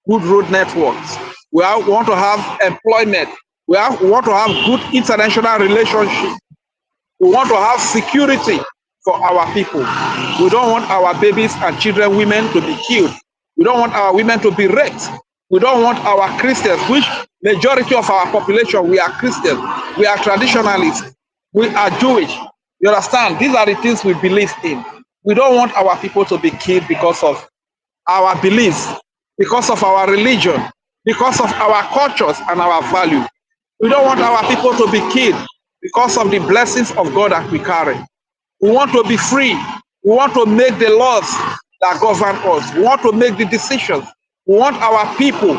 good road networks. We want to have employment. We want to have good international relationships. We want to have security for our people. We don't want our babies and children, women to be killed. We don't want our women to be raped. We don't want our Christians, which majority of our population, we are Christians. We are traditionalists. We are Jewish. You understand? These are the things we believe in. We don't want our people to be killed because of our beliefs, because of our religion, because of our cultures and our values. We don't want our people to be killed because of the blessings of God that we carry. We want to be free. We want to make the laws that govern us. We want to make the decisions. We want our people.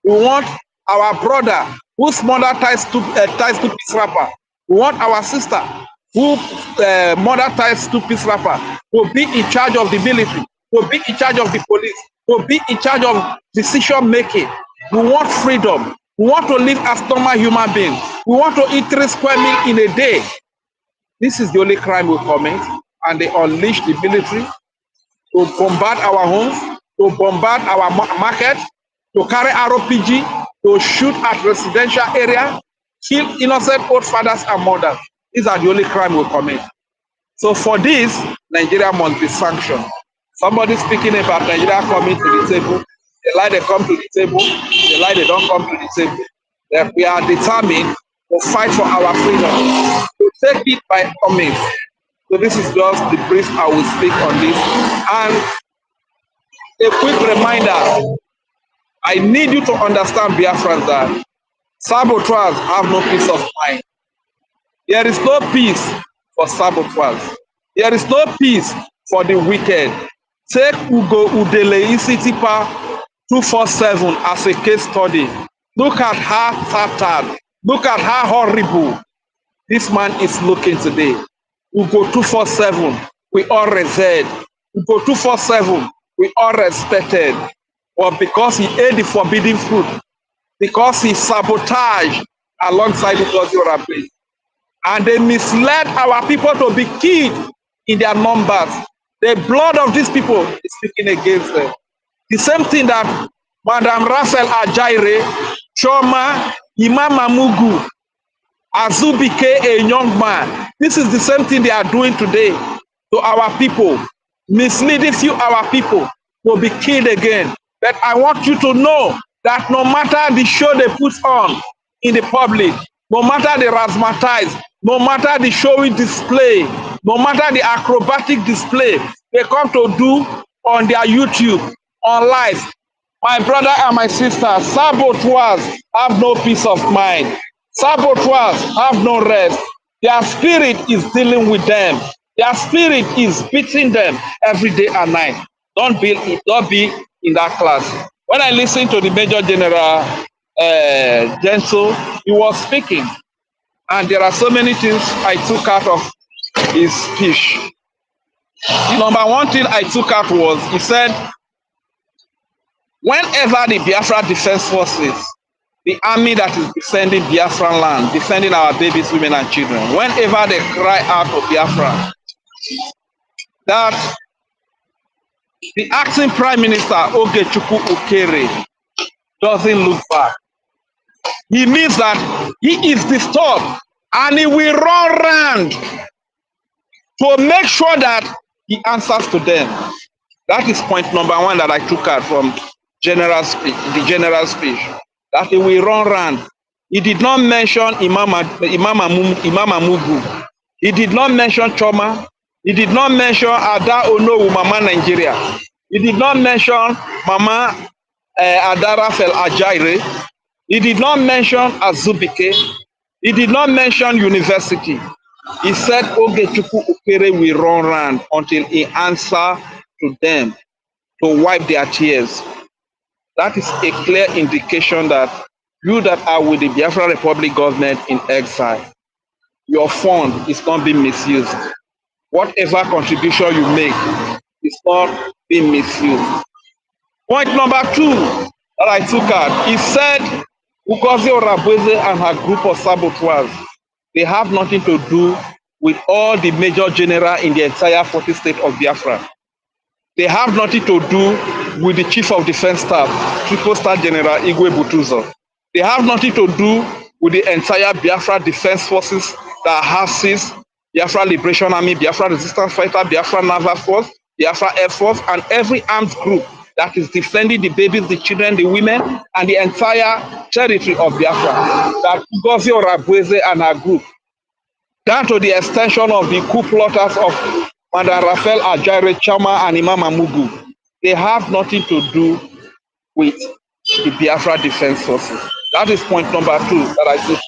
We want our brother whose mother ties to peace wrapper. We want our sister whose mother ties to peace wrapper to be in charge of the military, to be in charge of the police, to be in charge of decision making. We want freedom. We want to live as normal human beings. We want to eat 3 square meals in a day. This is the only crime we commit, and they unleash the military to bombard our homes, to bombard our market, to carry RPG, to shoot at residential area, kill innocent old fathers and mothers. These are the only crime we commit. So for this, Nigeria must be sanctioned. Somebody speaking about Nigeria coming to the table, they lie they come to the table, they lie they don't come to the table. That we are determined to fight for our freedom, to take it by all means. So this is just the brief I will speak on this. And a quick reminder, I need you to understand, Biafrans, that saboteurs have no peace of mind. There is no peace for saboteurs. There is no peace for the wicked. Take Ugo Udele Isitipa 247 as a case study. Look at how tattered, look at how horrible this man is looking today. Ugo 247, we all revered. Ugo 247, we all respected. But because he ate the forbidden fruit, because he sabotaged alongside the God's place, and they misled our people to be killed in their numbers. The blood of these people is speaking against them. The same thing that Madam Raphael Ajaire, Choma, Imam Mamugu, Azubike, a young man. This is the same thing they are doing today to our people, misleading few our people to be killed again. But I want you to know that no matter the show they put on in the public, no matter the razzmatazz, no matter the showy display, no matter the acrobatic display they come to do on their YouTube, on live, my brother and my sister, saboteurs have no peace of mind. Saboteurs have no rest. Their spirit is dealing with them. Their spirit is beating them every day and night. Don't be in that class. When I listen to the Major General Genso he was speaking, and there are so many things I took out of his speech. Number one thing I took out was he said, whenever the Biafra Defense Forces, the army that is defending Biafran land, defending our babies, women, and children, whenever they cry out for Biafra, that the acting Prime Minister, Ogechukwu Ukere, doesn't look back. He means that he is disturbed and he will run around to make sure that he answers to them. That is point number one that I took out from general speech, the general speech, that he will run around. He did not mention Imam Amugu. He did not mention Choma. He did not mention Ada Onowu, Mama Nigeria. He did not mention Mama Ada Rafael Ajaire. He did not mention Azubike. He did not mention university. He said Ogechukwu Ukere will run around until he answers to them to wipe their tears. That is a clear indication that you that are with the Biafra Republic government in exile, your fund is not being misused. Whatever contribution you make is not being misused. Point number two that I took out, he said Ugozi Orabweze and her group of saboteurs, they have nothing to do with all the major generals in the entire 40 state of Biafra. They have nothing to do with the Chief of Defense Staff, Triple Star General Igwe Butuzo. They have nothing to do with the entire Biafra Defense Forces that houses Biafra Liberation Army, Biafra Resistance Fighter, Biafra Naval Force, Biafra Air Force, and every armed group that is defending the babies, the children, the women, and the entire territory of Biafra. That Ugozi Orabweze and her group, down to the extension of the coup plotters of Madam Rafael Ajaire Chama and Imam Amugu, they have nothing to do with the Biafra Defense Forces. That is point number two that I took.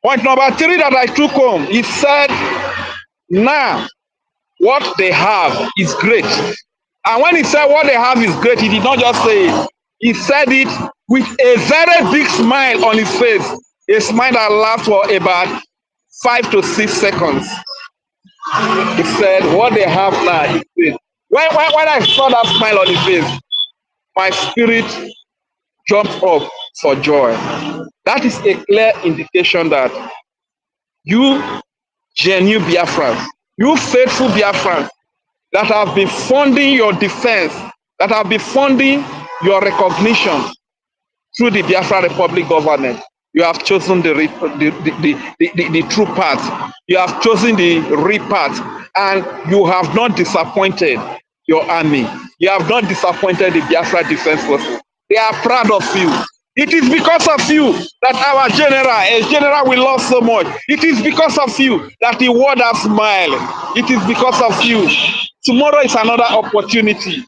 Point number three that I took home, he said, now what they have is great. And when he said what they have is great, he did not just say it. He said it with a very big smile on his face, a smile that lasts for about 5 to 6 seconds. He said, what they have now is great. When I saw that smile on his face, my spirit jumped up for joy. That is a clear indication that you genuine Biafrans, you faithful Biafrans that have been funding your defense, that have been funding your recognition through the Biafra Republic government, you have chosen the true path. You have chosen the real path, and you have not disappointed your army. You have not disappointed the Biafra Defense Forces. They are proud of you. It is because of you that our general, a general we love so much. It is because of you that the world has smiled. It is because of you. Tomorrow is another opportunity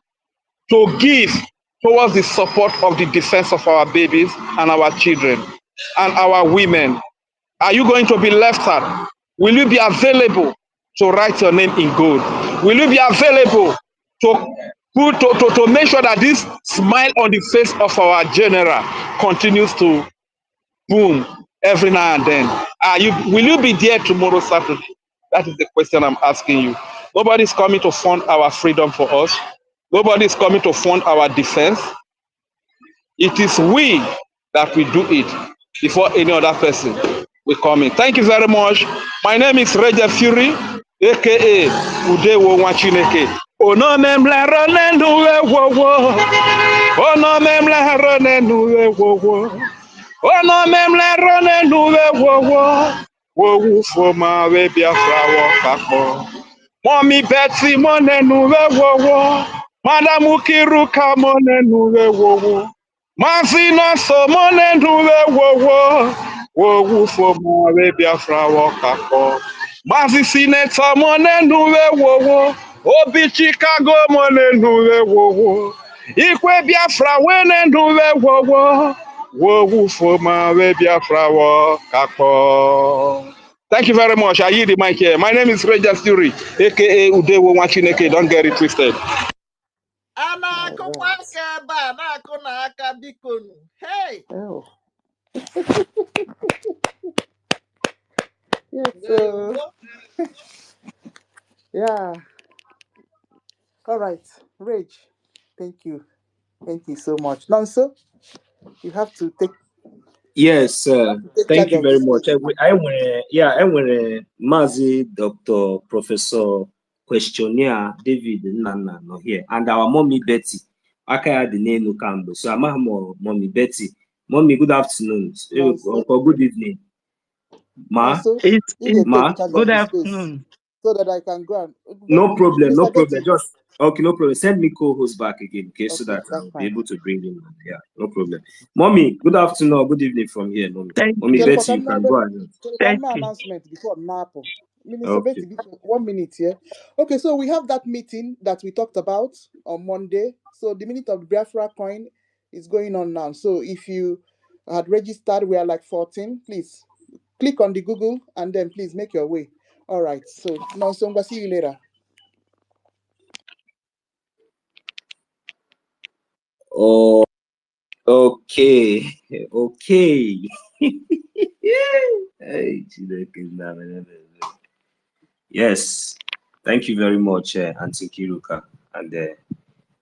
to give towards the support of the defense of our babies and our children and our women. Are you going to be left out? Will you be available to write your name in gold? Will you be available to make sure that this smile on the face of our general continues to boom every now and then? Will you be there tomorrow, Saturday? That is the question I'm asking you. Nobody's coming to fund our freedom for us. Nobody's coming to fund our defense. It is we that will do it before any other person will come in. Thank you very much. My name is Reja Fury, aka Udewo Wachineke. Ono memla rone nuwe wowo. Ono memla rone nuwe wowo. Ono memla rone nuwe wowo. Wowu foma we Biafra wo kako. Mommy Betsy monenuwe wowo. Madam Ukiruka monenuwe wowo. Mazina so monenuwe wowo. Wowu foma we Biafra wo kako. Mazi Senator monenuwe wowo. Obi Chicago monenuwe wowo. Ikwe Biafra wenenuwe wowo. Wowu foma we Biafra wo kako. Thank you very much. I yield the mic here. My name is Reja Sturi, aka Udewo Wachineke. Don't get it twisted. Hey. Oh. So yeah. All right. Rage. Thank you. Thank you so much. Nonso, you have to Yes, take thank charge you of very this much. meeting. I want, yeah, I want Mazi Dr. Professor Questionnaire David Nana no here, and our mommy Betty. I can add the name no Campbell. So I'm mommy Betty. Mommy, good afternoon. Nonso, Uncle, good evening. Ma, Nonso, It's, you it's dey ma, take charge good of the space afternoon. so that I can go and no problem, no Mr. problem. Betty. Just okay, no problem. Send me co-host back again, okay, so Okay, that that's I'll be fine. able to bring him. Yeah, no problem. Mommy, good afternoon or good evening from here, mommy. Thank Mommy you. Jennifer, Betty, can you you can go ahead. Thank you. announcement before Napo? Minister Okay. Betty, 1 minute here. Okay, so we have that meeting that we talked about on Monday. So the minute of the Biafra coin is going on now. So if you had registered, we are like 14. Please click on the Google and then please make your way. All right. So Nonsongwa, see you later. Oh, okay, okay. Hey, Chineke nna m. Yes, thank you very much, Auntie Kiruka and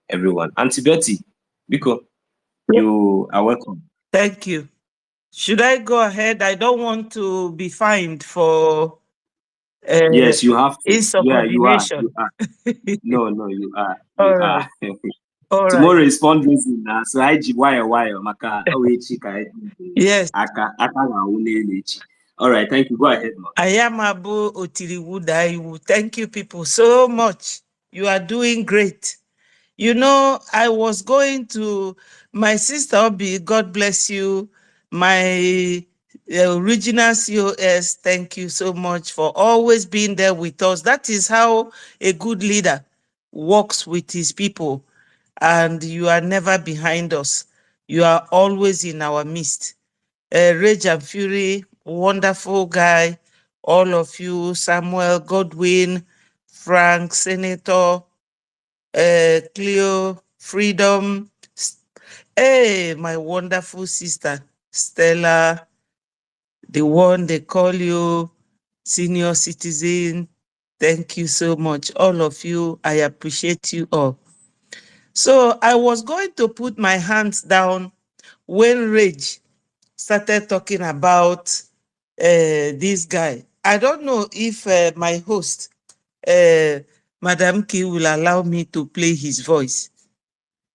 everyone. Auntie Betty, Biko, you are welcome. Thank you. Should I go ahead? I don't want to be fined for Yes, you have to. Yeah, you are. You insubordination. are. No, no, you are. You All are. right. All right. Tomorrow is fundraising now, so I wire maka chika Yes. aka na unechi. All right, thank you. Go ahead, ma. Ayamabu Otiriwudaiwu. Thank you, people, so much. You are doing great. You know, I was going to my sister Obi, God bless you, my original COS. Thank you so much for always being there with us. That is how a good leader works with his people. And you are never behind us. You are always in our midst. Rage and Fury, wonderful guy. All of you, Samuel, Godwin, Frank, Senator, Cleo, Freedom. Hey, my wonderful sister, Stella, the one they call you senior citizen. Thank you so much. All of you, I appreciate you all. So I was going to put my hands down when Rage started talking about this guy. I don't know if my host, Madam Key, will allow me to play his voice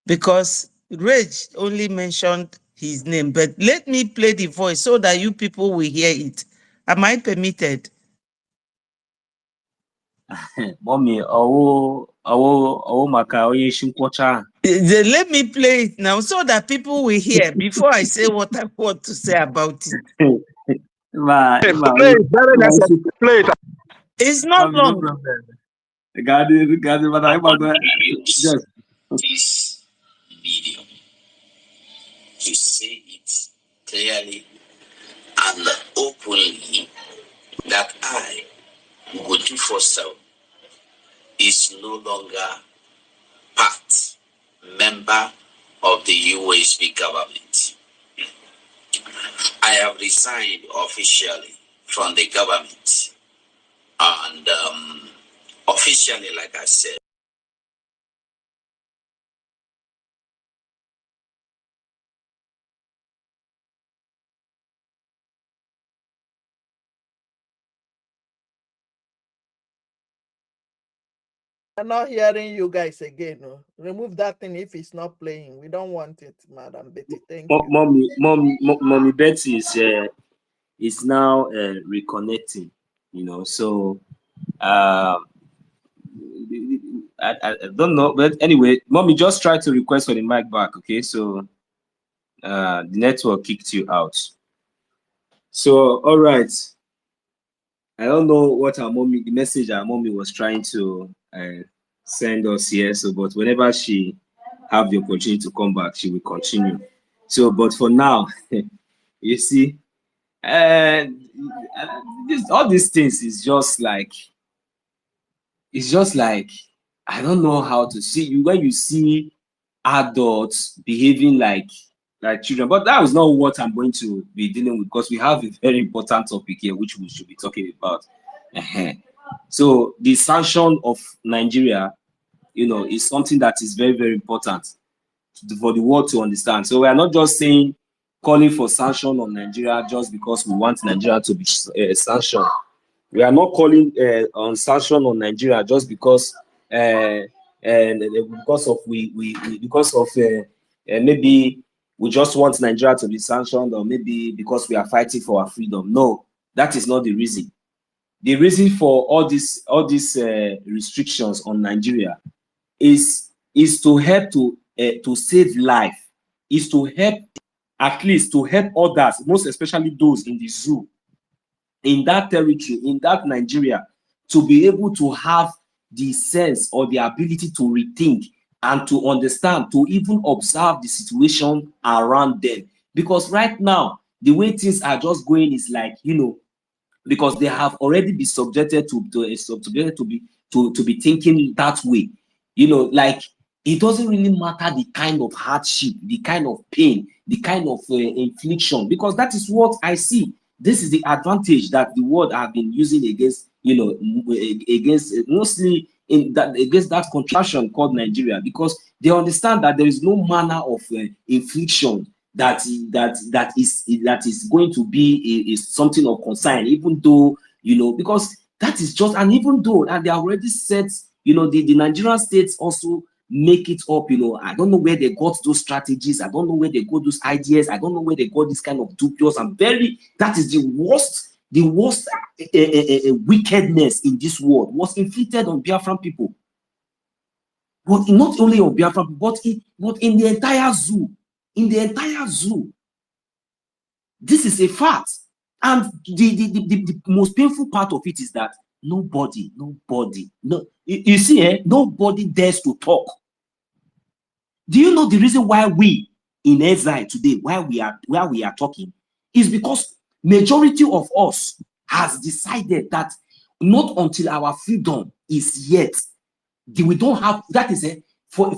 because Rage only mentioned his name. But let me play the voice so that you people will hear it. Am I permitted? Mommy, maka onye isi nkwọcha. Let me play it now so that people will hear before I say what I want to say about it. Play it, very necessary. Play it. It's not Mommy, no long. problem. Just This medium to say it clearly and openly that I, Ugoju Fossil, is no longer part, member of the USB government. I have resigned officially from the government and officially, like I said, I'm not hearing you guys again. No. Remove that thing if it's not playing. We don't want it, Madam Betty. Thank you. mommy Betty is now reconnecting, you know. So I don't know, but anyway, mommy, just try to request for the mic back, okay? So the network kicked you out. So all right, I don't know what our mommy, the message our mommy was trying to send us here. So, but whenever she have the opportunity to come back, she will continue. So, but for now, you see, all these things is just like, it's just like, I don't know how to see you when you see adults behaving like like children. But that was not what I'm going to be dealing with, because we have a very important topic here which we should be talking about. So the sanction of Nigeria, is something that is very, very important for the world to understand. So we are not just calling for sanction on Nigeria just because we want Nigeria to be sanctioned. We are not calling on sanction on Nigeria just because maybe we just want Nigeria to be sanctioned, or maybe because we are fighting for our freedom. No, that is not the reason. The reason for all these restrictions on Nigeria is to help to save life, is to help, at least to help others, most especially those in the zoo, in that territory, in that Nigeria, to be able to have the sense or the ability to rethink and to understand, to even observe the situation around them. Because right now, the way things are just going is like, because they have already been subjected to be thinking that way. Like, it doesn't really matter the kind of hardship, the kind of pain, the kind of infliction, because that is what I see. This is the advantage that the world have been using against, against mostly against that contraction called Nigeria, because they understand that there is no manner of infliction that is going to be something of concern, even though, because that is just, and even though, and they already set, the Nigerian states also make it up. I don't know where they got those strategies. I don't know where they got those ideas. I don't know where they got this kind of dubious and that is the worst wickedness in this world was inflicted on Biafran people. But not only on Biafran people, but in the entire zoo. In the entire zoo. This is a fact. And the most painful part of it is that nobody, you see, nobody dares to talk. Do you know the reason why we in exile today, where we are talking, is because majority of us has decided that not until our freedom is yet, we don't have, that is for a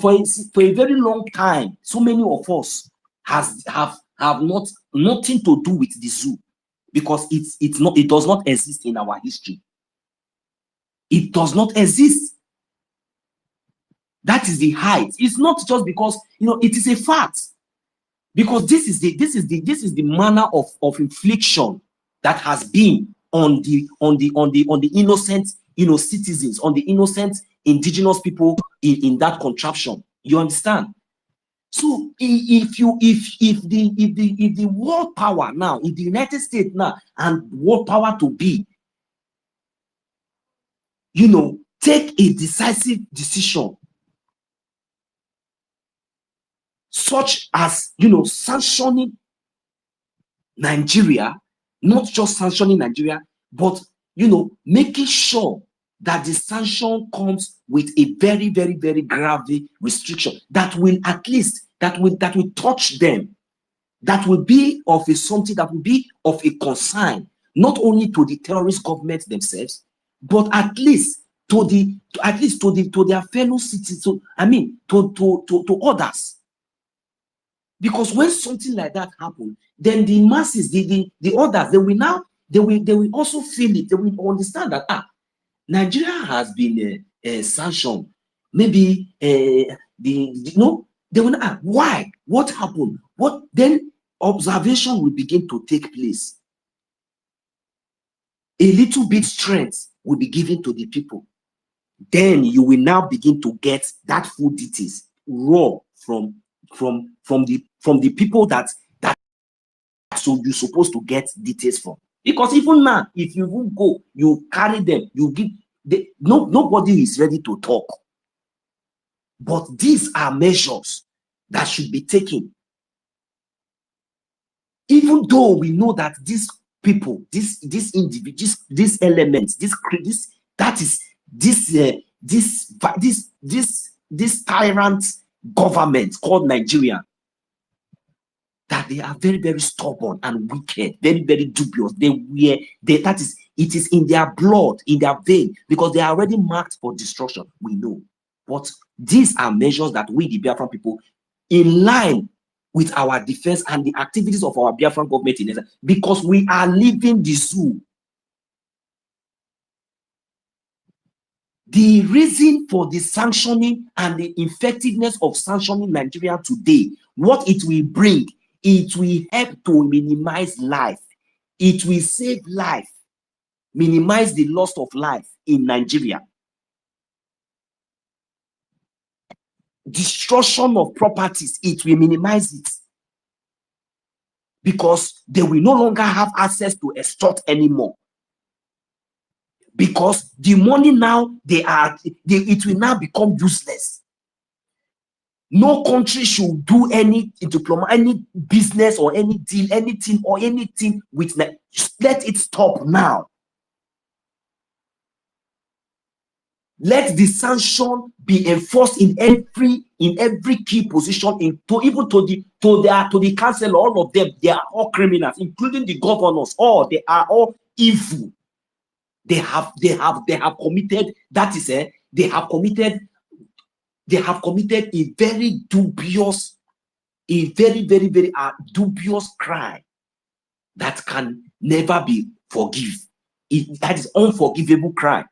very long time, so many of us have nothing to do with the zoo, because it does not exist in our history. It does not exist. That is the height. It's not just because it is a fact, because this is the manner of infliction that has been on the innocent citizens, on the innocent indigenous people in that contraption. You understand? So if the world power now, if the United States now and world power to be, take a decisive decision, such as sanctioning Nigeria, not just sanctioning Nigeria, but making sure that the sanction comes with a very, very, very grave restriction that will at least that will touch them, that will be of something that will be of a concern, not only to the terrorist government themselves, but at least to their fellow citizens. I mean, to others. Because when something like that happens, then the masses, the others, they will also feel it. They will understand that Nigeria has been sanctioned. Maybe they will not. Why? What happened? What then? Observation will begin to take place. A little bit strength will be given to the people. Then you will now begin to get that full details raw from the people that so you're supposed to get details from. Because even now, if you will go, you carry them, you give nobody is ready to talk. But these are measures that should be taken. Even though we know that these people, these individuals, these elements, this tyrant government called Nigeria, that they are very, very stubborn and wicked, very, very dubious. It is in their blood, in their vein, because they are already marked for destruction. We know. But these are measures that we, the Biafran people, in line with our defense and the activities of our Biafran government in Israel, because we are living the zoo. The reason for the sanctioning and the effectiveness of sanctioning Nigeria today, what it will bring, it will help to minimize life. It will save life, minimize the loss of life in Nigeria. Destruction of properties, it will minimize it. Because they will no longer have access to extort anymore. Because the money now, it will now become useless. No country should do any any business or any deal, anything with let it stop now. Let the sanction be enforced in every key position, even to the council. All of them, they are all criminals, including the governors. All they are all evil. They have committed. That is they have committed a very dubious, very dubious crime that can never be forgiven. That is unforgivable crime.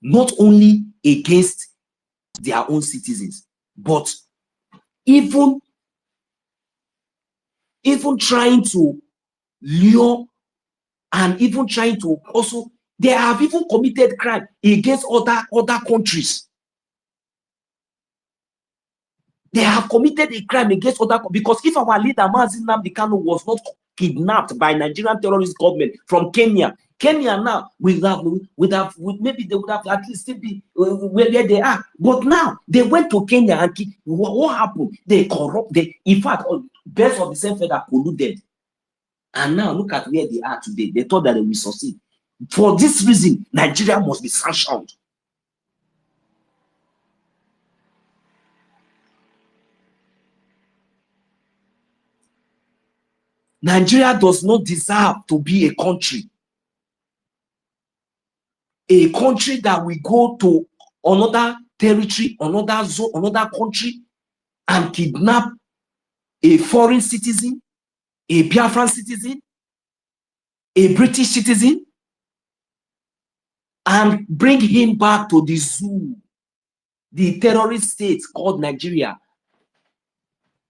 Not only against their own citizens, but even trying to lure and even trying to also, they have even committed crime against other countries. They have committed a crime against other, because if our leader Mazi Nnamdi Kanu was not kidnapped by Nigerian terrorist government from Kenya now maybe they would have at least still be where they are. But now they went to Kenya and what happened? They corrupt. In fact, best of the same feather colluded. And now look at where they are today. They thought that they will succeed. For this reason, Nigeria must be sanctioned. Nigeria does not deserve to be a country. A country that will go to another territory, another zone, another country, and kidnap a foreign citizen, a Biafran citizen, a British citizen, and bring him back to the zoo, the terrorist state called Nigeria,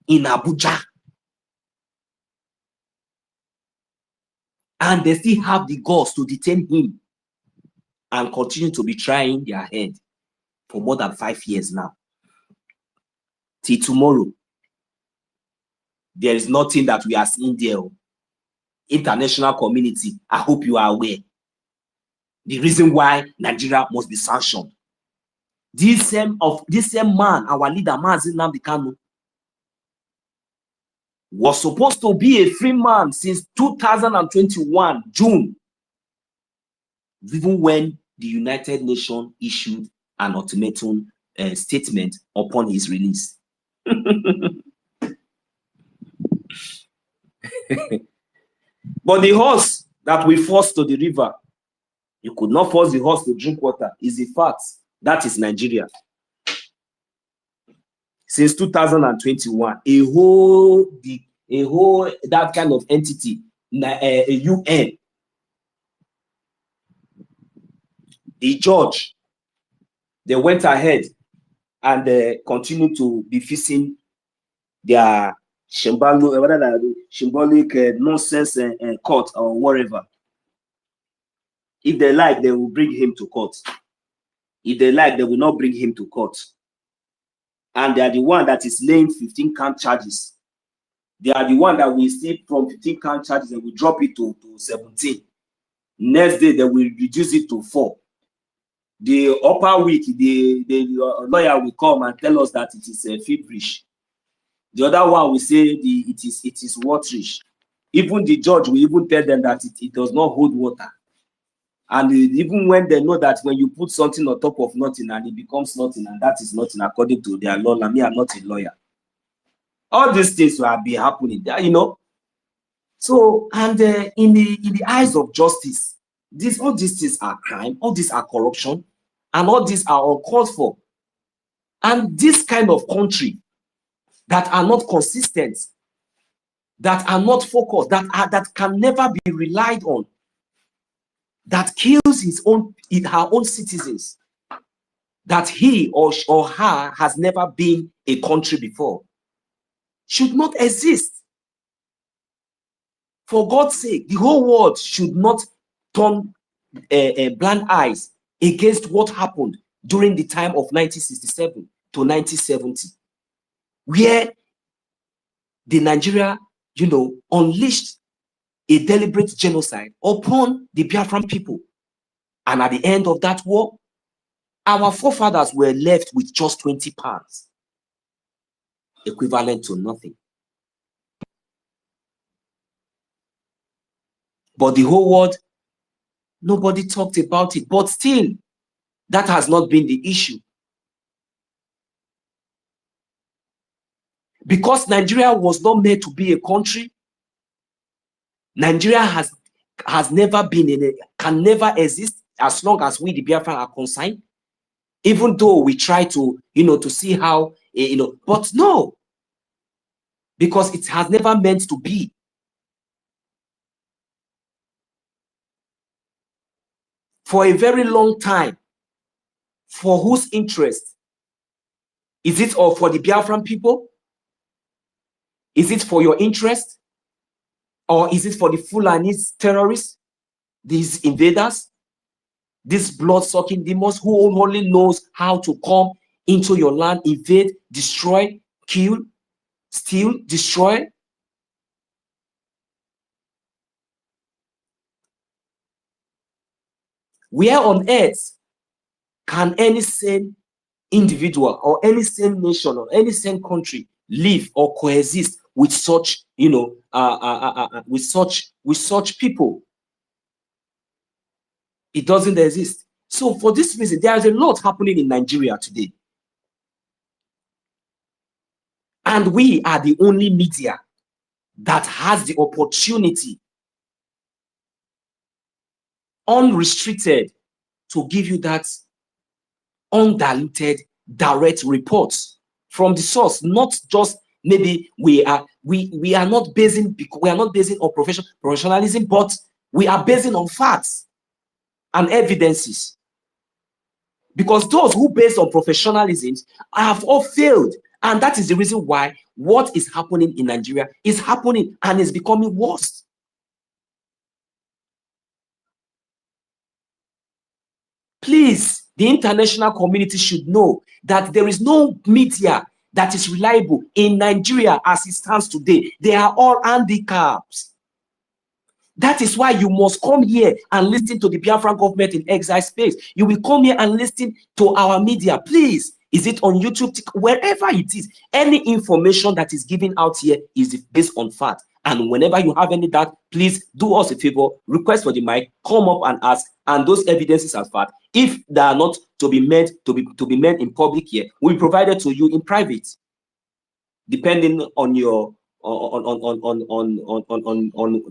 in Abuja. And they still have the guts to detain him and continue to be trying their head for more than 5 years now. Till tomorrow, there is nothing that we are seeing there. International community, I hope you are aware. The reason why Nigeria must be sanctioned. This same man, our leader, Mazi Nnamdi Kanu, was supposed to be a free man since 2021, June, even when the United Nations issued an ultimatum statement upon his release. But the horse that we forced to the river, you could not force the horse to drink water, is a fact. That is Nigeria. Since 2021, a whole that kind of entity, a UN, the judge, they went ahead and continued to be fixing their symbolic nonsense court or whatever. If they like, they will bring him to court. If they like, they will not bring him to court. And they are the one that is laying 15 count charges. They are the one that will still from 15 count charges, they will drop it to 17. Next day, they will reduce it to 4. The upper week, the lawyer will come and tell us that it is feverish. The other one will say it is waterish. Even the judge will even tell them that it does not hold water. And even when they know that when you put something on top of nothing and it becomes nothing, and that is nothing according to their law. I mean, I'm not a lawyer. All these things will be happening, you know. So, and in the eyes of justice, all these things are crime, all these are corruption, and all these are uncalled for. And this kind of country that are not consistent, that are not focused, that can never be relied on, that kills her own citizens, that he or her has never been a country before, should not exist. For God's sake, the whole world should not turn blind eyes against what happened during the time of 1967 to 1970, where the Nigeria, unleashed a deliberate genocide upon the Biafran people. And at the end of that war, our forefathers were left with just 20 pounds, equivalent to nothing. But the whole world, nobody talked about it. But still, that has not been the issue. Because Nigeria was not meant to be a country, Nigeria has never been can never exist as long as we, the Biafran, are concerned. Even though we try to, to see how, but no, because it has never meant to be. For a very long time, for whose interest? Is it all for the Biafran people? Is it for your interest? Or is it for the Fulanese terrorists, these invaders, these blood-sucking demons who only knows how to come into your land, invade, destroy, kill, steal, destroy? Where on earth can any sane individual or any sane nation or any sane country live or coexist with such, with such people? It doesn't exist. So for this reason, there is a lot happening in Nigeria today. And we are the only media that has the opportunity, unrestricted, to give you that undiluted, direct reports from the source. Not just maybe we are not basing on professionalism, but we are basing on facts and evidences. Because those who base on professionalism have all failed. And that is the reason why what is happening in Nigeria is happening and is becoming worse. Please, the international community should know that there is no media that is reliable in Nigeria as it stands today. They are all handicaps. That is why you must come here and listen to the Biafran government in exile space. You will come here and listen to our media. Please, is it on YouTube, wherever it is, any information that is given out here is based on fact. And whenever you have any doubt, please do us a favor, request for the mic, come up and ask, and those evidences are fact. If they are not to be made in public here, we provided to you in private, depending on your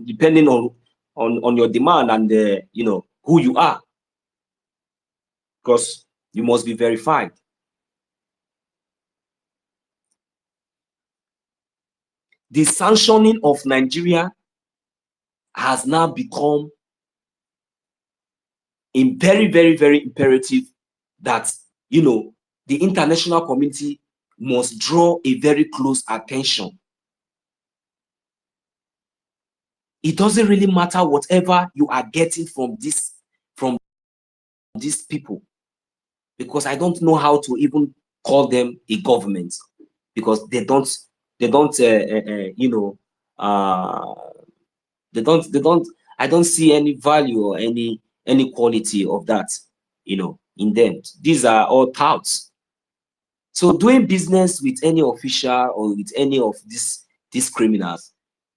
depending on your demand and who you are, because you must be verified. The sanctioning of Nigeria has now become a very, very, very imperative that the international community must draw a very close attention. It doesn't really matter whatever you are getting from these people, because I don't know how to even call them a government, because they don't I don't see any value or any quality of that in them. These are all touts. So doing business with any official or with any of these criminals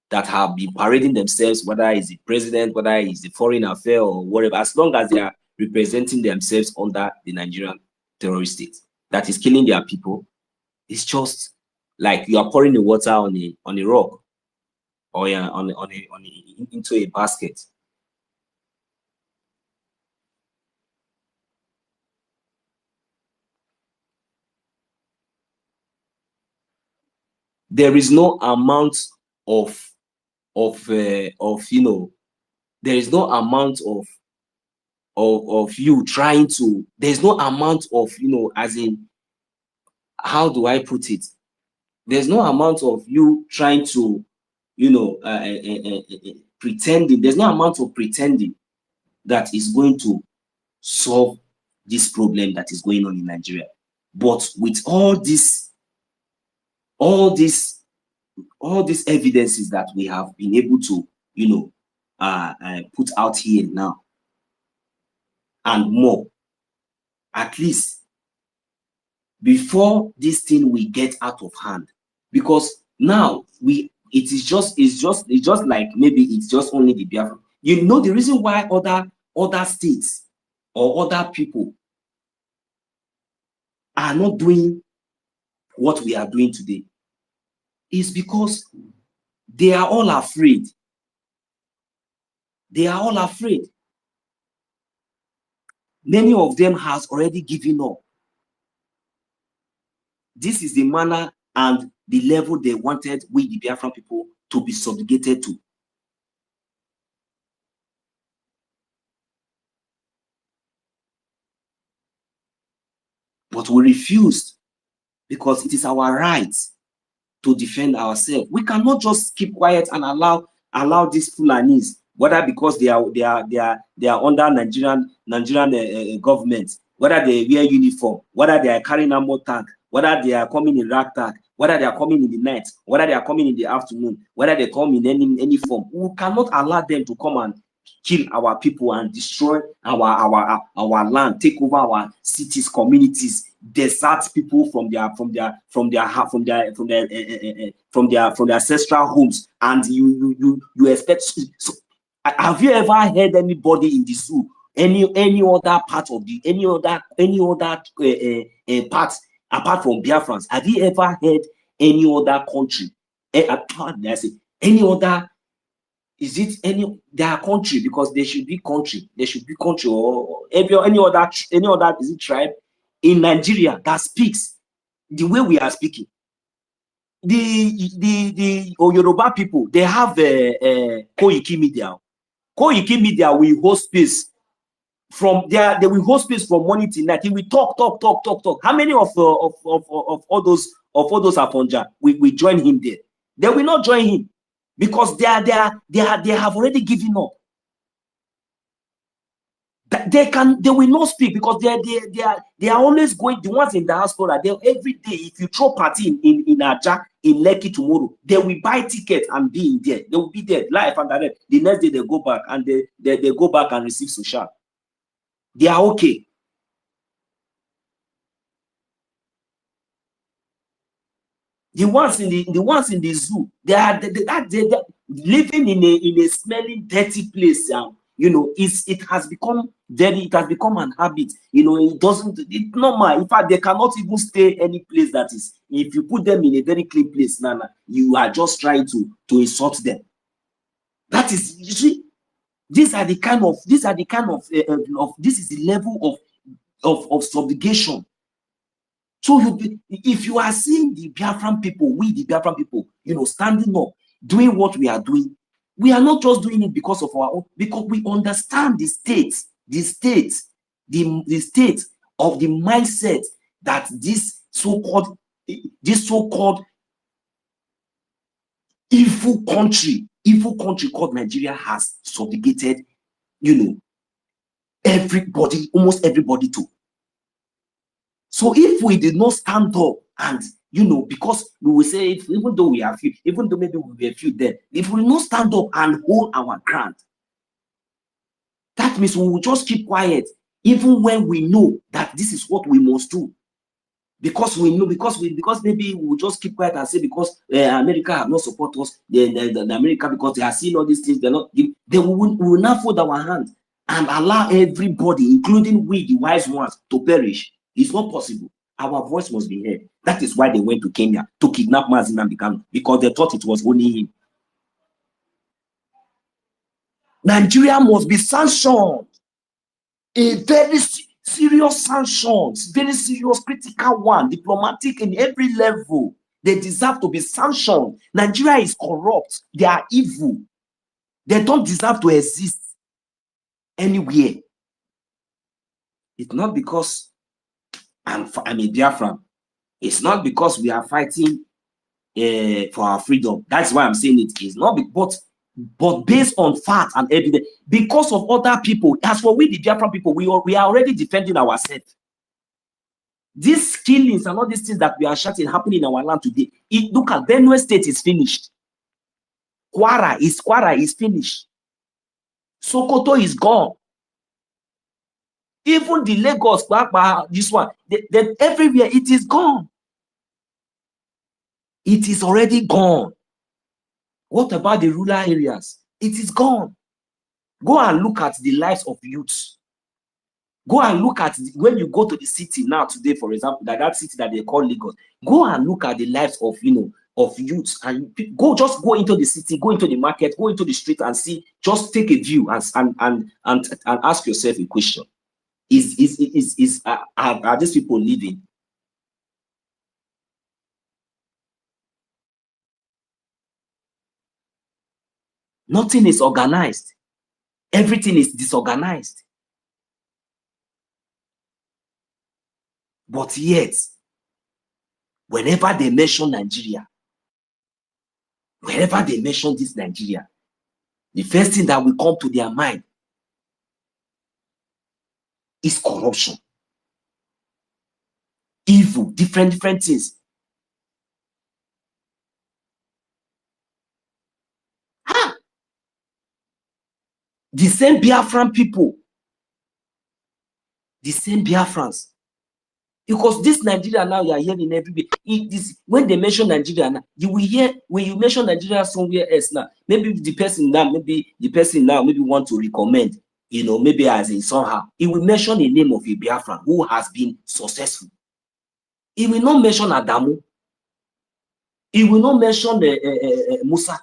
that have been parading themselves, whether it's the president, whether it's the foreign affair or whatever, as long as they are representing themselves under the Nigerian terrorist state that is killing their people, it's just like you are pouring the water on a rock, or into a basket. there is no amount of you know, there is no amount of you trying to, there's no amount of, you know, as in, how do I put it? There's no amount of you trying to, you know, pretending. There's no amount of pretending that is going to solve this problem that is going on in Nigeria. But with all these evidences that we have been able to, you know, put out here now, and more, at least before this thing will get out of hand, because now it's just like, maybe it's just only the Biafran. You know, the reason why other states or other people are not doing what we are doing today is because they are all afraid. They are all afraid. Many of them has already given up. This is the manner and the level they wanted we, the Biafran people, to be subjugated to. But we refused, because it is our right to defend ourselves. We cannot just keep quiet and allow these Fulanis, whether because they are under Nigerian government, whether they wear uniform, whether they are carrying a motor tank, whether they are coming in rack tag, whether they are coming in the night, whether they are coming in the afternoon, whether they come in any form. We cannot allow them to come and kill our people and destroy our land, take over our cities, communities, desert people from their ancestral homes. And you expect. So, have you ever heard anybody in the zoo, any other part of the any other part apart from Biafrans? Have you ever heard any other country? Any other? Is it their country? Because there should be country. There should be country, or any other is it tribe in Nigeria that speaks the way we are speaking. The Yoruba people, they have Koiki Media. Koiki Media will host space from there. They will host space from morning till night. He will talk. How many of all those Afonja we join him there? They will not join him, because they have already given up. They will not speak, because they are always going. The ones in diaspora, they every day, if you throw party in Aja, in Lekki tomorrow, they will buy ticket and be in there. They will be there live and direct. The next day they go back, and they go back and receive social. They are okay. The ones in the zoo, they are living in a smelling, dirty place. You know, it has become an habit. You know, it's normal. In fact, they cannot even stay any place that is. If you put them in a very clean place, Nana, you are just trying to insult them. That is, you see, this is the level of subjugation. So if you are seeing the Biafran people, we the Biafran people, you know, standing up, doing what we are doing, we are not just doing it because of our own, because we understand the state of the mindset that this so-called evil country called Nigeria has subjugated, you know, everybody, almost everybody to. So if we did not stand up and, you know, because we will say, even though we are few, even though maybe we will be a few dead, if we will not stand up and hold our ground, that means we will just keep quiet, even when we know that this is what we must do. Because we know, because maybe we will just keep quiet and say, because America have not supported us, the America, because they are seeing all these things, they will not fold our hands and allow everybody, including we, the wise ones, to perish. It's not possible. Our voice must be heard. That is why they went to Kenya to kidnap Mazi Nnamdi Kanu, because they thought it was only him. Nigeria must be sanctioned. A very serious sanctions, very serious, critical one, diplomatic in every level. They deserve to be sanctioned. Nigeria is corrupt. They are evil. They don't deserve to exist anywhere. It's not because I'm a Biafran. It's not because we are fighting for our freedom. That's why I'm saying it. It's not, but based on fact and evidence, because of other people. As for we, the Biafran people, we are already defending ourselves. These killings and all these things that we are shouting happening in our land today. Look at Benue State is finished. Kwara is finished. Sokoto is gone. Even the Lagos, this one, everywhere it is gone. It is already gone. What about the rural areas? It is gone. Go and look at the lives of youths. Go and look at when you go to the city now today, for example, that city that they call Lagos. Go and look at the lives of of youths, and just go into the city, go into the market, go into the street and see. Just take a view and ask yourself a question: are these people living? Nothing is organized. Everything is disorganized. But yet, whenever they mention Nigeria, whenever they mention this Nigeria, the first thing that will come to their mind is corruption, evil, different things. The same Biafran people, the same Biafrans. Because this Nigeria now, you are hearing everywhere. When they mention Nigeria now, you will hear, when you mention Nigeria somewhere else now, maybe the person now maybe want to recommend, maybe as in somehow, he will mention the name of a Biafran who has been successful. He will not mention Adamu. He will not mention Musa.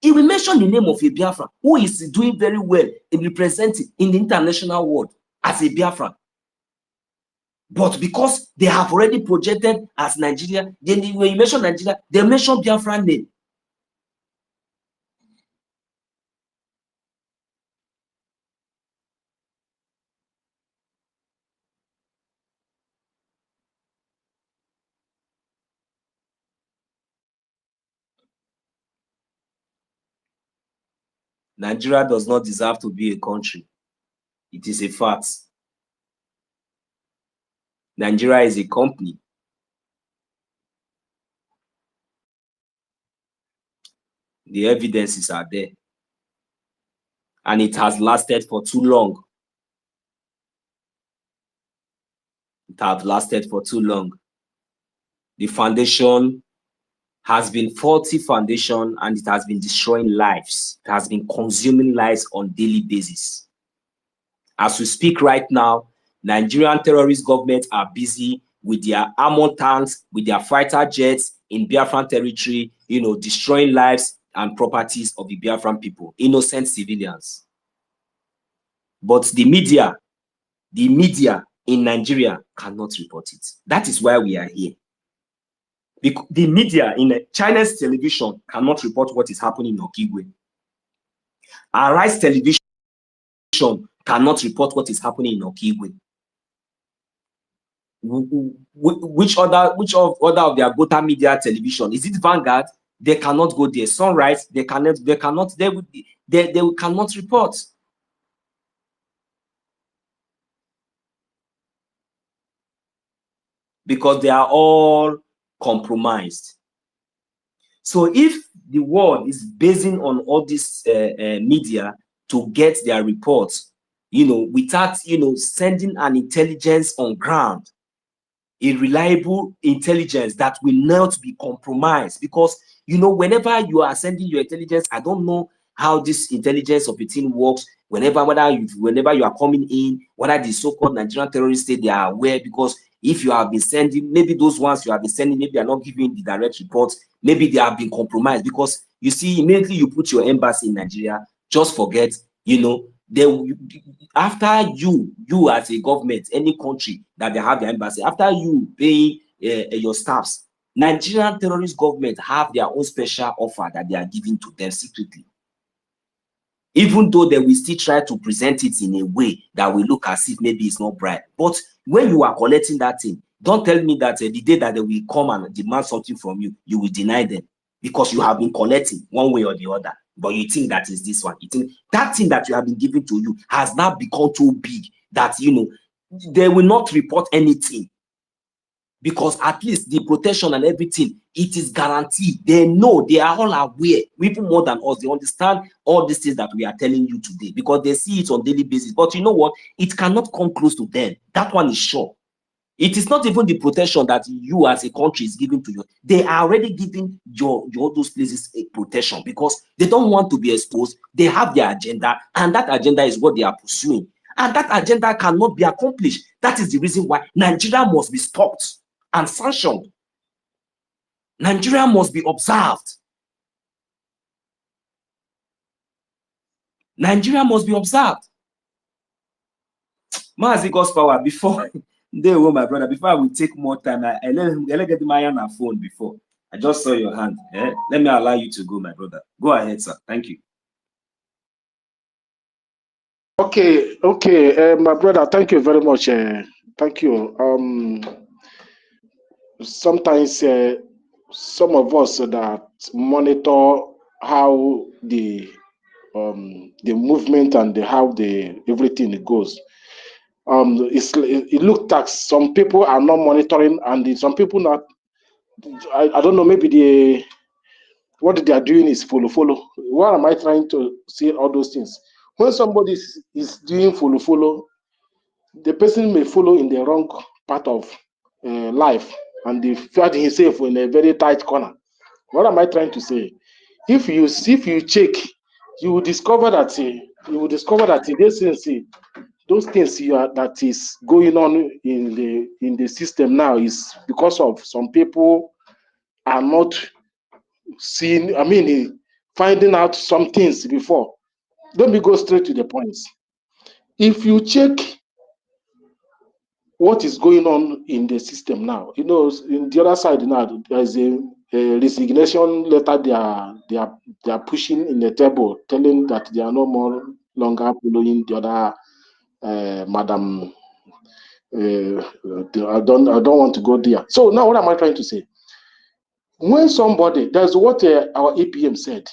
He will mention the name of a Biafran who is doing very well in representing in the international world as a Biafran. But because they have already projected as Nigeria, then when you mention Nigeria, they mention Biafran name. Nigeria does not deserve to be a country. It is a fact. Nigeria is a company. The evidences are there. And it has lasted for too long. It has lasted for too long. The foundation has been faulty foundation, and it has been destroying lives. It has been consuming lives on daily basis. As we speak right now, Nigerian terrorist governments are busy with their armored tanks, with their fighter jets in Biafran territory, destroying lives and properties of the Biafran people, innocent civilians. But the media in Nigeria cannot report it. That is why we are here. The media in China's television cannot report what is happening in Okigwe. Arise television cannot report what is happening in Okigwe. Which other of their Gota media television? Is it Vanguard? They cannot go there. Sunrise, they cannot report. Because they are all compromised. So if the world is basing on all this media to get their reports, without sending an intelligence on ground, a reliable intelligence that will not be compromised, because whenever you are sending your intelligence, I don't know how this intelligence of a team works. Whenever you are coming in, whether the so-called Nigerian terrorists say they are aware, because if you have been sending, maybe those ones you have been sending, maybe are not giving the direct reports, maybe they have been compromised. Because you see, immediately you put your embassy in Nigeria, just forget, after you as a government, any country that they have their embassy, after you pay your staffs, Nigerian terrorist government have their own special offer that they are giving to them secretly. Even though they will still try to present it in a way that will look as if maybe it's not bribe. But when you are collecting that thing, don't tell me that the day that they will come and demand something from you, you will deny them because you have been collecting one way or the other. But you think that is this one. You think that thing that you have been given to you has now become too big that, you know, they will not report anything. Because at least the protection and everything, it is guaranteed. They know, they are all aware, even more than us. They understand all these things that we are telling you today because they see it on daily basis. But you know what? It cannot come close to them. That one is sure. It is not even the protection that you as a country is giving to you. They are already giving your those places a protection because they don't want to be exposed. They have their agenda, and that agenda is what they are pursuing. And that agenda cannot be accomplished. That is the reason why Nigeria must be stopped and sanctioned. Nigeria must be observed. Nigeria must be observed. Mazi God's power before they were my brother. Before I will take more time, I let get my on phone before. I just saw your hand. Let me allow you to go, my brother. Go ahead, sir. Thank you. Okay, my brother. Thank you very much. Thank you. Sometimes some of us that monitor how the movement and how everything goes. It looked like some people are not monitoring, and some people not. I don't know. Maybe what they are doing is follow. What am I trying to say? All those things. When somebody is doing follow, the person may follow in the wrong part of life, and they find himself in a very tight corner. What am I trying to say? If you check, you will discover that those things that is going on in the system now is because of some people are not seeing. I mean, finding out some things before. Let me go straight to the points. If you check what is going on in the system now, you know, in the other side now, there is a resignation letter they are pushing in the table, telling that they are no more longer following the other madam. I don't want to go there. So now, what am I trying to say? When somebody, that's what our APM said,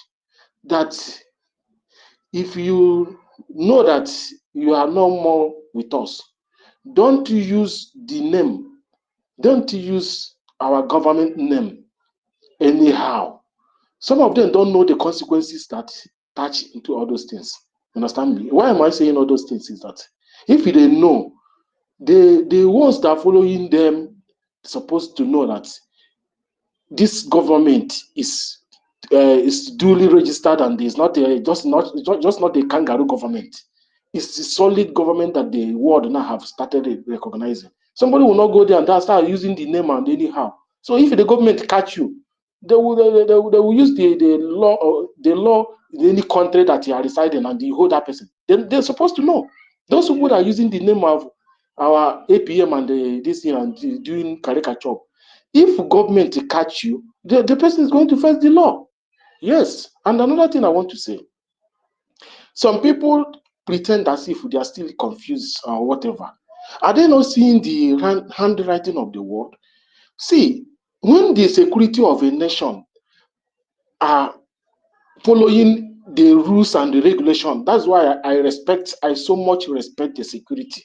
that if you know that you are no more with us, don't use the name, don't use our government name anyhow. Some of them don't know the consequences that touch into all those things. Understand me? Why am I saying all those things? Is that if they know, the ones that are following them supposed to know that this government is duly registered and is not just not a kangaroo government. It's a solid government that the world now have started recognizing. Somebody will not go there and start using the name and anyhow. So if the government catch you, they will use the law in any country that you are residing and they hold that person. They're supposed to know. Those people that are using the name of our APM and this thing and doing caricature. If government catch you, the person is going to face the law. Yes. And another thing I want to say, some people pretend as if they are still confused or whatever. Are they not seeing the handwriting of the word? See, when the security of a nation are following the rules and the regulation, that's why I so much respect the security.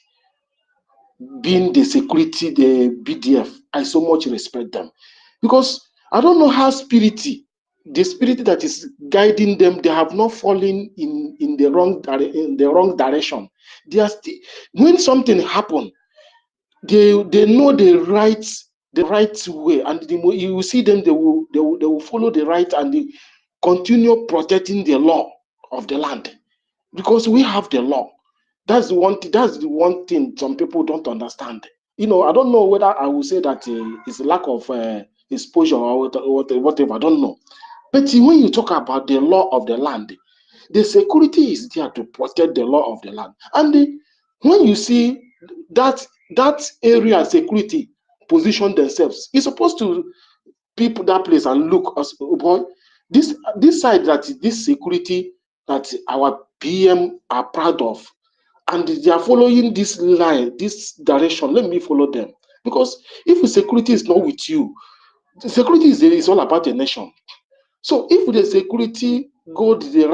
Being the security, the BDF, I so much respect them. Because I don't know how the spirit that is guiding them, they have not fallen in the wrong direction. They are still, when something happens, they know the right way, and you will see them, they will follow the right and they continue protecting the law of the land, because we have the law. That's the one thing some people don't understand. You know, I don't know whether I will say that it's a lack of exposure or whatever. I don't know. But when you talk about the law of the land, the security is there to protect the law of the land. And when you see that area security position themselves, it's supposed to people that place and look us, oh boy, this side, that this security that our PM are proud of, and they are following this line, this direction. Let me follow them, because if the security is not with you, the security is all about a nation. So if the security go the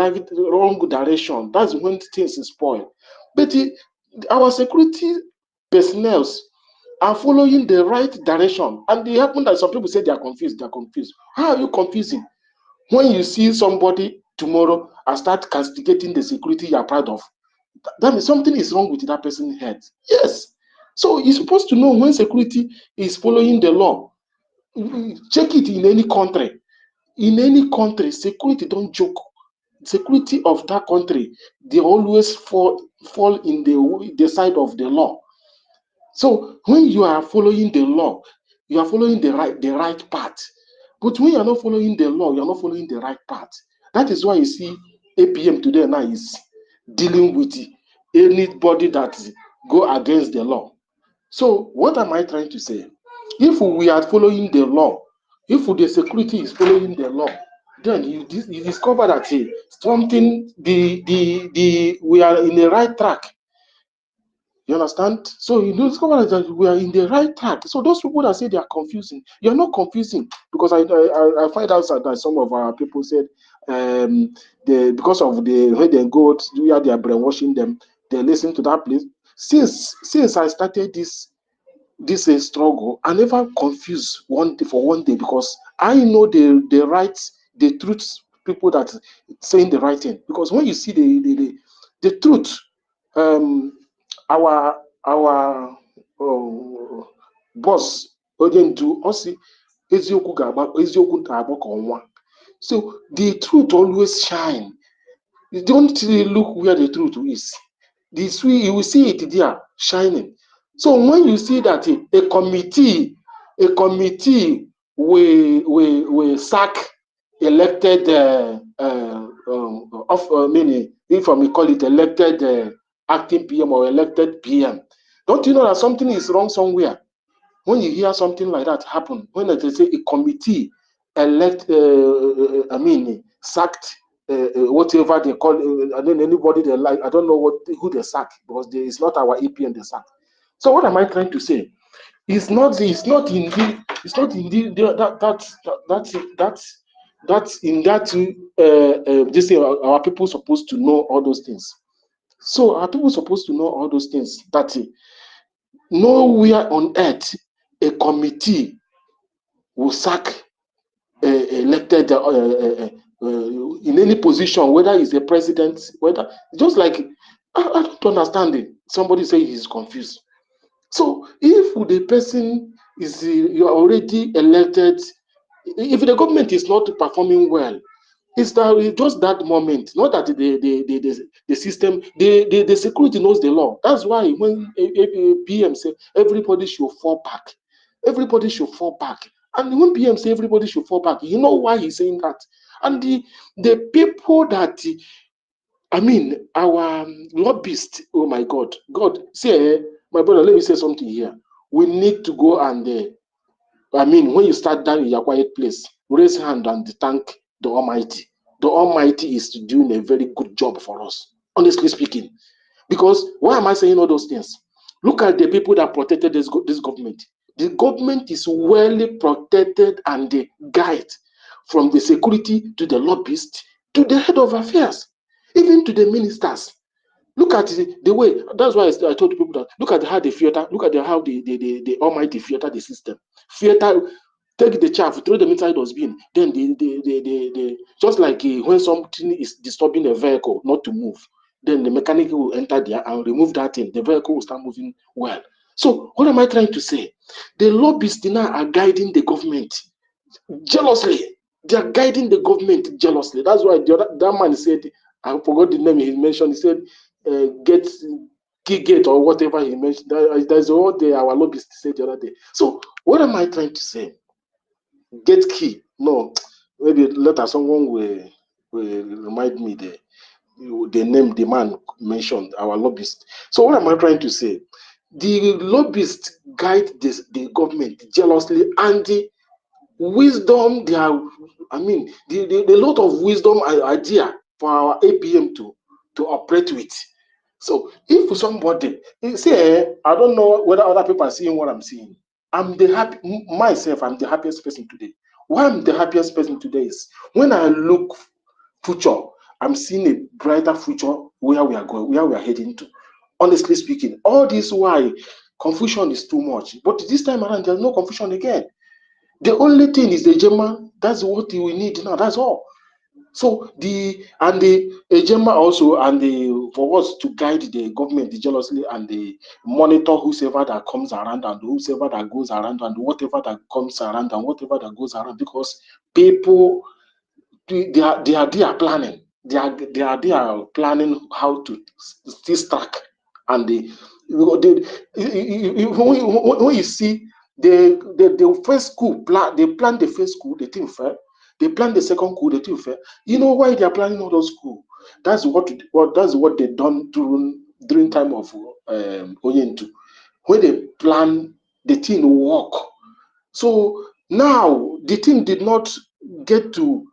wrong direction, that's when things is spoiled. But our security personnel are following the right direction, and it happen that some people say they are confused. They are confused. How are you confusing when you see somebody tomorrow and start castigating the security you are proud of? That means something is wrong with that person's head. Yes. So you're supposed to know when security is following the law. Check it in any country. In any country, security don't joke. Security of that country, they always fall in the side of the law. So when you are following the law, you are following the right path. But when you are not following the law, you are not following the right path. That is why you see APM today now is dealing with anybody that go against the law. So what am I trying to say? If we are following the law, if the security is following the law, then you discover that something we are in the right track. You understand? So you discover that we are in the right track. So those people that say they are confusing, you're not confusing, because I find out that some of our people said because of the way they go where they are brainwashing them, they listen to that place. Since I started this struggle, I never confuse one day for one day, because I know the truth, people that saying the right thing. Because when you see the truth, our boss onye ndu ọ sị eziokwu ga-agba ka ọnwa. So the truth always shine. You don't really look where the truth is. You will see it there shining. So when you see that a committee will sack elected meaning, if I may call it elected acting PM or elected PM, don't you know that something is wrong somewhere? When you hear something like that happen, when they say a committee sacked whatever they call, and then anybody they like, I don't know who they sack, because it's not our APM they sack. So what am I trying to say? It's not in this thing. Our people supposed to know all those things. So our people supposed to know all those things, that nowhere on earth a committee will sack elected in any position, whether it's a president, whether just like I don't understand it. Somebody say he's confused. So if the person is you are already elected, if the government is not performing well, it's just that moment, not that the system, the security knows the law. That's why when PM say everybody should fall back, everybody should fall back. And when PM say everybody should fall back, you know why he's saying that? And the people that, our lobbyists, oh my God, say, my brother, let me say something here. We need to go and, when you start down in your quiet place, raise hand and thank the Almighty. The Almighty is doing a very good job for us, honestly speaking. Because why am I saying all those things? Look at the people that protected this government. The government is well protected and guided, from the security to the lobbyist to the head of affairs, even to the ministers. Look at the way. That's why I told people that look at how they filter. Look at how the Almighty filter the system. Filter, take the chaff, throw them inside dustbin. Then they just like when something is disturbing a vehicle not to move, then the mechanic will enter there and remove that thing. The vehicle will start moving well. So what am I trying to say? The lobbyists now are guiding the government jealously. They are guiding the government jealously. That's why that man said, I forgot the name he mentioned. He said, get key gate or whatever he mentioned. That's what our lobbyists said the other day. So what am I trying to say? Get key. No, maybe later someone will remind me the name the man mentioned, our lobbyist. So what am I trying to say? The lobbyists guide the government jealously, and wisdom, they are, I mean, the lot of wisdom idea for our APM to operate with. So if somebody, you see, I don't know whether other people are seeing what I'm seeing. I'm the myself, I'm the happiest person today. Why I'm the happiest person today is when I look future, I'm seeing a brighter future where we are going, where we are heading to. Honestly speaking, all this why confusion is too much. But this time around, there's no confusion again. The only thing is the German. That's what we need now. That's all. So the agenda also, and the for us to guide the government jealously and the monitor whosoever that comes around and whosoever that goes around and whatever that comes around and whatever that goes around, because people they are planning. They are planning how to still track, and when you see the first school plan, they plan the first school, the thing fair. They plan the second school, the thing fair. You know why they are planning all those schools? That's what they done during time of Oyentu, when they plan the thing work. So now the thing did not get to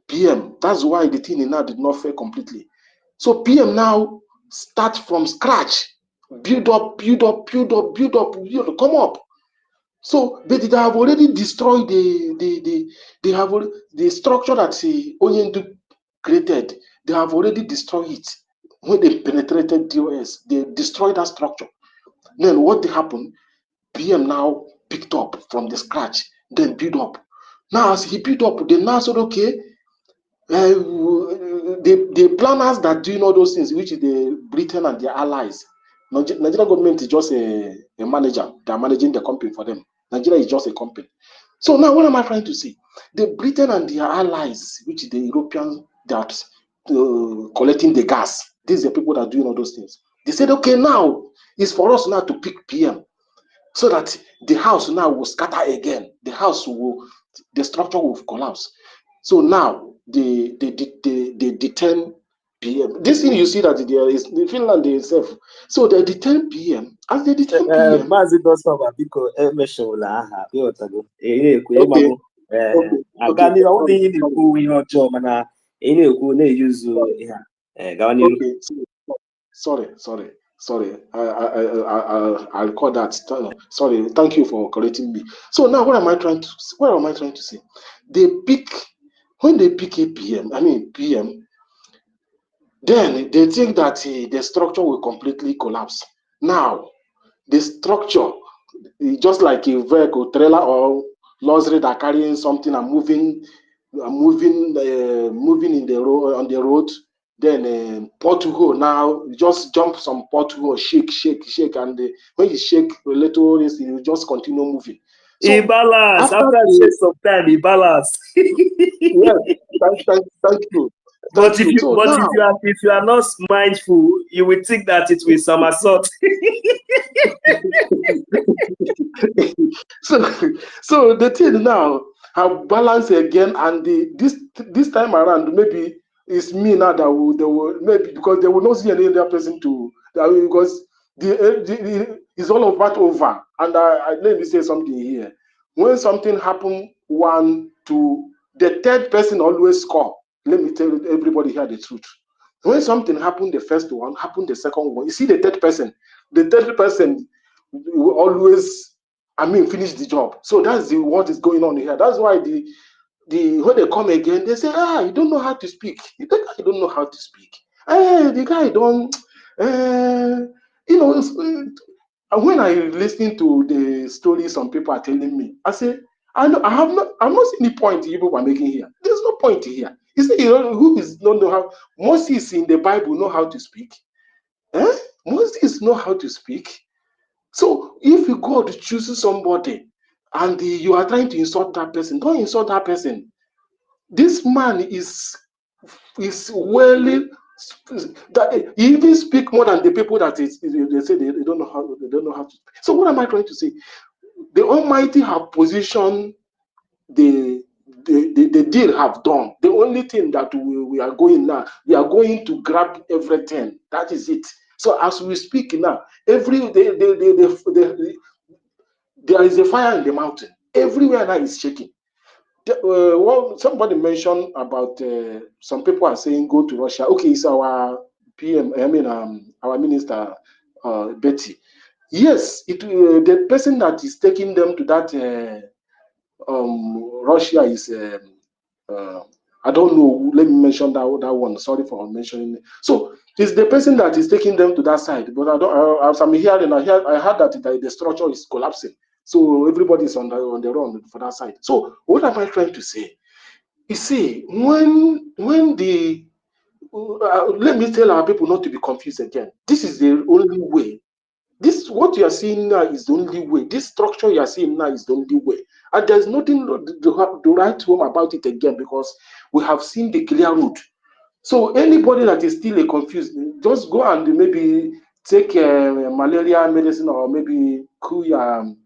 PM. That's why the thing now did not fail completely. So PM now start from scratch, build up, come up. So they have already destroyed the structure that Oyendu created. They have already destroyed it. When they penetrated DOS, they destroyed that structure. Then what happened? PM now picked up from the scratch, then build up. Now as he built up, they now said, okay, the planners that doing all those things, which is the Britain and their allies. Nigerian government is just a manager. They are managing the company for them. Nigeria is just a company. So now what am I trying to say? The Britain and their allies, which is the Europeans that collecting the gas, these are the people that are doing all those things. They said, okay, now it's for us now to pick PM, so that the house now will scatter again. The structure will collapse. So now they detain PM. This thing you see that there is in Finland itself. So they detain PM. As they detain PM. Maazị Gosọba biko emeshọla aha ịghọtago na-ekwu Okay. ịgbago aga n'ihu ọ bụ ihe na-ekwu ihe ọjọọ mana ị na-ekwu na-eyuzu ihe gawa n'ihu. Sorry. I recall that. Sorry. Thank you for correcting me. So now what am I trying to say? When they pick a PM, PM, then they think that the structure will completely collapse. Now, the structure, just like a vehicle, trailer or lorry that carrying something and moving in the road, on the road, then pothole. Now just jump some pothole, shake, and when you shake a little, you just continue moving. So balance after shake some time, he balance. Yes, thank you. But if you are not mindful, you will think that it will somersault. So the thing now have balance again, and this time around maybe it's me now that will maybe, because they will not see any other person because it's all about over. And let me say something here. When something happen, 1, 2, the third person always score. Let me tell everybody here the truth. When something happened, the first one happened, the second one. You see the third person will always, finish the job. So that's what is going on here. That's why when they come again, they say, you don't know how to speak. The guy don't know how to speak. The guy don't, when I listening to the stories some people are telling me, I say, I'm not seeing the point you people are making here. There's no point here. You say, don't know how. Moses in the Bible know how to speak. Moses know how to speak. So if God chooses somebody and you are trying to insult that person, don't insult that person. This man is well, that he even speak more than the people that they say they don't know how to speak. So what am I trying to say? The Almighty have positioned the deal have done. The only thing that we are going now, we are going to grab everything. That is it. So as we speak now, there is a fire in the mountain. Everywhere now is shaking. Well, somebody mentioned about some people are saying go to Russia. Okay, it's our PM, I mean, our minister, Betty. Yes, the person that is taking them to that Russia is, I don't know, let me mention that one. Sorry for mentioning it. So it's the person that is taking them to that side. But I don't, as I'm hearing, I heard that the structure is collapsing. So everybody is on the run for that side. So what am I trying to say? You see, when the let me tell our people not to be confused again. This is the only way. This what you are seeing now is the only way. This structure you are seeing now is the only way. And there's nothing to write home about it again because we have seen the clear route. So anybody that is still confused, just go and maybe take malaria medicine or maybe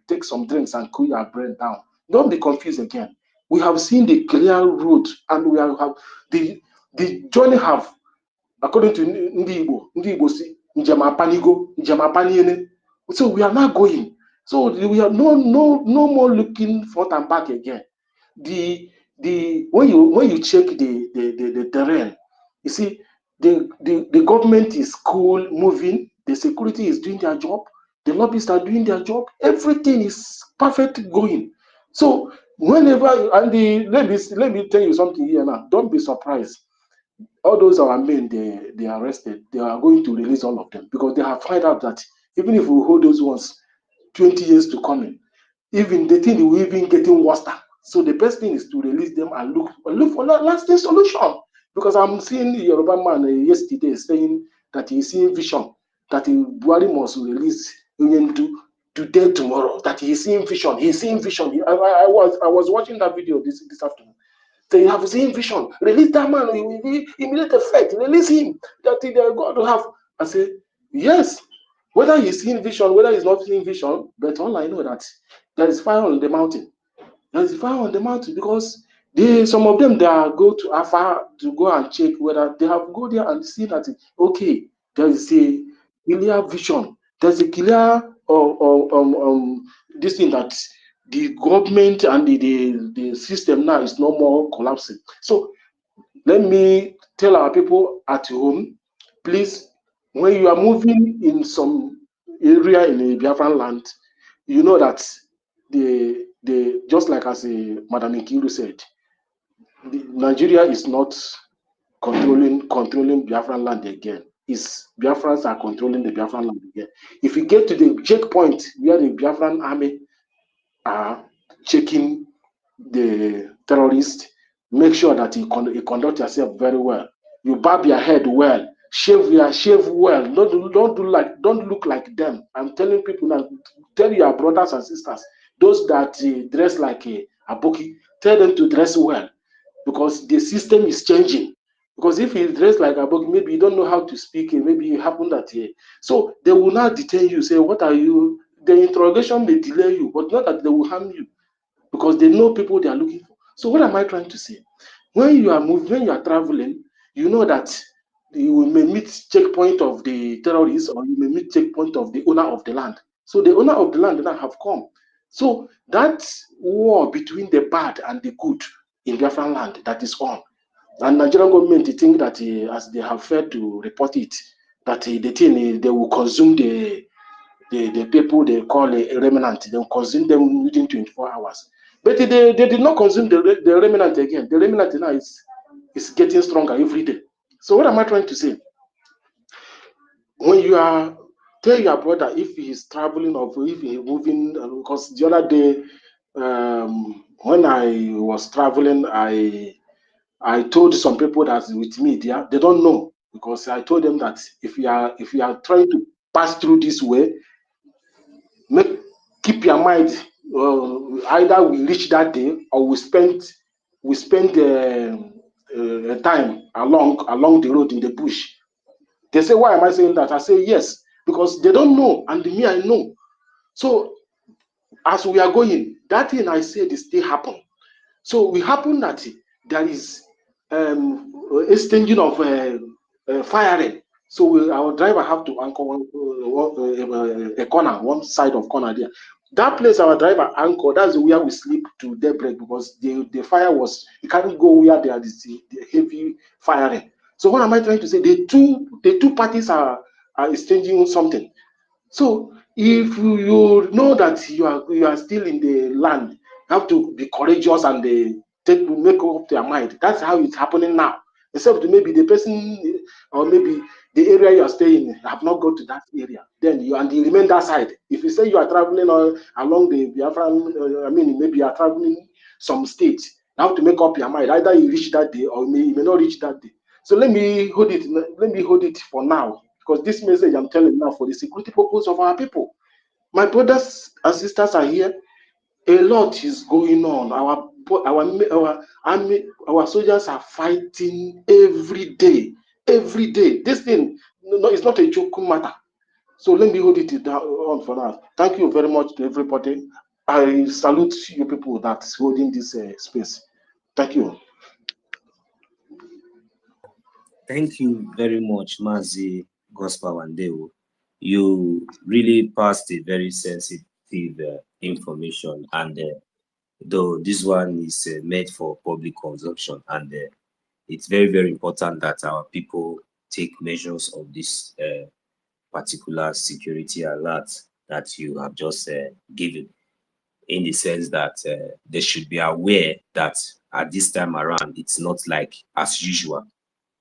take some drinks and cool your brain down. Don't be confused again. We have seen the clear route and we have the journey have, according to Ndi Igbo si njem apanigo, njem apaniene. So we are not going. So we are no more looking forth and back again. When you check the terrain, you see the government is cool, moving, the security is doing their job, the lobbyists are doing their job, everything is perfect going. So whenever let me tell you something here now. Don't be surprised. All those our men they arrested, they are going to release all of them because they have found out that even if we hold those ones 20 years to come in, even the thing will even getting worse. So the best thing is to release them and look for a lasting solution. Because I'm seeing the Yoruba man yesterday saying that he's seeing vision, that Buhari must release Union today, tomorrow, that he's seeing vision. He's seeing vision. I was watching that video this afternoon. They have seen vision. Release that man. He will be immediate effect. Release him. That they are going to have. I say, yes. Whether he's seeing vision, whether he's not seeing vision, but all I know that there is fire on the mountain. There is fire on the mountain because some of them they are go to Afar to go and check whether they have go there and see that okay, there is a clear vision. There's a clear this thing that the government and the system now is no more collapsing. So let me tell our people at home, please, when you are moving in some area in a Biafran land, you know that just like as Madam Nkiru said, Nigeria is not controlling Biafran land again. Is Biafrans are controlling the Biafran land again. If you get to the checkpoint where the Biafran army are checking the terrorist, make sure that you conduct yourself very well. You barb your head well, shave well. Don't look like them. I'm telling people now, tell your brothers and sisters, those that dress like a aboki, tell them to dress well because the system is changing. Because if you dress like a book, maybe you don't know how to speak, maybe it happened that so they will not detain you, say, what are you? The interrogation may delay you, but not that they will harm you because they know people they are looking for. So what am I trying to say? When you are moving, when you are traveling, you know that you may meet checkpoint of the terrorists or you may meet checkpoint of the owner of the land. So the owner of the land now have come. So that war between the bad and the good in Biafran land that is on. And Nigerian government think that as they have failed to report it, that the thing they will consume the people they call a remnant. They will consume them within 24 hours. But they did not consume the remnant again. The remnant now is getting stronger every day. So what am I trying to say? When you are tell your brother if he is traveling or if he is moving, because the other day when I was traveling, I told some people that with me they don't know because I told them that if you are trying to pass through this way, keep your mind. Either we reach that day or we spend time along the road in the bush. They say, why am I saying that? I say yes because they don't know and me I know. So as we are going, that thing I said is still happen. So we happen that there is exchanging of firing. So our driver have to anchor a corner, one side of corner there. That place our driver anchor, that's where we sleep to daybreak because the fire was, you can't go where there is the heavy firing. So what am I trying to say? The two parties are exchanging something. So if you know that you are still in the land, you have to be courageous and make up their mind. That's how it's happening now. Except maybe the person or maybe the area you are staying in have not gone to that area. Then you remain that side. If you say you are traveling along the Biafran, maybe you are traveling some states, you have to make up your mind. Either you reach that day or you may not reach that day. So let me hold it. Let me hold it for now because this message I'm telling now for the security purpose of our people. My brothers and sisters are here. A lot is going on. Our army, our soldiers are fighting every day. Every day. This thing, no, it's not a joke matter. So let me hold it down on for now. Thank you very much to everybody. I salute you people that's holding this space. Thank you. Thank you very much, Mazi Gospel Wandeu. You really passed a very sensitive information, and though this one is made for public consumption, and it's very, very important that our people take measures of this particular security alert that you have just given, in the sense that they should be aware that at this time around, it's not like as usual.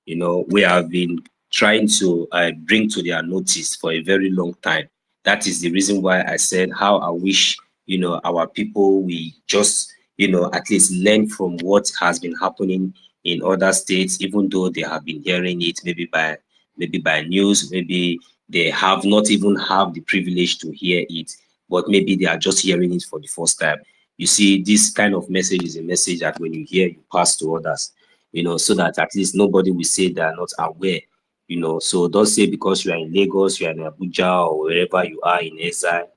You know, we have been trying to bring to their notice for a very long time. That is the reason why I said how I wish, you know, our people, we just, you know, at least learn from what has been happening in other states, even though they have been hearing it maybe by news, maybe they have not even have the privilege to hear it, but maybe they are just hearing it for the first time. You see, this kind of message is a message that when you hear, you pass to others, you know, so that at least nobody will say they are not aware, you know. So don't say because you are in Lagos, you are in Abuja, or wherever you are in exile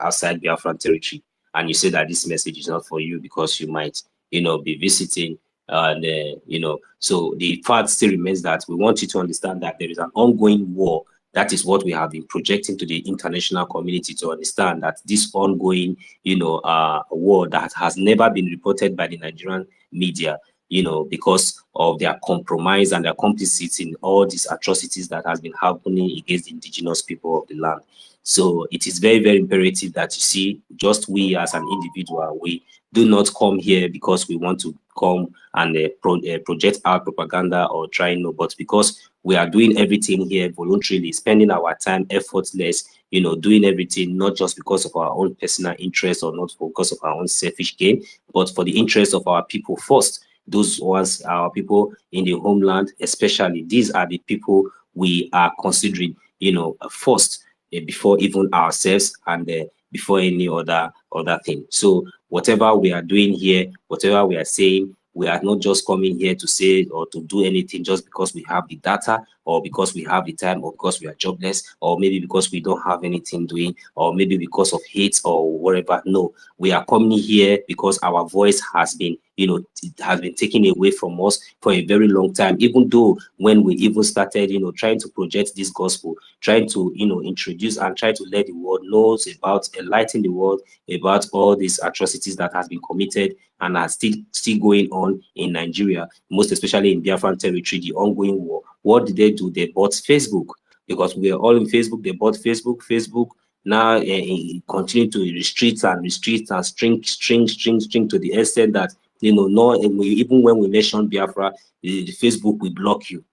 outside Biafran territory, and you say that this message is not for you because you might, you know, be visiting. And, you know, so the fact still remains that we want you to understand that there is an ongoing war. That is what we have been projecting to the international community to understand, that this ongoing, you know, war that has never been reported by the Nigerian media, you know, because of their compromise and their complicity in all these atrocities that has been happening against the indigenous people of the land. So it is very, very imperative that you see, just we as an individual, we do not come here because we want to come and project our propaganda or try, no, but because we are doing everything here voluntarily, spending our time effortless, you know, doing everything not just because of our own personal interest or not because of our own selfish gain, but for the interest of our people first. Those ones, our people in the homeland, especially, these are the people we are considering, you know, first, before even ourselves and before any other thing. So whatever we are doing here, whatever we are saying, we are not just coming here to say or to do anything just because we have the data or because we have the time or because we are jobless or maybe because we don't have anything doing or maybe because of hate or whatever. No, we are coming here because our voice has been, you know, it has been taken away from us for a very long time, even though when we even started, you know, trying to project this gospel, trying to, you know, introduce and try to let the world knows about, enlighten the world about all these atrocities that has been committed and are still going on in Nigeria, most especially in Biafran territory, the ongoing war. What did they do? They bought Facebook, because we are all in Facebook. They bought Facebook now continue to restrict and string to the extent that, you know, even when we mention Biafra, the Facebook will block you.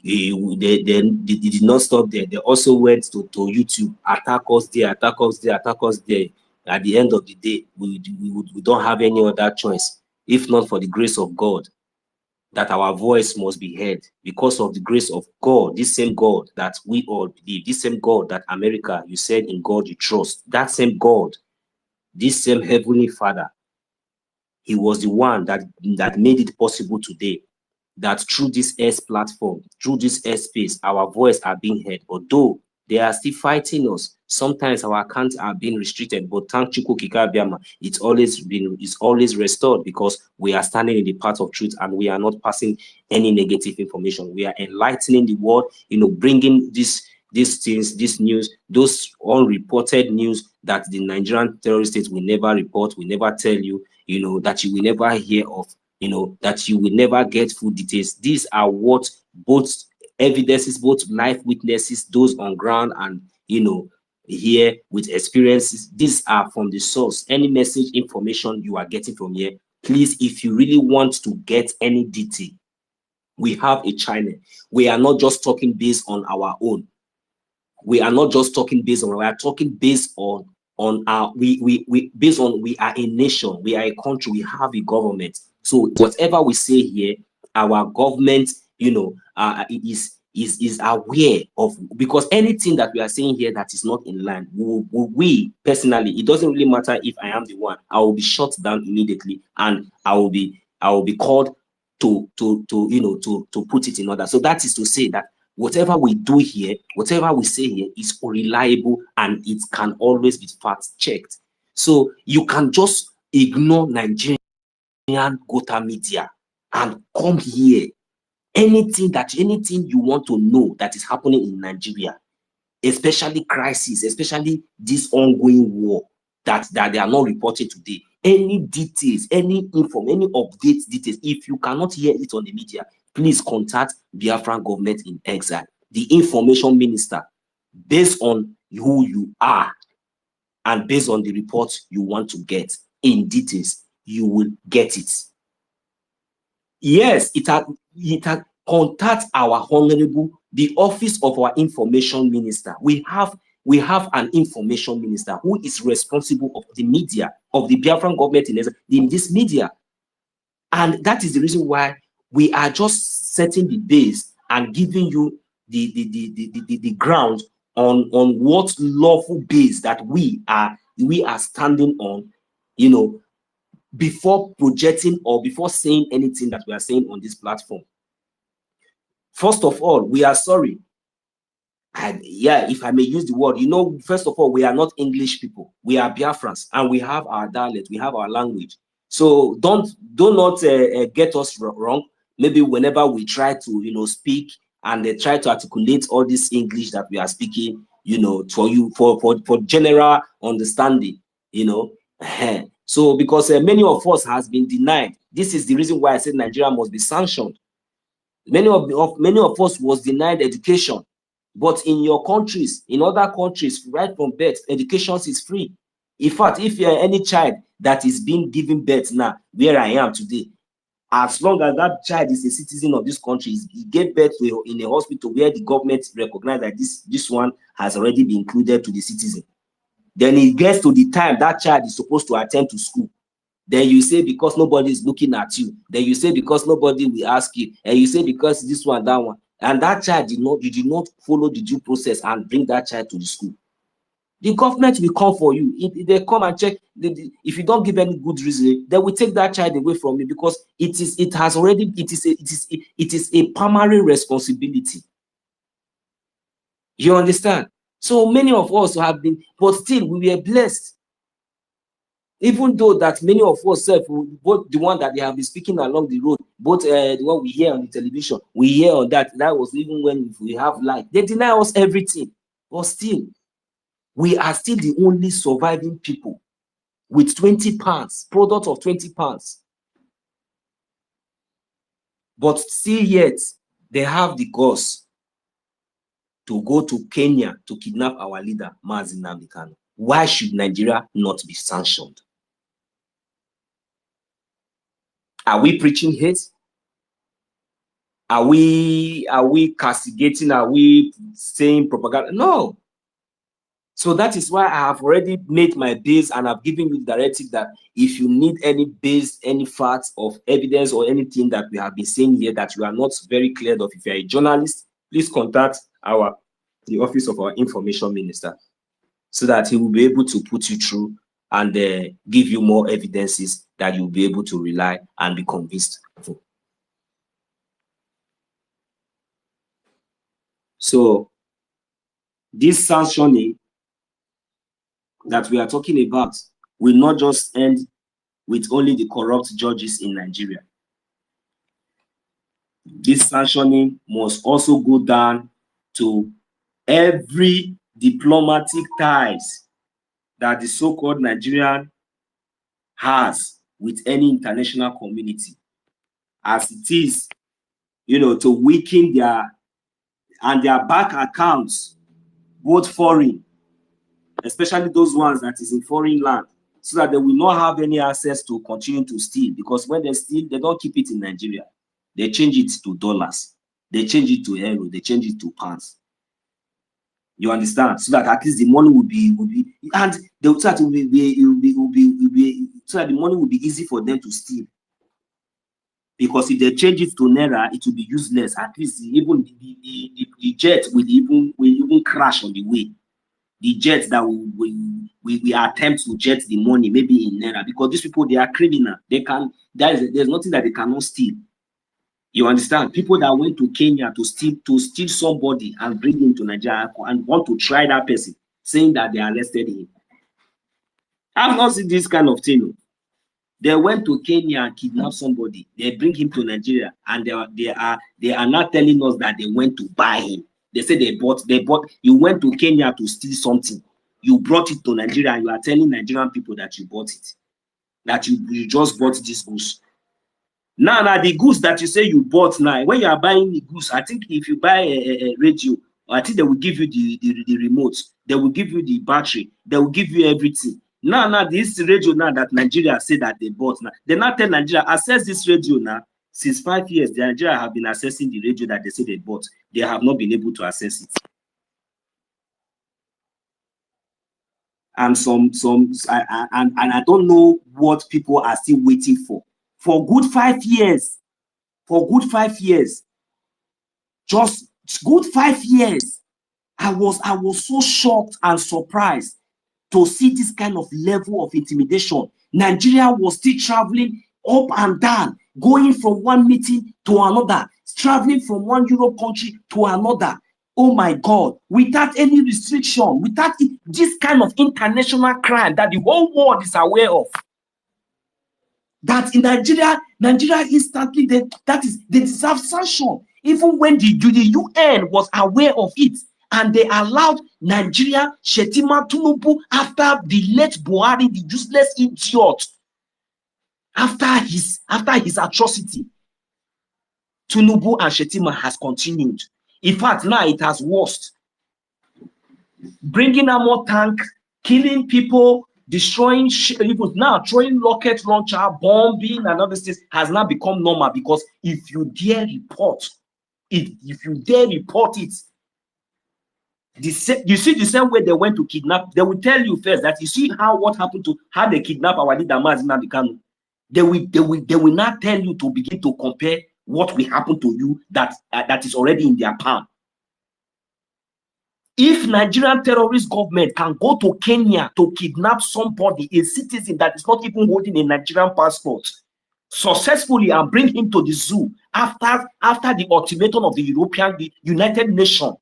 They did not stop there. They also went to YouTube, attack us there, attack us there, attack us there. At the end of the day, we don't have any other choice, if not for the grace of God, that our voice must be heard. Because of the grace of God, this same God that we all believe, this same God that America, you said in God you trust, that same God, this same Heavenly Father, He was the one that made it possible today, that through this S platform, through this S space, our voice are being heard. Although they are still fighting us, sometimes our accounts are being restricted, but thank Chukwu Kika Biama, it's always restored, because we are standing in the path of truth and we are not passing any negative information. We are enlightening the world, you know, bringing this these things, this news, those unreported news that the Nigerian terrorist state will never report, will never tell you, you know, that you will never hear of, you know, that you will never get full details. These are what both evidences, both live witnesses, those on ground and, you know, here with experiences. These are from the source. Any message, information you are getting from here, please, if you really want to get any detail, we have a channel. We are not just talking based on our own. We are not just talking based on, we are talking based on our, we based on, we are a nation, we are a country, we have a government. So whatever we say here, our government, you know, is aware of, because anything that we are saying here that is not in line, we personally, it doesn't really matter if I am the one, I will be shut down immediately, and I will be called to you know, to put it in order. So that is to say that whatever we do here, whatever we say here is reliable, and it can always be fact checked. So you can just ignore Nigerian Gota media and come here. Anything you want to know that is happening in Nigeria, especially crisis, especially this ongoing war that they are not reporting today, any details, any info, any updates, details, if you cannot hear it on the media, please contact Biafran government in exile, the information minister, based on who you are and based on the report you want to get in details, you will get it. Yes, it had contact our honorable, the office of our information minister. We have an information minister who is responsible of the media, of the Biafran government in this media. And that is the reason why we are just setting the base and giving you the ground on what lawful base that we are standing on, you know, before projecting or before saying anything that we are saying on this platform. First of all, we are sorry. And yeah, if I may use the word, you know, first of all, we are not English people. We are Biafrans, and we have our dialect, we have our language. So do not get us wrong. Maybe whenever we try to, you know, speak and they try to articulate all this English that we are speaking, you know, for general understanding, you know. So because many of us has been denied. This is the reason why I said Nigeria must be sanctioned. Many of us was denied education. But in your countries, in other countries, right from birth, education is free. In fact, if you're any child that is being given birth now, where I am today, as long as that child is a citizen of this country, he gave birth to in a hospital where the government recognized that this one has already been included to the citizen. Then it gets to the time that child is supposed to attend to school. Then you say because nobody is looking at you. Then you say because nobody will ask you. And you say because this one, that one. And that child you did not follow the due process and bring that child to the school. The government will come for you. If they come and check, if you don't give any good reason, they will take that child away from you, because it is a primary responsibility. You understand? So many of us have been, but still we were blessed. Even though that many of us, both the one that they have been speaking along the road, both the one we hear on the television, we hear on that was even when we have light. They deny us everything, but still, we are still the only surviving people with 20 pounds, product of 20 pounds. But still yet, they have the guts to go to Kenya to kidnap our leader, Mazi Nnamdi Kanu. Why should Nigeria not be sanctioned? Are we preaching hate? Are we castigating? Are we saying propaganda? No. So that is why I have already made my base, and I've given you the directive that if you need any base, any facts of evidence or anything that we have been saying here that you are not very clear of, if you are a journalist, please contact the office of our information minister, so that he will be able to put you through and give you more evidences that you'll be able to rely and be convinced of. So this sanctioning that we are talking about will not just end with only the corrupt judges in Nigeria. This sanctioning must also go down to every diplomatic ties that the so-called Nigerian has with any international community, as it is, you know, to weaken their bank accounts, both foreign, especially those ones that is in foreign land, so that they will not have any access to continue to steal. Because when they steal, they don't keep it in Nigeria. They change it to dollars. They change it to euro. They change it to pounds. You understand? So that at least the money will be and they will start to so that the money will be easy for them to steal. Because if they change it to naira, it will be useless. At least even the jet will even crash on the way. The jet that we attempt to jet the money, maybe in naira, because these people, they are criminal. They can, there's nothing that they cannot steal. You understand? People that went to Kenya to steal somebody and bring him to Nigeria and want to try that person, saying that they arrested him. I've not seen this kind of thing. They went to Kenya and kidnapped somebody. They bring him to Nigeria, and they are not telling us that they went to buy him. They say they bought. You went to Kenya to steal something. You brought it to Nigeria, and you are telling Nigerian people that you bought it, that you just bought this goods. Now the goods that you say you bought now, when you are buying the goods, I think if you buy a radio, I think they will give you the remote, they will give you the battery, they will give you everything. Now this radio now that Nigeria say that they bought, now they now tell Nigeria access this radio now. Since 5 years, the Nigeria have been accessing the radio that they say they bought. They have not been able to access it. And I don't know what people are still waiting for. For good 5 years. For good 5 years. Just good 5 years. I was so shocked and surprised to see this kind of level of intimidation. Nigeria was still traveling up and down, going from one meeting to another, traveling from one Europe country to another. Oh my God, without any restriction, without this kind of international crime that the whole world is aware of. That in Nigeria instantly, they deserve sanction. Even when the UN was aware of it, and they allowed Nigeria, Shetima Tinubu, after the late Buhari, the useless idiot, after his atrocity, Tinubu and Shetima has continued. In fact, now it has worse. Bringing a more tank, killing people, destroying people, now throwing rocket launcher, bombing, and other things has now become normal. Because if you dare report, if you dare report it, you see the same way they went to kidnap. They will tell you first that you see what happened to how they kidnap our leader Mazi Nnamdi Kanu. They will not tell you to begin to compare what will happen to you that is already in their palm. If Nigerian terrorist government can go to Kenya to kidnap somebody, a citizen that is not even holding a Nigerian passport, successfully, and bring him to the zoo after the ultimatum of the United Nations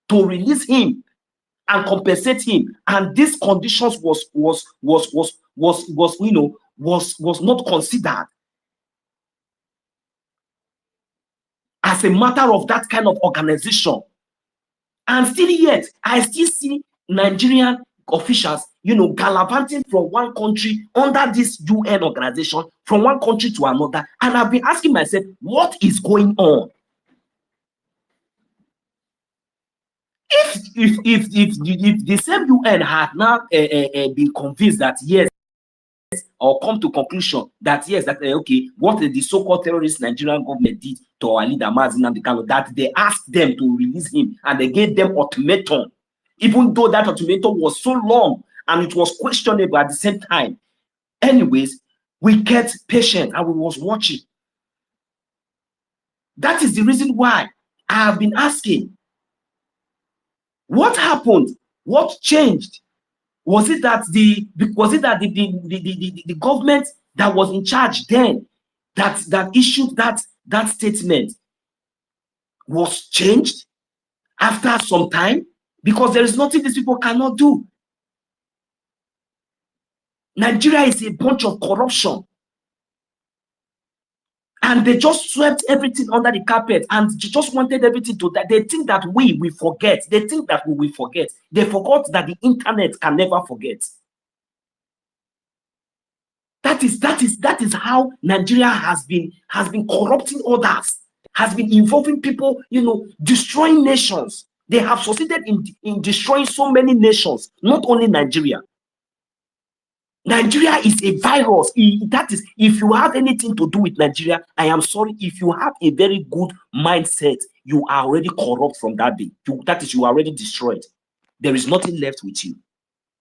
to release him and compensate him, and these conditions was not considered as a matter of that kind of organization. And still yet, I still see Nigerian officials, gallivanting from one country under this UN organization, from one country to another. And I've been asking myself, what is going on? If the same UN had now been convinced that yes, or come to conclusion that yes, that okay, what the so-called terrorist Nigerian government did to our leader Mazi Nnamdi Kanu, that they asked them to release him and they gave them ultimatum, even though that ultimatum was so long and it was questionable at the same time. Anyways, we kept patient and we was watching. That is the reason why I have been asking, what happened? What changed? Was it that the government that was in charge then that issued that statement was changed after some time? Because there is nothing these people cannot do. Nigeria is a bunch of corruption. And they just swept everything under the carpet and just wanted everything to that. They think that we will forget. They think that we will forget. They forgot that the internet can never forget. That is how Nigeria has been corrupting others, has been involving people, destroying nations. They have succeeded in destroying so many nations, not only Nigeria. Nigeria is a virus. That is, if you have anything to do with Nigeria, I am sorry. If you have a very good mindset, you are already corrupt from that day. That is, you are already destroyed. There is nothing left with you.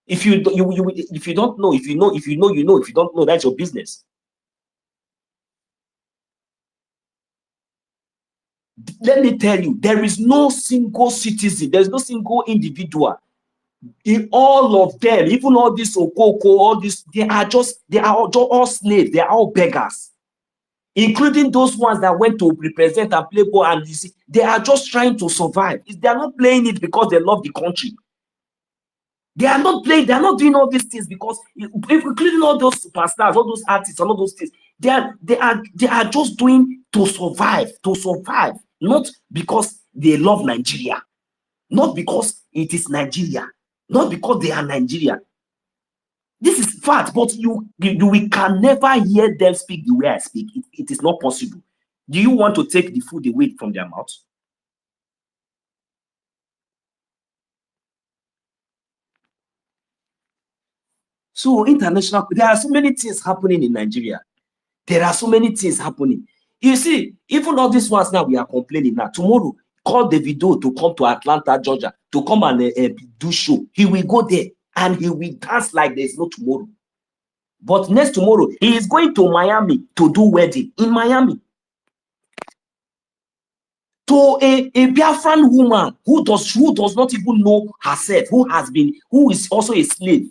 If you don't know, if you know, if you know. If you don't know, that's your business. Let me tell you, there is no single citizen, there's no single individual. In all of them, even all this Okoko, all this, they are all slaves, they are all beggars, including those ones that went to represent and play ball, and they are just trying to survive. They are not playing it because they love the country. They are not playing, they are not doing all these things because, including all those superstars, all those artists, and all those things, they are just doing to survive, not because they love Nigeria, not because it is Nigeria, not because they are Nigeria. This is fact, but we can never hear them speak the way I speak. It is not possible. Do you want to take the food away from their mouth? So international, there are so many things happening in Nigeria. There are so many things happening. You see, even all these ones now, we are complaining now. Tomorrow, call Davido to come to Atlanta, Georgia, to come and do show. He will go there and he will dance like there's no tomorrow. But next tomorrow, he is going to Miami to do wedding in Miami. To a Biafran woman who does not even know herself, who is also a slave,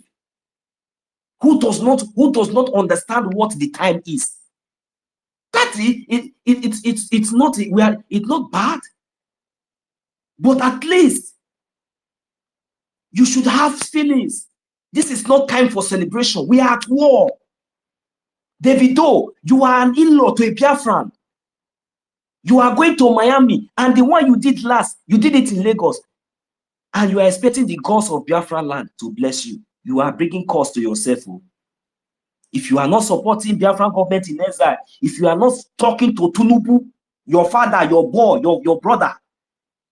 who does not understand what the time is. That it's not bad, but at least you should have feelings. This is not time for celebration. We are at war. Davido, you are an in-law to a Biafran. You are going to Miami, and the one you did last, you did it in Lagos, and you are expecting the gods of Biafran land to bless you. You are bringing cost to yourself. If you are not supporting Biafran government in exile, if you are not talking to Tinubu, your father, your boy, your brother,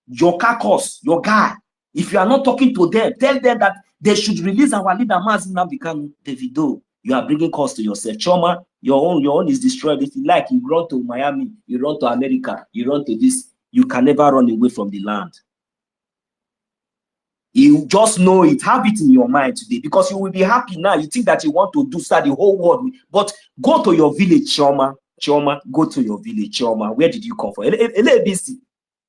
your carcass, your guy, if you are not talking to them, tell them that they should release our leader, Mazi Nnamdi Kanu. Davido, you are bringing cost to yourself. Choma, your own is destroyed. If you like, you run to Miami, you run to America, you run to this. You can never run away from the land. You just know it, have it in your mind today, because you will be happy now. You think that you want to do start the whole world, but go to your village, Choma, go to your village, Choma. Where did you come from? LABC,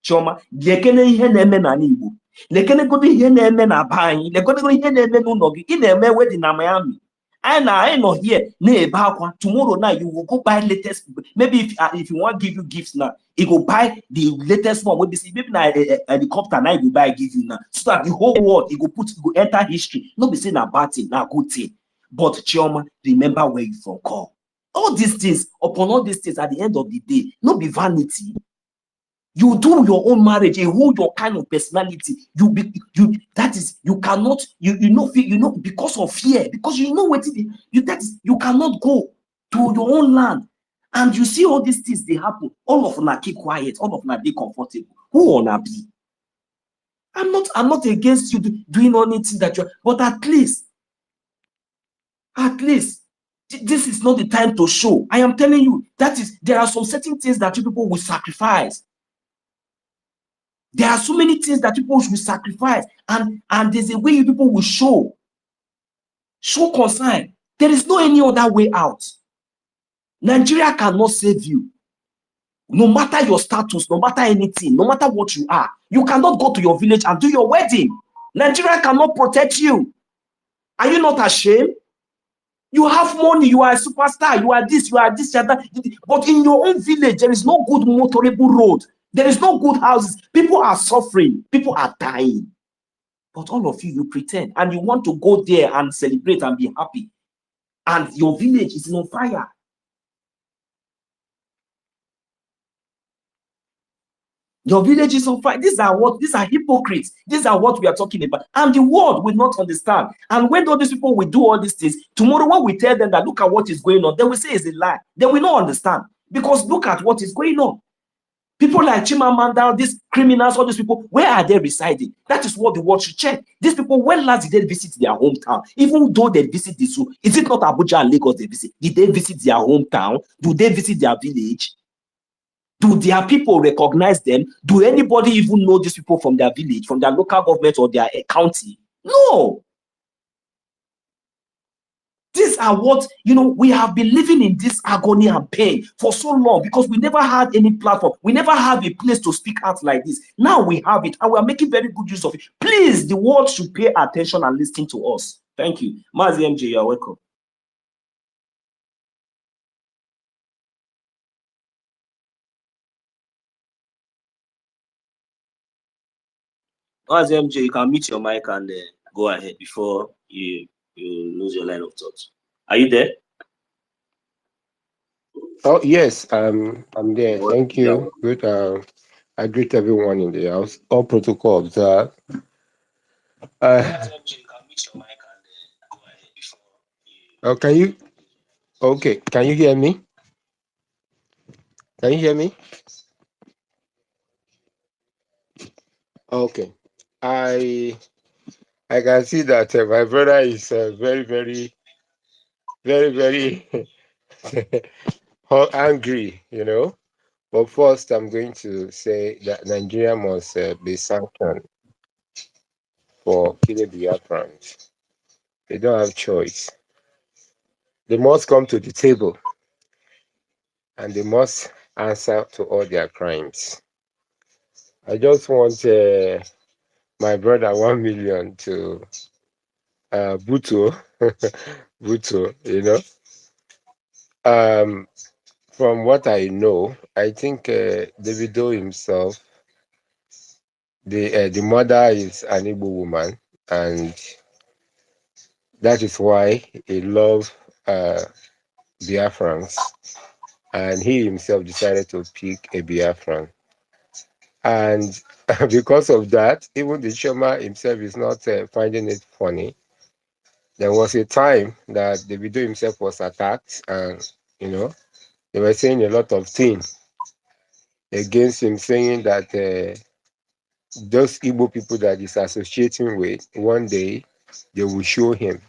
Choma. Lekene ihe na-eme na Igbo. Lekene godo ihe na-eme na Banyi. Lekene godo ihe na-eme n'ụlọ gị. Ị na-eme wedding na Miami. I know here na-ebe akwa. Tomorrow night you will go buy latest. Maybe if you want to give you gifts now, you go buy the latest one. Maybe na helicopter now you go buy give you now, so that the whole world you go enter history. Not be saying a bad thing, na good thing. But Chioma, remember where you from come. All these things, upon all these things, at the end of the day, not be vanity. You do your own marriage, you hold your kind of personality. You cannot, because of fear, because you know what it is, you cannot go to your own land. And you see all these things, they happen. All of them keep quiet, all of them be comfortable. Who wanna be? I'm not against you doing anything that you're, but at least, this is not the time to show. I am telling you, there are some certain things that you people will sacrifice. There are so many things that people should sacrifice, and there's a way you people will show concern. There is no any other way out. Nigeria cannot save you. No matter your status, no matter anything, no matter what you are, you cannot go to your village and do your wedding. Nigeria cannot protect you. Are you not ashamed? You have money, you are a superstar, you are this, you are that. But in your own village, there is no good motorable road. There is no good houses. People are suffering. People are dying. But all of you pretend, and you want to go there and celebrate and be happy. And your village is on fire. Your village is on fire. These are hypocrites. These are what we are talking about. And the world will not understand. And when all these people will do all these things, tomorrow when we tell them that look at what is going on, they will say it's a lie. They will not understand. Because look at what is going on. People like Chimamanda, these criminals, all these people, where are they residing? That is what the world should check. These people, when last did they visit their hometown? Even though they visit the zoo, is it not Abuja and Lagos they visit? Did they visit their hometown? Do they visit their village? Do their people recognize them? Do anybody even know these people from their village, from their local government or their county? No. These are what, we have been living in this agony and pain for so long because we never had any platform. We never had a place to speak out like this. Now we have it and we are making very good use of it. Please, the world should pay attention and listen to us. Thank you. Mazi MJ, you are welcome. Mazi MJ, you can mute your mic and go ahead before you lose your line of thought. Are you there? Oh yes, I'm there. Thank you. Good. I greet everyone in the house. All protocol observed. Oh, can you? Okay, can you hear me? Can you hear me? Okay. I can see that my brother is very, very, very, very angry. But first, I'm going to say that Nigeria must be sanctioned for killing Biafrans. They don't have choice. They must come to the table and they must answer to all their crimes. I just want my brother 1 million to Buto, Buto, from what I know, I think Davido himself, the mother is an Igbo woman, and that is why he loves Biafrans, and he himself decided to pick a Biafran. And because of that, even the Shoma himself is not finding it funny. There was a time that Davido himself was attacked, and they were saying a lot of things against him, saying that those Igbo people that he's associating with, one day they will show him.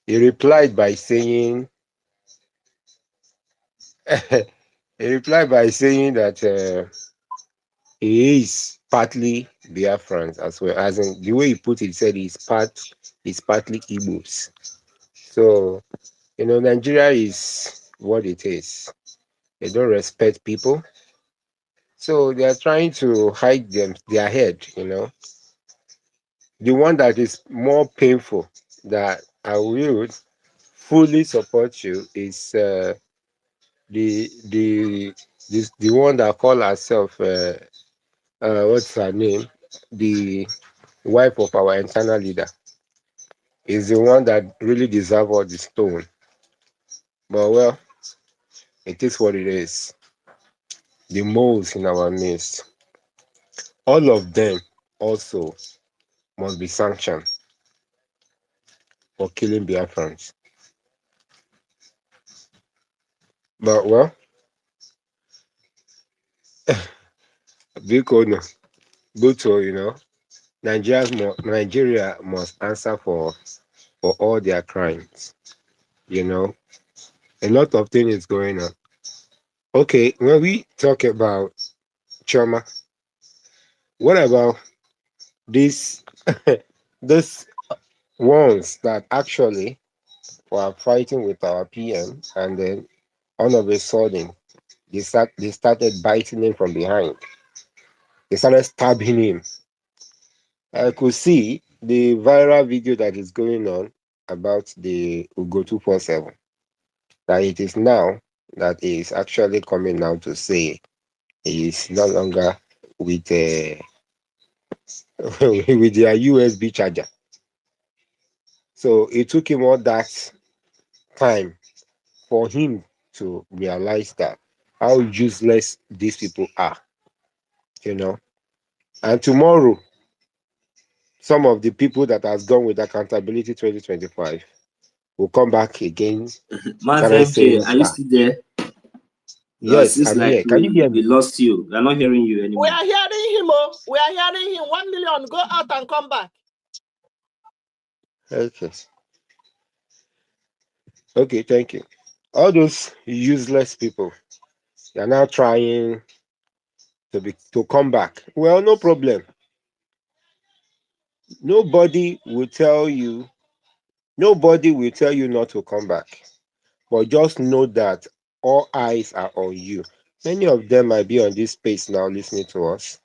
He replied by saying, that he is partly Biafrans as well. As in the way he put it, he said he's partly Igbos. So, Nigeria is what it is. They don't respect people. So they are trying to hide their head, The one that is more painful that I will fully support you is the one that call herself what's her name? The wife of our internal leader is the one that really deserve all the stone. But well, it is what it is. The moles in our midst, all of them also must be sanctioned for killing Biafrans. But well, Biko, go to Nigeria must answer for all their crimes. A lot of things is going on. Okay, when we talk about trauma, what about these this ones that actually were fighting with our PM, and then all of a sudden they started biting him from behind. They started stabbing him. I could see the viral video that is going on about the Ugo 247. That it is now that he is actually coming now to say he is no longer with with their USB charger. So it took him all that time for him to realize that how useless these people are. you know. And tomorrow, some of the people that has gone with accountability 2025 will come back again, Master started MK, saying, are you still there? yes, Seems I'm like here. Can you hear we me? lost you. We're not hearing you We anymore. are hearing him, oh. We are hearing him. 1 million. Go out and come back. Okay. Okay, thank you. All those useless people, they are now trying to come back. Well, no problem. Nobody will tell you, nobody will tell you not to come back. But just know that all eyes are on you. Many of them might be on this space now listening to us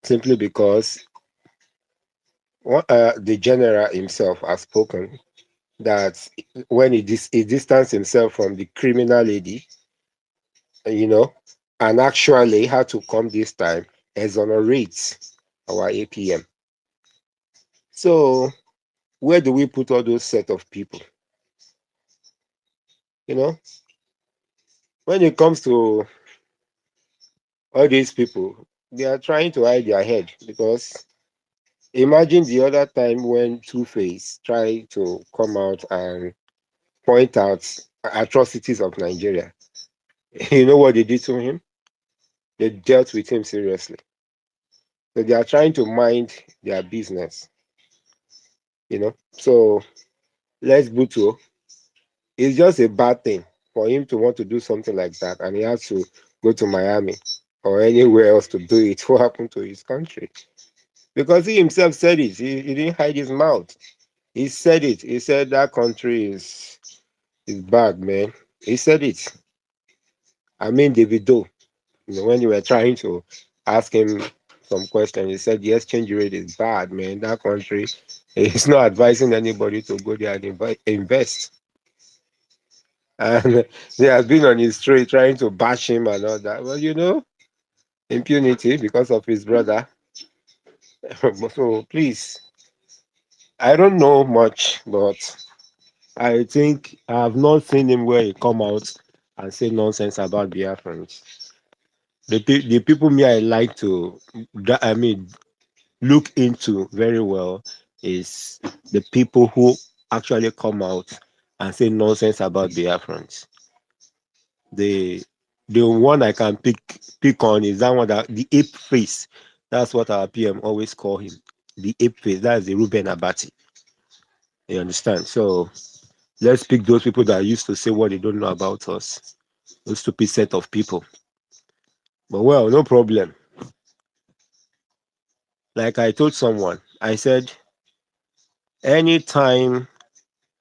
simply because the general himself has spoken that when he distanced himself from the criminal lady, you know, and actually had to come this time exonerate our APM. So where do we put all those set of people? You know, when it comes to all these people, they are trying to hide their head because imagine the other time when Two-Face tried to come out and point out atrocities of Nigeria. You know what they did to him? They dealt with him seriously. So they are trying to mind their business, you know. So let's Buto. It's just a bad thing for him to want to do something like that, and he has to go to Miami or anywhere else to do it. What happened to his country? Because he himself said it. He didn't hide his mouth. He said it. He said that country is bad, man. He said it. I mean, Davido. You know, when you were trying to ask him some question, he said the exchange rate is bad, man. That country is not advising anybody to go there and invest. And he has been on his street trying to bash him and all that. Well, you know, impunity because of his brother. So please, I don't know much, but I think I have not seen him where he come out and say nonsense about Biafrans. The people me I like to, I mean, look into very well is the people who actually come out and say nonsense about Biafrans. The the one I can pick on is that one, that the ape face. That's what our PM always call him. The ape face. That is the Ruben Abati. You understand? So let's pick those people that used to say what they don't know about us. Those stupid set of people. But well, no problem. Like I told someone, I said, anytime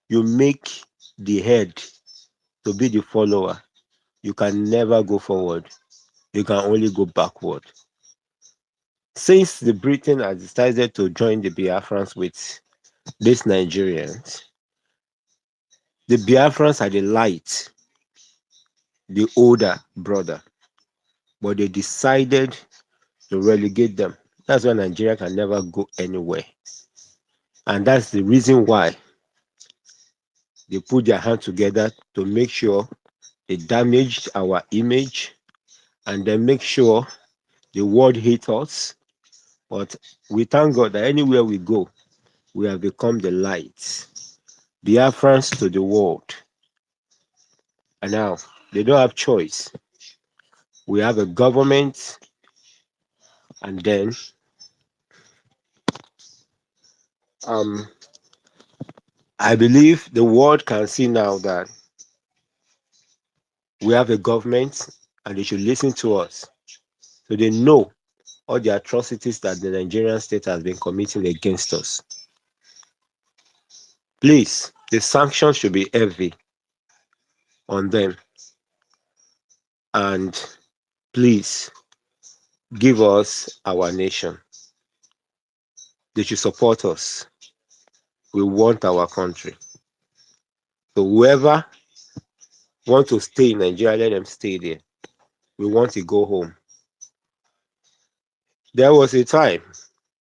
you make the head to be the follower, you can never go forward. You can only go backward. Since the Britain has decided to join the Biafrans with these Nigerians, the Biafrans are the light, the older brother, but they decided to relegate them. That's why Nigeria can never go anywhere. And that's the reason why they put their hand together to make sure they damaged our image and then make sure the world hates us. But we thank God that anywhere we go, we have become the light. Biafrans to the world. And now they don't have choice. We have a government, and then um, I believe the world can see now that we have a government, and they should listen to us, so they know all the atrocities that the Nigerian state has been committing against us. Please, the sanctions should be heavy on them, and please give us our nation. They should support us. We want our country. So whoever want to stay in Nigeria, let them stay there. We want to go home. There was a time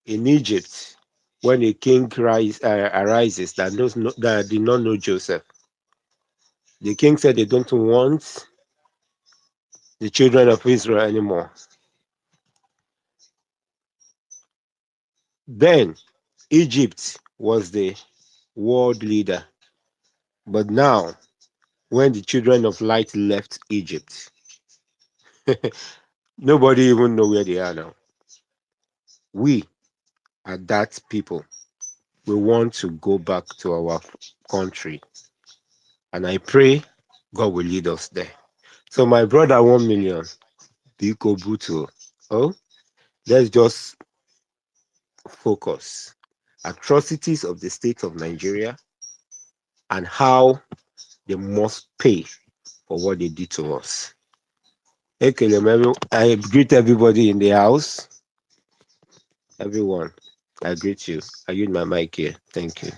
in Egypt when a king arises that did not know Joseph. The king said they don't want the children of Israel anymore. Then Egypt was the world leader. But now, when the children of light left Egypt, nobody even know where they are now. We are that people. We want to go back to our country. And I pray God will lead us there. So my brother 1 million, Biko Buto. Oh, let's just focus. Atrocities of the state of Nigeria and how they must pay for what they did to us. Okay, I greet everybody in the house. Everyone, I greet you. I use my mic here. Thank you.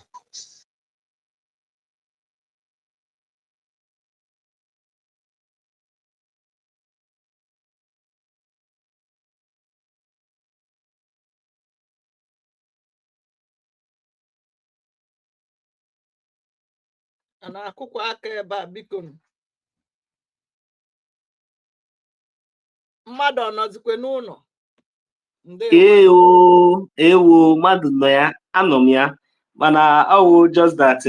And akwụkwọ aka ebe a biko nụ. Mmadụ ọ nọzikwe n'ụlọ? Ndewo. Ewo mmadụ nọ ya, anọ m ya, mana ọwụ just that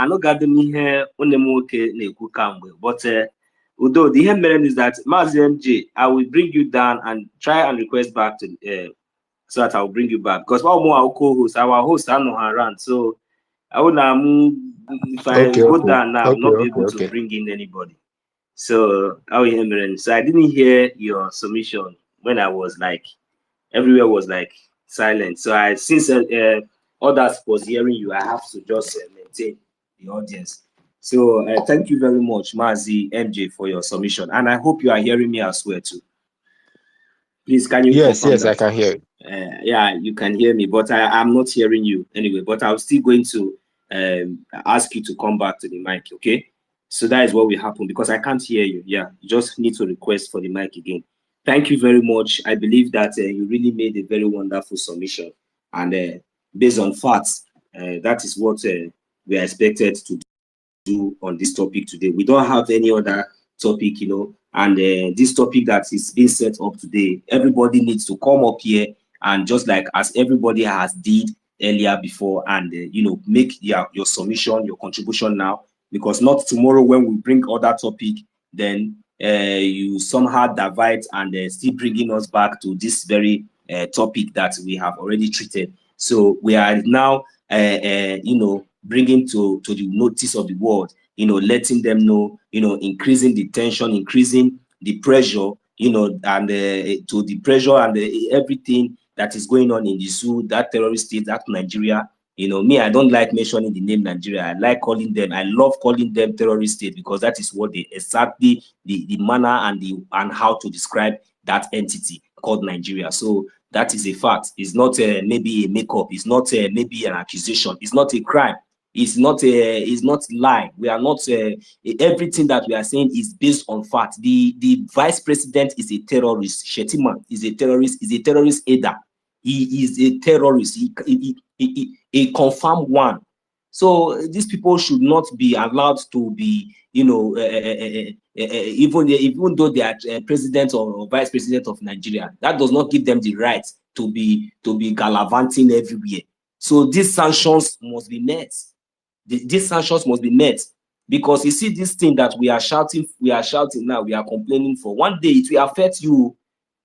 anụgadị m ihe nwanne m nwoke na-ekwu kamgbe, but Udo, the ihe mere is that Mazi MJ, I will bring you down and try and request back to so that I will bring you back, because one more our co-host, our host are not around, so I would if I go down now, I will not be able to bring in anybody. So how you hearing? So I didn't hear your submission when I was like, everywhere was like silent. So I, since others was hearing you, I have to just maintain the audience. So thank you very much, Mazi MJ, for your submission, and I hope you are hearing me as well too. Please, can you confirm Yes, that? I can hear you. Yeah, you can hear me, but I'm not hearing you anyway. But I'm still going to ask you to come back to the mic, okay? So that is what will happen, because I can't hear you. Yeah, you just need to request for the mic again. Thank you very much. I believe that you really made a very wonderful submission, and based on facts, that is what we are expected to do on this topic today. We don't have any other topic, you know, and this topic that is being set up today, everybody needs to come up here and just like as everybody has did earlier before, and you know, make your submission, your contribution now, because not tomorrow when we bring other topic, then you somehow divide and still bringing us back to this very topic that we have already treated. So we are now, you know, bringing to the notice of the world, you know, letting them know, you know, increasing the tension, increasing the pressure, you know, and to the pressure and everything that is going on in the zoo, that terrorist state, that Nigeria. You know, me, I don't like mentioning the name Nigeria. I like calling them, I love calling them terrorist state, because that is what they exactly the manner and how to describe that entity called Nigeria. So that is a fact. It's not maybe a makeup. It's not maybe an accusation. It's not a crime. It's not lie. We are not everything that we are saying is based on fact. The vice president is a terrorist. Shettima is a terrorist. Is a terrorist aider. He is a terrorist. A confirmed one. So these people should not be allowed to be, you know, even though they are president or vice president of Nigeria. That does not give them the right to be gallivanting everywhere. So these sanctions must be met. These sanctions must be met, because you see this thing that we are shouting now, we are complaining for. One day it will affect you.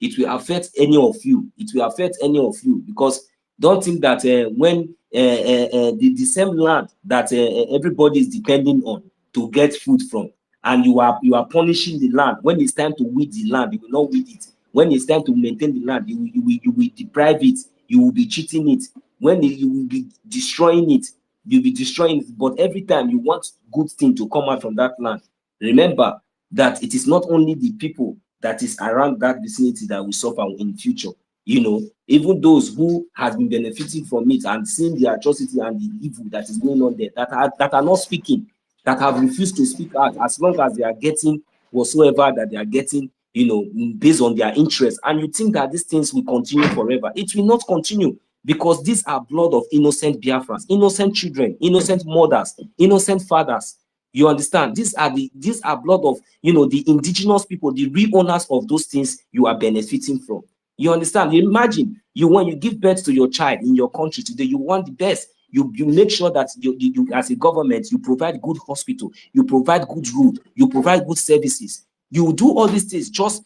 It will affect any of you. It will affect any of you, because don't think that when the same land that everybody is depending on to get food from, and you are punishing the land. When it's time to weed the land, you will not weed it. When it's time to maintain the land, you will deprive it. You will be cheating it. When you will be destroying it, you'll be destroying it. But every time you want good thing to come out from that land, remember that it is not only the people that is around that vicinity that will suffer in future. You know, even those who has been benefiting from it and seeing the atrocity and the evil that is going on there, that are not speaking, that have refused to speak out, as long as they are getting whatsoever that they are getting, you know, based on their interest. And you think that these things will continue forever. It will not continue, because these are blood of innocent Biafrans, innocent children, innocent mothers, innocent fathers. You understand? These are blood of, you know, the indigenous people, the real owners of those things you are benefiting from. You understand? Imagine when you give birth to your child in your country today, you want the best. You make sure that you as a government, you provide good hospital, you provide good road, you provide good services. You do all these things just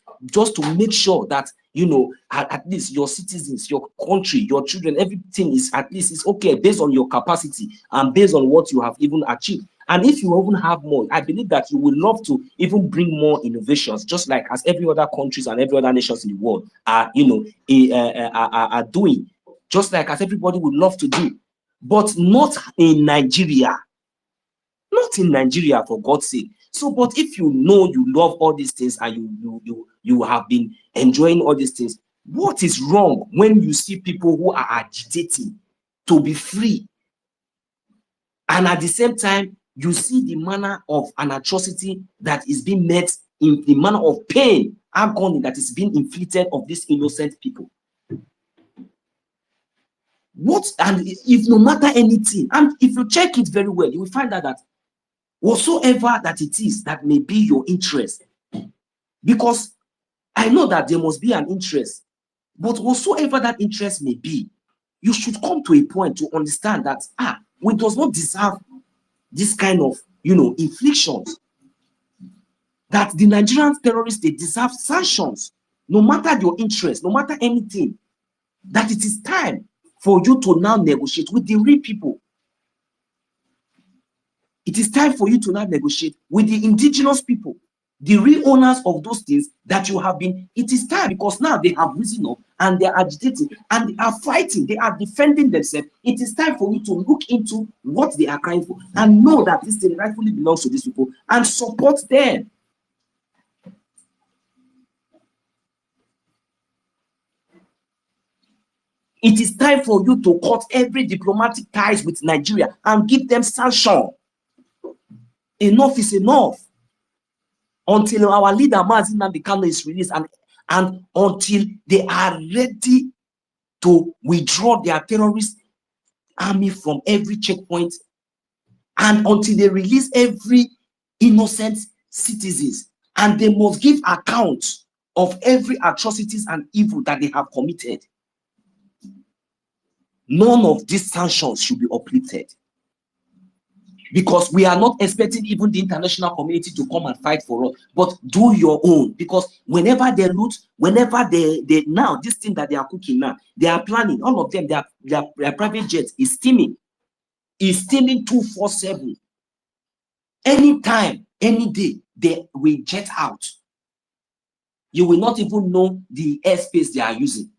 to make sure that, you know, at least your citizens, your country, your children, everything is at least is okay based on your capacity and based on what you have even achieved. And if you even have more, I believe that you will love to even bring more innovations, just like as every other countries and every other nations in the world are, you know, are doing, just like as everybody would love to do, but not in Nigeria. Not in Nigeria, for God's sake. So, but if you know you love all these things and you have been enjoying all these things, what is wrong when you see people who are agitating to be free, and at the same time you see the manner of an atrocity that is being met in the manner of pain, agony that is being inflicted of these innocent people? What, and if no matter anything, and if you check it very well, you will find out that whatsoever that it is that may be your interest, because I know that there must be an interest, but whatsoever that interest may be, you should come to a point to understand that we does not deserve this kind of, you know, inflictions. That the Nigerian terrorists, they deserve sanctions, no matter your interest, no matter anything. That it is time for you to now negotiate with the real people. It is time for you to now negotiate with the indigenous people, the real owners of those things that you have been. It is time, because now they have risen up and they are agitating and they are fighting, they are defending themselves. It is time for you to look into what they are crying for and know that this thing rightfully belongs to these people and support them. It is time for you to cut every diplomatic ties with Nigeria and give them sanction. Enough is enough. Until our leader Mazi Nnamdi Kanu is released, and until they are ready to withdraw their terrorist army from every checkpoint, and until they release every innocent citizens, and they must give account of every atrocities and evil that they have committed. None of these sanctions should be uplifted, because we are not expecting even the international community to come and fight for us, but do your own. Because whenever they loot, whenever they now, this thing that they are cooking now, they are planning, all of them, their private jets is steaming 247. Anytime, any day, they will jet out. You will not even know the airspace they are using.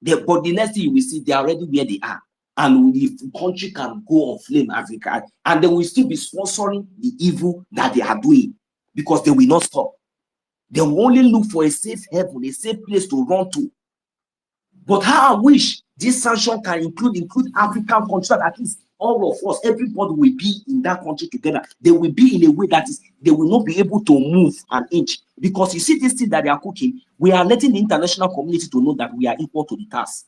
But the next thing you will see, they are already where they are. And the country can go on flame as it can, and they will still be sponsoring the evil that they are doing, because they will not stop. They will only look for a safe haven, a safe place to run to. But how I wish this sanction can include African countries, that at least all of us, everybody will be in that country together. They will be in a way that is, they will not be able to move an inch. Because you see this thing that they are cooking, we are letting the international community to know that we are equal to the task.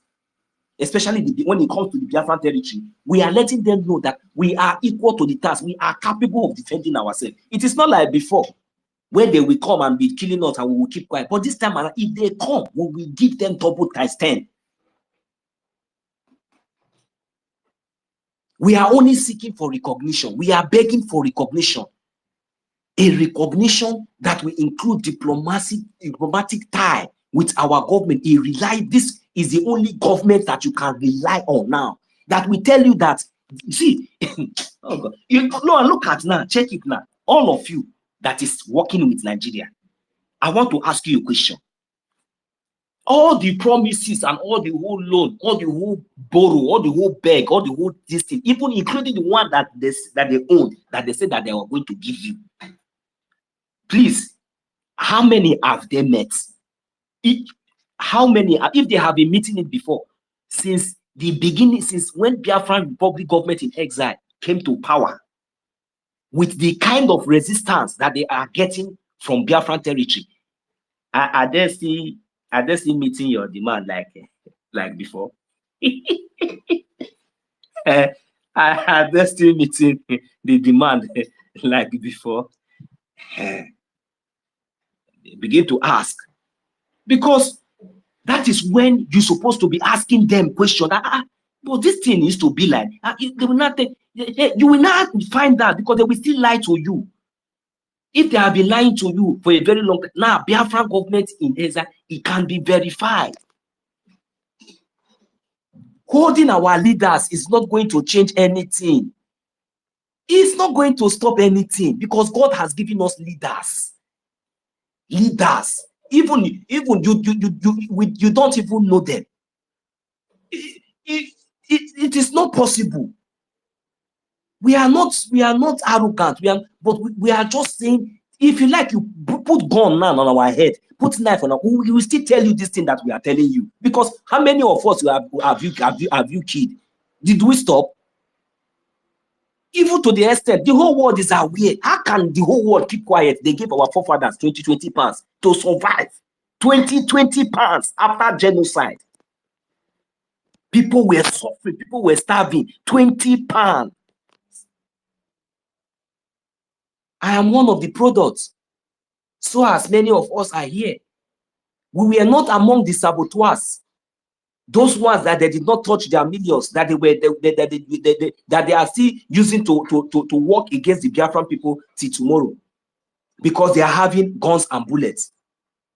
Especially when it comes to the Biafran territory, we are letting them know that we are equal to the task. We are capable of defending ourselves. It is not like before, when they will come and be killing us and we will keep quiet. But this time around, if they come, we will give them double times 10. We are only seeking for recognition. We are begging for recognition. A recognition that will include diplomatic tie with our government. This is the only government that you can rely on now. That will tell you that, see, oh God, look at now, check it now. All of you that is working with Nigeria, I want to ask you a question. All the promises and all the whole loan, all the whole borrow, all the whole beg, all the whole this thing, even including the one that they own, that they said that they were going to give you. Please, how many have they met? How many, if they have been meeting it before, since the beginning, since when Biafran Republic government in exile came to power, with the kind of resistance that they are getting from Biafran territory, are they still meeting your demand like before? Are they still meeting the demand like before? Begin to ask, because That is when you're supposed to be asking them questions. But this thing needs to be like, they will not you will not find that because they will still lie to you. If they have been lying to you for a very long time, now Biafran government in exile, it can be verified. Holding our leaders is not going to change anything. It's not going to stop anything because God has given us leaders. Leaders. Even you don't even know them. It is not possible. We are not arrogant. But we are just saying, if you like, you put gun now on our head, put knife on our, we will still tell you this thing that we are telling you. Because how many of us have you killed? Did we stop? Even to the extent the whole world is aware. How can the whole world keep quiet? They gave our forefathers 20 pounds to survive. 20 pounds after genocide. People were suffering, people were starving. 20 pounds. I am one of the products. So as many of us are here. We were not among the saboteurs. Those ones that they did not touch their millions, that they are still using to work against the Biafran people till tomorrow. Because they are having guns and bullets.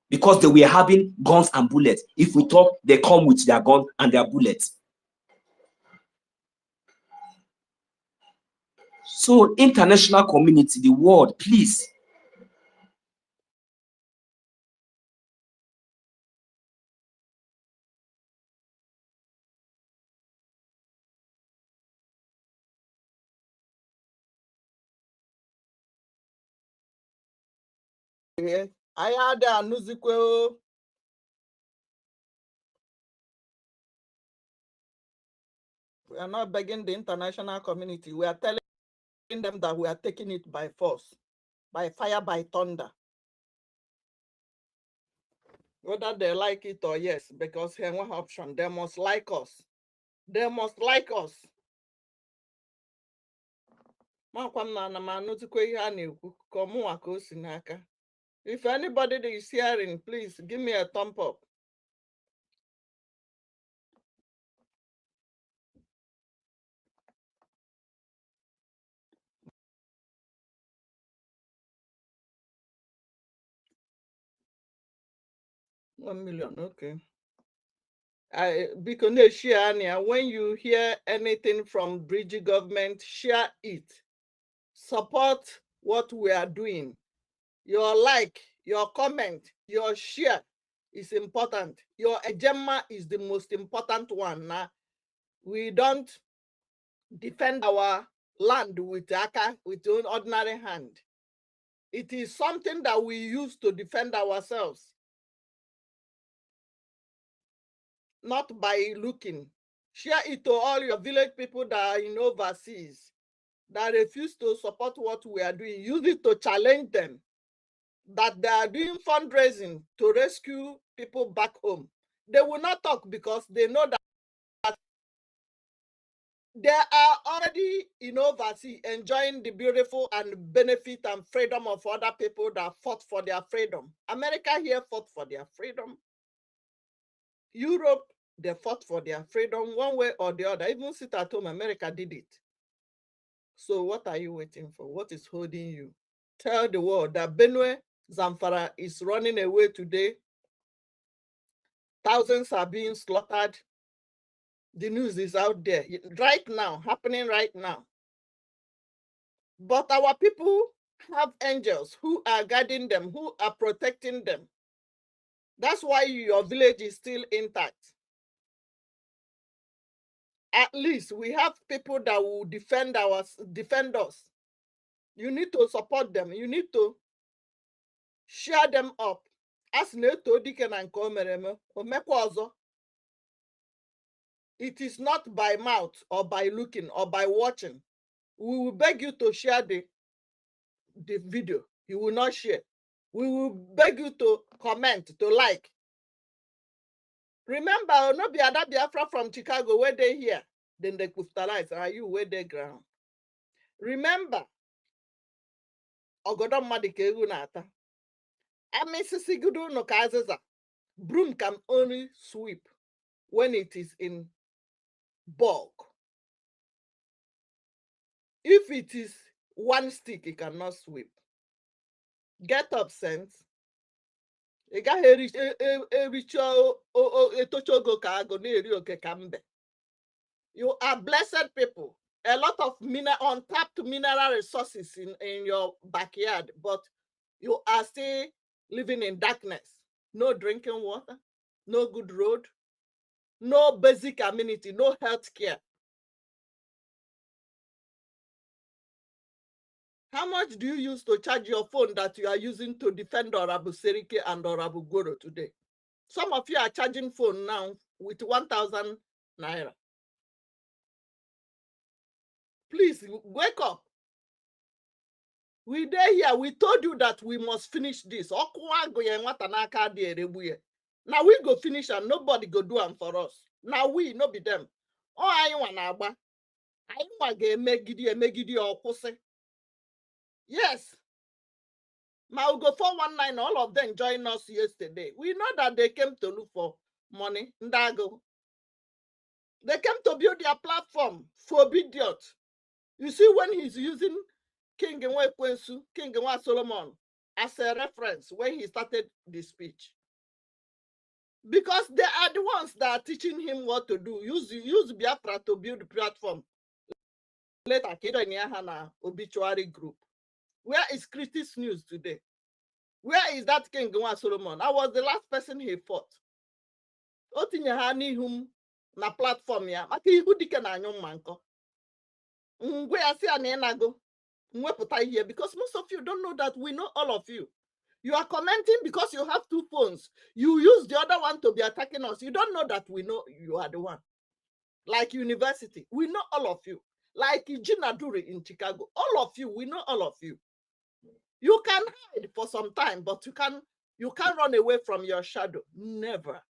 Because they were having guns and bullets. If we talk, they come with their gun and their bullets. So international community, the world, please. I had a musical. We are not begging the international community. We are telling them that we are taking it by force, by fire, by thunder. Whether they like it or yes, because here one option, they must like us. They must like us. If anybody is hearing, please give me a thumb up. $1 million, okay. Because share, when you hear anything from Bridge government, share it. Support what we are doing. Your like, your comment, your share is important. Your agenda is the most important one. Now, we don't defend our land with ordinary hand. It is something that we use to defend ourselves. Not by looking. Share it to all your village people that are in overseas that refuse to support what we are doing. Use it to challenge them that they are doing fundraising to rescue people back home. They will not talk because they know that they are already in overseas enjoying the beautiful and benefit and freedom of other people that fought for their freedom. America here fought for their freedom. Europe, they fought for their freedom one way or the other. Even sit at home, America did it. So what are you waiting for? What is holding you? Tell the world that Benue, Zamfara is running away today. Thousands are being slaughtered. The news is out there right now, happening right now. But our people have angels who are guiding them, who are protecting them. That's why your village is still intact. At least we have people that will defend us. You need to support them. You need to share them up. As it is not by mouth or by looking or by watching. We will beg you to share the video. You will not share. We will beg you to comment, to like. Remember, no be other Biafra from Chicago where they here. Then they crystallize. Are you where they ground? Remember, Ogodom Madikegu Nata. Amisisi Gudu no Kazaza. Broom can only sweep when it is in bulk. If it is one stick, it cannot sweep. Get up, sense. You are blessed people. A lot of untapped mineral resources in your backyard, but you are still living in darkness. No drinking water, no good road, no basic amenity, no health care. How much do you use to charge your phone that you are using to defend Honorable Serike and Honorable Goro today? Some of you are charging phone now with 1,000 naira. Please wake up. We there here. We told you that we must finish this. Now we go finish and nobody go do them for us. Now we no be them. Oh, I want to yes. Now go 419, all of them join us yesterday. We know that they came to look for money. Ndago. They came to build their platform for idiot. You see, when he's using King Kwensu, King Solomon as a reference when he started the speech. Because they are the ones that are teaching him what to do. Use Biafra to build the platform. Later, Hana obituary group. Where is Critics News today? Where is that King Solomon? I was the last person he fought. Otinye hani hum na platform ya. Maka ihu dike na anyong manko. Ngwe asi anenago. Here because most of you don't know that we know all of you. You are commenting because you have two phones. You use the other one to be attacking us. You don't know that we know you are the one. Like university, we know all of you. Like Gina Duri in Chicago, all of you, we know all of you. You can hide for some time, but you can't run away from your shadow. Never.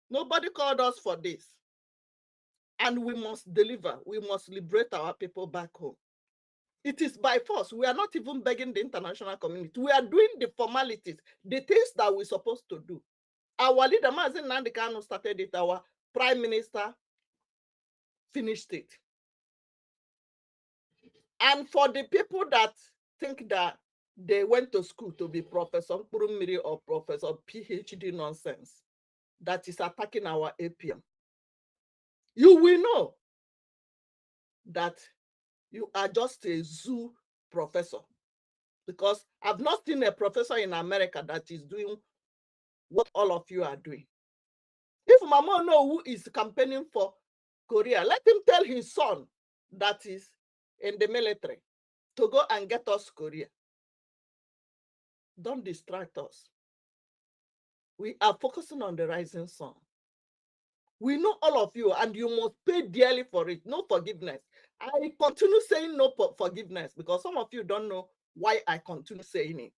Nobody called us for this. And we must deliver. We must liberate our people back home. It is by force. We are not even begging the international community. We are doing the formalities, the things that we're supposed to do. Our leader, Mazen Nnamdi Kanu, started it. Our prime minister finished it. And for the people that think that they went to school to be Professor Kurumiri or Professor PhD nonsense, that is attacking our APM, you will know that you are just a zoo professor. Because I've not seen a professor in America that is doing what all of you are doing. If Mama know who is campaigning for Korea, let him tell his son that is in the military to go and get us Korea. Don't distract us. We are focusing on the rising sun. We know all of you, and you must pay dearly for it. No forgiveness. I continue saying no forgiveness because some of you don't know why I continue saying it.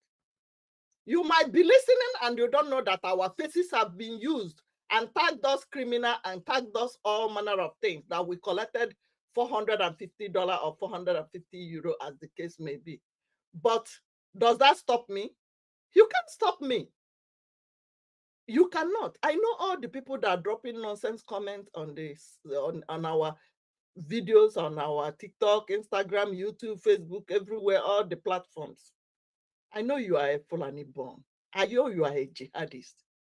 You might be listening and you don't know that our faces have been used and tagged us criminal and tagged us all manner of things that we collected $450 or 450 euro as the case may be. But does that stop me? You can't stop me. You cannot. I know all the people that are dropping nonsense comments on this, on our videos, on our TikTok, Instagram, YouTube, Facebook, everywhere, all the platforms. I know you are a Fulani born. I know you are a jihadist.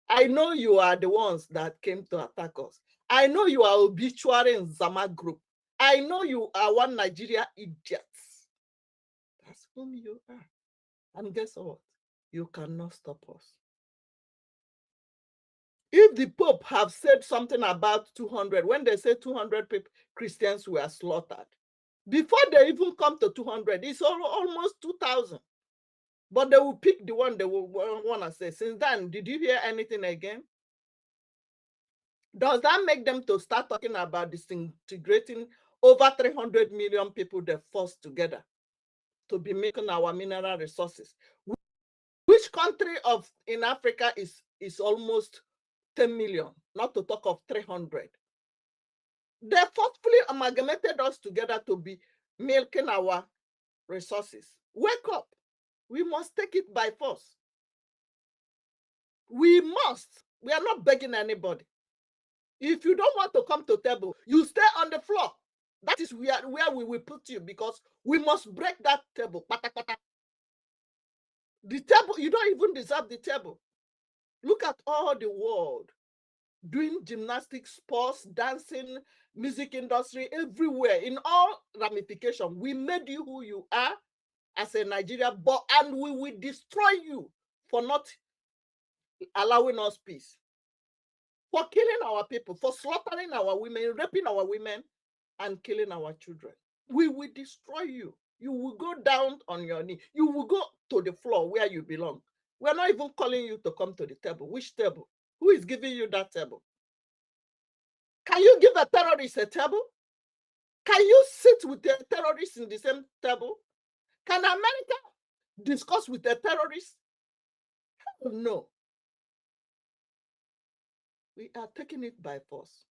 I know you are the ones that came to attack us. I know you are obituary in Zama group. I know you are one Nigeria idiots. That's whom you are. And guess what? You cannot stop us. If the Pope have said something about 200, when they say 200 Christians were slaughtered, before they even come to 200, it's almost 2,000. But they will pick the one they will want to say. Since then, did you hear anything again? Does that make them to start talking about disintegrating over 300 million people they forced together to be making our mineral resources? Which country in Africa is almost 10 million, not to talk of 300? They forcefully amalgamated us together to be milking our resources. Wake up. We must take it by force. We must. We are not begging anybody. If you don't want to come to table, you stay on the floor. That is where we will put you, because we must break that table. Pata, pata. The table, you don't even deserve the table. Look at all the world doing gymnastics, sports, dancing, music industry, everywhere, in all ramifications. We made you who you are as a Nigerian, and we will destroy you for not allowing us peace, for killing our people, for slaughtering our women, raping our women, and killing our children. We will destroy you. You will go down on your knee. You will go to the floor where you belong. We're not even calling you to come to the table. Which table? Who is giving you that table? Can you give a terrorist a table? Can you sit with a terrorist in the same table? Can America discuss with a terrorist? No. We are taking it by force.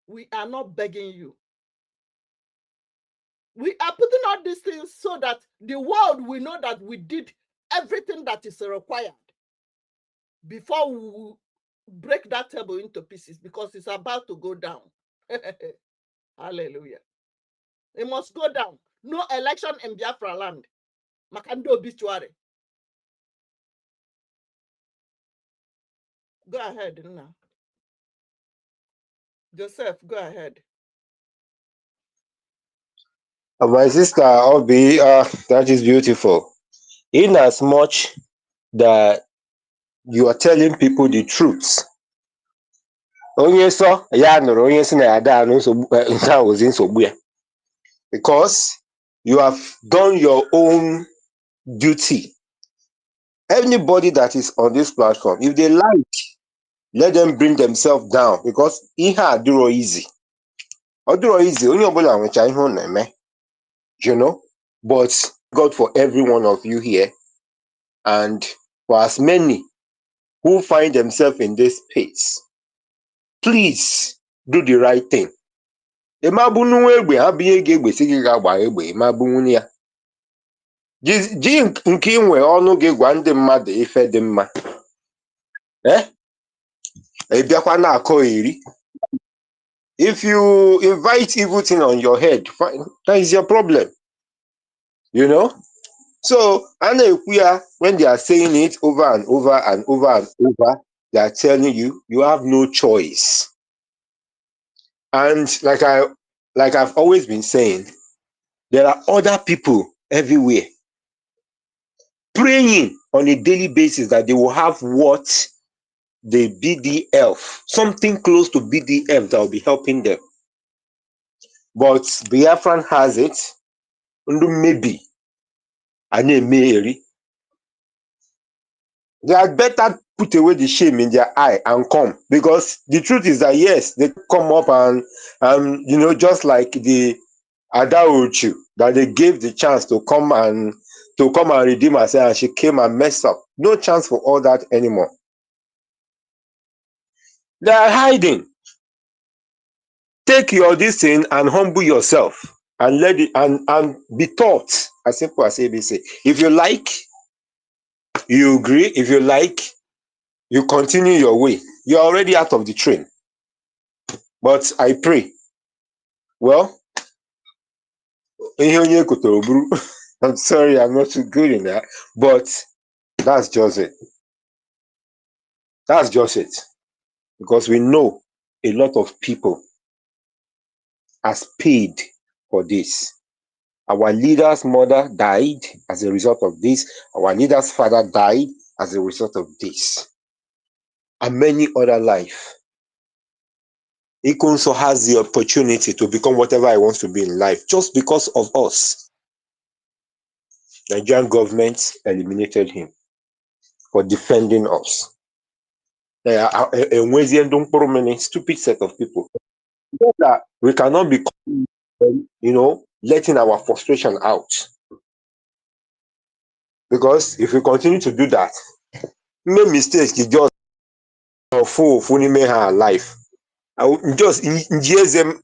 We are not begging you. We are putting out these things so that the world will know that we did everything that is required before we break that table into pieces, because it's about to go down. Hallelujah. It must go down. No election in Biafra land. Makando obituary. Go ahead now. Joseph, go ahead. My sister Obi, that is beautiful. In as much that you are telling people the truth. Onye so ya nụrụ onye si na ya daa nsogbu nke a ozi nsogbu ya, because you have done your own duty. Anybody that is on this platform, if they like, let them bring themselves down, because ihe adịrọ easy. Ọdịrọ easy, onye ọbụla nwecha ihe ọ na-eme, you know. But God for every one of you here, and for as many who find themselves in this space, please do the right thing. Ịmabunu egbe ha binye gị egbe si gị ga-agba egbe, ịmabunu ya. Ji nke inwe ọnụ gị gwa ndị mmadụ ife dị mma. Ịbịakwa na-akọ iri. If you invite evil thing on your head, fine, that is your problem. You know? So, when they are saying it over and over and over and over, they are telling you, you have no choice. And like I've always been saying, there are other people everywhere praying on a daily basis that they will have what the BDF, something close to BDF that will be helping them. But Biafran has it, maybe, and Mary. They had better put away the shame in their eye and come, because the truth is that yes, they come up and you know, just like the Adaochu that they gave the chance to come and redeem herself, and she came and messed up. No chance for all that anymore. They are hiding. Take your this thing and humble yourself and let it and be taught, as simple as ABC. If you like, you agree. If you like, you continue your way. You're already out of the train. But I pray. Well, I'm sorry, I'm not too good in that. But that's just it. That's just it. Because we know a lot of people has paid for this. Our leader's mother died as a result of this. Our leader's father died as a result of this. And many other life. He also has the opportunity to become whatever he wants to be in life just because of us. Nigerian government eliminated him for defending us. A stupid set of people. That we cannot be, you know, letting our frustration out. Because if we continue to do that, make mistakes, you just fool her life. I will just ingest them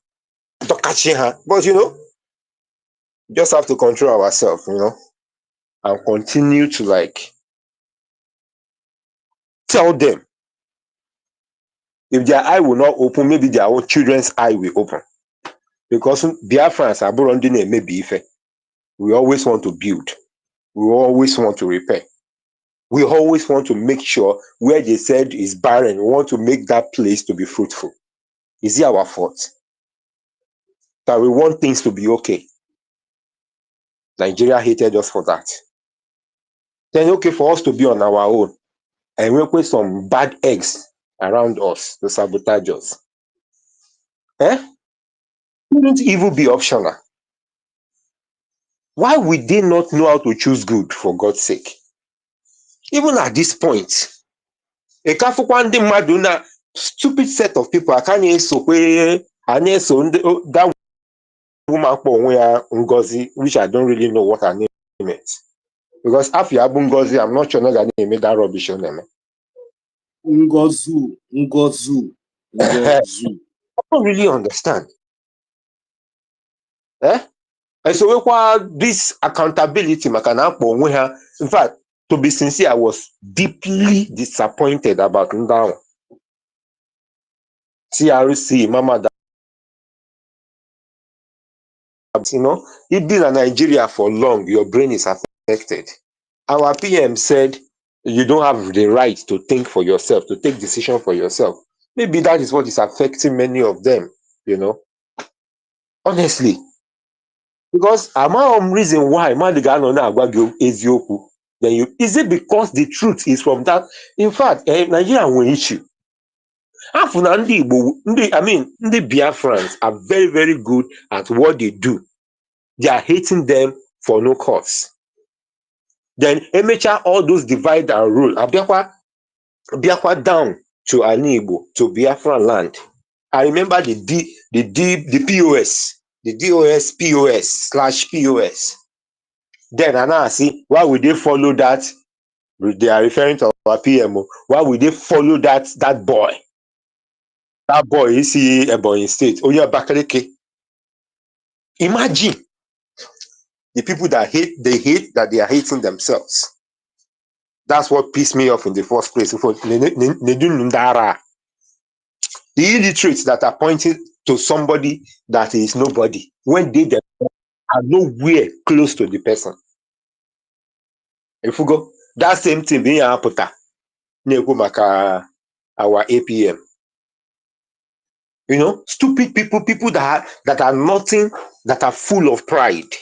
to catch her. But you know, just have to control ourselves, you know, and continue to like tell them If their eye will not open, maybe their own children's eye will open. Because Biafrans are Burundine maybe Ife. We always want to build. We always want to repair. We always want to make sure where they said is barren, we want to make that place to be fruitful. Is it our fault? That we want things to be okay. Nigeria hated us for that. Then okay for us to be on our own and work with some bad eggs around us to sabotage us. Shouldn't evil be optional? Why would they not know how to choose good, for God's sake? Even at this point, a Kafukwan Maduna stupid set of people, I can't so that woman Ngozi, which I don't really know what her name is. Because after Abu Ngozi, I'm not sure that name made that rubbish on them. Ngozu. I don't really understand. And so this accountability, in fact, to be sincere, I was deeply disappointed about Ndao. TRC, Mama, you've been in Nigeria for long, your brain is affected. Our PM said you don't have the right to think for yourself, to take decision for yourself. Maybe that is what is affecting many of them, honestly. Because I'm reason why then is it because the truth is from that? In fact, Nigeria will issue. The Biafrans are very, very good at what they do. They are hating them for no cause. Then all those divide and rule. Biafra down to Anibo, to Biafran land. I remember the POS, the DOS/POS. Then I see why would they follow that? They are referring to our PMO. Why would they follow that boy? That boy is he Ebonyi State. Oh yeah, Bakaleke. Imagine the people that hate that they are hating themselves. That's what pissed me off in the first place. The illiterates that are pointing to somebody that is nobody when they are nowhere close to the person. If we go, that same thing being happened, our APM. Stupid people that are nothing, that are full of pride.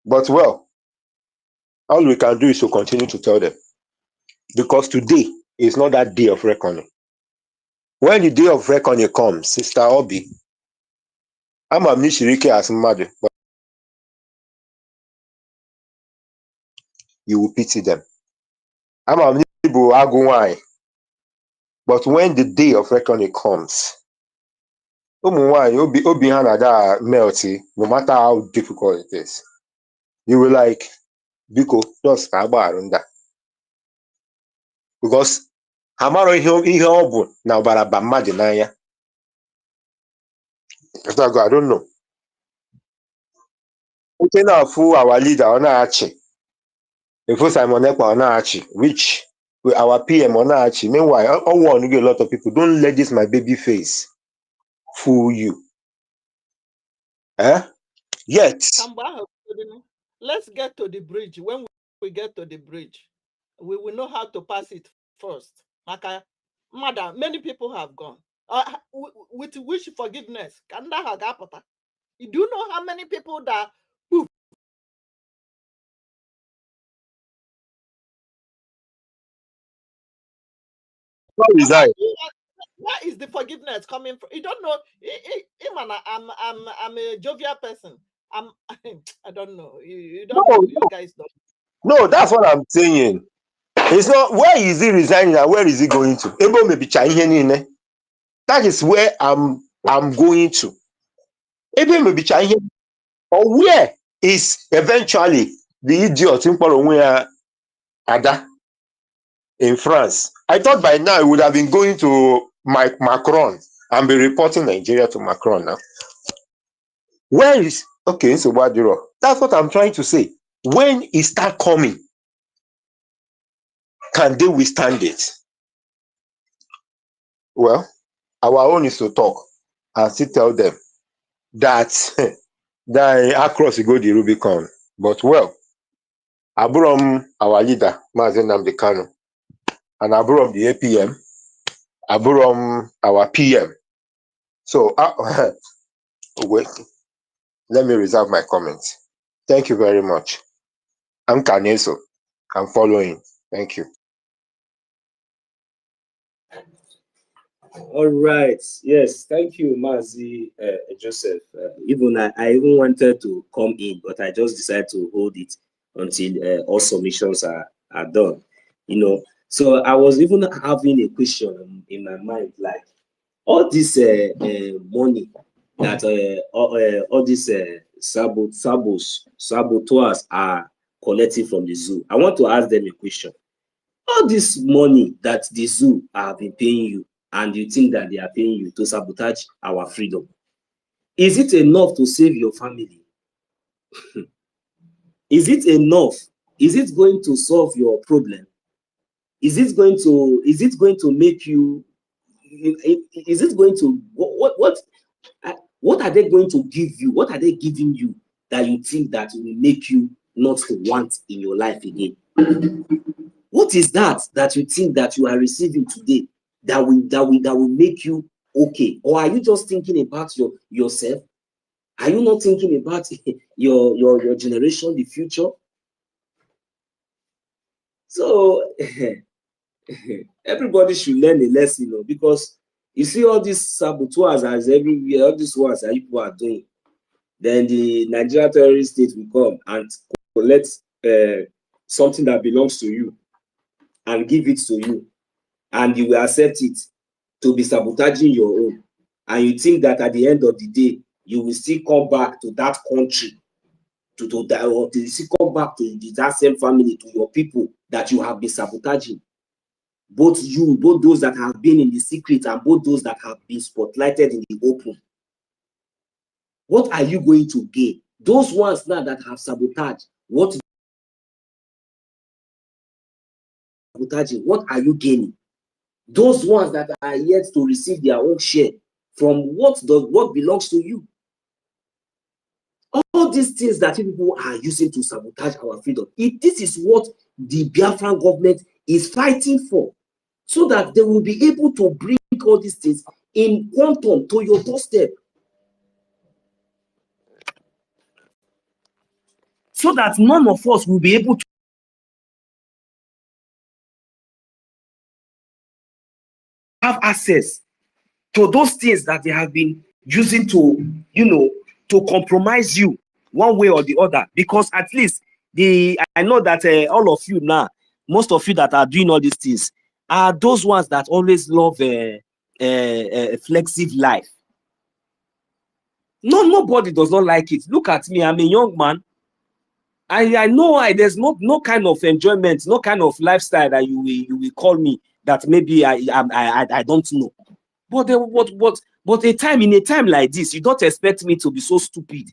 But well, all we can do is to continue to tell them. Because today is not that day of reckoning. When the day of reckoning comes, Sister Obi, I'm a Nishirike as mother, but you will pity them. I'm a Nibu Agunwai. But when the day of reckoning comes, Obi Hanada melty, no matter how difficult it is, you will like, Biko, just that. Because Hamaro ihe obu na baraba mmadụ n'anya. I don't know. Okay, now for our leader Onachi. If Simon Ekpa Onachi, which our PM Onachi. Meanwhile, I want to get a lot of people. Don't let this my baby face fool you. Yet. Let's get to the bridge. When we get to the bridge, we will know how to pass it first. Okay, madam, many people have gone. With which forgiveness? You do know how many people that who where is the forgiveness coming from? You don't know. I'm a jovial person. I don't know. You don't know. You guys don't. No, that's what I'm saying. It's not where is he resigning and where is he going to? Ebo may be Chinese. That is where I'm going to. Ebo may be Chinese. Or where is eventually the idiot in Ada in France? I thought by now he would have been going to Macron and be reporting Nigeria to Macron now. Where is okay? So that's what I'm trying to say. When it start coming, can they withstand it? Well, our own is to talk and still tell them that that across go the Rubicon. But well, Aburom, our leader, Mazen Nnamdi Kanu, and Aburom the APM, Aburom our PM. So wait, let me reserve my comments. Thank you very much. I'm Kaneso. I'm following. Thank you. All right. Yes. Thank you, Mazi Joseph. I even wanted to come in, but I just decided to hold it until all submissions are done. You know. So I was even having a question in my mind, like all this money that all these saboteurs are collecting from the zoo. I want to ask them a question. All this money that the zoo have been paying you, and you think that they are paying you to sabotage our freedom, is it enough to save your family? Is it enough? Is it going to solve your problem? Is it going to make you, is it going to, what are they going to give you? What are they giving you that you think that will make you not to want in your life again? What is that you think that you are receiving today that will make you okay? Or are you just thinking about yourself? Are you not thinking about your generation, the future? So everybody should learn a lesson, because you see all these saboteurs as everywhere, all these ones that people are doing. Then the Nigerian terrorist state will come and collect something that belongs to you and give it to you, and you will accept it to be sabotaging your own. And you think that at the end of the day, you will still come back to that country, or to still come back to that same family, to your people that you have been sabotaging. Both those that have been in the secret and both those that have been spotlighted in the open. What are you going to gain? Those ones now that have sabotaged, what are you gaining? Those ones that are yet to receive their own share from what belongs to you. All these things that people are using to sabotage our freedom, this is what the Biafran government is fighting for, so that they will be able to bring all these things in quantum to your doorstep, so that none of us will be able to have access to those things that they have been using to, to compromise you one way or the other. Because at least I know that all of you now, most of you that are doing all these things, are those ones that always love a flexible life. Nobody does not like it. Look at me, I'm a young man. I know there's no kind of enjoyment, no kind of lifestyle that you will call me that maybe I don't know. But in a time like this, you don't expect me to be so stupid.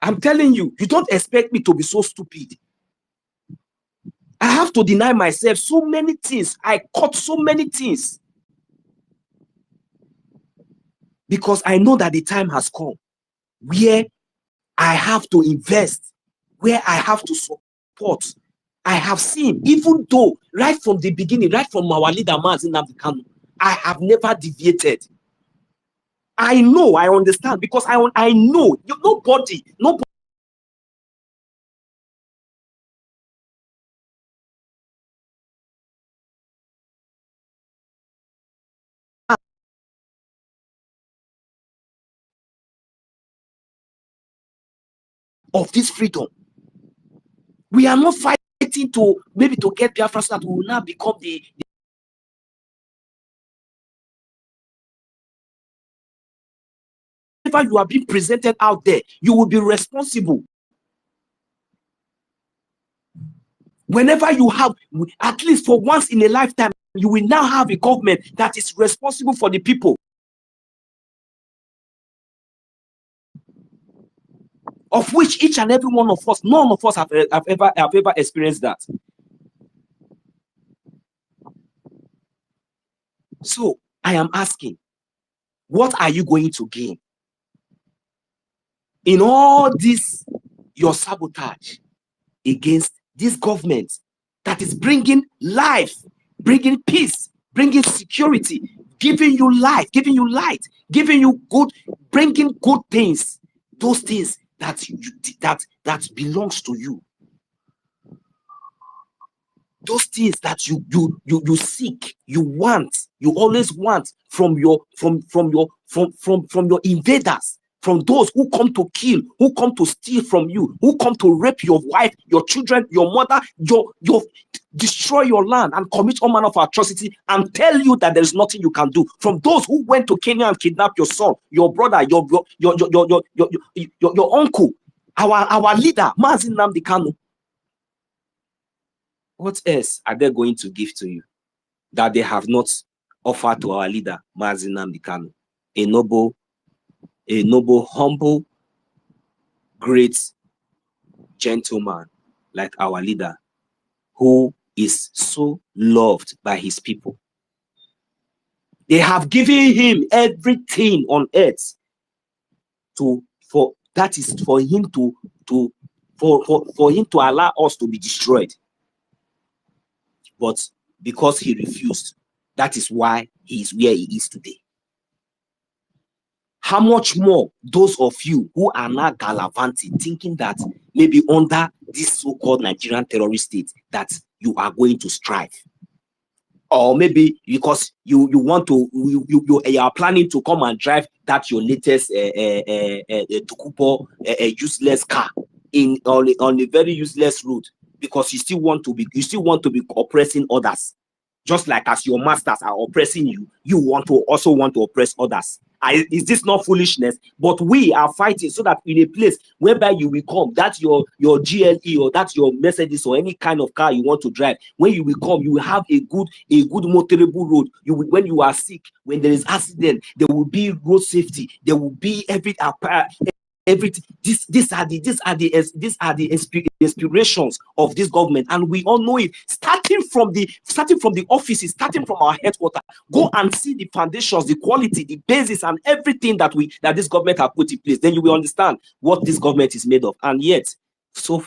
I'm telling you, you don't expect me to be so stupid. I have to deny myself so many things. I cut so many things, because I know that the time has come where I have to invest, where I have to support. I have seen, even though right from the beginning, right from our leader, Mazi Nnamdi Kanu, I have never deviated. I know, I understand, because I know nobody of this freedom. We are not fighting to maybe to get Biafra so that we will now become the whenever you are being presented out there, you will be responsible. Whenever you have, at least for once in a lifetime, you will now have a government that is responsible for the people, of which each and every one of us, none of us have ever experienced that. So I am asking, what are you going to gain in all this, your sabotage against this government that is bringing life, bringing peace, bringing security, giving you life, giving you light, giving you good, bringing good things, those things that that belongs to you, those things that you seek, you want, you always want from your from your invaders, from those who come to kill, who come to steal from you, who come to rape your wife, your children, your mother, your destroy your land and commit all manner of atrocity and tell you that there is nothing you can do. From those who went to Kenya and kidnapped your son, your brother, your uncle, our leader, Mazi Nnamdi Kanu. What else are they going to give to you that they have not offered to our leader, Mazi Nnamdi Kanu? A noble, humble, great gentleman like our leader, who is so loved by his people. They have given him everything on earth for him to allow us to be destroyed. But because he refused, that is why he is where he is today. How much more those of you who are now gallivanting, thinking that maybe under this so-called Nigerian terrorist state that you are going to strive, or maybe because you want to you are planning to come and drive that your latest Tukupo useless car on a very useless road, because you still want to be oppressing others, just like as your masters are oppressing you, you also want to oppress others. Is this not foolishness? But we are fighting so that in a place whereby you will come, that's your GLE or that's your Mercedes or any kind of car you want to drive, when you will come, you will have a good motorable road. When you are sick, when there is accident, there will be road safety, there will be everything. These are the inspirations of this government, and we all know it. Starting from the offices, starting from our headquarters, go and see the foundations, the quality, the basis, and everything that this government have put in place. Then you will understand what this government is made of. And yet, so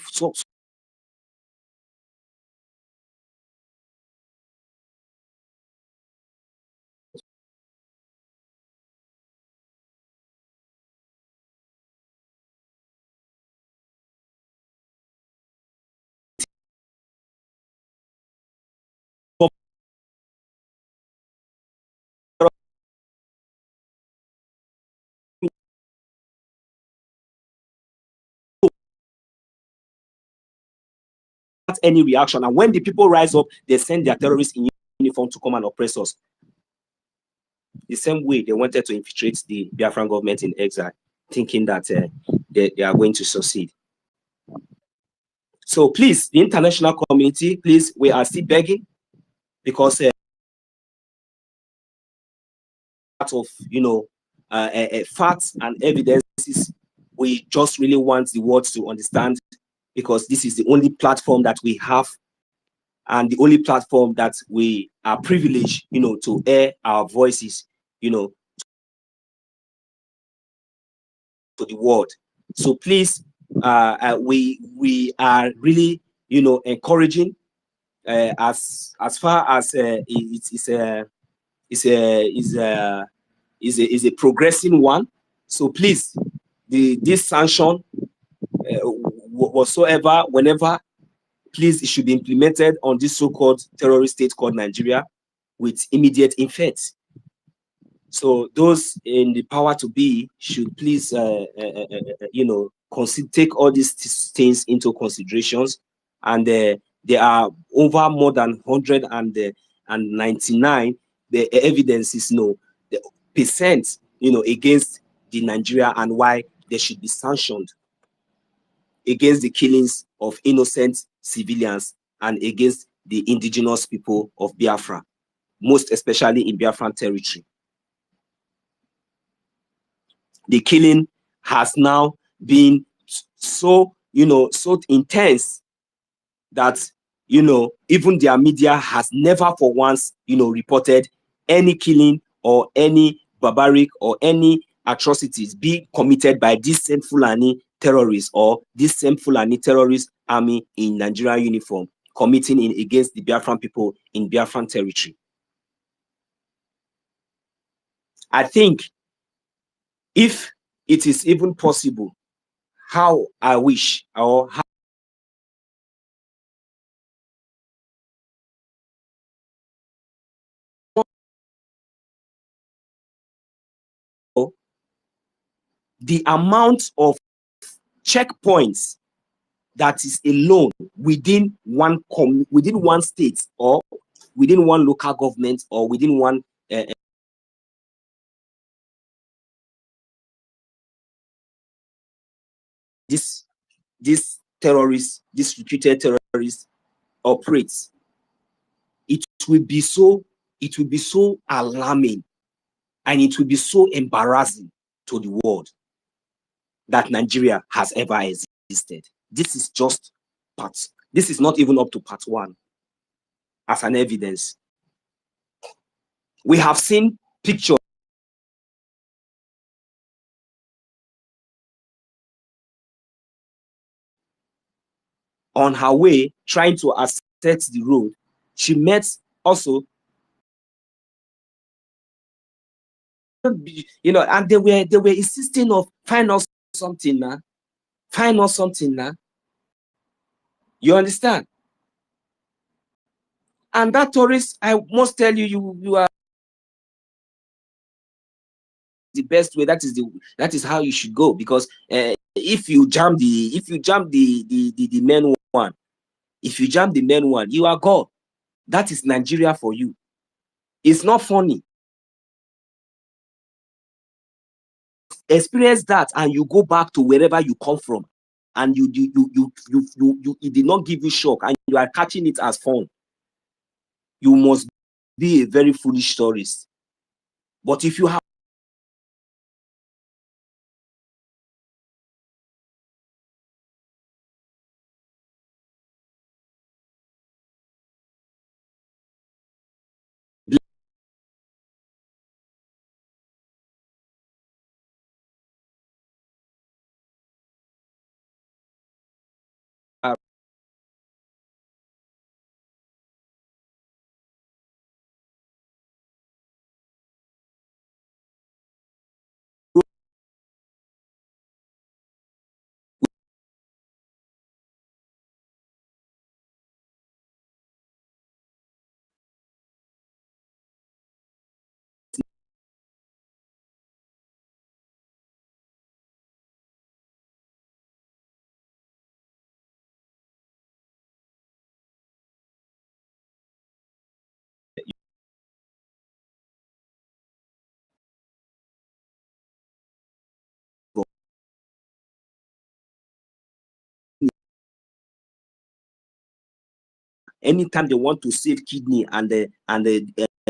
any reaction, and when the people rise up, they send their terrorists in uniform to come and oppress us. The same way they wanted to infiltrate the Biafran government in exile, thinking that they are going to succeed. So please, the international community, please, we are still begging, because part of facts and evidences, we just really want the world to understand, because this is the only platform that we have, and the only platform that we are privileged, to air our voices, to the world. So please, we are really, encouraging, as far as is a progressing one. So please, this sanction, whatsoever, whenever, please, it should be implemented on this so-called terrorist state called Nigeria with immediate effect. So those in the power to be should please, take all these things into considerations. And there are over more than 199 the evidence is the percent against the Nigeria, and why they should be sanctioned against the killings of innocent civilians and against the indigenous people of Biafra, most especially in Biafran territory. The killing has now been so intense that even their media has never for once reported any killing or any barbaric or any atrocities be committed by this same Fulani terrorists or this same Fulani terrorist army in Nigerian uniform committing against the Biafran people in Biafran territory. I think if it is even possible, how I wish or how the amount of checkpoints that is alone within one state or within one local government or within one this terrorist, this recruited terrorist operates, it will be so alarming and it will be so embarrassing to the world that Nigeria has ever existed. This is just part. This is not even up to part one as an evidence. We have seen pictures on her way trying to access the road. She met also, you know, and they were insisting of find us something now, find us something now. You understand? And that tourist, I must tell you, you are the best way. That is how you should go, because if you jam the main one, if you jam the main one, you are God. That is Nigeria for you. It's not funny. Experience that and you go back to wherever you come from, and it did not give you shock and you are catching it as fun. You must be a very foolish tourist. But if you have anytime they want to save kidney and the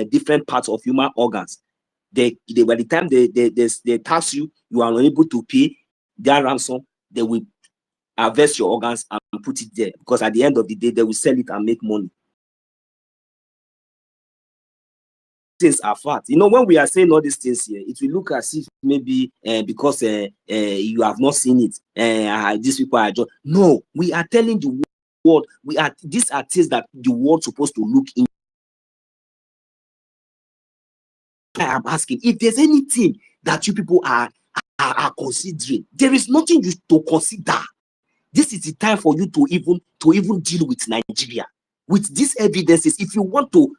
different parts of human organs, they by the time they tax you, you are unable to pay their ransom. They will harvest your organs and put it there, because at the end of the day, they will sell it and make money. Things are fact. You know, when we are saying all these things here, it will look as if maybe because you have not seen it, these people are just. No, we are telling the world. These are things that the world supposed to look in. I am asking if there's anything that you people are considering. There is nothing you to consider. This is the time for you to even deal with Nigeria with these evidences. If you want to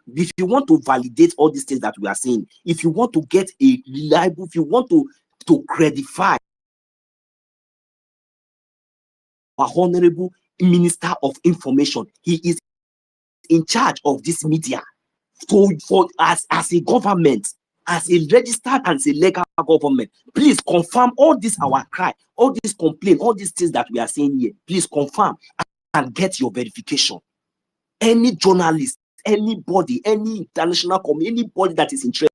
validate all these things that we are saying, if you want to get a reliable, if you want to credify our honorable Minister of Information, he is in charge of this media. For as a government, as a registered and as a legal government, please confirm all this our cry, all this complaint, all these things that we are saying here. Please confirm and get your verification. Any journalist, anybody, any international community, anybody that is interested,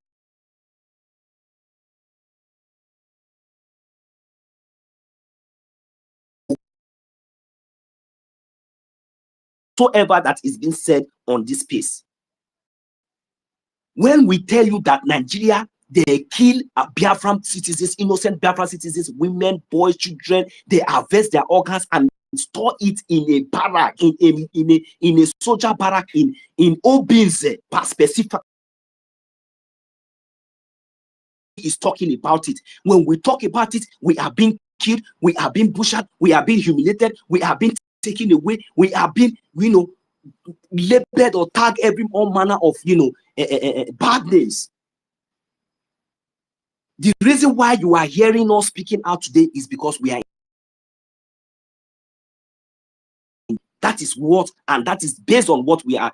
whatsoever that is being said on this space, When we tell you that Nigeria, they kill Biafran citizens, innocent Biafran citizens, women, boys, children, they harvest their organs and store it in a barrack, in a soldier barrack in Obinze, specific is talking about it. When we talk about it, we are being killed, we are being butchered, we are being humiliated, we are being taken away, we are being, labeled or tagged all manner of, bad names. The reason why you are hearing us speaking out today is because we are. That is what, and that is based on what we are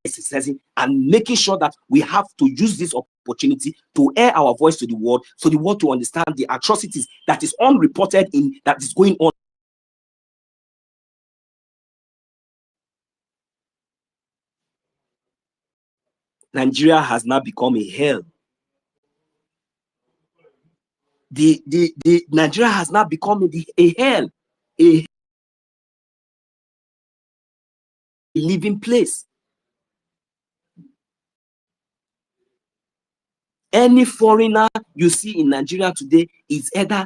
exercising and making sure that we have to use this opportunity to air our voice to the world, so the world to understand the atrocities that is unreported that is going on. Nigeria has now become a hell. The Nigeria has now become a hell, a living place. Any foreigner you see in Nigeria today is either,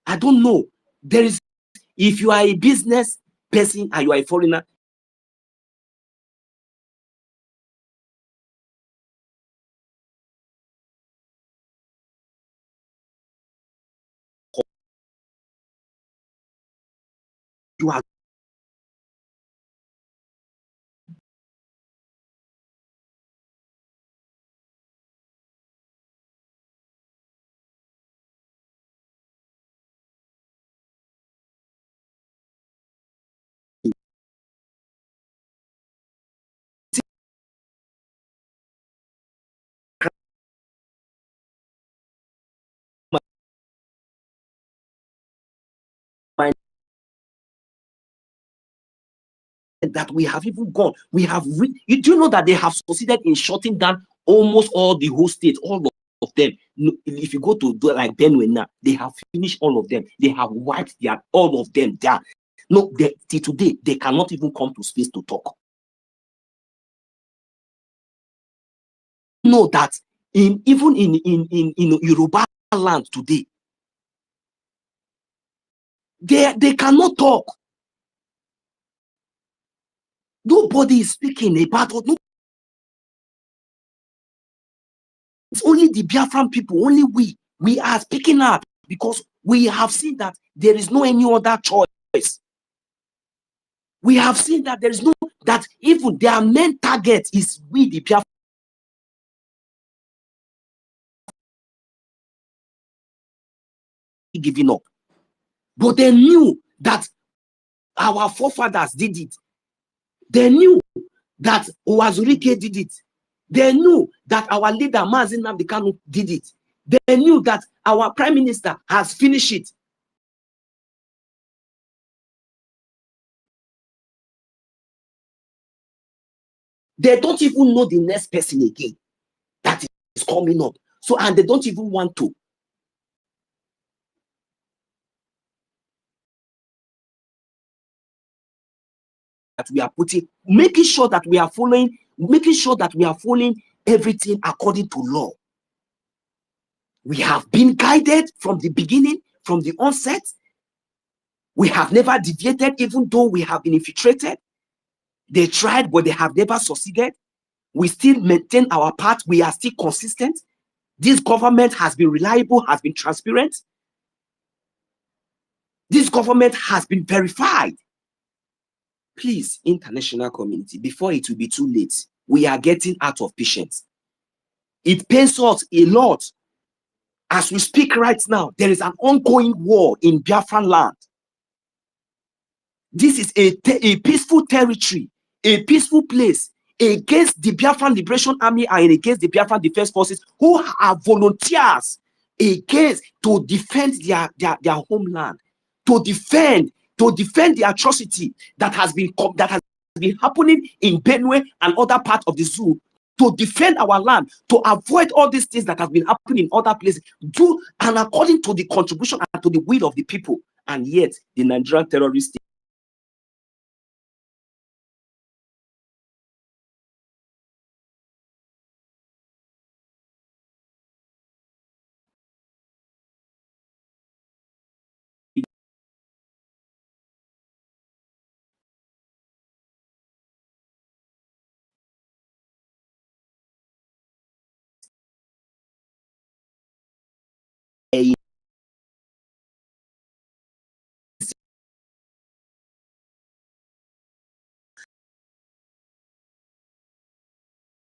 I don't know. There is, if you are a business person and you are a foreigner, you are that we have even gone. We have you do know that they have succeeded in shutting down almost all the whole states, all of them. If you go to like Benue now, they have finished all of them. They have wiped all of them down. No, till today they cannot even come to space to talk. Know that even in Yoruba land today, they cannot talk. Nobody is speaking about what. It's only the Biafran people, only we are speaking up because we have seen that there is no any other choice. We have seen that there is no, that even their main target is we, the Biafran. Giving up. But they knew that our forefathers did it. They knew that Owazurike did it. They knew that our leader, Mazi Nnamdi Kanu, did it. They knew that our prime minister has finished it. They don't even know the next person again that is coming up. So, and they don't even want to. That we are putting, making sure that we are following everything according to law. We have been guided from the beginning, from the onset. We have never deviated, even though we have been infiltrated. They tried, but they have never succeeded. We still maintain our path. We are still consistent. This government has been reliable, has been transparent. This government has been verified. Please, international community, before it will be too late, we are getting out of patience. It pains us a lot. As we speak right now, there is an ongoing war in Biafran land. This is a peaceful territory, a peaceful place against the Biafran Liberation Army and against the Biafran Defense Forces, who are volunteers against to defend their homeland, to defend the atrocity that has been happening in Benue and other parts of the zoo, to defend our land, to avoid all these things that have been happening in other places, and according to the contribution and to the will of the people. And yet the Nigerian terrorists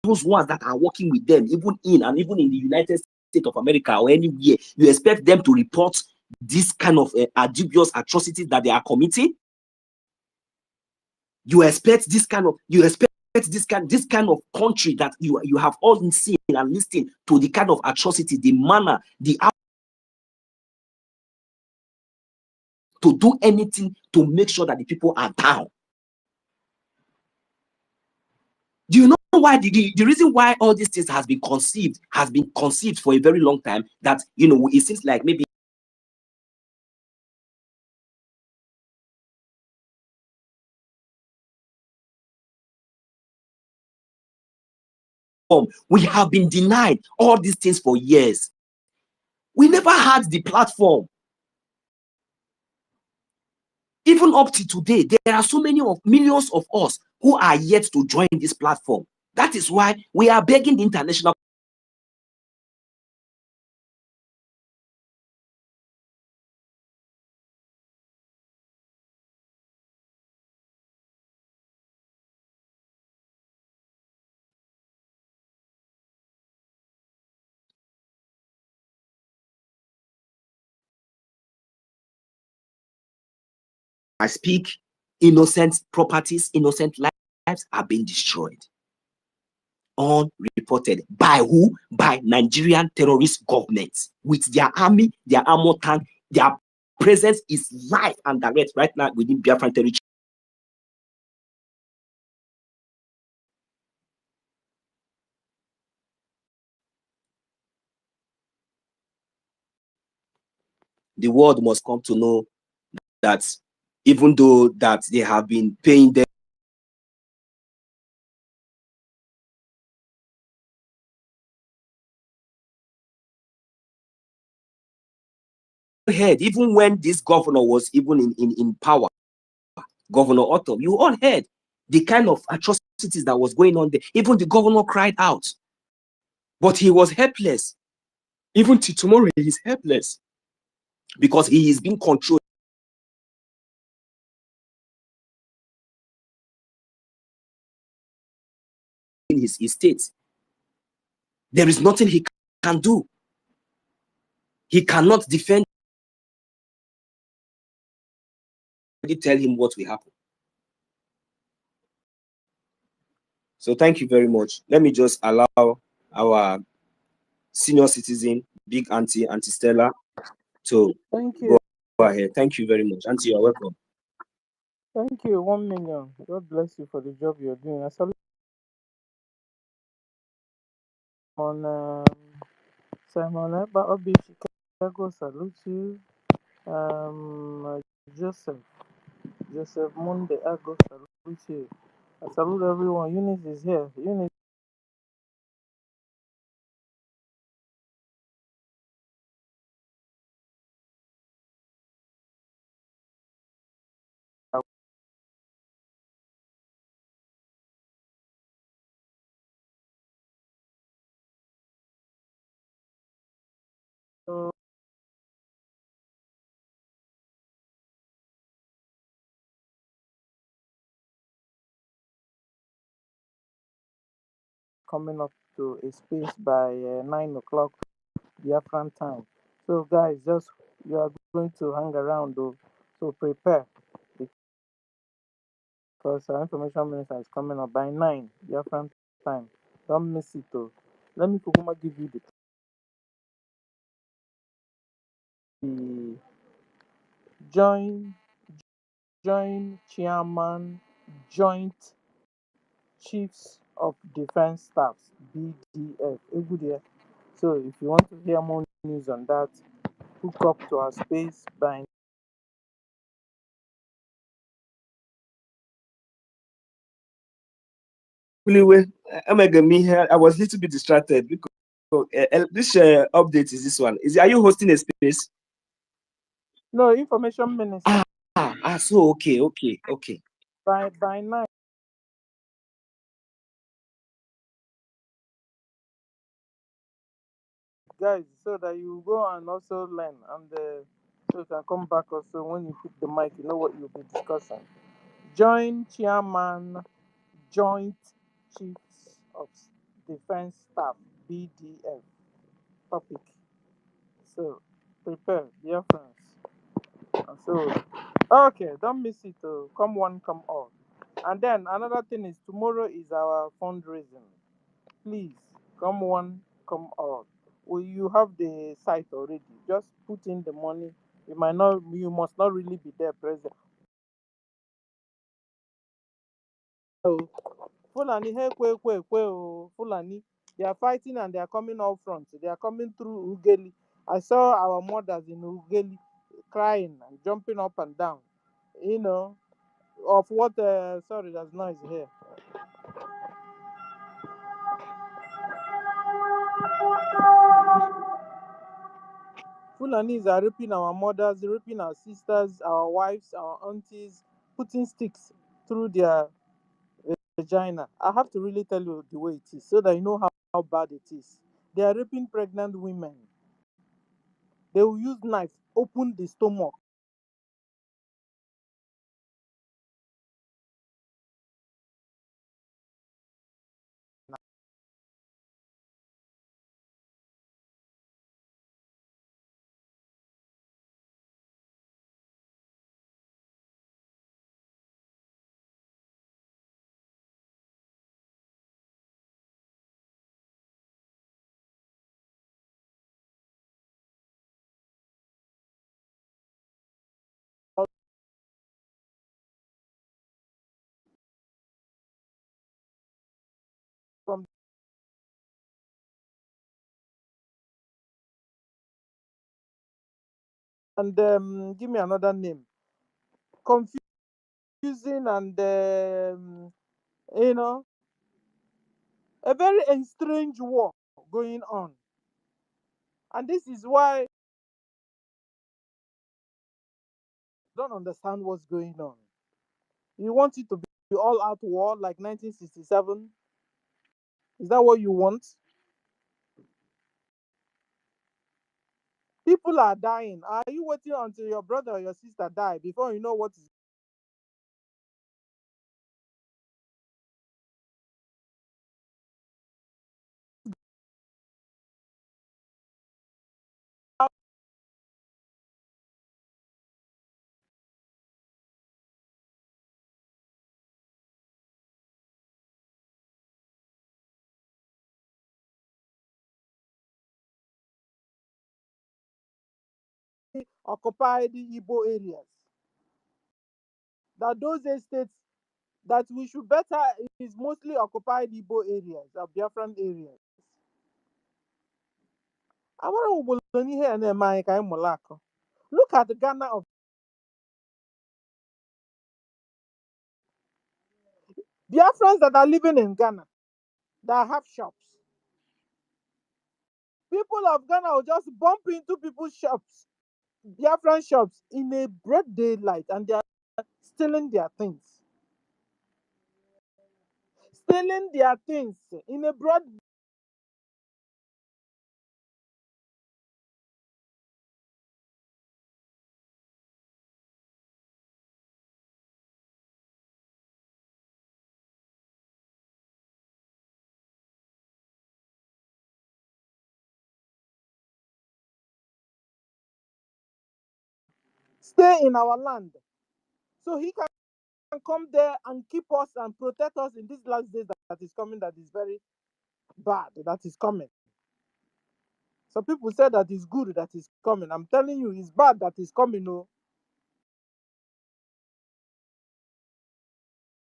those ones that are working with them, even in the United States of America or anywhere, you expect them to report this kind of dubious atrocities that they are committing? You expect this kind of country that you have all seen and listened to the kind of atrocity, the manner, to do anything to make sure that the people are down. Do you know why the reason why all these things has been conceived for a very long time? That it seems like maybe we have been denied all these things for years. We never had the platform. Even up to today, there are so many millions of us who are yet to join this platform. That is why we are begging the international. I speak, innocent properties, innocent lives are being destroyed. Unreported. By who? By Nigerian terrorist governments with their army, their armor tank. Their presence is live and direct right now within Biafran territory. The world must come to know that even though that they have been paying them heard, even when this governor was even in power, Governor Otto, you all heard the kind of atrocities that was going on there. Even the governor cried out, but he was helpless. Even till tomorrow, he is helpless because he is being controlled in his estate. There is nothing he can do. He cannot defend. Tell him what will happen. So thank you very much. Let me just allow our senior citizen, big auntie Stella, to go ahead. Thank you very much. Auntie, you're welcome. Thank you. 1 million. God bless you for the job you're doing. I salute on Simon Eba Obi Chicago. Salute you. Joseph Monde Ago. Salute you. I salute everyone. Eunice is here. Eunice. Coming up to a space by 9 o'clock Biafran time. So, guys, you are going to hang around though. So, prepare because our information minister is coming up by 9 Biafran time. Don't miss it though. Let me Kukuma give you the joint chairman, joint chiefs of defense staffs, BDF. Egudia. So if you want to hear more news on that, hook up to our space by Anyway, I was a little bit distracted because this update is this one. Are you hosting a space? No, information minister. So okay. By 9. Guys, so that you go and also learn and so you can come back also when you pick the mic, you know what you'll be discussing. Joint chairman, joint chiefs of Defense Staff, BDF. Topic. So prepare, dear friends. And so, okay, don't miss it. Come one, come all. And then another thing is tomorrow is our fundraising. Please come one, come all. Well, you have the site already. Just put in the money. You must not really be there present. Oh, Fulani, hey, Fulani, they are fighting and they are coming out front. They are coming through Ugeli. I saw our mothers in Ugeli crying and jumping up and down. You know, of what? Sorry, there's noise here. Fulanis are raping our mothers, raping our sisters, our wives, our aunties, putting sticks through their vagina. I have to really tell you the way it is so that you know how bad it is. They are raping pregnant women. They will use knife, open the stomach. From and give me another name. Confusing and you know, a very strange war going on. And this is why I don't understand what's going on. You want it to be all out war like 1967? Is that what you want? People are dying. Are you waiting until your brother or your sister die before you know what is occupied the Igbo areas? That those estates that we should better is mostly occupied Igbo areas, Biafran areas. Amara obodo n'ihe a na-eme anyị ka anyị mụrụ akọ. Look at the Ghana of Biafrans that are living in Ghana that have shops. People of Ghana will just bump into people's shops, Biafran shops, in a broad daylight, and they are stealing their things. Stealing their things in a broad stay in our land. So he can come there and keep us and protect us in these last days that is coming, that is very bad, that is coming. Some people say that is good that is coming. I'm telling you, it's bad that is coming, no,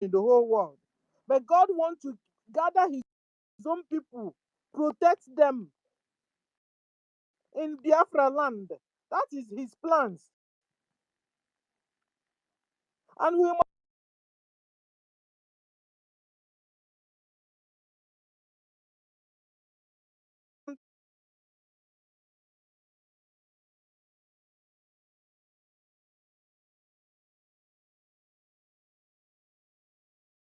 in the whole world. But God wants to gather his own people, protect them in Biafra land. That is his plans. And we must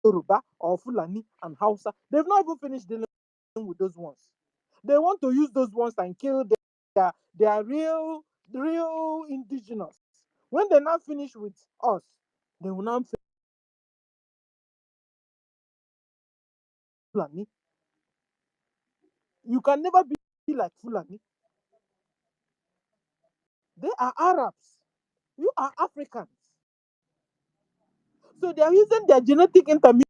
Yoruba or Fulani and Hausa. They've not even finished dealing with those ones. They want to use those ones and kill their real indigenous. When they now finish with us, they will now Fulani. You can never be like Fulani. They are Arabs. You are Africans. So they are using their genetic intermediate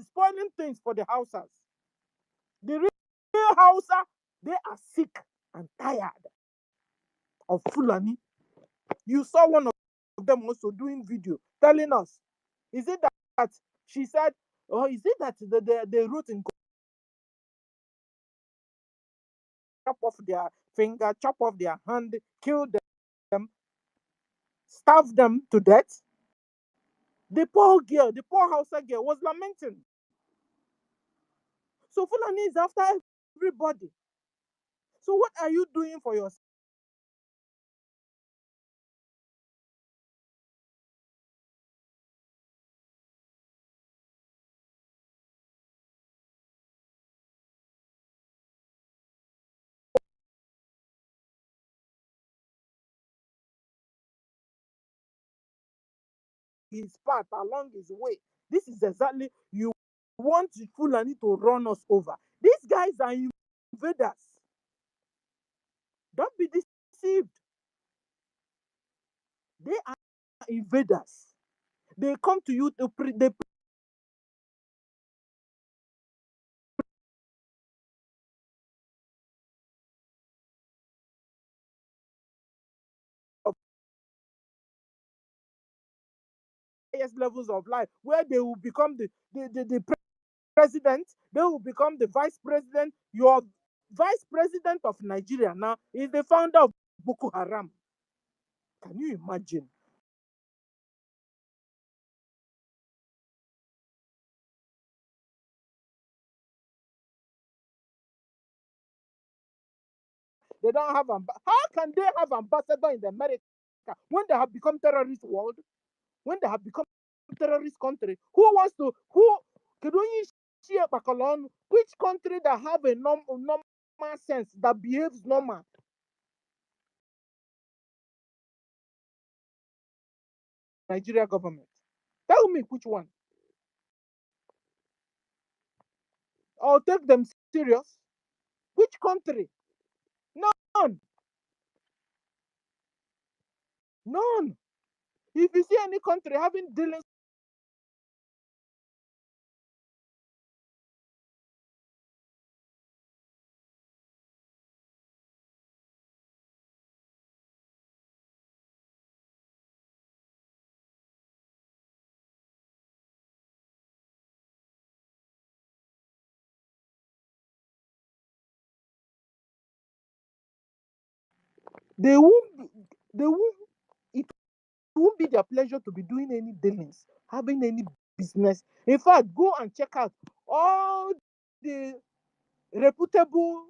is spoiling things for the Hausas. The real Hausa, they are sick and tired of Fulani. You saw one of them also doing video telling us, is it that she said, or is it that they wrote in chop off their finger, chop off their hand, kill them, starve them to death? The poor girl, the poor Hausa girl was lamenting. So Fulani is after everybody. So what are you doing for yourself? His path along his way. This is exactly you want Fulani to run us over. These guys are invaders. Don't be deceived. They are invaders. They come to you to they highest levels of life, where they will become the president, they will become the vice president. Your vice president of Nigeria now is the founder of Boko Haram. Can you imagine? They don't have how can they have ambassador in America when they have become terrorist world? When they have become terrorist country? Who wants to who can you share which country that have a normal sense that behaves normal? Nigeria government. Tell me which one. I'll take them serious. Which country? None. None. If you see any country having dealings they won't it won't be their pleasure to be doing any dealings, having any business. In fact, go and check out all the reputable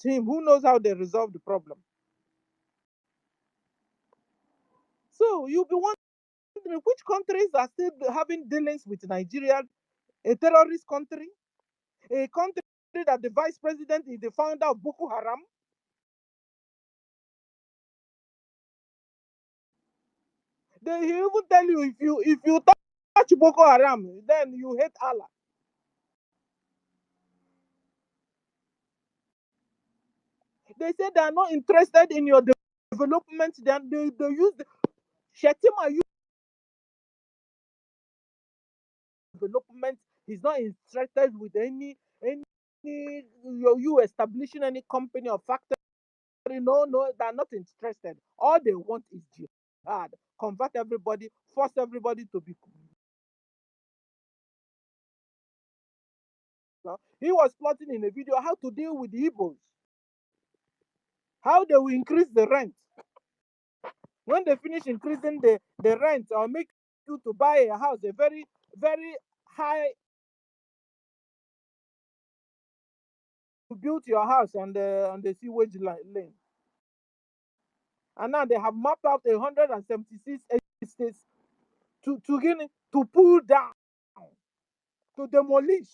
him who knows how they resolve the problem. So you'll be wondering which countries are still having dealings with Nigeria, a terrorist country, a country that the vice president is the founder of Boko Haram. They even tell you if you touch Boko Haram, then you hate Allah. They say they are not interested in your development. Then they use Shetima development. He's not interested with any you establishing any company or factory. No, no, they're not interested. All they want is jihad. Convert everybody, force everybody to be. He was plotting in a video how to deal with the Igbos, how they will increase the rent. When they finish increasing the rent or make you to buy a house, a very, very high, to build your house on the sewage lane. And now they have mapped out 176 estates to pull down, to demolish,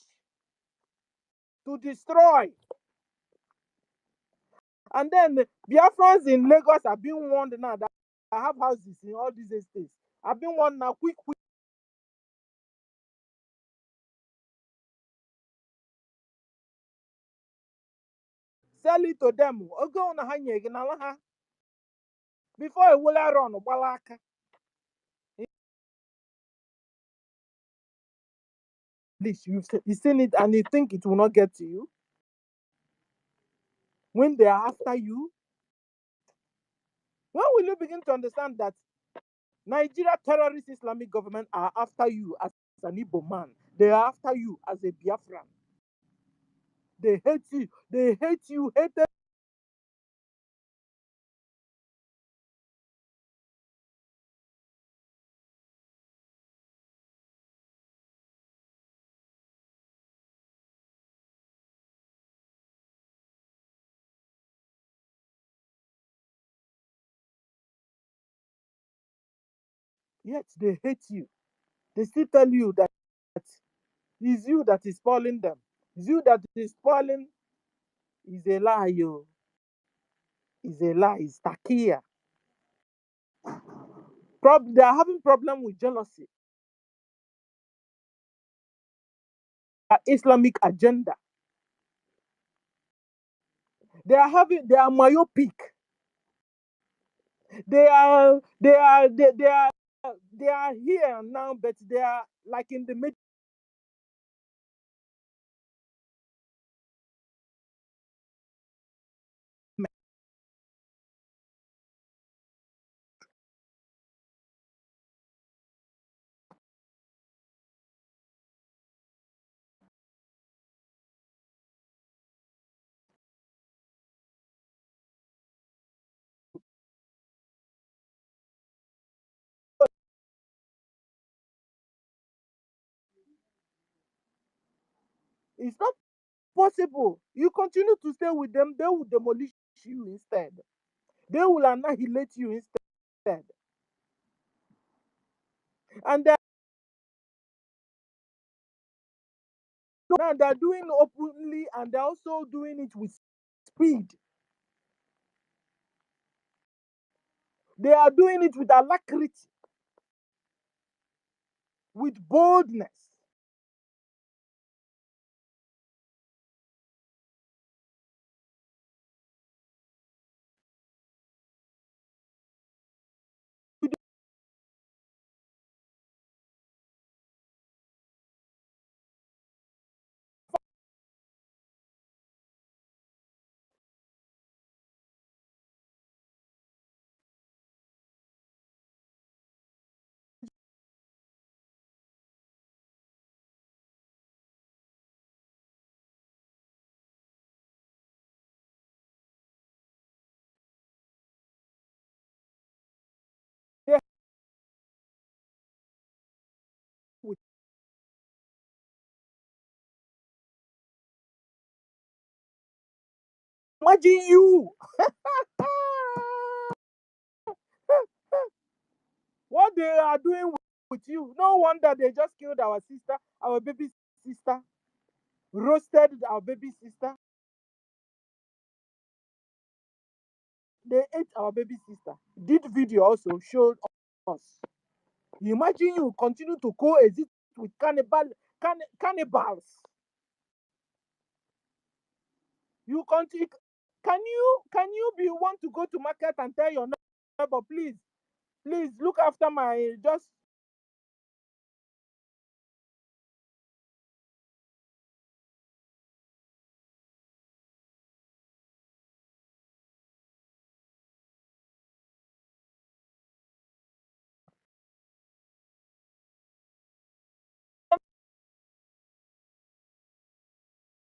to destroy. And then Biafrans in Lagos are being warned now that I have houses in all these estates. I've been warned now, quick, sell it to them. Before a will run, Balaka. You've seen it and you think it will not get to you. When they are after you, when will you begin to understand that Nigeria terrorist Islamic government are after you as an Igbo man? They are after you as a Biafran. They hate you. They hate you. Hate them. Yet they hate you. They still tell you that it's you that is spoiling them. It's you that is spoiling. Is a lie, yo. Is a lie. It's takia. They are having problem with jealousy. Islamic agenda. They are myopic. They are here now, but they are like in the middle. It's not possible. You continue to stay with them, they will demolish you instead. They will annihilate you instead. And they're doing openly and they're also doing it with speed. They are doing it with alacrity, with boldness. They with imagine you. What they are doing with you. No wonder they just killed our sister, our baby sister, roasted our baby sister. They ate our baby sister. Did video also showed us. Imagine you continue to coexist with cannibals. You continue. Can you be want to go to market and tell your neighbor, please look after my just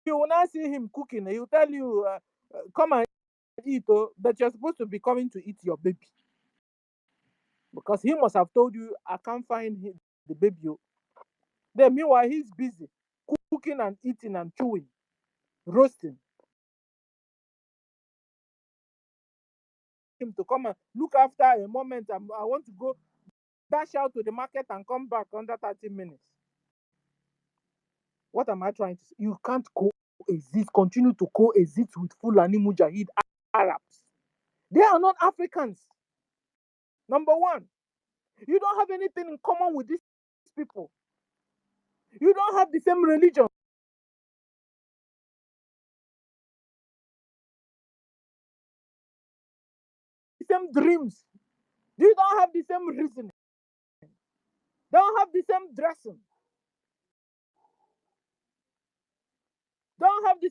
You will not see him cooking. He will tell you, come and eat, oh, but you're supposed to be coming to eat your baby. Because he must have told you, I can't find the baby. Oh. Then meanwhile, he's busy cooking and eating and chewing, roasting. Him to come and look after a moment. I want to go dash out to the market and come back under 30 minutes. What am I trying to say? You can't coexist, continue to coexist with Fulani Mujahid Arabs. They are not Africans. Number one, you don't have anything in common with these people. You don't have the same religion, the same dreams. You don't have the same reasoning. Don't have the same dressing. Don't have the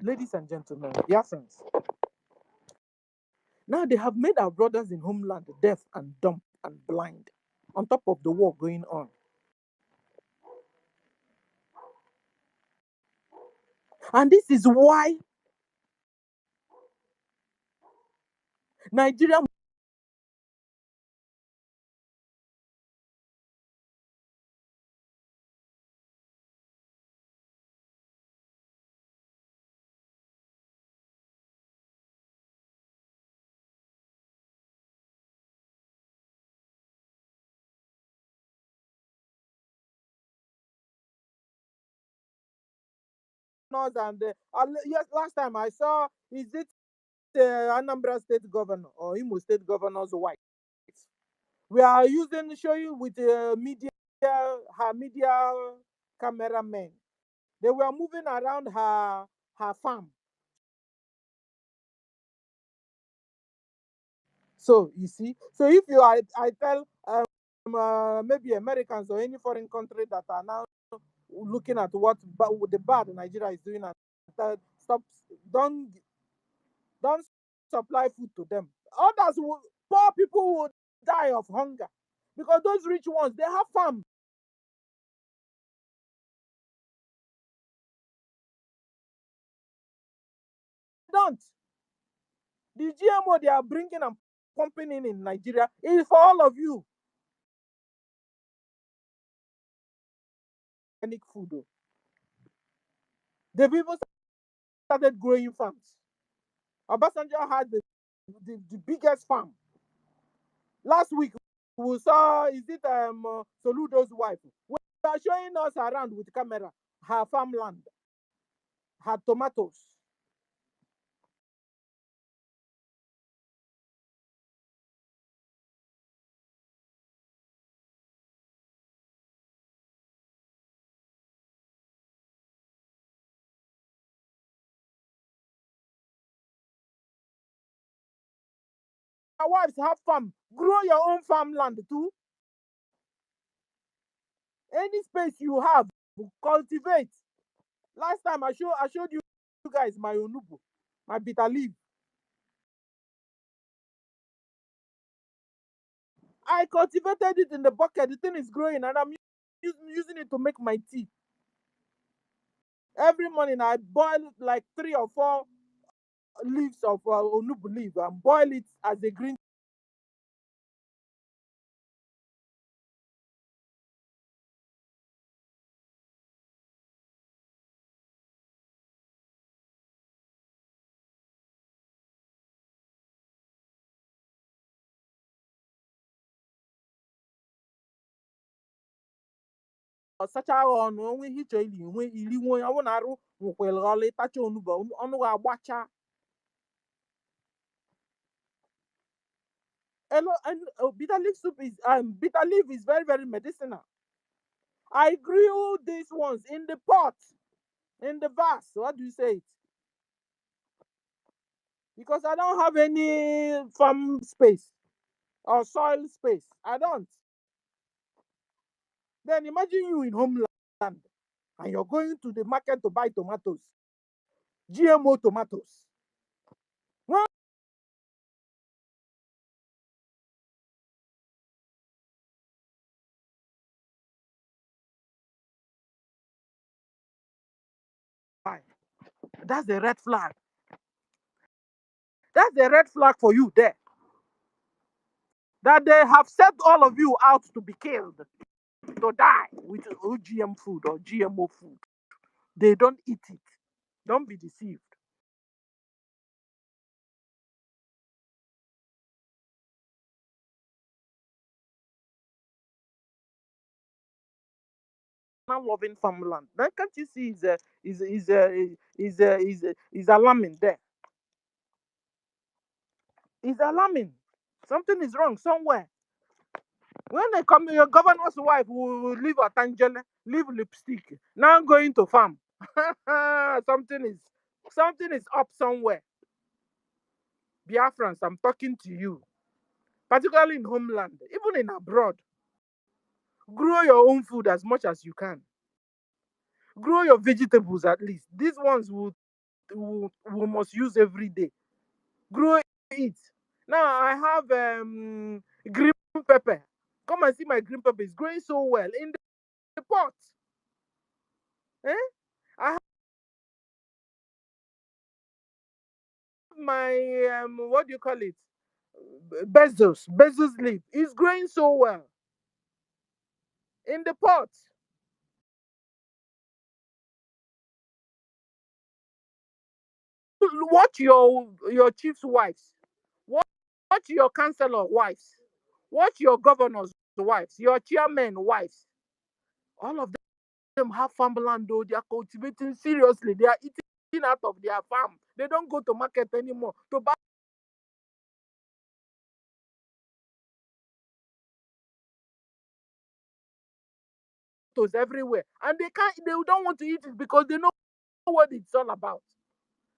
ladies and gentlemen, Biafrans. Now they have made our brothers in Homeland deaf and dumb and blind on top of the war going on. And this is why Nigeria and yes, last time I saw, is it Anambra State Governor or Imo State Governor's wife? We are showing with media, her media cameramen. They were moving around her farm. So you see, so if I tell maybe Americans or any foreign country that are now looking at what the bad Nigeria is doing and stop, don't don't supply food to them. Poor people will die of hunger because those rich ones, they have farm. Don't. The GMO they are bringing and pumping in Nigeria is for all of you. Organic food. Oh. They've even started growing farms. Obasanjo had the biggest farm. Last week, we saw, is it Soludo's wife? We are showing us around with camera, her farmland, her tomatoes. Our wives have farm. Grow your own farmland too. Any space you have, cultivate. Last time I showed you guys my onubu, my bitter leaf. I cultivated it in the bucket. The thing is growing, and I'm using it to make my tea. Every morning I boil like 3 or 4 leaves of onubu leaf and boil it as a green. Ọsacha ọnụ onwe ihe ịchọ ili nwe iri nwe ọ bụ na arụ nwekwere ọla ịtacha onugbu ọnụ ga-agbacha. And bitter leaf soup is bitter leaf is very, very medicinal. I grew these ones in the pot, in the vase. What do you say it? Because I don't have any farm space or soil space. I don't. Then imagine you in Homeland and you're going to the market to buy tomatoes, GMO tomatoes. Well, That's a red flag. That's a red flag for you there. That they have set all of you out to be killed, to die with OGM food or GMO food. They don't eat it. Don't be deceived. Now loving farmland. Then can't you see is alarming there? Is alarming. Something is wrong somewhere. When they come, your governor's wife will leave a tangent, leave lipstick. Now going to farm. something is something is up somewhere. Biafrans, I'm talking to you, particularly in homeland, even in abroad. Grow your own food as much as you can. Grow your vegetables at least. These ones we must use every day. Grow it. Now I have green pepper. Come and see my green pepper. It's growing so well in the pot. Eh? I have my what do you call it? Bezos leaf. It's growing so well in the pot. Watch your chief's wives. Watch your councillor wives. Watch your governor's wives. Your chairman wives. All of them have farmland though. They are cultivating seriously. They are eating out of their farm. They don't go to market anymore to buy tomatoes everywhere. And they don't want to eat it because they know what it's all about.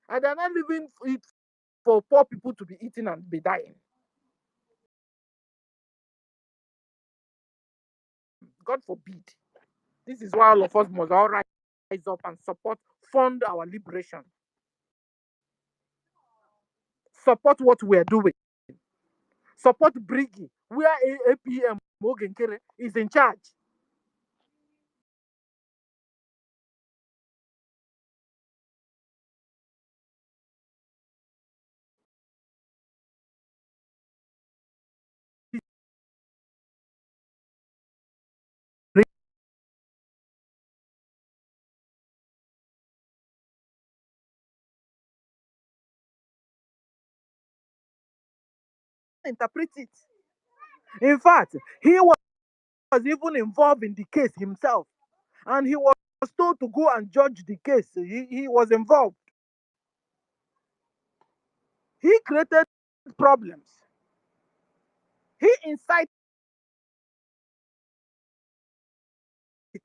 And they're not leaving it for poor people to be eating and be dying. God forbid. This is why all of us must all rise up and fund our liberation. Support what we're doing. Support Brigi, where APM Mogenkere is in charge. Interpret it. In fact, he was even involved in the case himself, and he was told to go and judge the case. He was involved. He created problems. He incited it.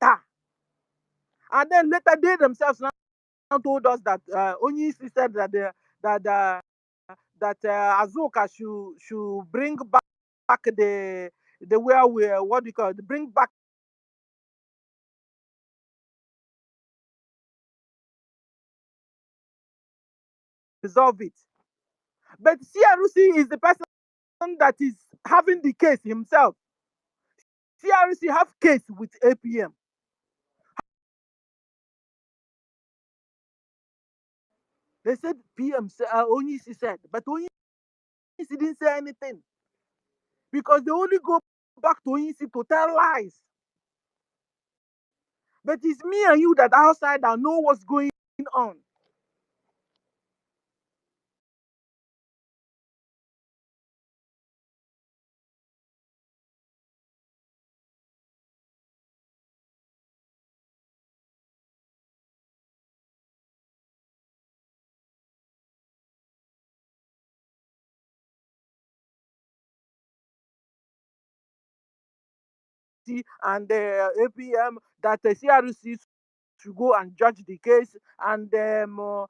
And then later they themselves now told us that Onyisi said that that Azuka should bring back the where we what do you call it, bring back resolve it. But CRC is the person that is having the case himself. CRC have case with APM. They said PM Onyisi said, but Onyisi didn't say anything because they only go back to Onyisi to tell lies. But it's me and you that outside that know what's going on. And the APM that the CRC should go and judge the case and settle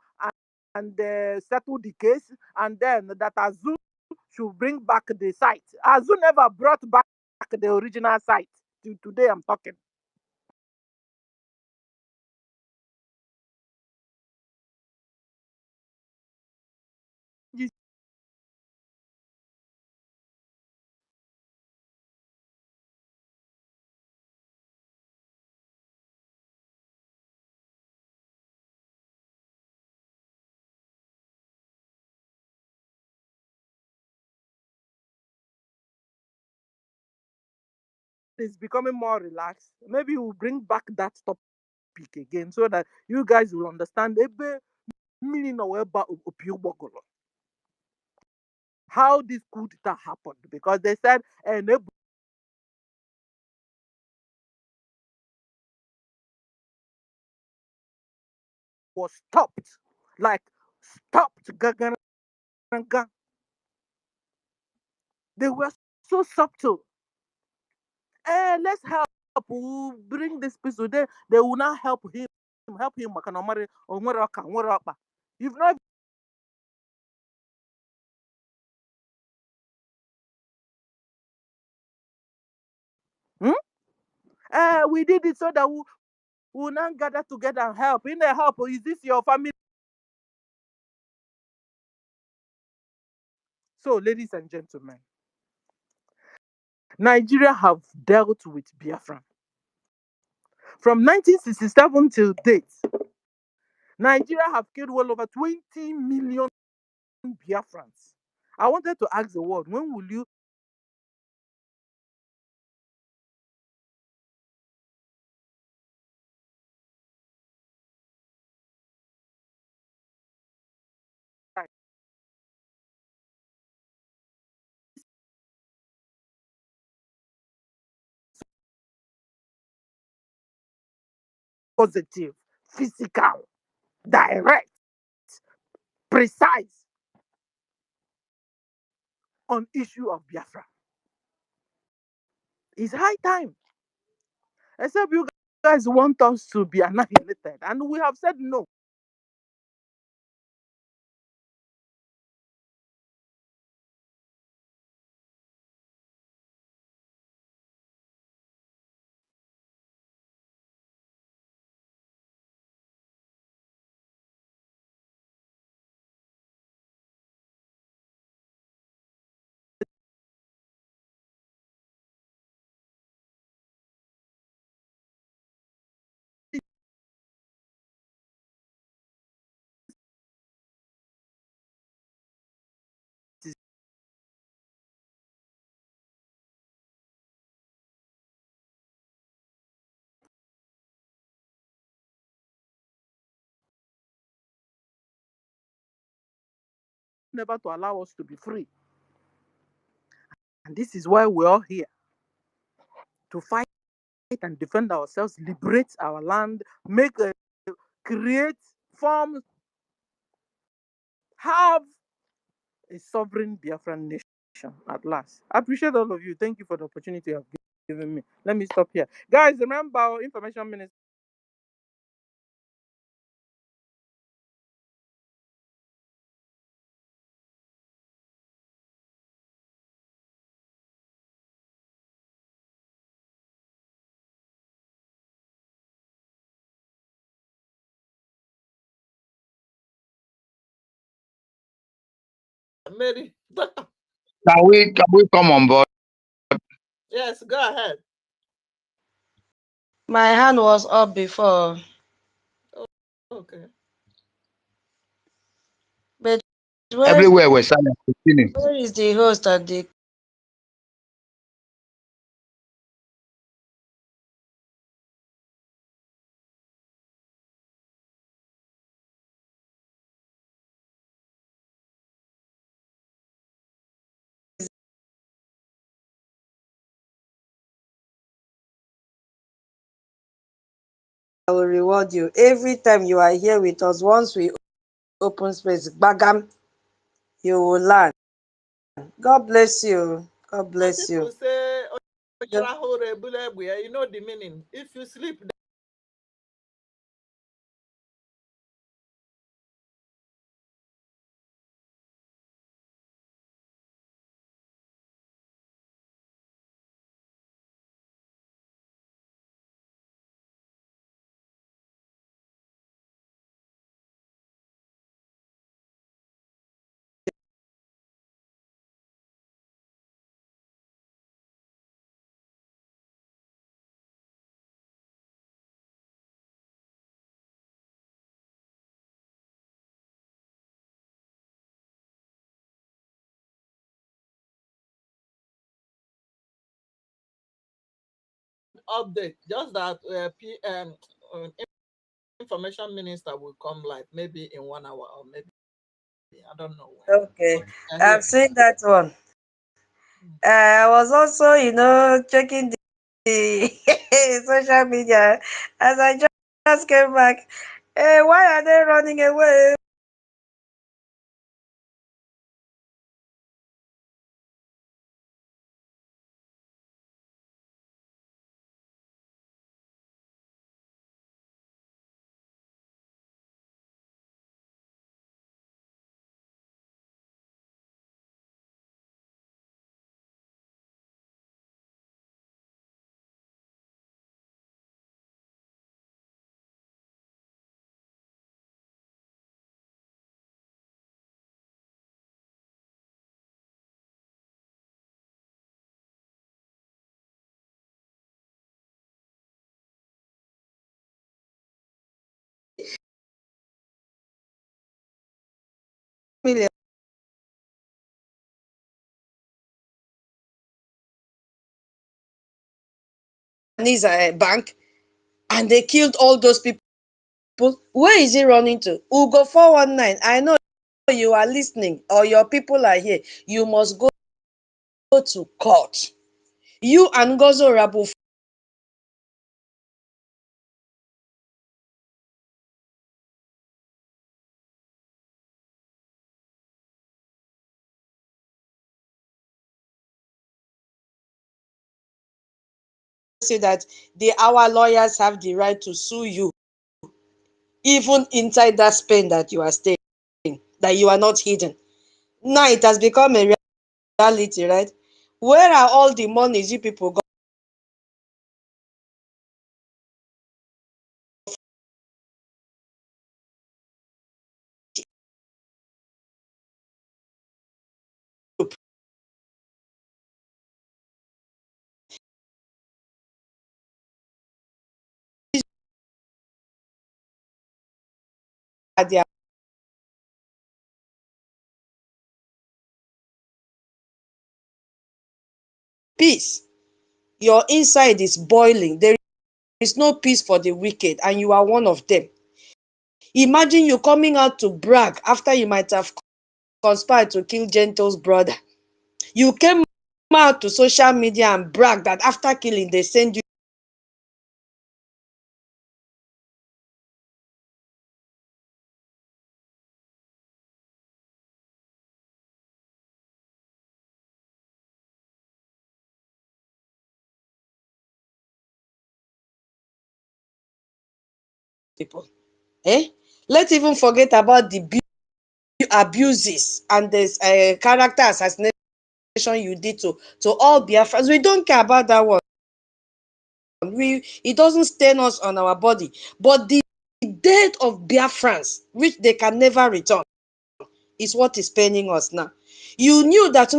the case, and then that Azu should bring back the site. Azu never brought back the original site. Till today, I'm talking. is becoming more relaxed, maybe we'll bring back that topic again so that you guys will understand ebe meaning of how this coup d'etat happened, because they said was stopped, like stopped. They were so subtle. Let's help. We'll bring this person. They will not help him. Help him. You've not. We did it so that we will not gather together and help. In the help, is this your family? So, ladies and gentlemen, Nigeria have dealt with Biafran. From 1967 till date, Nigeria have killed well over 20 million Biafrans. I wanted to ask the world, when will you positive, physical, direct, precise on issue of Biafra? It's high time. Except you guys want us to be annihilated, and we have said no. Never to allow us to be free. And this is why we're all here to fight and defend ourselves, liberate our land, create, form, have a sovereign Biafran nation at last. I appreciate all of you. Thank you for the opportunity you have given me. Let me stop here. Guys, remember our information minister. Mary. Can we come on board? Yes, go ahead. My hand was up before, Okay. but where Everywhere we're silent. Continue. where is the host at the I will reward you every time you are here with us. Once we open space, Bagam, you will learn. God bless you. God Some bless people you. say, Yeah. you know the meaning. If you sleep, update. Just that information minister will come live maybe in 1 hour or maybe I don't know when. Okay, But we are here. I've seen that one. I was also, checking the social media as I just came back. Hey, why are they running away? Million. Bank, and they killed all those people. Where is he running to? Ugo 419. I know you are listening, or your people are here. You must go to court. You and Gozo Rabu say that our lawyers have the right to sue you, even inside that Spain that you are staying, that you are not hidden. Now it has become a reality, right? Where are all the monies you people got? Their peace. Your inside is boiling. There is no peace for the wicked, and you are one of them. Imagine you coming out to brag after you might have conspired to kill Gentle's brother. You came out to social media and brag that after killing, they send you people. Eh? Let's even forget about the abuses and this character assassination you did to all Biafrans. We don't care about that one. It doesn't stain us on our body. But the death of Biafrans, which they can never return, is what is paining us now. You knew that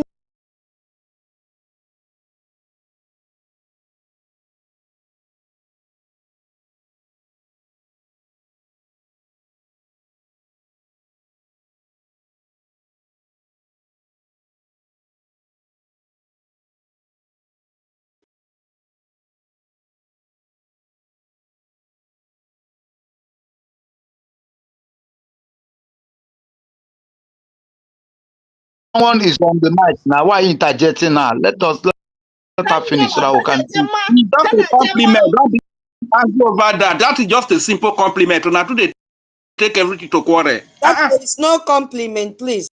Someone is on the mic now. Why interjecting now? Let her finish so that we can see. It's just a compliment. Don't be angry over that. That is just a simple compliment. Now, do they take everything to quarrel? that is no compliment, please.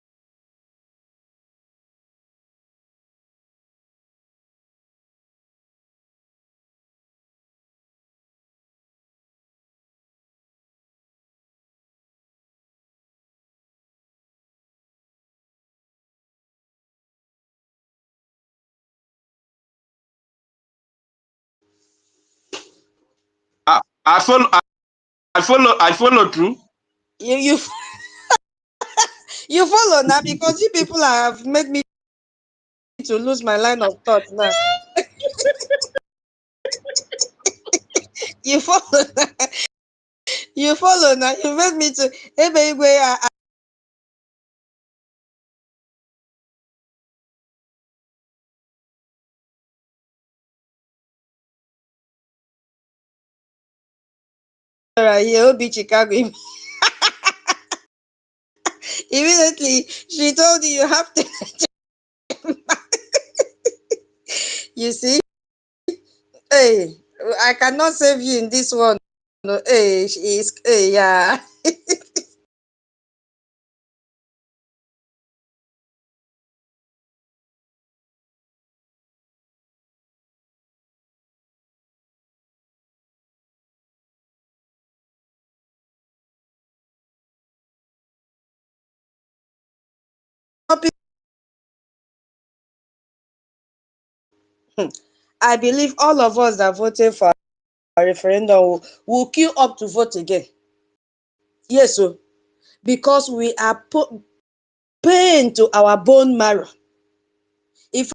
I follow through. You you follow now because you people have made me to lose my line of thought now. You follow now. You follow now. You made me to. Hey, baby, here, Obi Chicago. Immediately, she told you have to. You see, hey, I cannot save you in this one. No, hey, she is, hey, yeah. I believe all of us that voted for a referendum will queue up to vote again. Yes, so because we are pain to our bone marrow. If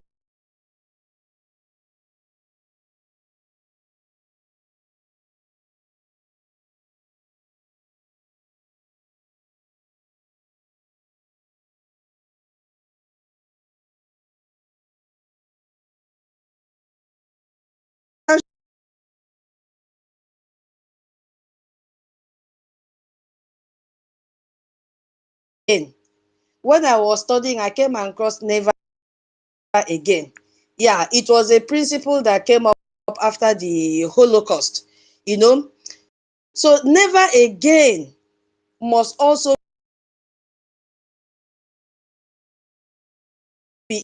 when I was studying, I came across never again. Yeah, it was a principle that came up after the Holocaust, you know. So never again must also be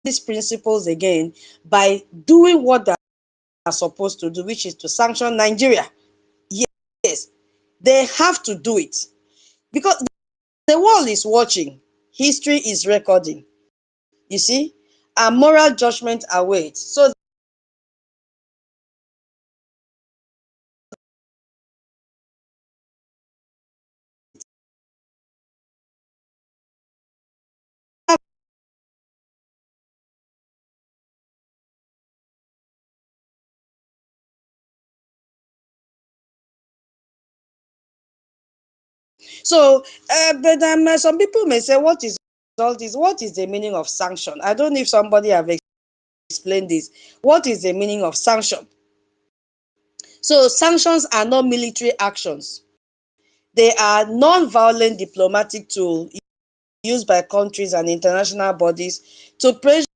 these principles again by doing what they are supposed to do, which is to sanction Nigeria. Yes, they have to do it because the world is watching, history is recording, you see, and moral judgment awaits. So but some people may say, what is all this? What is the meaning of sanction? I don't know if somebody have explained this. What is the meaning of sanction? So sanctions are not military actions. They are non-violent diplomatic tools used by countries and international bodies to pressure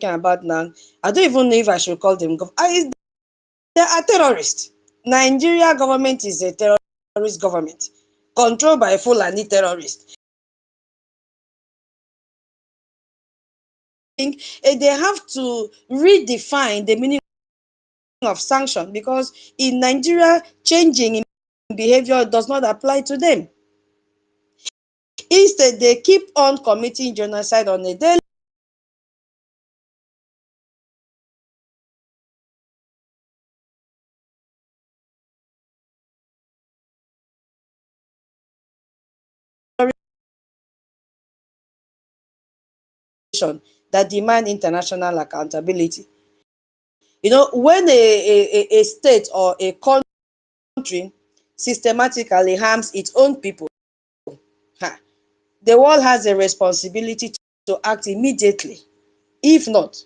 about now. I don't even know if I should call them. They are terrorists. Nigeria government is a terrorist government controlled by Fulani terrorists. I think they have to redefine the meaning of sanction because in Nigeria, changing in behavior does not apply to them. Instead, they keep on committing genocide on a daily that demand international accountability. You know, when a state or a country systematically harms its own people, the world has a responsibility to act immediately. If not,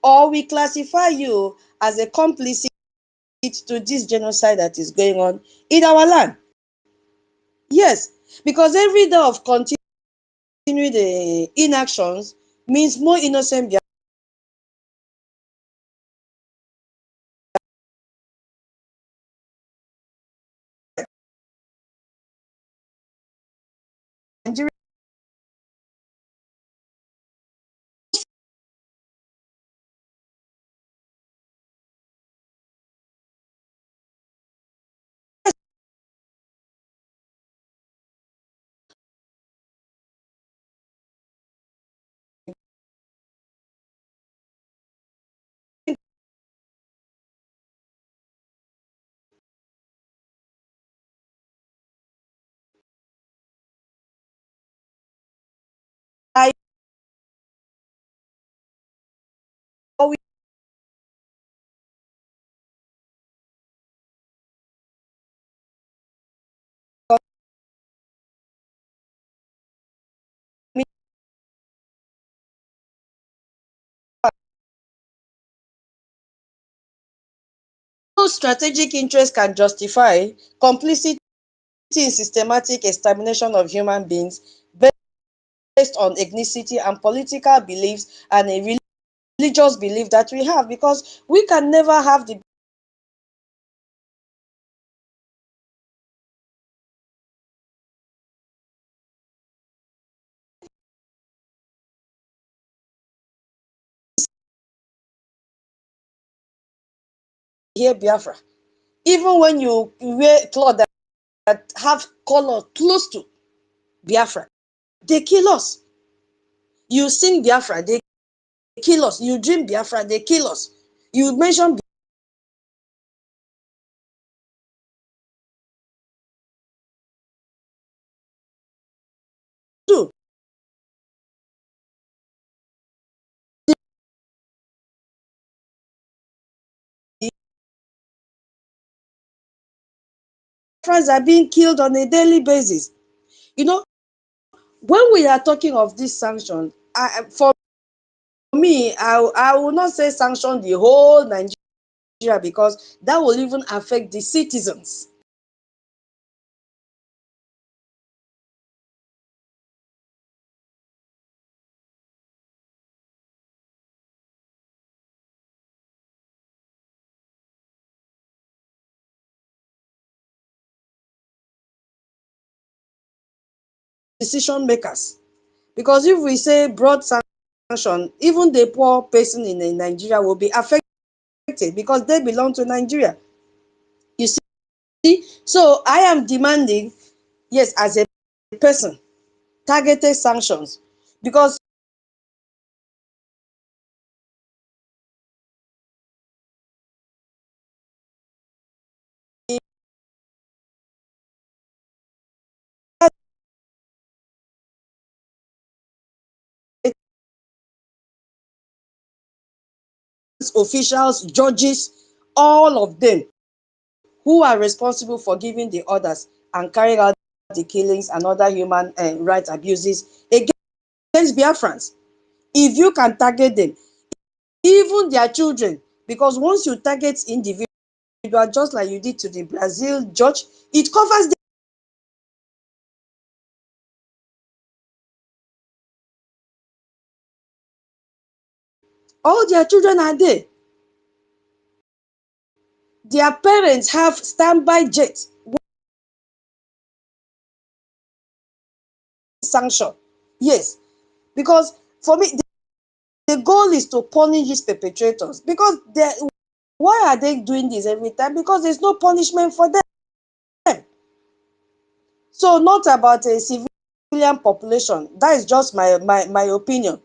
or we classify you as a complicit to this genocide that is going on in our land. Yes, because every day of continued inactions means more innocent strategic interest can justify complicity in systematic extermination of human beings based on ethnicity and political beliefs and a religious belief that we have, because we can never have the here Biafra. Even when you wear clothes that have color close to Biafra, they kill us. You sing Biafra, they kill us. You dream Biafra, they kill us. You mention too. Biafrans are being killed on a daily basis. You know, when we are talking of this sanction, for me, I will not say sanction the whole Nigeria, because that will even affect the citizens. Decision makers. Because if we say broad sanction, even the poor person in Nigeria will be affected because they belong to Nigeria. You see? So I am demanding, yes, as a person, targeted sanctions, because officials, judges, all of them who are responsible for giving the orders and carrying out the killings and other human rights abuses against Biafrans. If you can target them, even their children, because once you target individuals, just like you did to the Brazil judge, it covers them. All their children are there. Their parents have standby jets. Sanction. Yes. Because for me, the goal is to punish these perpetrators. Because why are they doing this every time? Because there's no punishment for them. So not about a civilian population. That is just my opinion.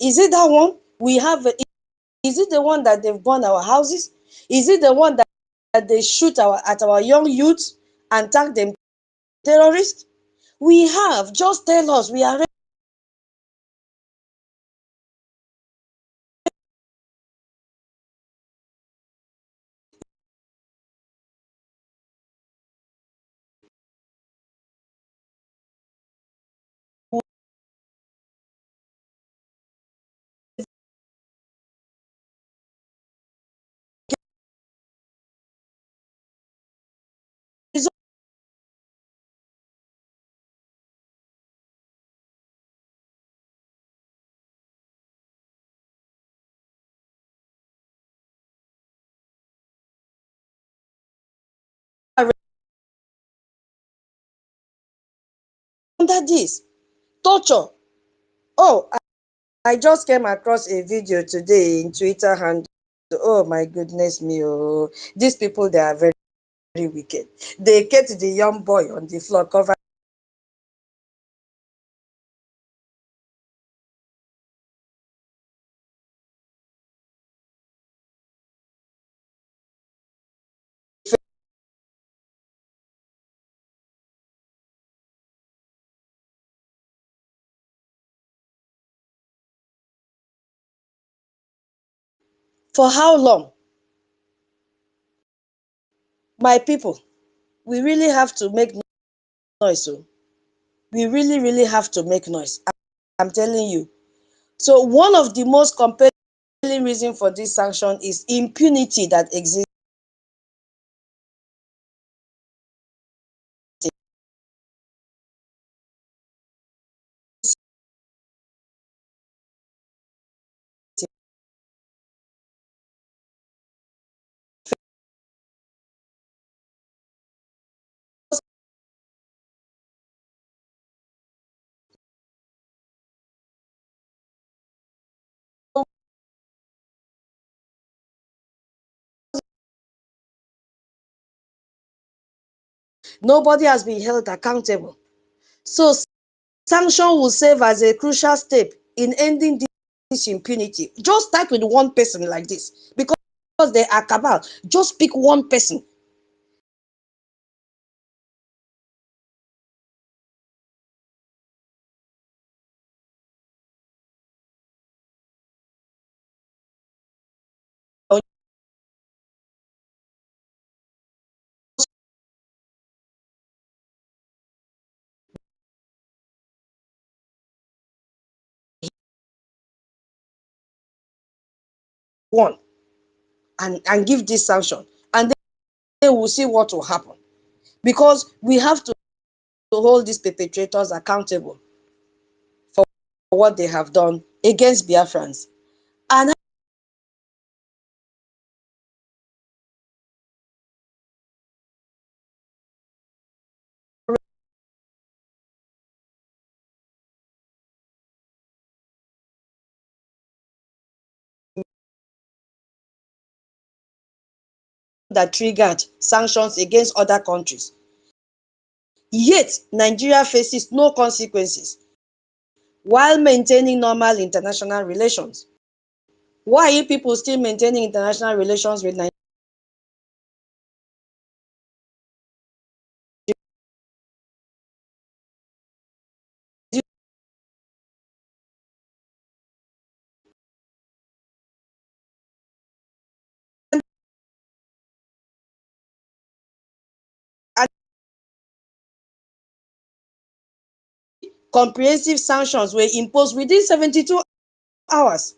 Is it that one we have? Is it the one that they've burned our houses? Is it the one that they shoot at our young youths and tag them terrorists? We have. Just tell us. We are under this torture. Oh, I just came across a video today in Twitter and oh my goodness me, oh, these people, they are very, very wicked. They kept the young boy on the floor covered for how long? My people, we really have to make noise. So we really, really have to make noise. I'm telling you. So one of the most compelling reasons for this sanction is impunity that exists. Nobody has been held accountable. So sanction will serve as a crucial step in ending this impunity. Just start with one person like this, because they are cabal. Just pick one person. One and give this sanction, and then we'll see what will happen, because we have to hold these perpetrators accountable for what they have done against Biafrans. And that triggered sanctions against other countries. Yet, Nigeria faces no consequences while maintaining normal international relations. Why are you people still maintaining international relations with Nigeria? Comprehensive sanctions were imposed within 72 hours.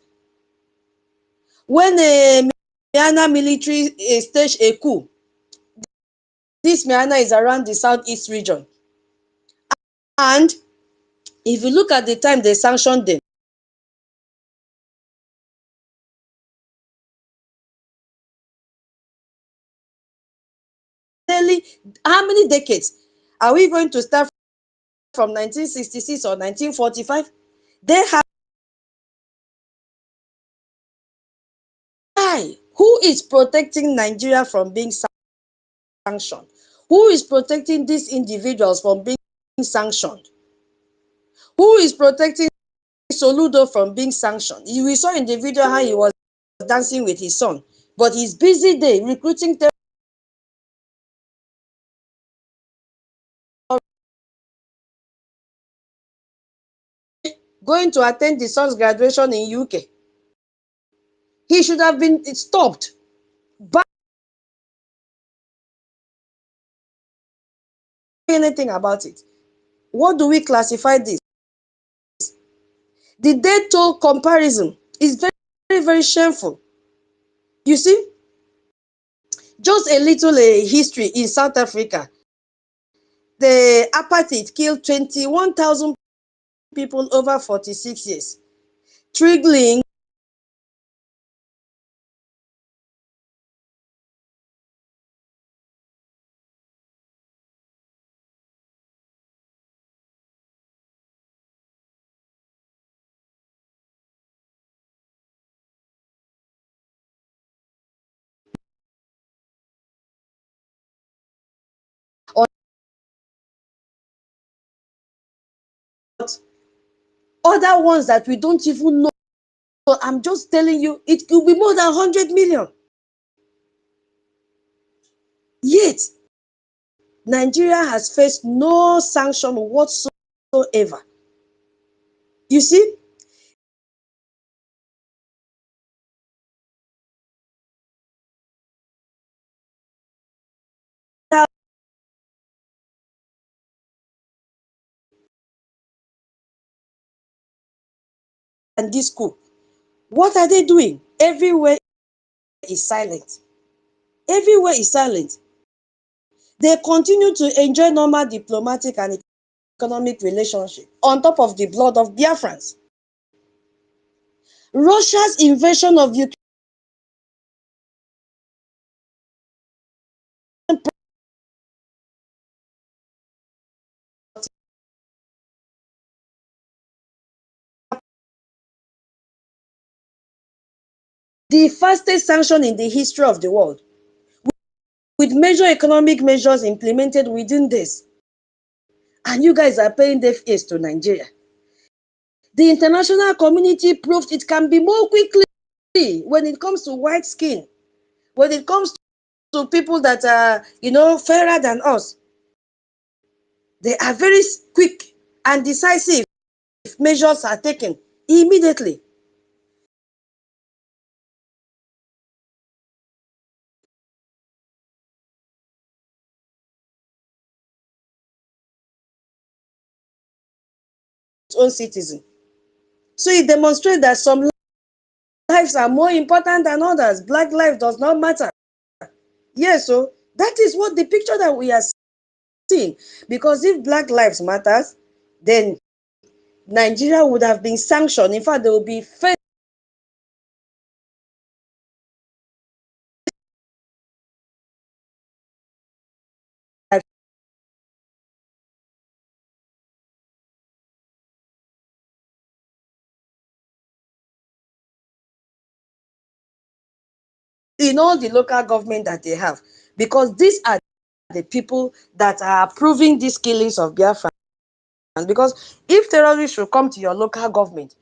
When a Myanmar military staged a coup, this Myanmar is around the southeast region. And if you look at the time they sanctioned them, nearly how many decades? Are we going to start from 1966 or 1945? They have. Who is protecting Nigeria from being sanctioned? Who is protecting these individuals from being sanctioned? Who is protecting Soludo from being sanctioned? We saw in the video how he was dancing with his son, but he's busy there recruiting going to attend the son's graduation in UK. He should have been stopped. But anything about it. What do we classify this? The death toll comparison is very, very, very shameful. You see, just a little history in South Africa. The apartheid killed 21,000 people over 46 years, triggering Other ones that we don't even know. So I'm just telling you, it could be more than 100 million. Yet, Nigeria has faced no sanction whatsoever. You see, and this coup, what are they doing? Everywhere is silent. Everywhere is silent. They continue to enjoy normal diplomatic and economic relationship on top of the blood of Biafrans. Russia's invasion of Ukraine, the fastest sanction in the history of the world, with major economic measures implemented within this. And you guys are paying deaf ears to Nigeria. The international community proved it can be more quickly when it comes to white skin, when it comes to people that are, fairer than us. They are very quick and decisive if measures are taken immediately. Own citizen. So it demonstrates that some lives are more important than others. Black life does not matter. Yes, so that is what the picture that we are seeing. Because if black lives matters, then Nigeria would have been sanctioned. In fact, they will be faced in all the local government that they have. Because these are the people that are approving these killings of Biafrans. Because if terrorists should come to your local government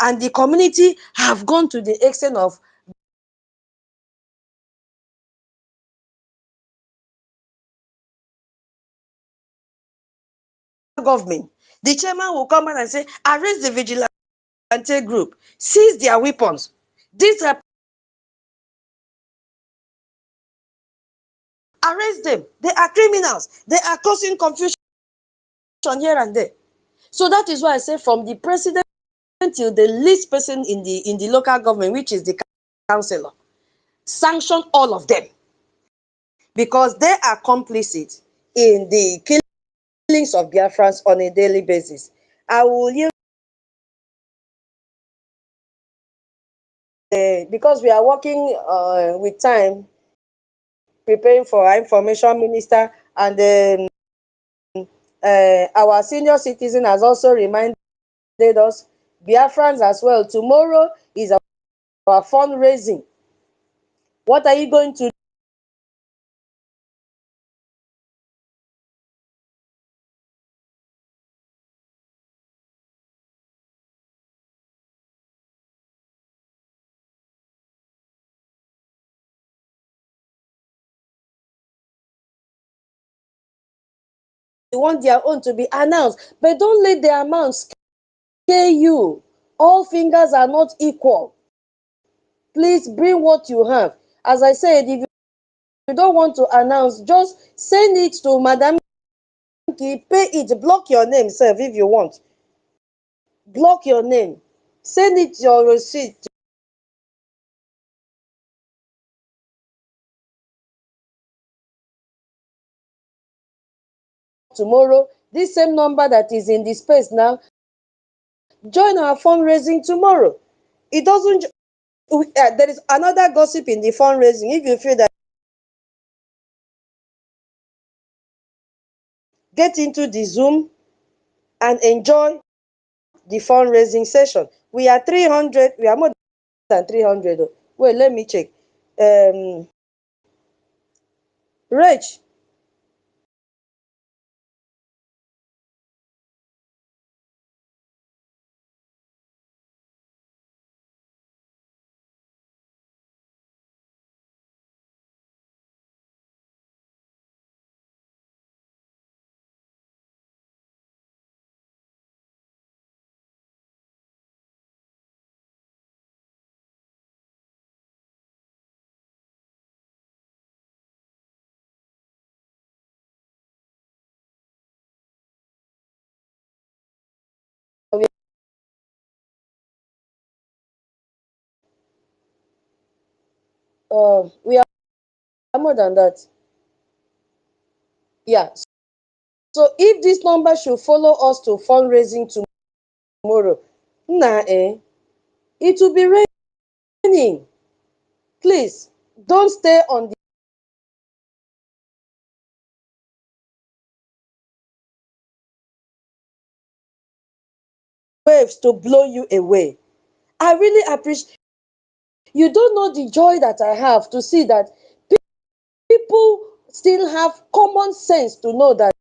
and the community have gone to the extent of government, the chairman will come out and say, arrest the vigilante group, seize their weapons. These are arrest them. They are criminals. They are causing confusion here and there. So that is why I say from the president till the least person in the local government, which is the councillor, sanction all of them because they are complicit in the killings of Biafrans on a daily basis. I will yield because we are working with time, preparing for our information minister, and our senior citizen has also reminded us, Biafrans as well. Tomorrow is our fundraising. What are you going to do they want their own to be announced, but don't let the amounts scare you. All fingers are not equal. Please bring what you have. As I said, if you don't want to announce, just send it to Madam Ki, pay it, block your name, sir, if you want. Block your name. Send it your receipt tomorrow. This same number that is in the space now, join our fundraising tomorrow. It doesn't, there is another gossip in the fundraising. If you feel that, get into the Zoom and enjoy the fundraising session. We are 300, we are more than 300. Wait, let me check. Rach, We are more than that. Yeah. So if this number should follow us to fundraising tomorrow, nah, it will be raining. Please don't stay on the waves to blow you away. I really appreciate. You don't know the joy that I have to see that people still have common sense to know that,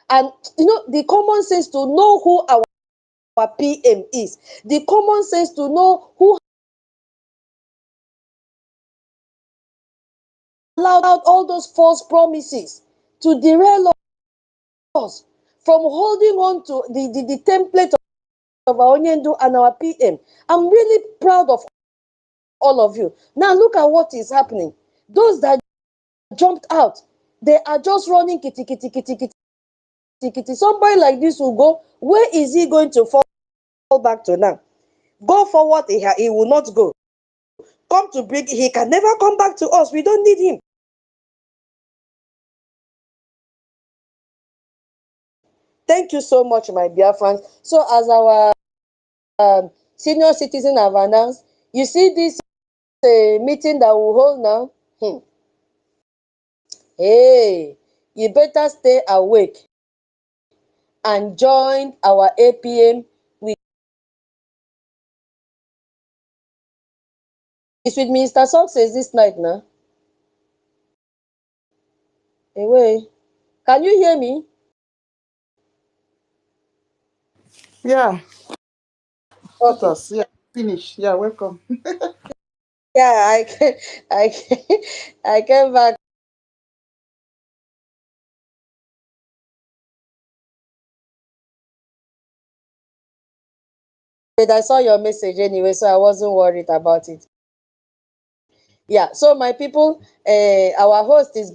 and the common sense to know who our PM is, the common sense to know who allowed all those false promises to derail us from holding on to the template of our Onyendu and our PM. I'm really proud of all of you. Now look at what is happening. Those that jumped out, they are just running kitty kitty kitty kitty kitty. Somebody like this will go, where is he going to fall back to now? Go forward, he will not go. Come to bring, he can never come back to us. We don't need him. Thank you so much, my Biafrans. So as our senior citizen have announced, you see this meeting that we hold now, hey, you better stay awake and join our APM. It's with Mr. Success this night now. Anyway, can you hear me? Yeah, Okay. tutus. Yeah, finish. Yeah, welcome. Yeah, I came back. But I saw your message anyway, so I wasn't worried about it. Yeah, so my people, our host is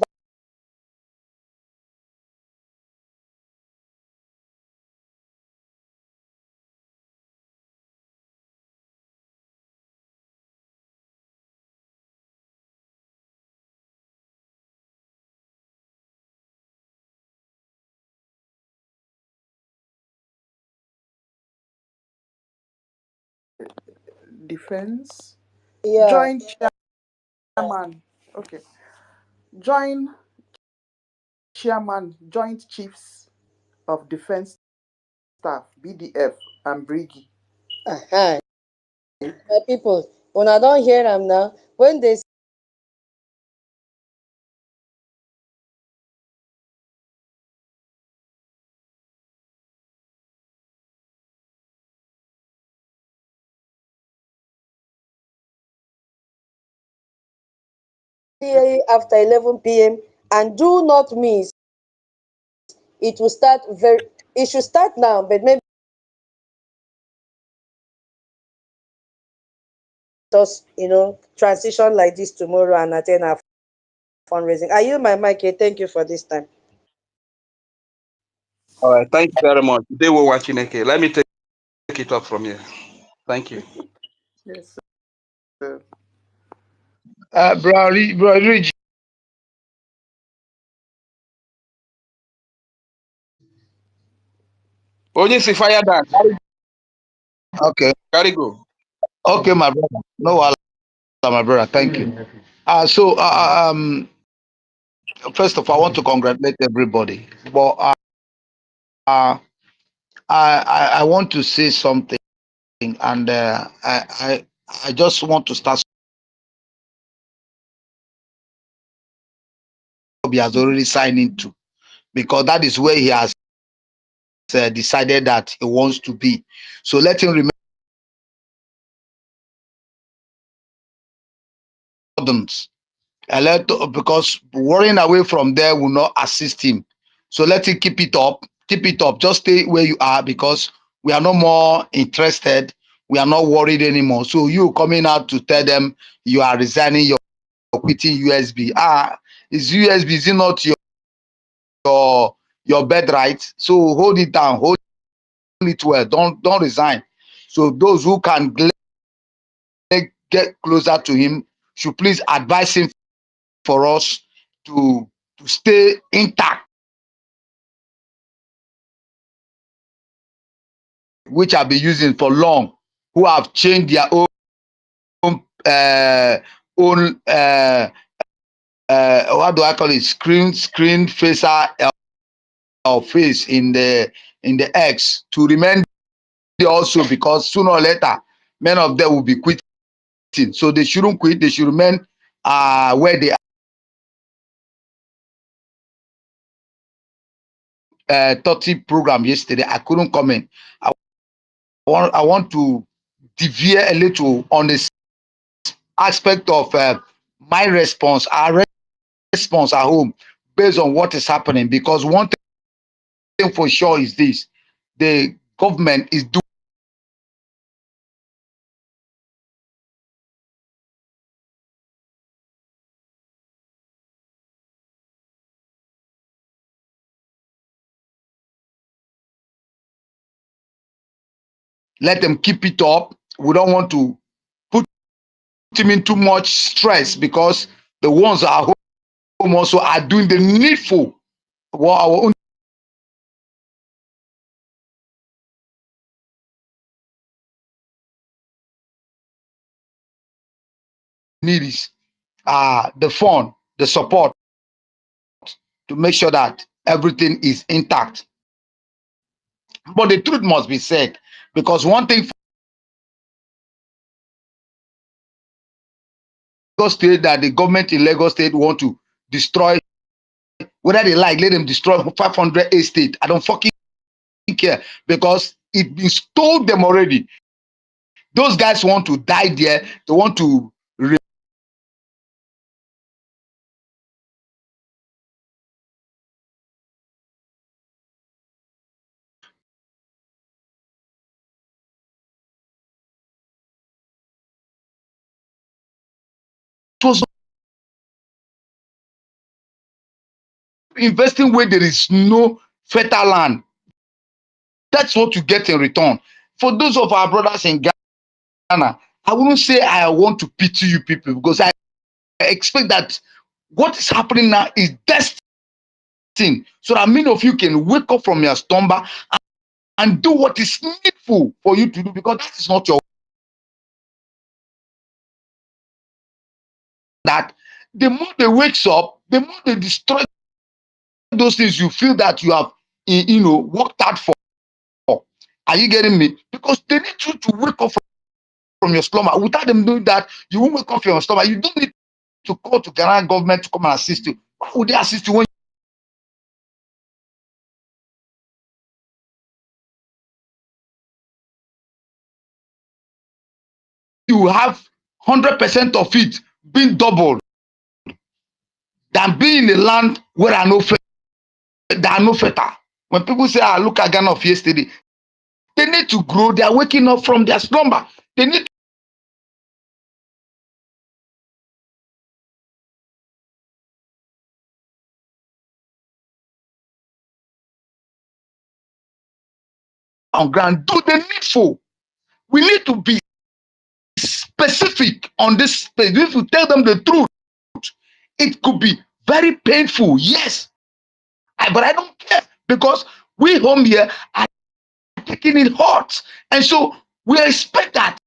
Defense. yeah. Joint chairman. Okay. Join chairman, Joint Chiefs of Defense Staff, BDF, and Briggy. Uh-huh. My people, when I don't hear them now, when they say after 11 p.m. and do not miss, it will start it should start now, but maybe just, transition like this tomorrow and attend our fundraising. Are you my mic here? Thank you for this time. All right, thank you very much. They were watching. Okay, let me take it up from here. Thank you. Yes, sir. Bro, Rich. Only see fire that. Okay. Carry go. Okay, my brother. No, my brother. Thank you. First of all, I want to congratulate everybody. But I want to say something, and I just want to start. He has already signed into, because that is where he has decided that he wants to be. So let him remember, because worrying away from there will not assist him. So let him keep it up. Keep it up. Just stay where you are, because we are no more interested. We are not worried anymore. So you coming out to tell them you are resigning, you're quitting USB. Is USB, is it not your birthright? So hold it down. Hold it well. Don't resign. So those who can get closer to him, should please advise him for us to stay intact, which have been using for long, who have changed their own uh, own what do I call it, screen facer face in the X to remain there also, because sooner or later many of them will be quitting. So they shouldn't quit, they should remain where they are. 30 program yesterday, I couldn't comment. I want to deviate a little on this aspect of my response, our response at home, based on what is happening. Because one thing for sure is this: the government is doing. Let them keep it up. We don't want to put him in too much stress, because the ones at home also are doing the needful. What our own need is the fund, the support, to make sure that everything is intact. But the truth must be said, because one thing Lagos State, that the government in Lagos State want to destroy, whether they like, let them destroy 500 estate. I don't fucking care, because it been told them already. Those guys want to die there. They want to investing where there is no fertile land. That's what you get in return. For those of our brothers in Ghana, I wouldn't say I want to pity you people, because I expect that what is happening now is destined, so that many of you can wake up from your slumber and do what is needful for you to do, because that is not your. That the more they wakes up, the more they destroy those things you feel that you have, worked hard for. Are you getting me? Because they need you to wake up from your slumber. Without them doing that, you won't wake up from your slumber. You don't need to call to Ghana government to come and assist you. Why would they assist you when you have 100% of it being doubled than being in a land where there are no fertile? When people say, look at Ghana of yesterday, they need to grow. They are waking up from their slumber. They need on ground, do the needful. We need to be specific on this space. We need to tell them the truth. It could be very painful, yes, but I don't care, because we home here are taking it hot, and so we expect that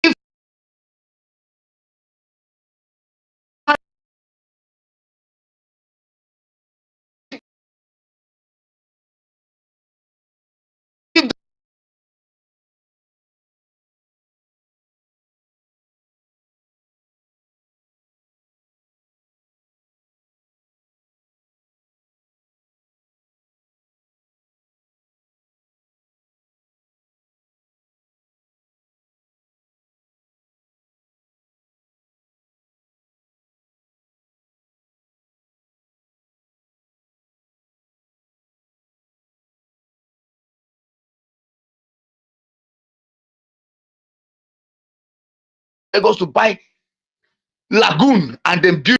if Lagos to buy lagoon and then build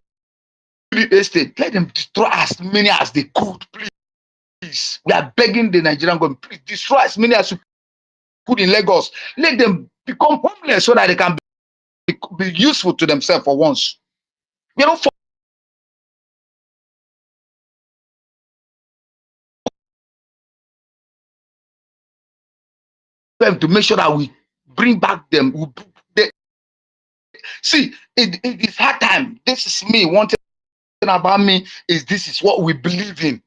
estate. Let them destroy as many as they could, please. We are begging the Nigerian government, please destroy as many as you could in Lagos. Let them become homeless so that they can be useful to themselves for once. We don't for them to make sure that we bring back them. See, it is hard time. This is me. One thing about me is this is what we believe in.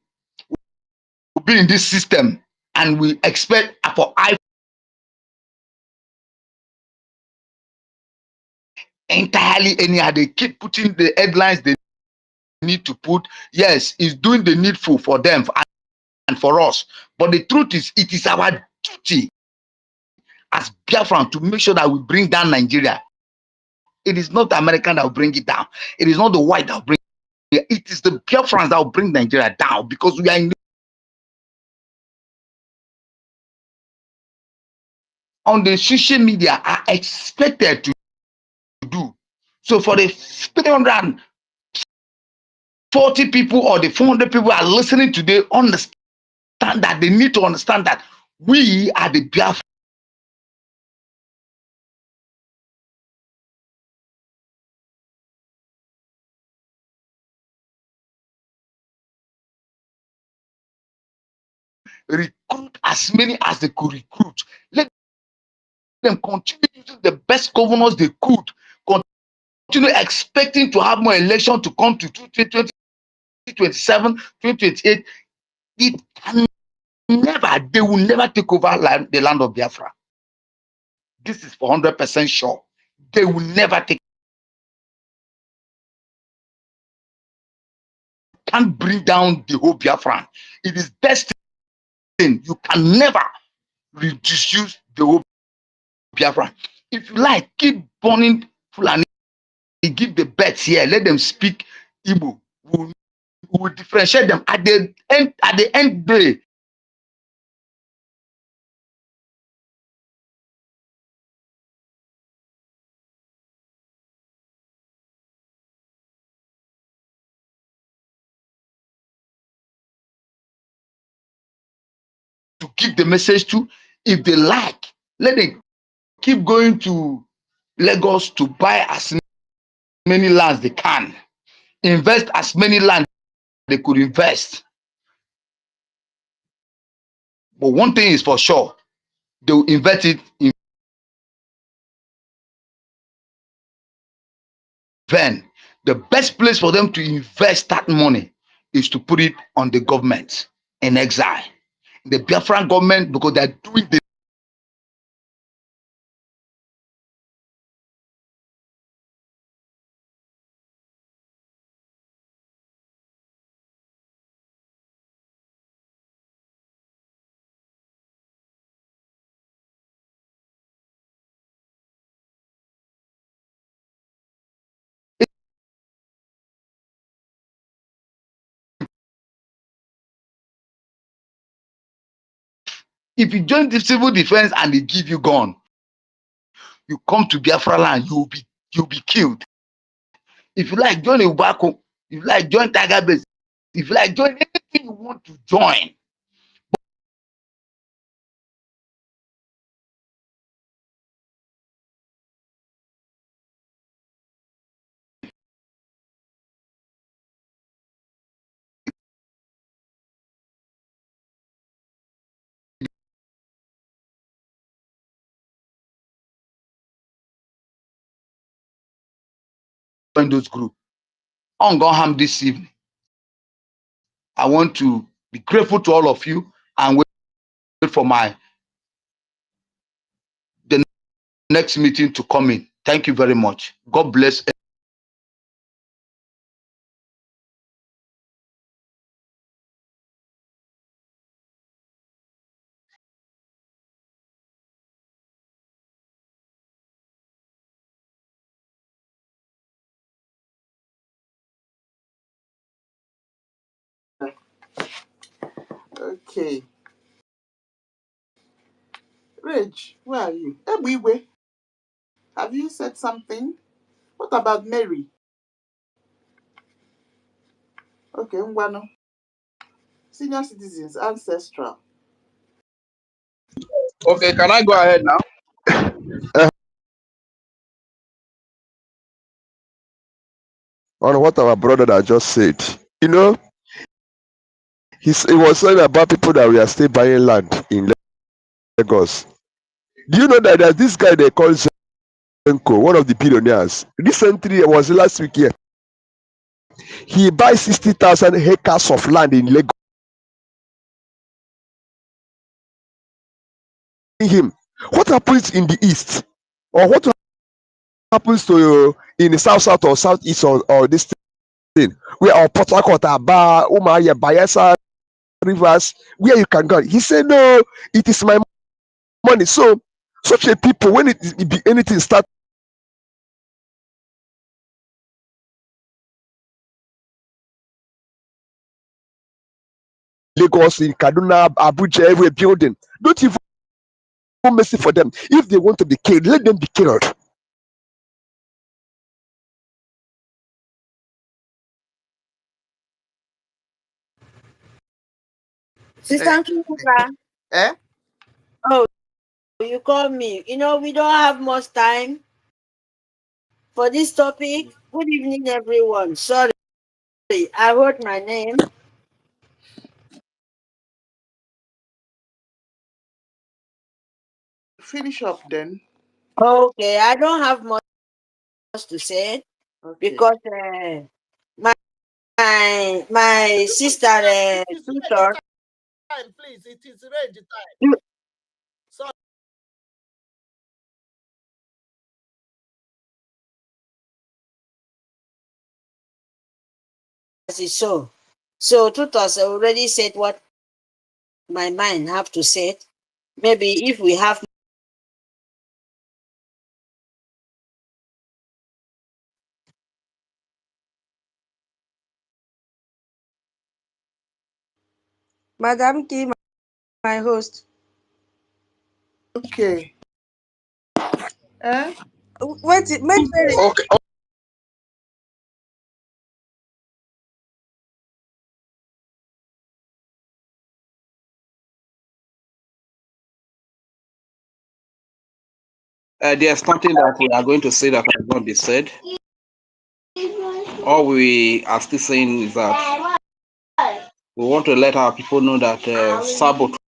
We be in this system and we expect for entirely anyhow. They keep putting the headlines they need to put. Yes, it's doing the needful for them and for us. But the truth is, it is our duty as Biafran to make sure that we bring down Nigeria. It is not the American that will bring it down. It is not the white that will bring it. It is the Biafrans that will bring Nigeria down because we are in on the social media are expected to do. So for the 340 people or the 400 people are listening today, understand that they need to understand that we are the Biafran. Recruit as many as they could recruit. Let them continue using the best governors they could. Continue expecting to have more election to come to 2027, 2028. It can never, they will never take over the land of Biafra. This is 100% sure. They will never take. Can't bring down the whole Biafran. It is destined. You can never reduce the whole Biafran. If you like, keep burning Fulani. Give the bets here. Let them speak Igbo. We'll differentiate them at the end. At the end day, to give the message to, if they like, let them keep going to Lagos to buy as many lands they can, invest as many land they could invest. But one thing is for sure, they will invest it in vain. The best place for them to invest that money is to put it on the government in exile. The Biafran government, because they're doing the if you join the civil defense and they give you gun, you come to Biafra land, you'll be killed. If you like join Ubako, if you like join Tiger Base, if you like join anything you want to join, join those groups. On Goham this evening, I want to be grateful to all of you and wait for the next meeting to come in. Thank you very much. God bless. Okay. Reg, where are you? Ebiwe, have you said something? What about Mary? Okay, Ngwano. Senior citizens, ancestral. Okay, can I go ahead now? On what our brother that just said, you know, he was saying about people that we are still buying land in Lagos. Do you know that there's this guy they call Zenko, one of the billionaires? Recently, it was last week here. He buys 60,000 acres of land in Lagos. Him, what happens in the east, or what happens to in the south or southeast or this thing where our Port Harcourt, Aba, Umaya, Bayelsa, Rivers, where you can go? He said, no, it is my money. So such a people, when anything start Lagos, in Kaduna, Abuja, every building, don't even mercy for them. If they want to be killed, let them be killed. Sister Nkiruka, Eh? oh, you call me. You know, we don't have much time for this topic. Good evening, everyone. Sorry, I wrote my name. Finish up then. Okay, I don't have much to say Okay. because my sister It is rage tutor. time, please. It is rage time. Sorry. So tutors already said what my mind have to say. Maybe if we have Madam Kim, my host. Okay. Eh? Wait, Mary. Okay. There's nothing that we are going to say that has not been said. All we are still saying is that we want to let our people know that saboteurs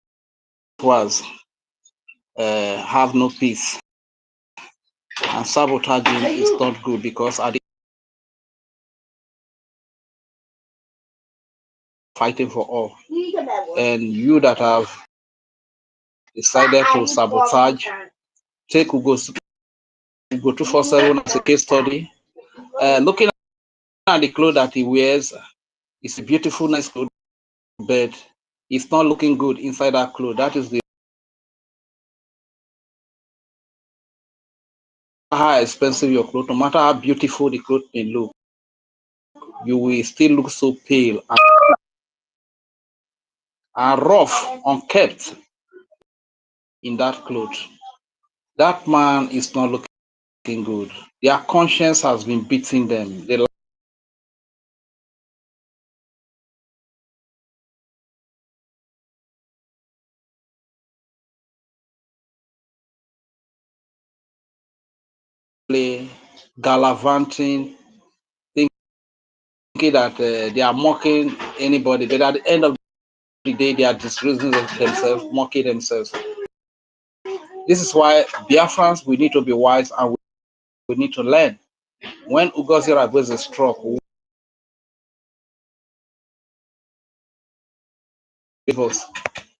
have no peace, and sabotaging is not good because at the fighting for all, and you that have decided to sabotage, take Ugo 247 as a case study. Looking at the clothes that he wears, it's a beautiful, nice clothes, but it's not looking good inside that clothes. That is the how expensive your clothes, no matter how beautiful the clothes may look, you will still look so pale and rough, unkept in that clothes. That man is not looking good. Their conscience has been beating them. They play gallivanting, thinking that they are mocking anybody, but at the end of the day, they are disgracing themselves, mocking themselves. This is why Biafrans, we need to be wise and we need to learn. When Ugozi Ragweze struck,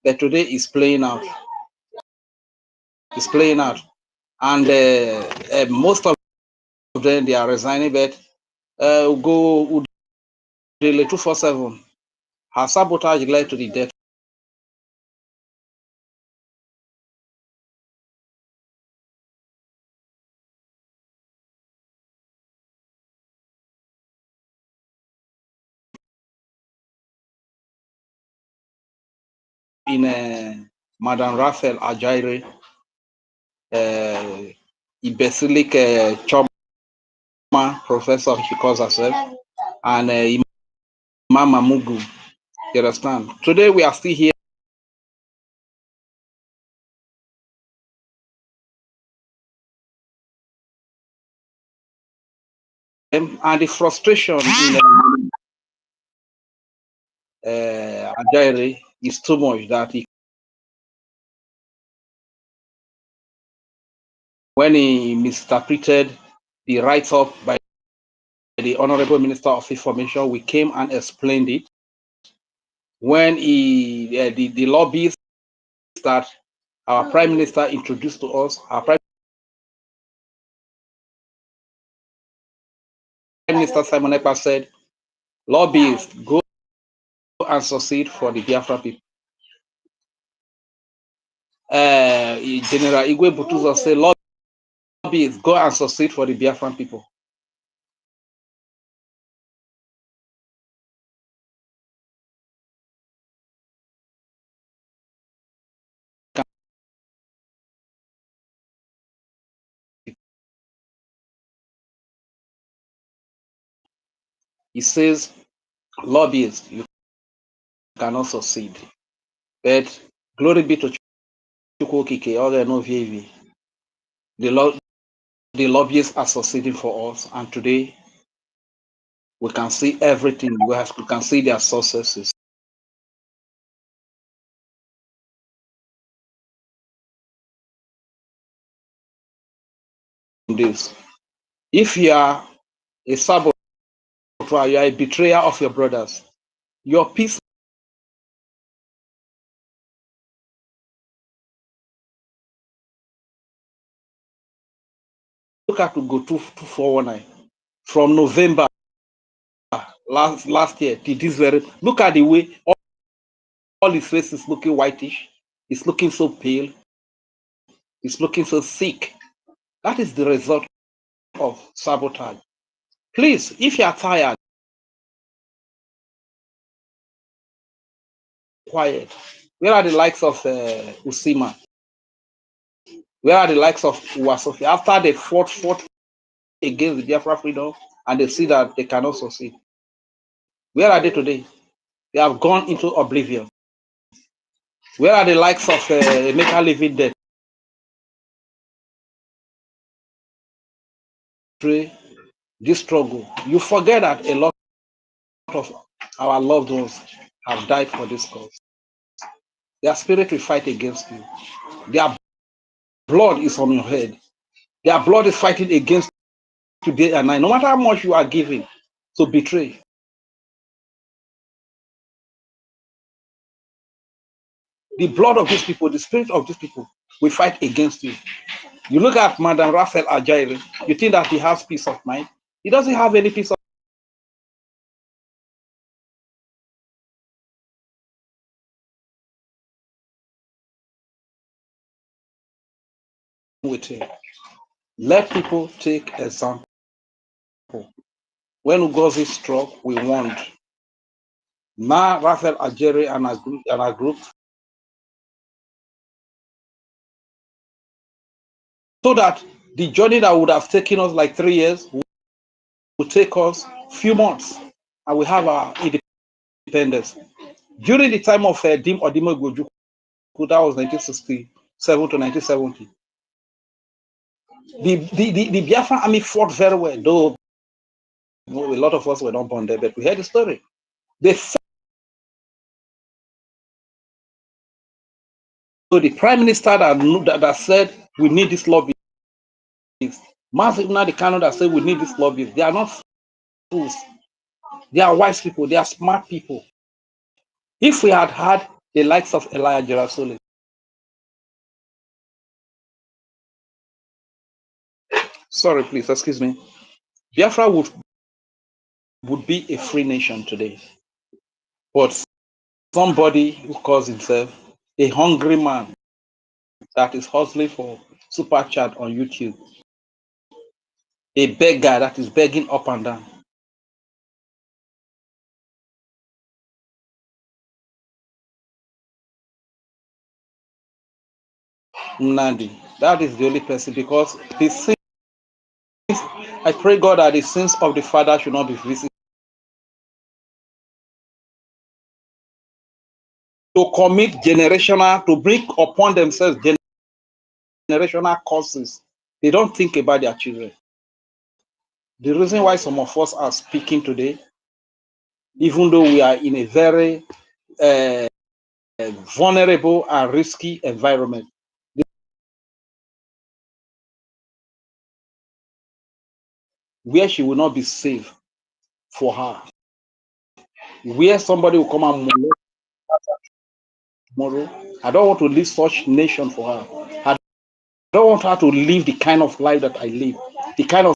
but today is playing out. It's playing out. And most of them, they are resigning, but Ugo Udele 247, her sabotage led to the death. In Madam Raphael Ajaire, Ibesilik Choma professor, she calls herself, and Mama Mugu. You understand? Today we are still here. And the frustration in Ajaire is too much that when he misinterpreted the write-up by the Honorable Minister of Information, we came and explained it. When the lobbyists that our Prime Minister introduced to us, our Prime Minister Simon Ekpa said, lobbyists, go and succeed for the Biafra people. General Igwe Butuzo said, lobbyists, go and succeed for the Biafran people. He says, lobbyists, you cannot succeed. But glory be to Chukwokike, all the no VAV. The lobbyists are succeeding for us, and today we can see everything. We can see their successes. This, if you are a saboteur, you are a betrayer of your brothers, your peace. Look at to go 2419 from November last year to this very. Look at the way all his face is looking whitish. It's looking so pale. It's looking so sick. That is the result of sabotage. Please, if you are tired, quiet. Where are the likes of Usima? Where are the likes of Uwasofi? After they fought against the Biafra freedom and they see that they cannot succeed. Where are they today? They have gone into oblivion. Where are the likes of Emeka living dead? This struggle. You forget that a lot of our loved ones have died for this cause. Their spirit will fight against you. Their blood is on your head. Their blood is fighting against you day and night. No matter how much you are giving to betray. The blood of these people, the spirit of these people will fight against you. You look at Madam Raphael Ajaire, you think that he has peace of mind. He doesn't have any peace of mind with him. Let people take example. When Ugozi struck, we warned. Now Raphael Ajaire and our group, so that the journey that would have taken us like 3 years would take us few months, and we have our independence. During the time of Dim Odimo Gojuku, that was 1967 to 1970. The Biafran army fought very well, though a lot of us were not born there, but we heard the story. They fought. So the prime minister that said we need this lobby, Mazina the canon that said we need this lobby, they are not fools. They are wise people. They are smart people. If we had had the likes of Elijah Jarasole, sorry, please, excuse me, Biafra would be a free nation today. But somebody who calls himself a hungry man that is hustling for super chat on YouTube, a beggar that is begging up and down, Nandi, that is the only person, because the sins, I pray God that the sins of the father should not be visited to commit generational, to bring upon themselves generational curses. They don't think about their children. The reason why some of us are speaking today, even though we are in a very vulnerable and risky environment, where she will not be safe for her, where somebody will come and molest tomorrow. I don't want to leave such nation for her. I don't want her to live the kind of life that I live, the kind of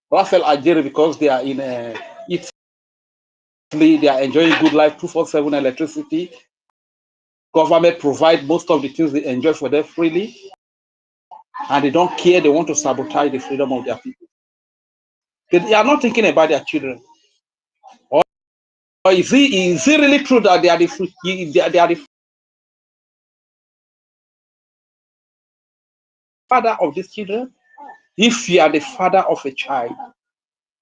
Rafael Algeria, because they are in Italy, they are enjoying good life, 247 electricity. Government provide most of the things they enjoy for them freely, and they don't care. They want to sabotage the freedom of their people. They are not thinking about their children. Or is it really true that they are the father of these children? If you are the father of a child,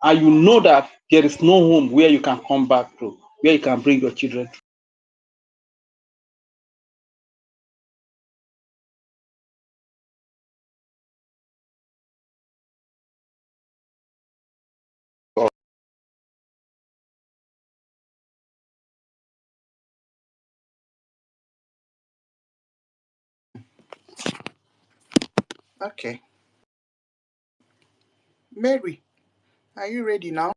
and you know that there is no home where you can come back to, where you can bring your children to. Okay. Mary, are you ready now?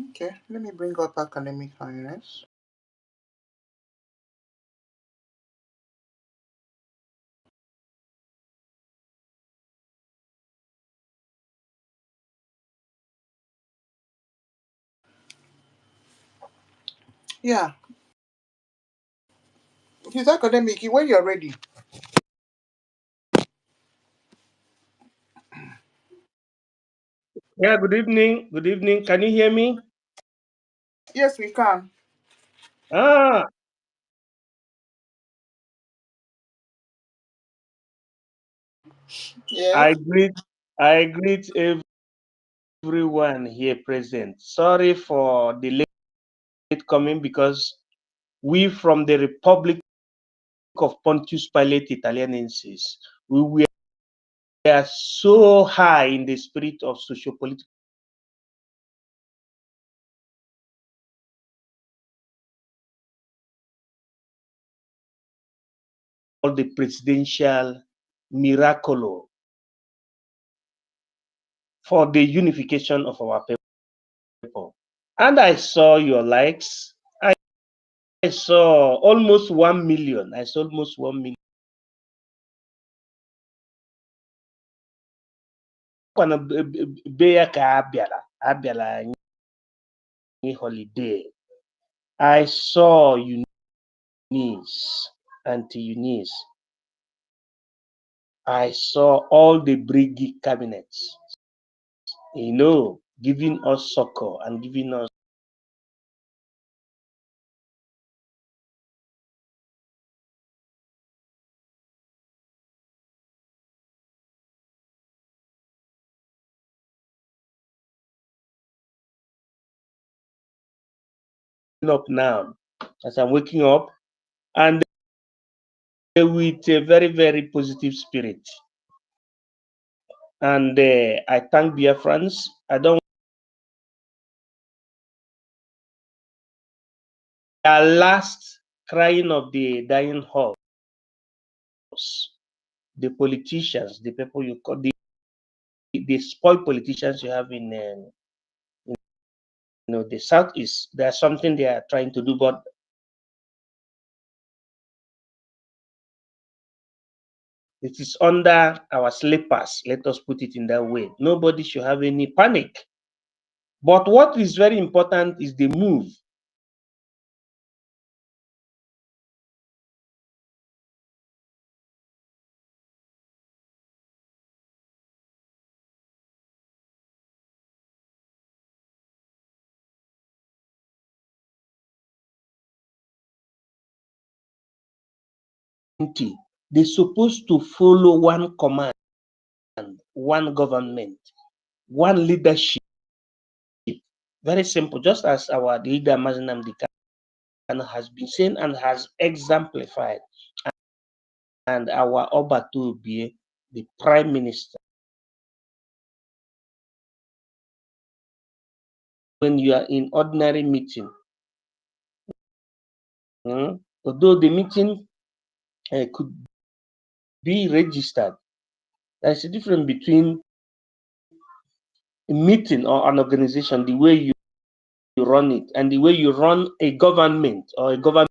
Okay, let me bring up academic finance. Yeah, it's academic when you're ready. Yeah, good evening. Good evening. Can you hear me? Yes, we can. Ah, Yes. I greet everyone here present. Sorry for the late coming because we from the Republic of Pontius Pilate Italianensis, we were so high in the spirit of sociopolitical the presidential miracle for the unification of our people. And I saw your likes. I saw almost 1 million. I saw almost 1 million. Be ya ka abịala anyị holiday. I saw Eunice, Auntie Eunice. I saw all the Briggy cabinets, giving us succor and giving us up now as I'm waking up and with a very, very positive spirit. And I thank Biafrans. I don't our last crying of the dying horse, the politicians, the people you call the spoiled politicians you have in the southeast. There's something they are trying to do, but it is under our slippers. Let us put it in that way. Nobody should have any panic. But what is very important is the move. they're supposed to follow one command, one government, one leadership. Very simple, just as our leader Mazinam Dikano has been saying and has exemplified, and our Obatubie, the Prime Minister. When you are in ordinary meeting, although the meeting could be registered, there's a difference between a meeting or an organization, the way you run it, and the way you run a government or a government.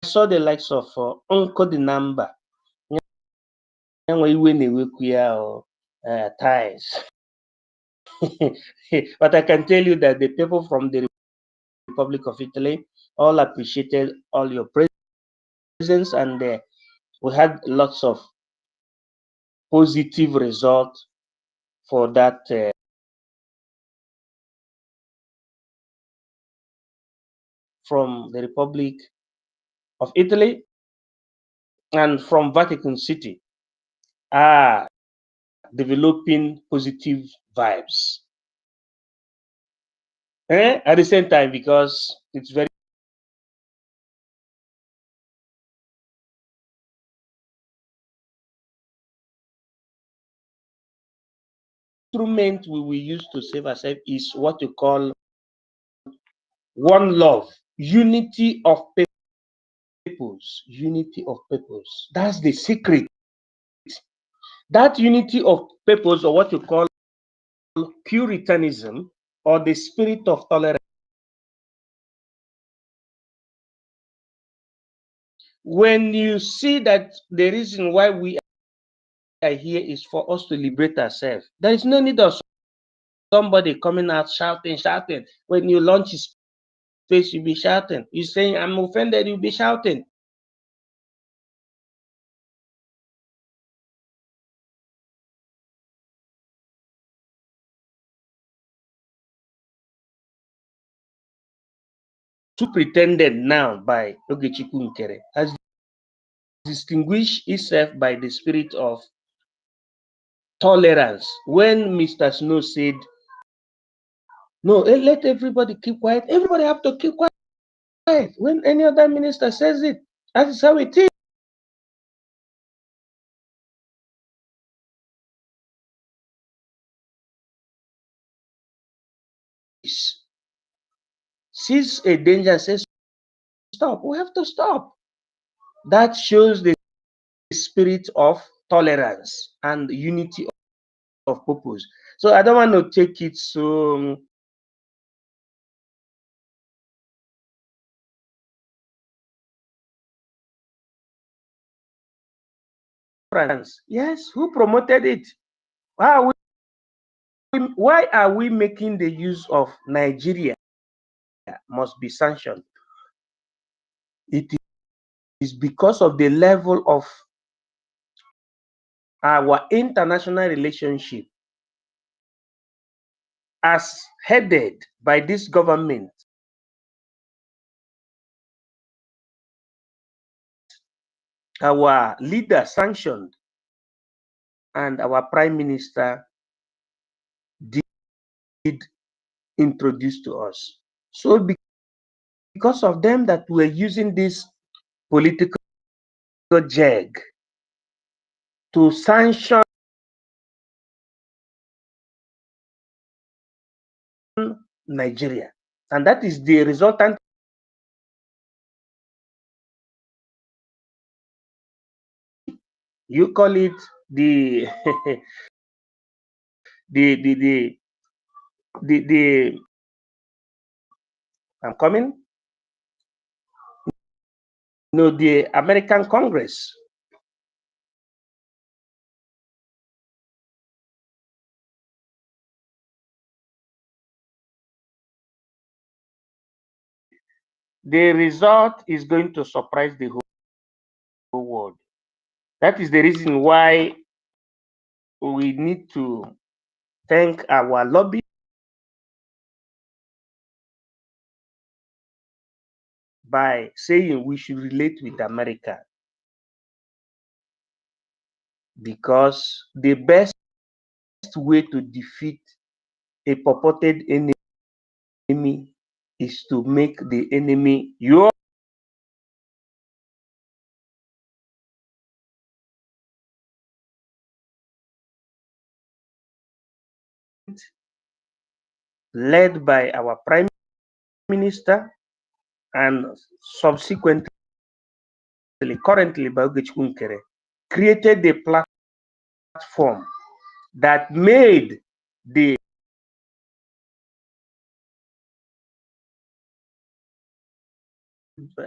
I saw the likes of Uncle the number. Ties. But I can tell you that the people from the Republic of Italy all appreciated all your presence, and we had lots of positive results for that. From the Republic of Italy and from Vatican City are developing positive vibes. At the same time, because it's very instrument we will use to save ourselves is what you call one love, unity of purpose, unity of purpose. That's the secret. That unity of purpose, or what you call Puritanism, or the spirit of tolerance. When you see that the reason why we are here is for us to liberate ourselves, there is no need of somebody coming out shouting. When you launch his face, you'll be shouting. You're saying, I'm offended, you'll be shouting. Too pretended now by Ogechukwu Nkere has distinguished itself by the spirit of tolerance. When Mr. Snow said, no, let everybody keep quiet, everybody have to keep quiet. When any other minister says it, that is how it is. Sees a danger and says, stop, we have to stop. That shows the spirit of tolerance and unity of purpose. So I don't want to take it so France. Yes, who promoted it? Why are we making the use of Nigeria must be sanctioned? It is because of the level of our international relationship as headed by this government. Our leader sanctioned and our prime minister did introduce to us. So because of them that we're using this political jag to sanction Nigeria. And that is the resultant. You call it the the I'm coming. No, the American Congress. the result is going to surprise the whole world. That is the reason why we need to thank our lobby by saying we should relate with America, because the best way to defeat a purported enemy is to make the enemy your led by our Prime Minister and subsequently, currently by Ogechukwu Nkere, created a platform that made the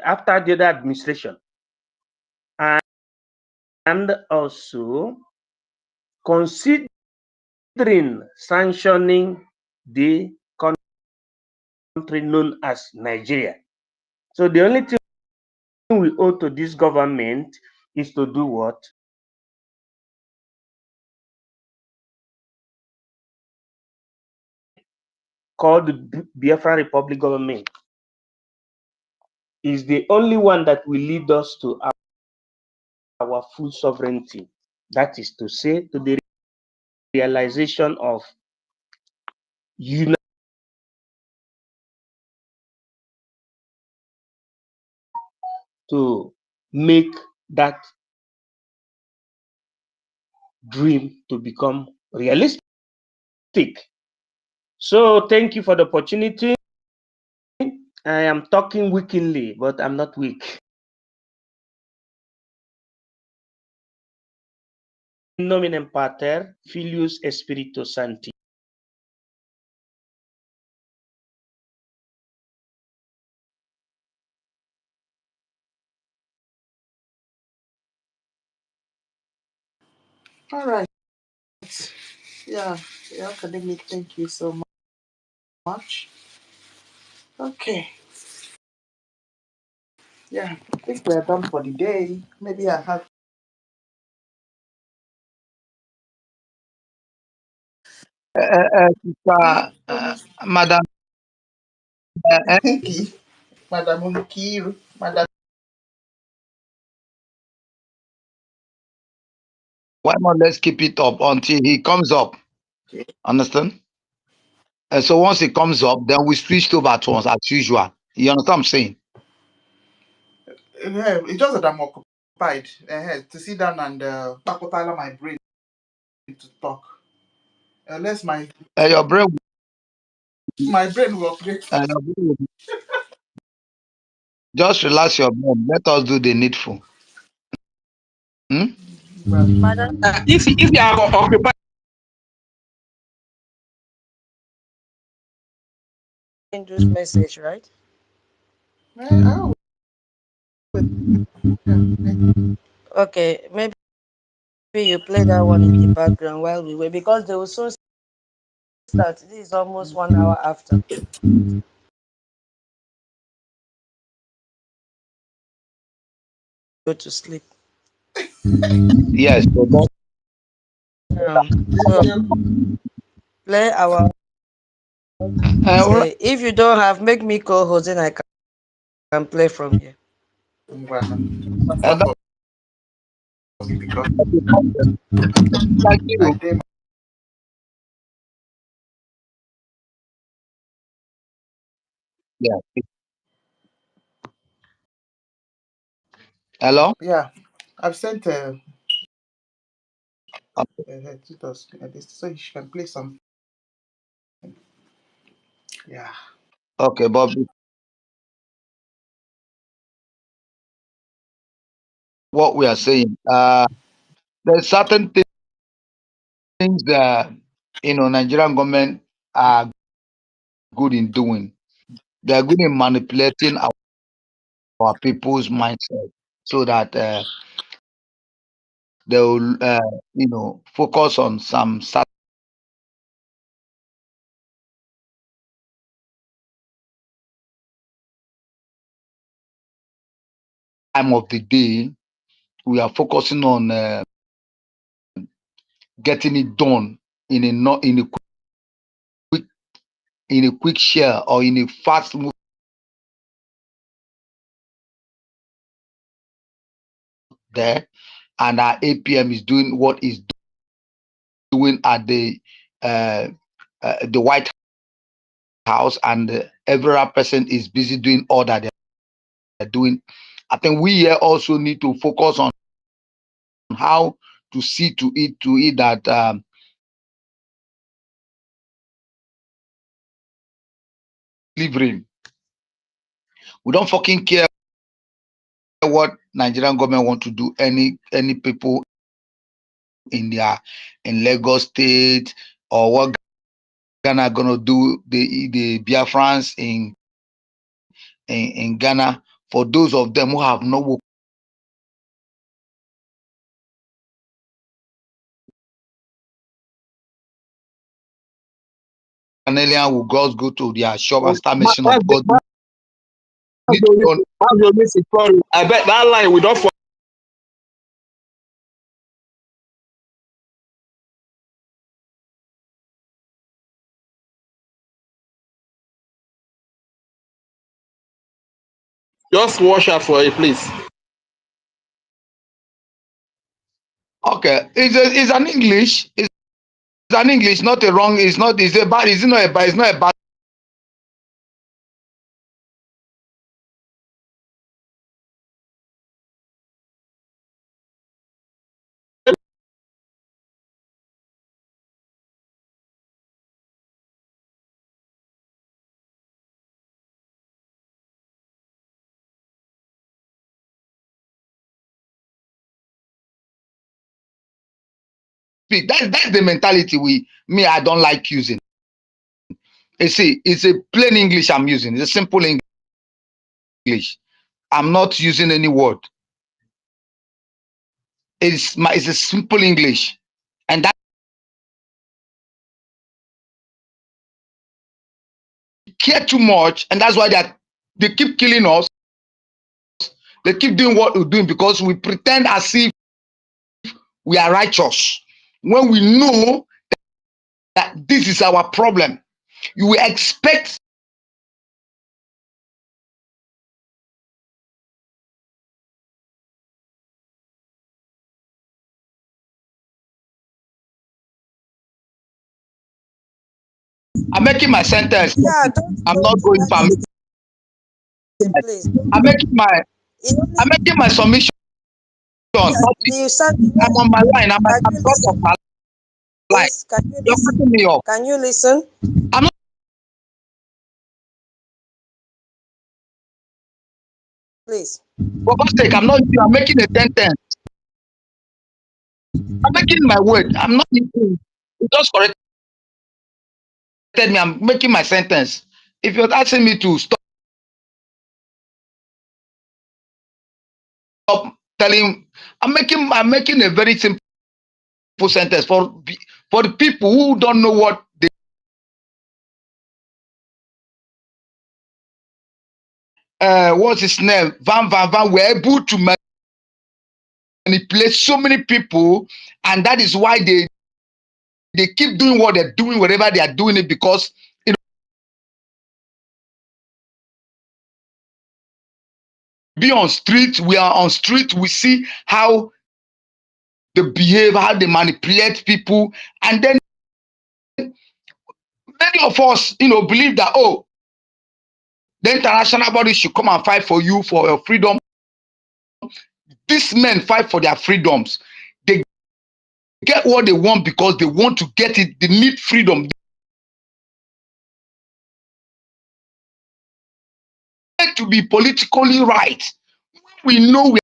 after the other administration, and also considering sanctioning the country known as Nigeria. So the only thing we owe to this government is to do what? Called the Biafran Republic government is the only one that will lead us to our full sovereignty. That is to say, to the realization of unity to make that dream to become realistic. So thank you for the opportunity. I am talking weakly, but I'm not weak. Nominem Pater, Filius Spiritus Sancti. All right. Yeah, academic. Thank you so much. Okay. Yeah, I think we're done for the day. Maybe I have. Madam, Thank you, Madam Unkiru, Madam. why not let's keep it up until he comes up? Okay. Understand? And so once he comes up, then we switch over to us as usual. You understand what I'm saying? Yeah, it's just that I'm occupied to sit down and my brain to talk. Unless Your brain, my brain will operate. your brain will- just relax your brain. Let us do the needful. Hmm? Madam, If you are occupied, Andrew's message, right? Oh, Okay, maybe you play that one in the background while we wait, because they will soon start. This is almost 1 hour after. Go to sleep. Yes. So So play our. all right. Say, if you don't have, make me co-host, then I can play from here. And because thank you. Yeah. Hello? yeah, I've sent Okay. tutors so you can play some. Yeah. Okay, but what we are saying, there's certain things that Nigerian government are good in doing. They are good in manipulating our people's mindset so that they will, focus on some certain time of the day, we are focusing on getting it done in a not in a quick share or in a fast move there, and our APM is doing what is doing at the White House, and every other person is busy doing all that they're doing. I think we here also need to focus on how to see to it that delivering. We don't fucking care what Nigerian government want to do. Any people in Lagos State, or what Ghana gonna do, the Biafrans in Ghana. For those of them who have no an alien will just go to their shop and start messing up, because I bet that line we don't. Just wash out for it, please. okay, it's an English. It's an English, not a wrong. It's not. It's a bad. It's not a bad. It's not a bad. That's the mentality I don't like using. You see, it's a plain English I'm using. It's a simple English. I'm not using any word. It's a simple English, and that care too much, and that's why they keep killing us. They keep doing what we're doing because we pretend as if we are righteous when we know that this is our problem. You will expect I'm making my sentence. Yeah, I'm don't not going for please. I'm making my submission. You said I'm on my line. I'm can you front of listen? my line. Please, can you You're listen? cutting me off. Can you listen? I'm not. Please. For God's sake, I'm not. I'm making a sentence. I'm making my word. I'm not. You just corrected me. I'm making my sentence. If you're asking me to stop telling, I'm making a very simple sentence for the people who don't know what they. What's his name? Van were able to manipulate so many people, and that is why they keep doing what they're doing, wherever they are doing it, because be on street, we are on street, we see how they behave, how they manipulate people, and then many of us, believe that, oh, the international body should come and fight for you for your freedom. These men fight for their freedoms. They get what they want because they want to get it. They need freedom. They need to be politically right. We know we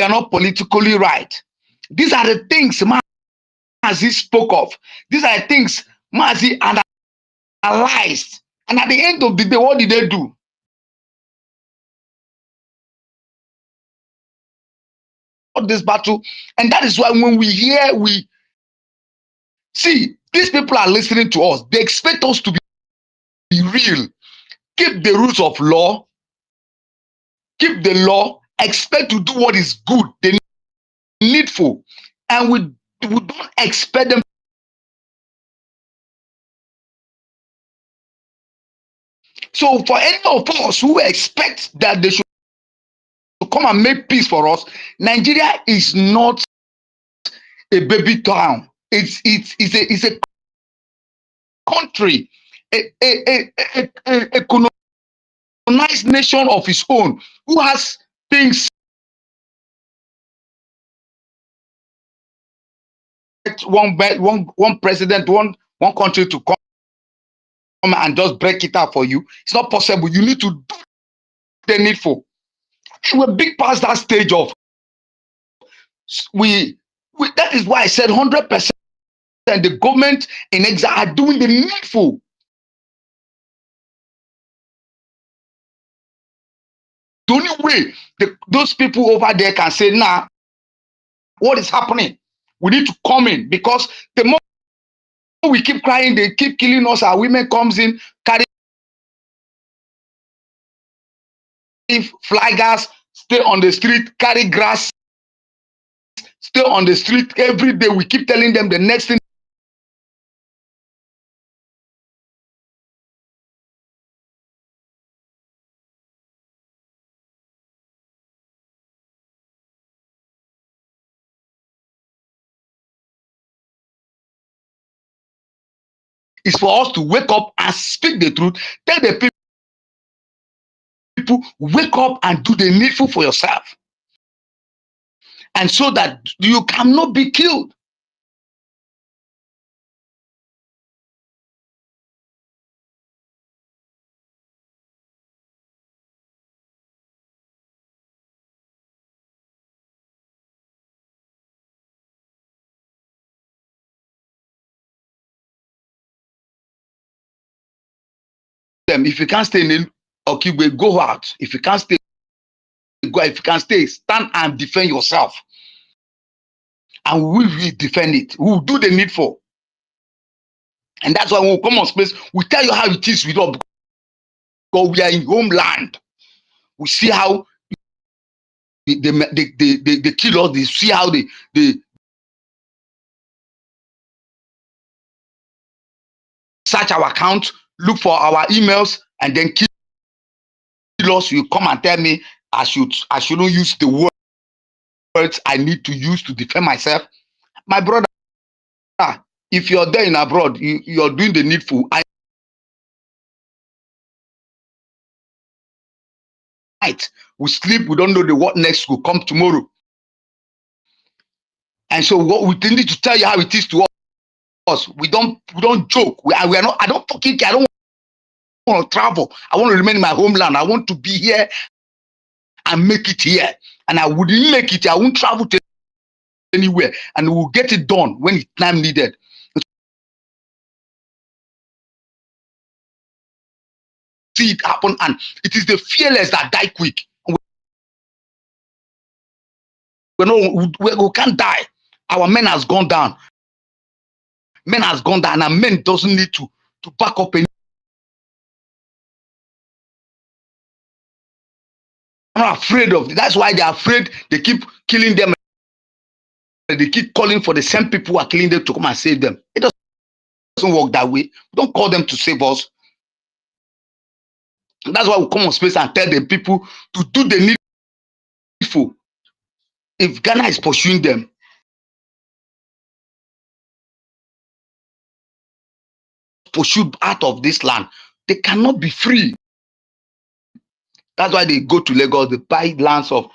are not politically right. These are the things Mazi spoke of. These are the things Mazi analyzed. And at the end of the day, what did they do? This battle. And that is why when we see, these people are listening to us. They expect us to be real. Keep the rules of law. Keep the law expect to do what is good, the needful, and we don't expect them. So for any of us who expect that they should come and make peace for us, Nigeria is not a baby town. It's a country, a colonized nation of its own who has things. One president, one country to come and just break it up for you. It's not possible. You need to do the needful. We're big past that stage of we that is why I said 100% the government in exile are doing the needful. The only way those people over there can say, nah, what is happening? We need to come in, because the more we keep crying, they keep killing us. Our women comes in, carry flaggers, stay on the street, carry grass, stay on the street every day. We keep telling them the next thing is for us to wake up and speak the truth. Tell the people, wake up and do the needful for yourself. And so that you cannot be killed. If you can't stay in Okigwe, go out. If you can't stay, go. If you can stay, stand and defend yourself. And we will defend it. We will do the needful. And that's why when we come on space, we tell you how it is with us. Because we are in Homeland. We see how they kill us. They see how they search our account, look for our emails, and then kill us. You come and tell me I shouldn't use the words I need to use to defend myself. My brother, if you're there in abroad, you're doing the needful. We sleep, we don't know what next will come tomorrow. And so what we need to tell you how it is to us. We don't joke. We are not. I don't fucking care. I don't want to travel. I want to remain in my homeland. I want to be here and make it here. And I wouldn't make it. I won't travel to anywhere. And we'll get it done when it's time needed. See it happen, and it is the fearless that die quick. We can't die. Our men has gone down. Men has gone down, and men doesn't need to back up any. I'm not afraid of it. That's why they're afraid. They keep killing them. They keep calling for the same people who are killing them to come and save them. It doesn't work that way. We don't call them to save us. And that's why we come on space and tell the people to do the needful. If Ghana is pursuing them, pursued out of this land, they cannot be free. That's why they go to Lagos, they buy lands of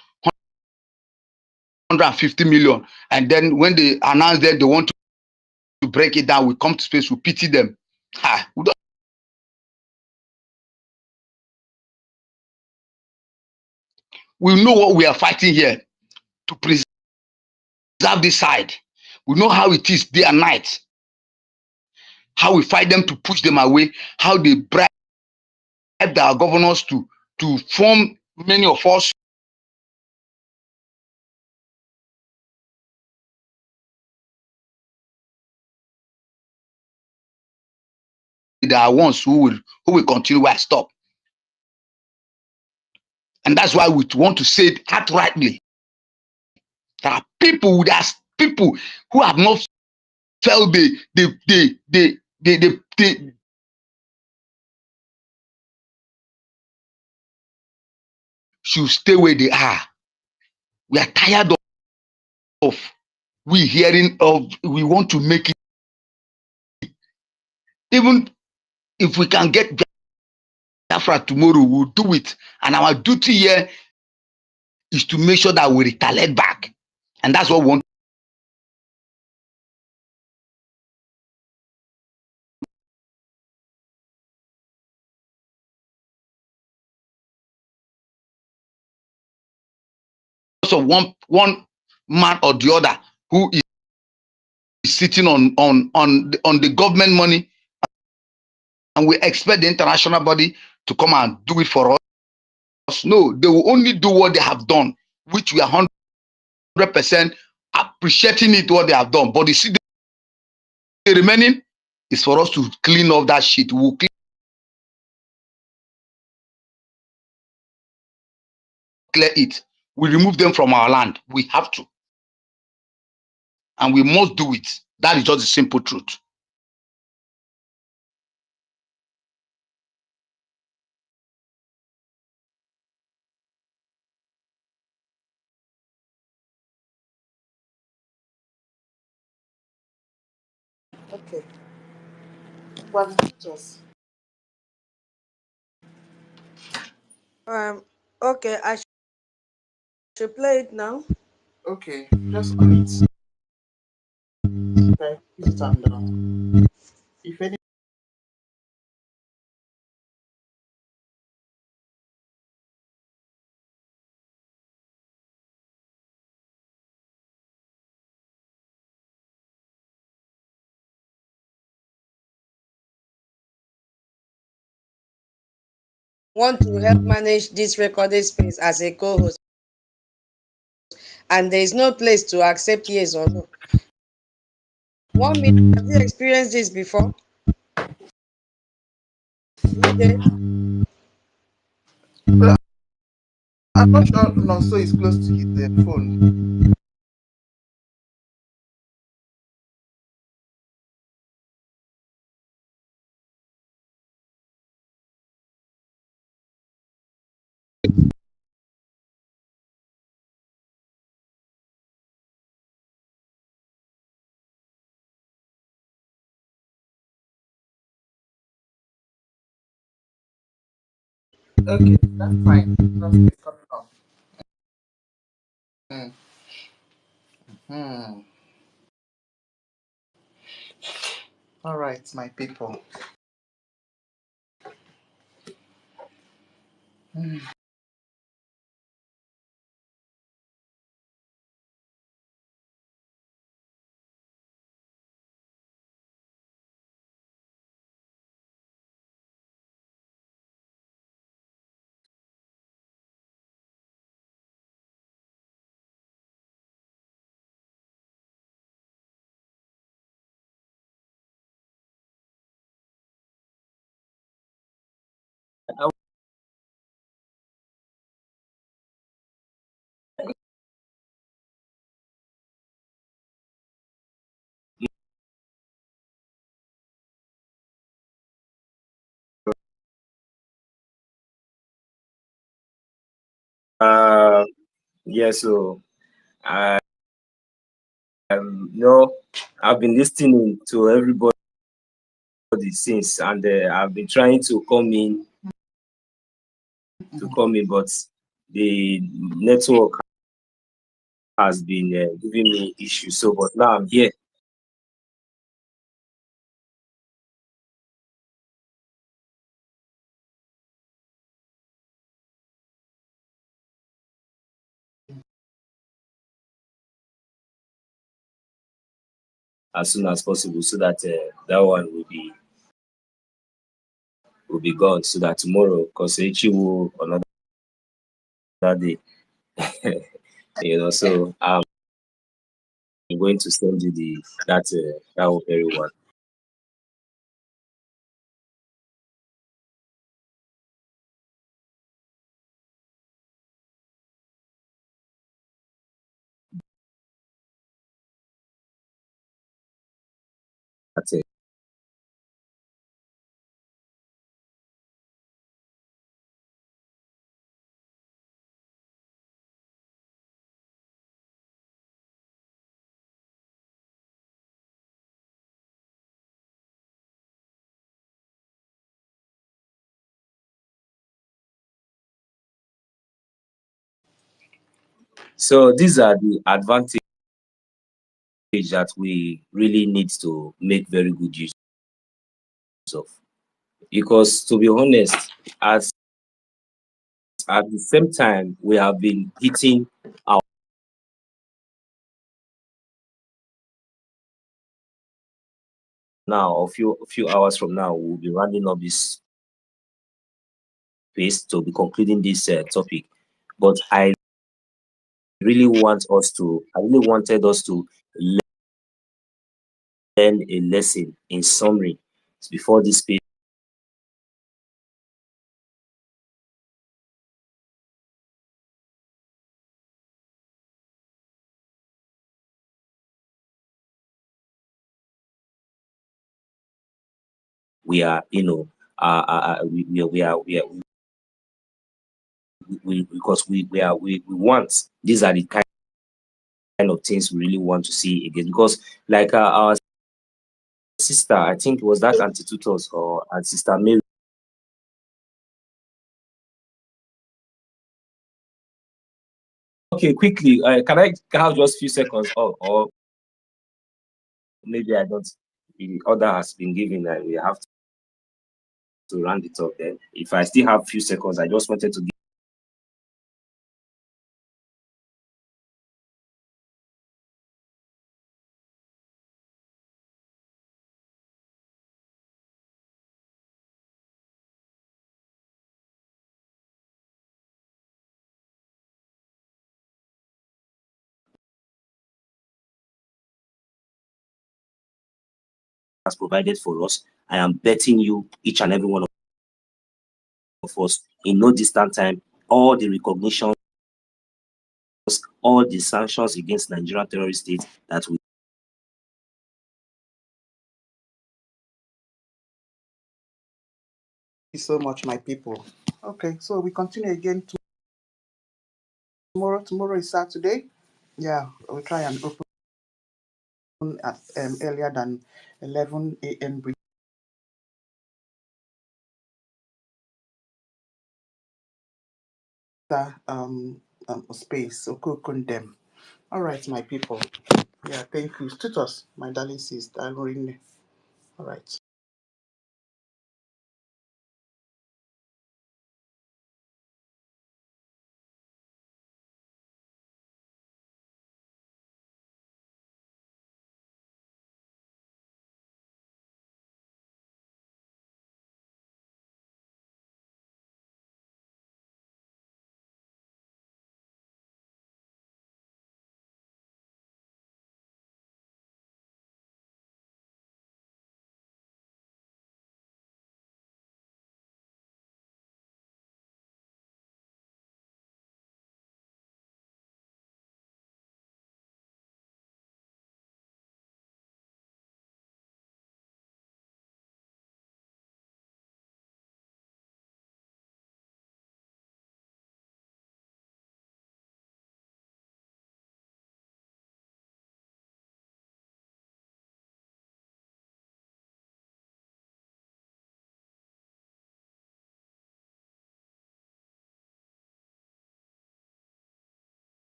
150 million. And then when they announce that they want to break it down, we come to space, we pity them. We know what we are fighting here to preserve this side. We know how it is day and night. How we fight them to push them away, how they bribe our governors to form many of us. There are ones who will continue where I stop. And that's why we want to say it outrightly. There are people, who have not felt the should stay where they are. We are tired of we hearing of we want to make it. Even if we can get Biafra tomorrow, we'll do it. And our duty here is to make sure that we retaliate back. And that's what we want. So one man or the other who is sitting on the government money, and we expect the international body to come and do it for us. No, they will only do what they have done, which we are 100% appreciating it, what they have done. But the remaining is for us to clean up that shit. We'll clear it. We remove them from our land. We have to. And we must do it. That is just the simple truth. Okay. Well, just Okay, I should play it now. okay. Just on it. Okay. Put it on down. If any. Want to help manage this recorded space as a co-host, and there is no place to accept yes or no. 1 minute. Have you experienced this before? Okay. Well, I'm not sure Nonso is close to his phone. Okay, that's fine. Nonso is coming up. Hmm. Hmm. All right, my people. Hmm. Yeah, so I I've been listening to everybody since, and I've been trying to come in, but the network has been giving me issues. So, but now I'm here. As soon as possible, so that that one will be gone, so that tomorrow, because will another day, So I'm going to send you that very one. So these are the advantages that we really need to make very good use of. Because to be honest, at the same time, we have been hitting our now a few hours from now, we'll be rounding up this space to be concluding this topic. But I really wanted us to learn a lesson in summary before this space. We are, because we want, these are the kind of things we really want to see again. Because like our sister, I think it was that Auntie Tutos or and Sister Mary. Okay, quickly, can I have just few seconds, or maybe I don't. The order has been given, and we have to round it up. Then, if I still have few seconds, I just wanted to give. Has provided for us. I am betting you, each and every one of us, in no distant time, all the recognitions, all the sanctions against Nigerian terrorist states that we. Thank you so much, my people. Okay, so we continue again tomorrow. Tomorrow is Saturday. Yeah, we'll try and open at earlier than 11 a.m. Space. So could condemn. All right, my people. Yeah, thank you. Tutus, my darling sister. All right.